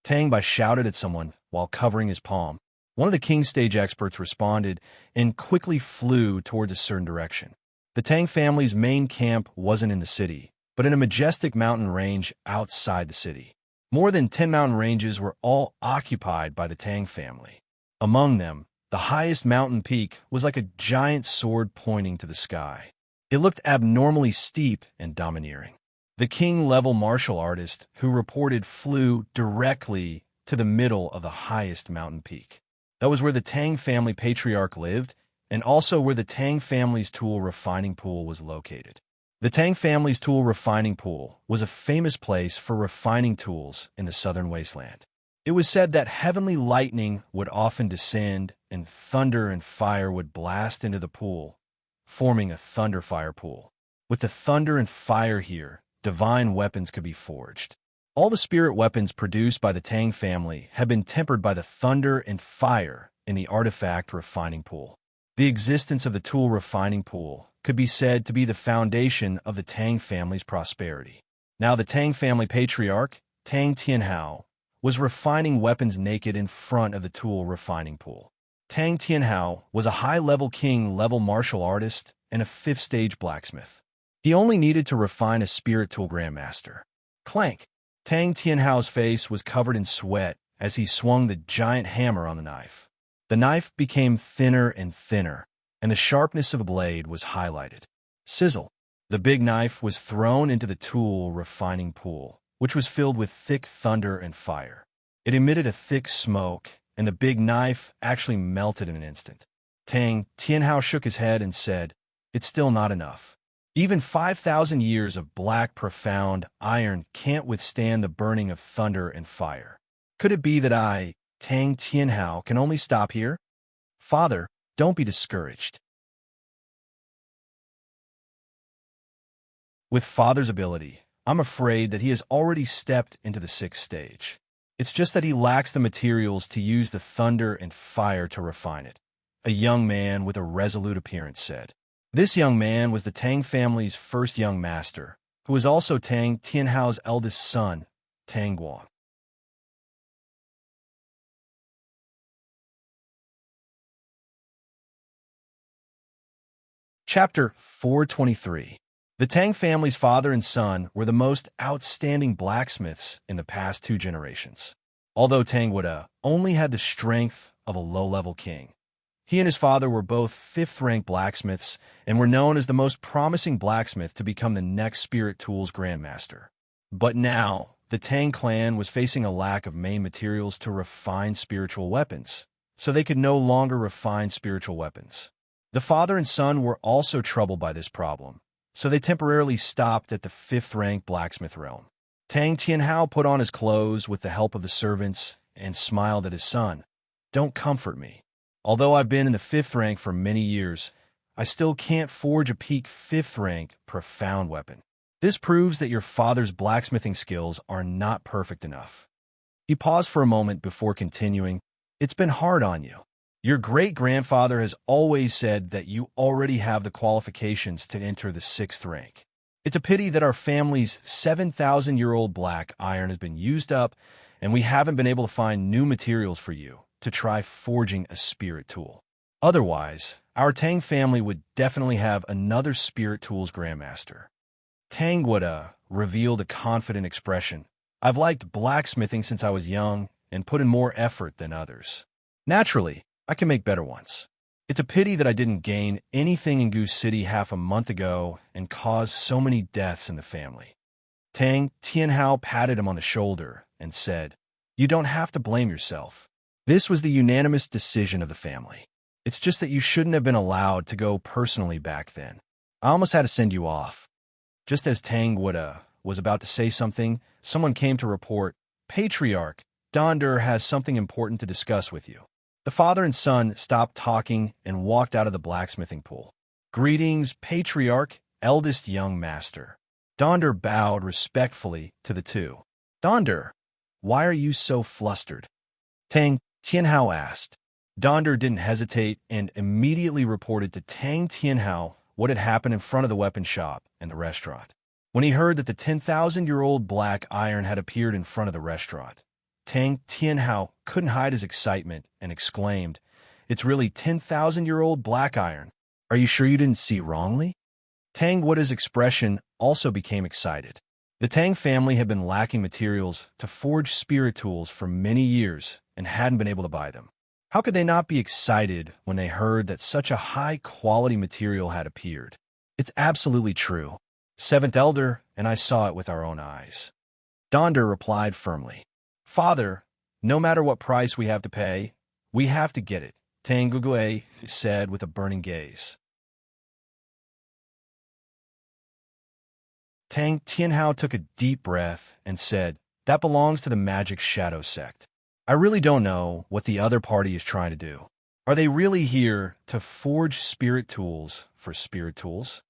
Tang Bai shouted at someone while covering his palm. One of the king stage experts responded and quickly flew towards a certain direction. The Tang family's main camp wasn't in the city, but in a majestic mountain range outside the city. More than 10 mountain ranges were all occupied by the Tang family. Among them, the highest mountain peak was like a giant sword pointing to the sky. It looked abnormally steep and domineering. The king-level martial artist who reported flew directly to the middle of the highest mountain peak. That was where the Tang family patriarch lived, and also where the Tang family's tool refining pool was located. The Tang family's tool refining pool was a famous place for refining tools in the Southern Wasteland. It was said that heavenly lightning would often descend, and thunder and fire would blast into the pool, forming a thunder-fire pool. With the thunder and fire here, divine weapons could be forged. All the spirit weapons produced by the Tang family have been tempered by the thunder and fire in the artifact refining pool. The existence of the tool refining pool could be said to be the foundation of the Tang family's prosperity. Now the Tang family patriarch, Tang Tianhao, was refining weapons naked in front of the tool refining pool. Tang Tianhao was a high-level king-level martial artist and a fifth-stage blacksmith. He only needed to refine a spirit tool grandmaster. Clank! Tang Tianhao's face was covered in sweat as he swung the giant hammer on the knife. The knife became thinner and thinner, and the sharpness of the blade was highlighted. Sizzle! The big knife was thrown into the tool refining pool, which was filled with thick thunder and fire. It emitted a thick smoke, and the big knife actually melted in an instant. Tang Tianhao shook his head and said, "It's still not enough. Even 5,000 years of black, profound iron can't withstand the burning of thunder and fire. Could it be that I, Tang Tianhao, can only stop here? Father, don't be discouraged." With Father's ability, I'm afraid that he has already stepped into the sixth stage. It's just that he lacks the materials to use the thunder and fire to refine it, a young man with a resolute appearance said. This young man was the Tang family's first young master, who was also Tang Tianhao's eldest son, Tang Guo. Chapter 423. The Tang family's father and son were the most outstanding blacksmiths in the past 2 generations. Although Tang Wuda only had the strength of a low-level king, he and his father were both 5th-rank blacksmiths and were known as the most promising blacksmith to become the next Spirit Tools Grandmaster. But now, the Tang clan was facing a lack of main materials to refine spiritual weapons, so they could no longer refine spiritual weapons. The father and son were also troubled by this problem, so they temporarily stopped at the 5th-rank blacksmith realm. Tang Tianhao put on his clothes with the help of the servants and smiled at his son. "Don't comfort me. Although I've been in the 5th rank for many years, I still can't forge a peak 5th-rank profound weapon. This proves that your father's blacksmithing skills are not perfect enough." He paused for a moment before continuing, "It's been hard on you. Your great-grandfather has always said that you already have the qualifications to enter the 6th rank. It's a pity that our family's 7,000-year-old black iron has been used up, and we haven't been able to find new materials for you to try forging a spirit tool. Otherwise, our Tang family would definitely have another Spirit Tools Grandmaster." Tang Wuda revealed a confident expression. "I've liked blacksmithing since I was young and put in more effort than others. Naturally, I can make better ones. It's a pity that I didn't gain anything in Goose City half a month ago and caused so many deaths in the family." Tang Tianhao patted him on the shoulder and said, "You don't have to blame yourself. This was the unanimous decision of the family. It's just that you shouldn't have been allowed to go personally back then. I almost had to send you off." Just as Tang Wuda was about to say something, someone came to report, "Patriarch, Donder has something important to discuss with you." The father and son stopped talking and walked out of the blacksmithing pool. "Greetings, Patriarch, eldest young master." Donder bowed respectfully to the two. "Donder, why are you so flustered?" Tang Tianhao asked. Donder didn't hesitate and immediately reported to Tang Tianhao what had happened in front of the weapon shop and the restaurant. When he heard that the 10,000-year-old black iron had appeared in front of the restaurant, Tang Tianhao couldn't hide his excitement and exclaimed, "It's really 10,000-year-old black iron. Are you sure you didn't see wrongly?" Tang Wuda's expression also became excited. The Tang family had been lacking materials to forge spirit tools for many years and hadn't been able to buy them. How could they not be excited when they heard that such a high-quality material had appeared? "It's absolutely true. 7th Elder and I saw it with our own eyes." Donder replied firmly. "Father, no matter what price we have to pay, we have to get it," Tang Gugui said with a burning gaze. Tang Tianhao took a deep breath and said, "That belongs to the Magic Shadow sect. I really don't know what the other party is trying to do. Are they really here to forge spirit tools for spirit tools?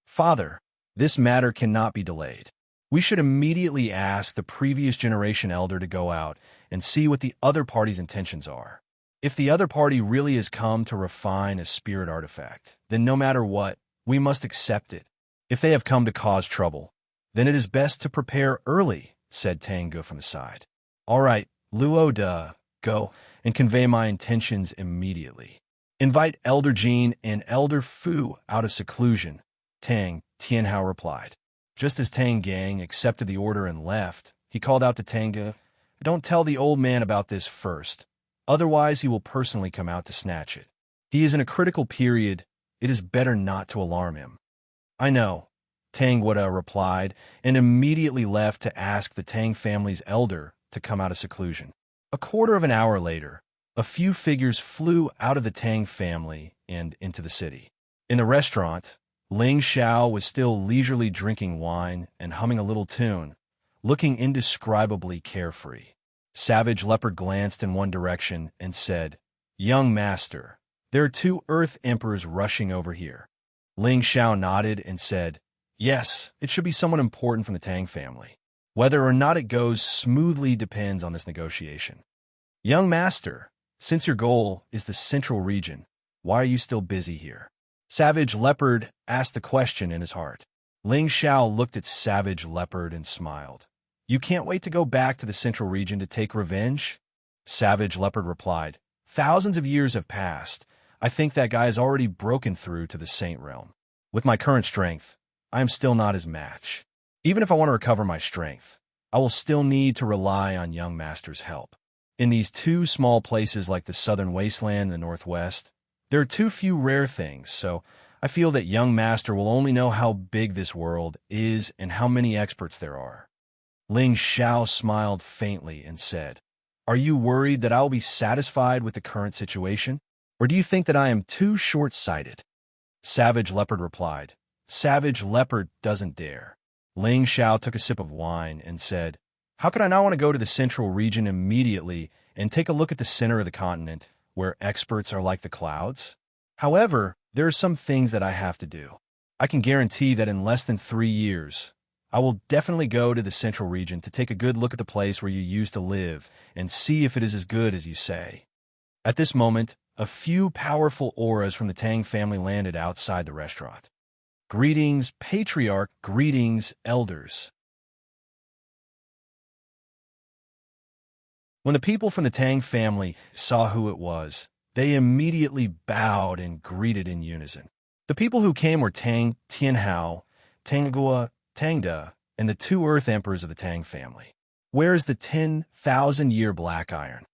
Father, this matter cannot be delayed. We should immediately ask the previous generation elder to go out and see what the other party's intentions are. If the other party really has come to refine a spirit artifact, then no matter what, we must accept it. If they have come to cause trouble, then it is best to prepare early, said Tanga from the side. All right, Luo Da, go and convey my intentions immediately. Invite Elder Jean and Elder Fu out of seclusion, Tang Tianhao replied. Just as Tang Gang accepted the order and left, he called out to Tanga, "Don't tell the old man about this first. Otherwise, he will personally come out to snatch it. He is in a critical period. It is better not to alarm him." I know, Tang Wada replied, and immediately left to ask the Tang family's elder to come out of seclusion. A quarter of an hour later, a few figures flew out of the Tang family and into the city. In the restaurant, Ling Xiao was still leisurely drinking wine and humming a little tune, looking indescribably carefree. Savage Leopard glanced in one direction and said, "Young master, there are 2 Earth Emperors rushing over here." Ling Xiao nodded and said, "Yes, it should be someone important from the Tang family. Whether or not it goes smoothly depends on this negotiation." "Young master, since your goal is the central region, why are you still busy here?" Savage Leopard asked the question in his heart. Ling Xiao looked at Savage Leopard and smiled. "You can't wait to go back to the central region to take revenge?" Savage Leopard replied, "Thousands of years have passed. I think that guy has already broken through to the Saint Realm. With my current strength, I am still not his match. Even if I want to recover my strength, I will still need to rely on young master's help. In these 2 small places like the southern wasteland and the northwest, there are too few rare things, so I feel that young master will only know how big this world is and how many experts there are." Ling Xiao smiled faintly and said, "Are you worried that I will be satisfied with the current situation? Or do you think that I am too short-sighted?" Savage Leopard replied, "Savage Leopard doesn't dare." Ling Xiao took a sip of wine and said, "How could I not want to go to the central region immediately and take a look at the center of the continent, where experts are like the clouds? However, there are some things that I have to do. I can guarantee that in less than 3 years, I will definitely go to the central region to take a good look at the place where you used to live and see if it is as good as you say." At this moment, a few powerful auras from the Tang family landed outside the restaurant. "Greetings, Patriarch, greetings, elders." When the people from the Tang family saw who it was, they immediately bowed and greeted in unison. The people who came were Tang Tianhao, Tanggua, Tangda, and the 2 Earth Emperors of the Tang family. "Where is the 10,000-year black iron?"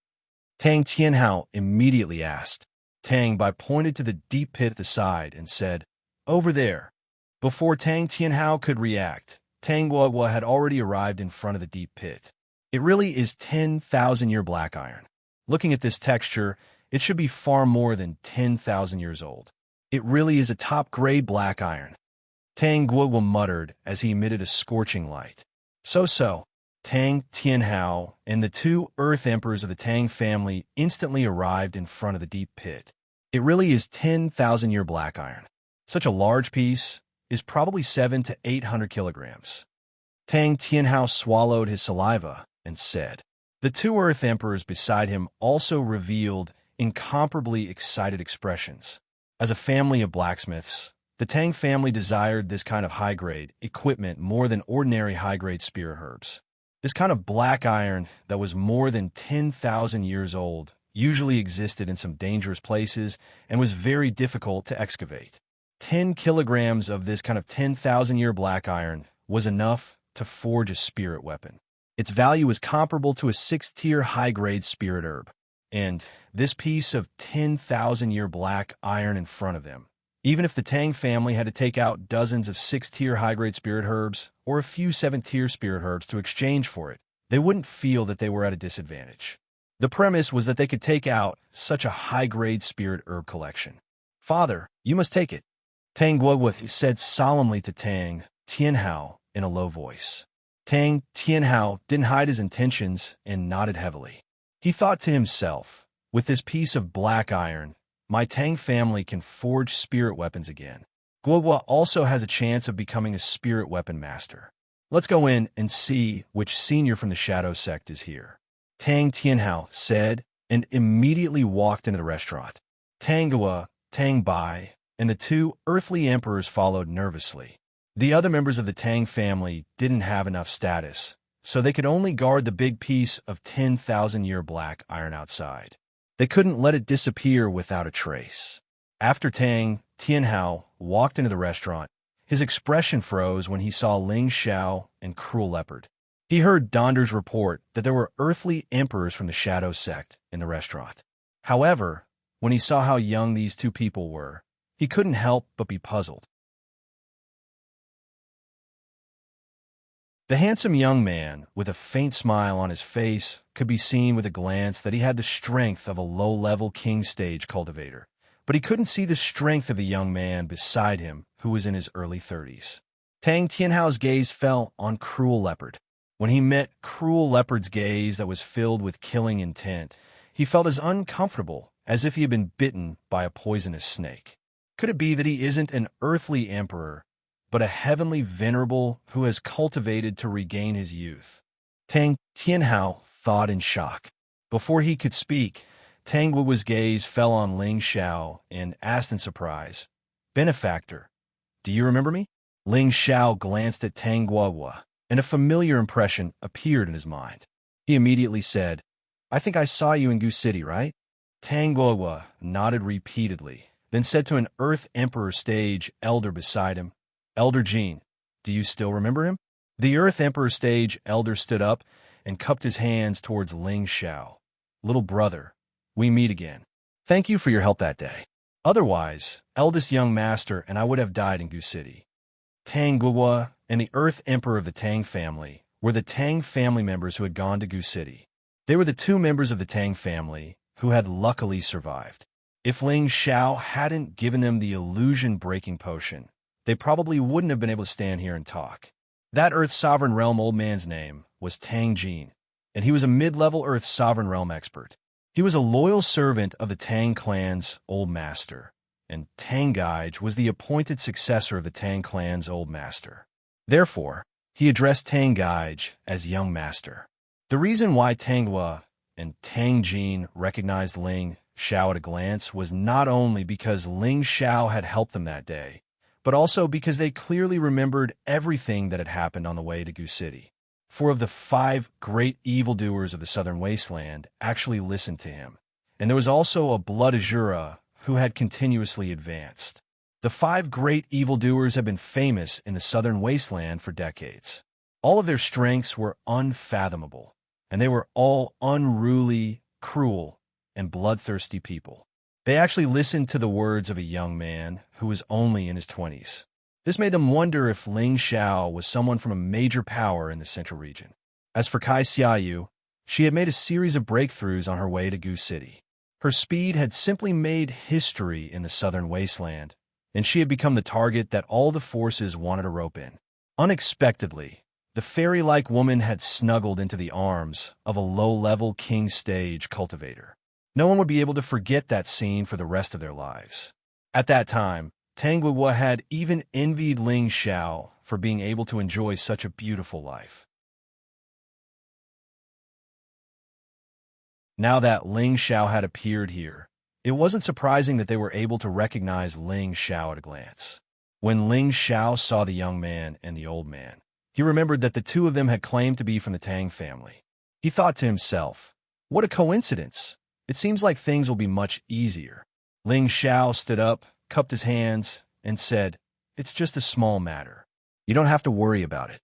Tang Tianhao immediately asked. Tang Bai pointed to the deep pit at the side and said, "Over there." Before Tang Tianhao could react, Tang Guohua had already arrived in front of the deep pit. "It really is 10,000-year black iron. Looking at this texture, it should be far more than 10,000 years old. It really is a top-grade black iron," Tang Guohua muttered as he emitted a scorching light. So, Tang Tianhao and the 2 Earth Emperors of the Tang family instantly arrived in front of the deep pit. "It really is 10,000-year black iron. Such a large piece is probably 700 to 800 kilograms." Tang Tianhao swallowed his saliva and said. The 2 Earth Emperors beside him also revealed incomparably excited expressions. As a family of blacksmiths, the Tang family desired this kind of high-grade equipment more than ordinary high-grade spirit herbs. This kind of black iron that was more than 10,000 years old usually existed in some dangerous places and was very difficult to excavate. 10 kilograms of this kind of 10,000-year black iron was enough to forge a spirit weapon. Its value was comparable to a 6-tier high-grade spirit herb. And this piece of 10,000-year black iron in front of them, even if the Tang family had to take out dozens of 6-tier high-grade spirit herbs or a few 7-tier spirit herbs to exchange for it, they wouldn't feel that they were at a disadvantage. The premise was that they could take out such a high-grade spirit herb collection. "Father, you must take it," Tang Guohua said solemnly to Tang Tianhao in a low voice. Tang Tianhao didn't hide his intentions and nodded heavily. He thought to himself, with this piece of black iron, my Tang family can forge spirit weapons again. Guohua also has a chance of becoming a spirit weapon master. Let's go in and see which senior from the Shadow Sect is here. Tang Tianhao said, and immediately walked into the restaurant. Tang Guo, Tang Bai, and the two earthly emperors followed nervously. The other members of the Tang family didn't have enough status, so they could only guard the big piece of 10,000-year black iron outside. They couldn't let it disappear without a trace. After Tang Tianhao walked into the restaurant, his expression froze when he saw Ling Xiao and Cruel Leopard. He heard Donder's report that there were earthly emperors from the Shadow Sect in the restaurant. However, when he saw how young these two people were, he couldn't help but be puzzled. The handsome young man, with a faint smile on his face, could be seen with a glance that he had the strength of a low-level king stage cultivator, but he couldn't see the strength of the young man beside him, who was in his early 30s. Tang Tianhao's gaze fell on Cruel Leopard. When he met Cruel Leopard's gaze that was filled with killing intent, he felt as uncomfortable as if he had been bitten by a poisonous snake. Could it be that he isn't an earthly emperor, but a heavenly venerable who has cultivated to regain his youth? Tang Tianhao thought in shock. Before he could speak, Tang Guo's gaze fell on Ling Xiao and asked in surprise, "Benefactor, do you remember me?" Ling Xiao glanced at Tang Guo, and a familiar impression appeared in his mind. He immediately said, "I think I saw you in Gu City, right?" Tang Guo nodded repeatedly, then said to an Earth Emperor stage elder beside him, "Elder Jean, do you still remember him?" The Earth Emperor stage elder stood up and cupped his hands towards Ling Xiao. "Little brother, we meet again. Thank you for your help that day. Otherwise, eldest young master and I would have died in Gu City." Tang Guo and the Earth Emperor of the Tang family were the Tang family members who had gone to Gu City. They were the two members of the Tang family who had luckily survived. If Ling Xiao hadn't given them the illusion-breaking potion, they probably wouldn't have been able to stand here and talk. That Earth Sovereign Realm old man's name was Tang Jin, and he was a mid-level Earth Sovereign Realm expert. He was a loyal servant of the Tang clan's old master, and Tang Gaij was the appointed successor of the Tang clan's old master. Therefore, he addressed Tang Gaij as young master. The reason why Tang Guo and Tang Jin recognized Ling Xiao at a glance was not only because Ling Xiao had helped them that day, but also because they clearly remembered everything that had happened on the way to Gu City. 4 of the 5 great evildoers of the Southern Wasteland actually listened to him, and there was also a Blood Azura who had continuously advanced. The 5 great evildoers have been famous in the Southern Wasteland for decades. All of their strengths were unfathomable, and they were all unruly, cruel, and bloodthirsty people. They actually listened to the words of a young man who was only in his 20s. This made them wonder if Ling Xiao was someone from a major power in the central region. As for Kai Xiaoyu, she had made a series of breakthroughs on her way to Gu City. Her speed had simply made history in the Southern Wasteland, and she had become the target that all the forces wanted to rope in. Unexpectedly, the fairy-like woman had snuggled into the arms of a low-level king stage cultivator. No one would be able to forget that scene for the rest of their lives. At that time, Tang Guo had even envied Ling Xiao for being able to enjoy such a beautiful life. Now that Ling Xiao had appeared here, it wasn't surprising that they were able to recognize Ling Xiao at a glance. When Ling Xiao saw the young man and the old man, he remembered that the two of them had claimed to be from the Tang family. He thought to himself, "What a coincidence! It seems like things will be much easier." Ling Xiao stood up, cupped his hands, and said, "It's just a small matter. You don't have to worry about it.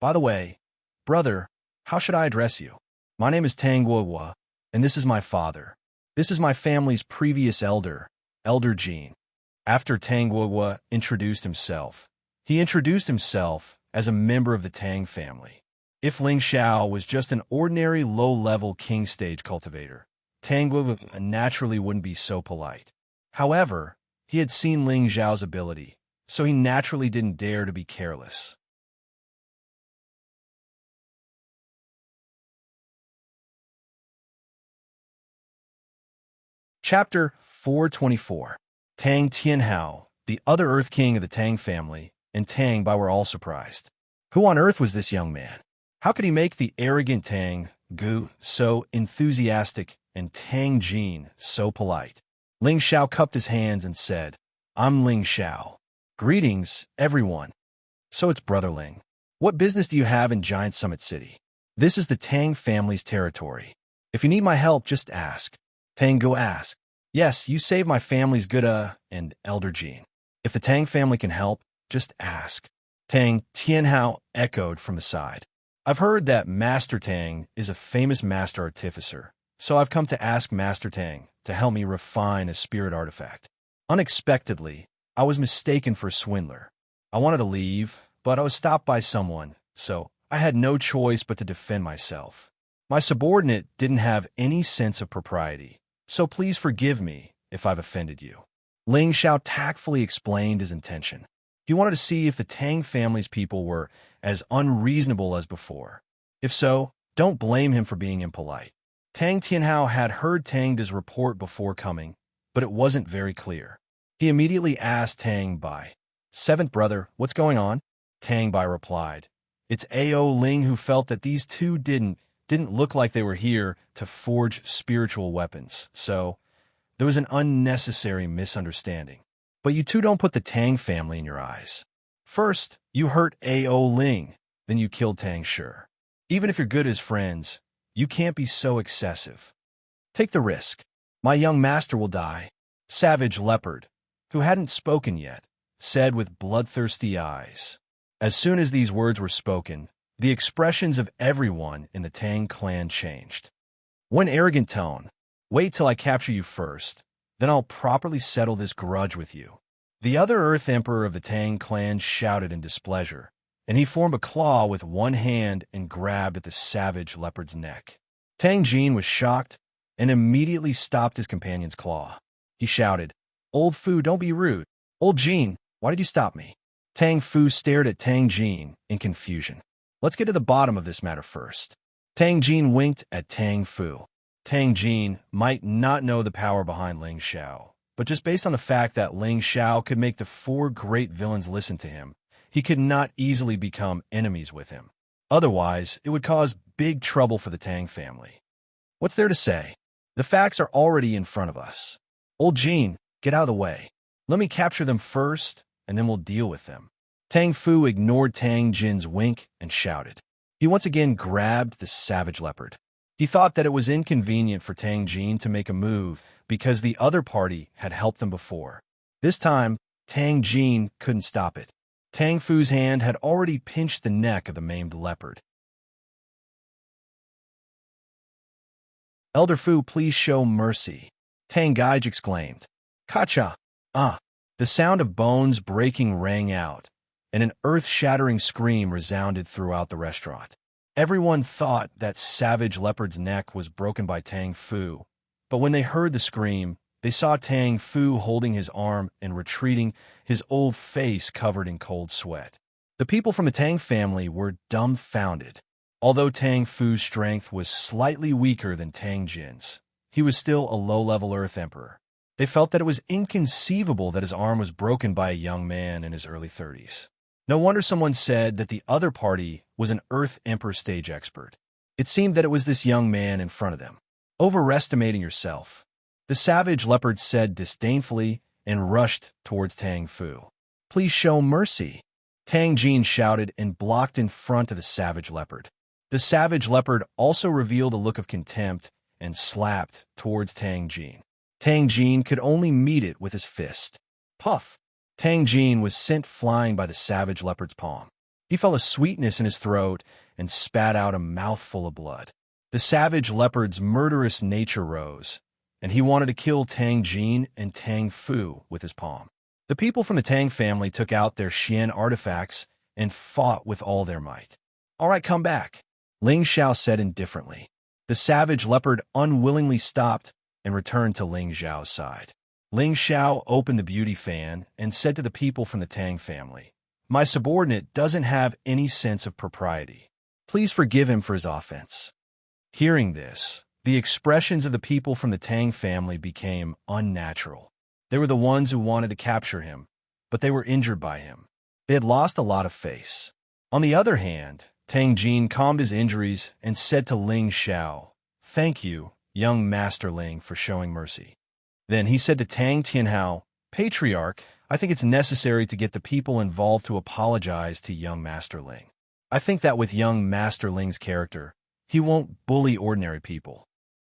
By the way, brother, how should I address you? My name is Tang Guo, and this is my father. This is my family's previous elder, Elder Jean." After Tang Guo introduced himself, he introduced himself as a member of the Tang family. If Ling Xiao was just an ordinary low-level king stage cultivator, Tang Guo naturally wouldn't be so polite. However, he had seen Ling Xiao's ability, so he naturally didn't dare to be careless. Chapter 424. Tang Tianhao, the other Earth King of the Tang family, and Tang Bai were all surprised. Who on earth was this young man? How could he make the arrogant Tang Gu so enthusiastic and Tang Jin so polite? Ling Xiao cupped his hands and said, "I'm Ling Xiao. Greetings, everyone." "So it's Brother Ling. What business do you have in Giant Summit City? This is the Tang family's territory. If you need my help, just ask." Tang Gu asked. "Yes, you saved my family's good and Elder Jin. If the Tang family can help, just ask." Tang Tianhao echoed from the side. "I've heard that Master Tang is a famous master artificer, so I've come to ask Master Tang to help me refine a spirit artifact. Unexpectedly, I was mistaken for a swindler. I wanted to leave, but I was stopped by someone, so I had no choice but to defend myself. My subordinate didn't have any sense of propriety, so please forgive me if I've offended you." Ling Xiao tactfully explained his intention. He wanted to see if the Tang family's people were as unreasonable as before. If so, don't blame him for being impolite. Tang Tianhao had heard Tang Da's report before coming, but it wasn't very clear. He immediately asked Tang Bai, "Seventh brother, what's going on?" Tang Bai replied, "It's A.O. Ling who felt that these two didn't look like they were here to forge spiritual weapons, so there was an unnecessary misunderstanding. But you two don't put the Tang family in your eyes. First, you hurt A.O. Ling, then you killed Tang Shi. Even if you're good as friends, you can't be so excessive. Take the risk. My young master will die." Savage Leopard, who hadn't spoken yet, said with bloodthirsty eyes. As soon as these words were spoken, the expressions of everyone in the Tang clan changed. One arrogant tone, "Wait till I capture you first, then I'll properly settle this grudge with you." The other Earth Emperor of the Tang clan shouted in displeasure, and he formed a claw with one hand and grabbed at the Savage Leopard's neck. Tang Jin was shocked and immediately stopped his companion's claw. He shouted, "Old Fu, don't be rude. Old Jin, why did you stop me?" Tang Fu stared at Tang Jin in confusion. "Let's get to the bottom of this matter first." Tang Jin winked at Tang Fu. Tang Jin might not know the power behind Ling Xiao, but just based on the fact that Ling Xiao could make the four great villains listen to him, he could not easily become enemies with him. Otherwise, it would cause big trouble for the Tang family. What's there to say? The facts are already in front of us. Old Jin, get out of the way. Let me capture them first, and then we'll deal with them. Tang Fu ignored Tang Jin's wink and shouted. He once again grabbed the Savage Leopard. He thought that it was inconvenient for Tang Jin to make a move because the other party had helped them before. This time, Tang Jin couldn't stop it. Tang Fu's hand had already pinched the neck of the maimed leopard. "Elder Fu, please show mercy," Tang Gaij exclaimed. "Kacha! Ah!" The sound of bones breaking rang out, and an earth-shattering scream resounded throughout the restaurant. Everyone thought that Savage Leopard's neck was broken by Tang Fu, but when they heard the scream, they saw Tang Fu holding his arm and retreating, his old face covered in cold sweat. The people from the Tang family were dumbfounded. Although Tang Fu's strength was slightly weaker than Tang Jin's, he was still a low-level Earth Emperor. They felt that it was inconceivable that his arm was broken by a young man in his early 30s. No wonder someone said that the other party was an Earth Emperor stage expert. It seemed that it was this young man in front of them. "Overestimating yourself," the Savage Leopard said disdainfully and rushed towards Tang Fu. "Please show mercy," Tang Jin shouted and blocked in front of the Savage Leopard. The Savage Leopard also revealed a look of contempt and slapped towards Tang Jin. Tang Jin could only meet it with his fist. Puff! Tang Jin was sent flying by the Savage Leopard's palm. He felt a sweetness in his throat and spat out a mouthful of blood. The Savage Leopard's murderous nature rose, and he wanted to kill Tang Jin and Tang Fu with his palm. The people from the Tang family took out their Xian artifacts and fought with all their might. "All right, come back," Ling Xiao said indifferently. The Savage Leopard unwillingly stopped and returned to Ling Xiao's side. Ling Xiao opened the beauty fan and said to the people from the Tang family, "My subordinate doesn't have any sense of propriety. Please forgive him for his offense." Hearing this, The expressions of the people from the Tang family became unnatural. They were the ones who wanted to capture him, but they were injured by him. They had lost a lot of face. On the other hand, Tang Jin calmed his injuries and said to Ling Xiao, "Thank you, young Master Ling, for showing mercy." Then he said to Tang Tianhao, "Patriarch, I think it's necessary to get the people involved to apologize to young Master Ling. I think that with young Master Ling's character, he won't bully ordinary people."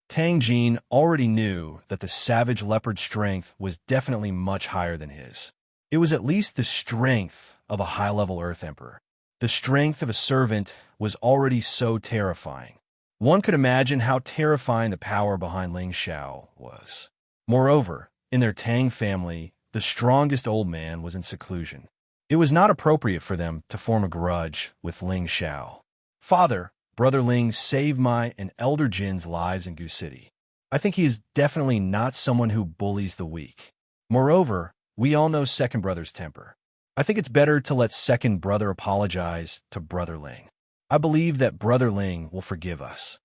Tang Jin already knew that the savage leopard's strength was definitely much higher than his. It was at least the strength of a high-level Earth Emperor. The strength of a servant was already so terrifying. One could imagine how terrifying the power behind Ling Xiao was. Moreover, in their Tang family, the strongest old man was in seclusion. It was not appropriate for them to form a grudge with Ling Xiao. "Father, Brother Ling saved my and Elder Jin's lives in Gu City. I think he is definitely not someone who bullies the weak. Moreover, we all know second brother's temper. I think it's better to let second brother apologize to Brother Ling. I believe that Brother Ling will forgive us,"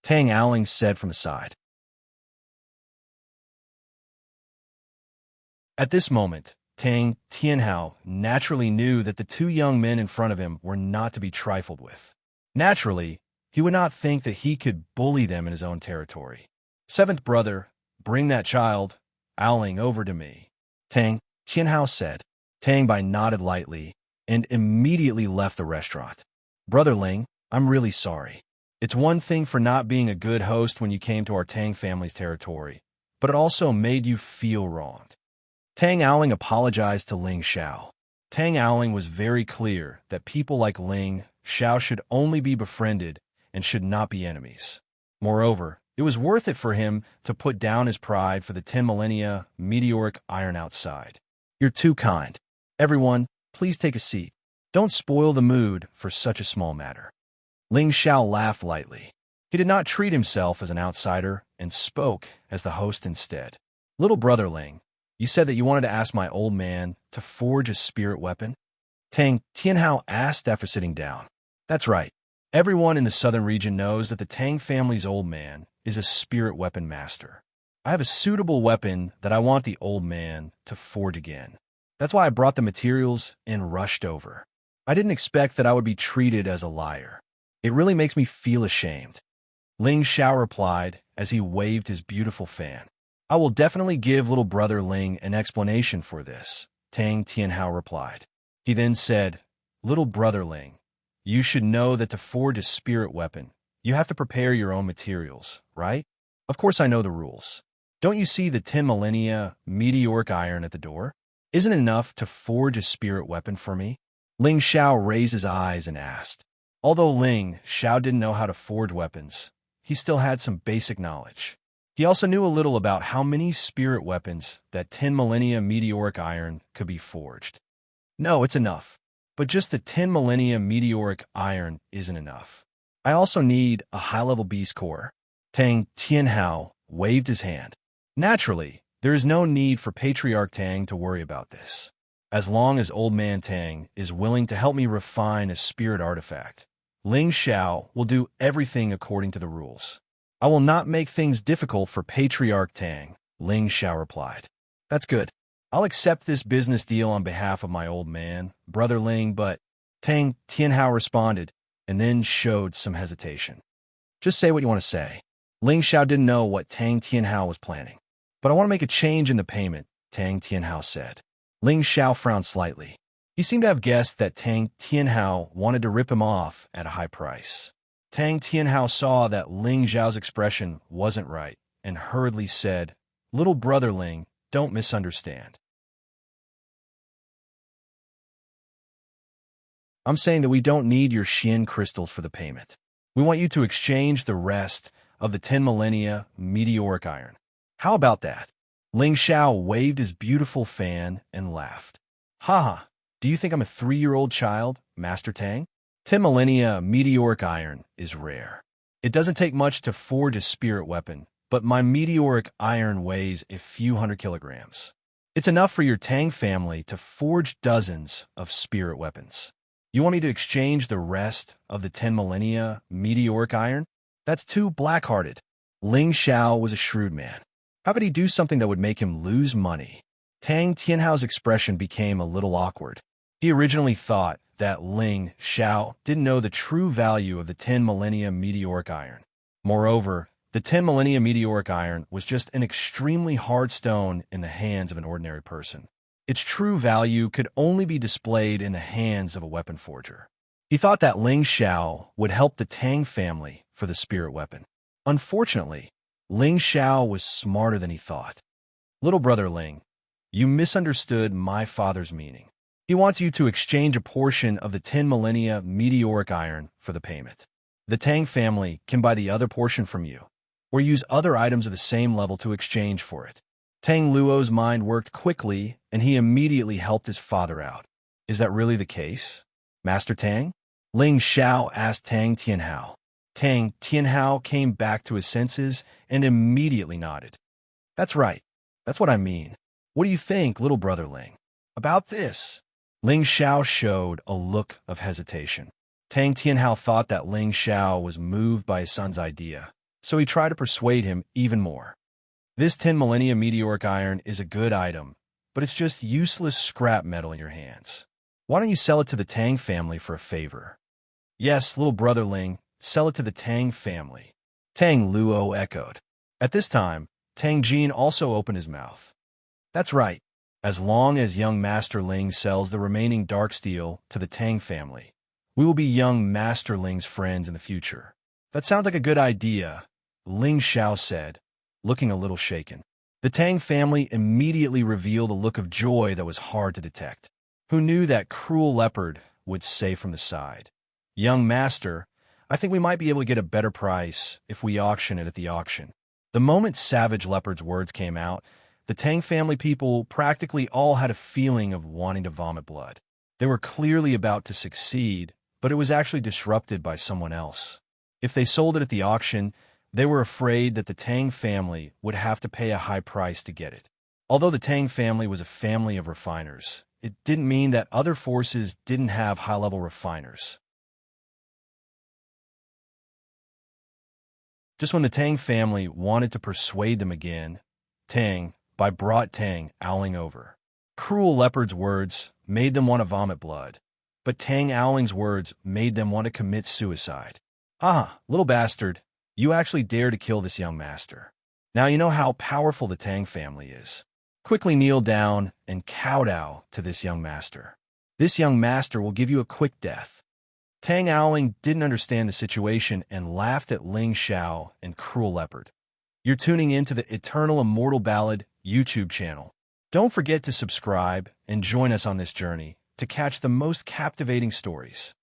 Tang Aoling said from the side. At this moment, Tang Tianhao naturally knew that the two young men in front of him were not to be trifled with. Naturally, he would not think that he could bully them in his own territory. "Seventh brother, bring that child, Aoling, over to me," Tang Tianhao said. Tang Bai nodded lightly and immediately left the restaurant. "Brother Ling, I'm really sorry. It's one thing for not being a good host when you came to our Tang family's territory, but it also made you feel wronged." Tang Aoling apologized to Ling Xiao. Tang Aoling was very clear that people like Ling Xiao should only be befriended and should not be enemies. Moreover, it was worth it for him to put down his pride for the 10 millennia meteoric iron outside. "You're too kind. Everyone, please take a seat. Don't spoil the mood for such a small matter." Ling Xiao laughed lightly. He did not treat himself as an outsider and spoke as the host instead. "Little brother Ling, you said that you wanted to ask my old man to forge a spirit weapon?" Tang Tianhao asked after sitting down. "That's right. Everyone in the southern region knows that the Tang family's old man is a spirit weapon master. I have a suitable weapon that I want the old man to forge again. That's why I brought the materials and rushed over. I didn't expect that I would be treated as a liar. It really makes me feel ashamed." Ling Xiao replied as he waved his beautiful fan. "I will definitely give little brother Ling an explanation for this," Tang Tianhao replied. He then said, "Little brother Ling, you should know that to forge a spirit weapon, you have to prepare your own materials, right? Of course I know the rules. Don't you see the 10 millennia meteoric iron at the door? Isn't it enough to forge a spirit weapon for me?" Ling Xiao raised his eyes and asked. Although Ling Xiao didn't know how to forge weapons, he still had some basic knowledge. He also knew a little about how many spirit weapons that 10 millennia meteoric iron could be forged. "No, it's enough. But just the 10 millennia meteoric iron isn't enough. I also need a high-level beast core." Tang Tianhao waved his hand. "Naturally, there is no need for Patriarch Tang to worry about this. As long as Old Man Tang is willing to help me refine a spirit artifact, Ling Xiao will do everything according to the rules. I will not make things difficult for Patriarch Tang," Ling Xiao replied. "That's good. I'll accept this business deal on behalf of my old man, Brother Ling, but..." Tang Tianhao responded, and then showed some hesitation. "Just say what you want to say." Ling Xiao didn't know what Tang Tianhao was planning. "But I want to make a change in the payment," Tang Tianhao said. Ling Xiao frowned slightly. He seemed to have guessed that Tang Tianhao wanted to rip him off at a high price. Tang Tianhao saw that Ling Xiao's expression wasn't right and hurriedly said, "Little brother Ling, don't misunderstand. I'm saying that we don't need your Xian crystals for the payment. We want you to exchange the rest of the 10 millennia meteoric iron. How about that?" Ling Xiao waved his beautiful fan and laughed. "Haha, do you think I'm a 3-year-old child, Master Tang? 10 millennia meteoric iron is rare. It doesn't take much to forge a spirit weapon, but my meteoric iron weighs a few hundred kilograms. It's enough for your Tang family to forge dozens of spirit weapons. You want me to exchange the rest of the 10 millennia meteoric iron? That's too black-hearted." Ling Xiao was a shrewd man. How could he do something that would make him lose money? Tang Tianhao's expression became a little awkward. He originally thought that Ling Xiao didn't know the true value of the 10 millennia meteoric iron. Moreover, the 10 millennia meteoric iron was just an extremely hard stone in the hands of an ordinary person. Its true value could only be displayed in the hands of a weapon forger. He thought that Ling Xiao would help the Tang family for the spirit weapon. Unfortunately, Ling Xiao was smarter than he thought. Little brother Ling, you misunderstood my father's meaning. He wants you to exchange a portion of the 10 millennia meteoric iron for the payment. The Tang family can buy the other portion from you, or use other items of the same level to exchange for it. Tang Luo's mind worked quickly, and he immediately helped his father out. Is that really the case, Master Tang? Ling Xiao asked Tang Tianhao. Tang Tianhao came back to his senses and immediately nodded. That's right. That's what I mean. What do you think, little brother Ling, about this? Ling Xiao showed a look of hesitation. Tang Tianhao thought that Ling Xiao was moved by his son's idea, so he tried to persuade him even more. This 10 millennia meteoric iron is a good item, but it's just useless scrap metal in your hands. Why don't you sell it to the Tang family for a favor? Yes, little brother Ling, sell it to the Tang family. Tang Luo echoed. At this time, Tang Jin also opened his mouth. That's right. As long as young Master Ling sells the remaining dark steel to the Tang family, we will be young Master Ling's friends in the future. That sounds like a good idea, Ling Xiao said, looking a little shaken. The Tang family immediately revealed a look of joy that was hard to detect. Who knew that cruel leopard would say from the side, Young Master, I think we might be able to get a better price if we auction it at the auction. The moment Savage Leopard's words came out, the Tang family people practically all had a feeling of wanting to vomit blood. They were clearly about to succeed, but it was actually disrupted by someone else. If they sold it at the auction, they were afraid that the Tang family would have to pay a high price to get it. Although the Tang family was a family of refiners, it didn't mean that other forces didn't have high-level refiners. Just when the Tang family wanted to persuade them again, Tang brought Tang owling over. Cruel Leopard's words made them want to vomit blood, but Tang Owling's words made them want to commit suicide. Ah, little bastard, you actually dare to kill this young master. Now you know how powerful the Tang family is. Quickly kneel down and kowtow to this young master. This young master will give you a quick death. Tang Owling didn't understand the situation and laughed at Ling Xiao and Cruel Leopard. You're tuning in to the Eternal Immortal Ballad YouTube channel. Don't forget to subscribe and join us on this journey to catch the most captivating stories.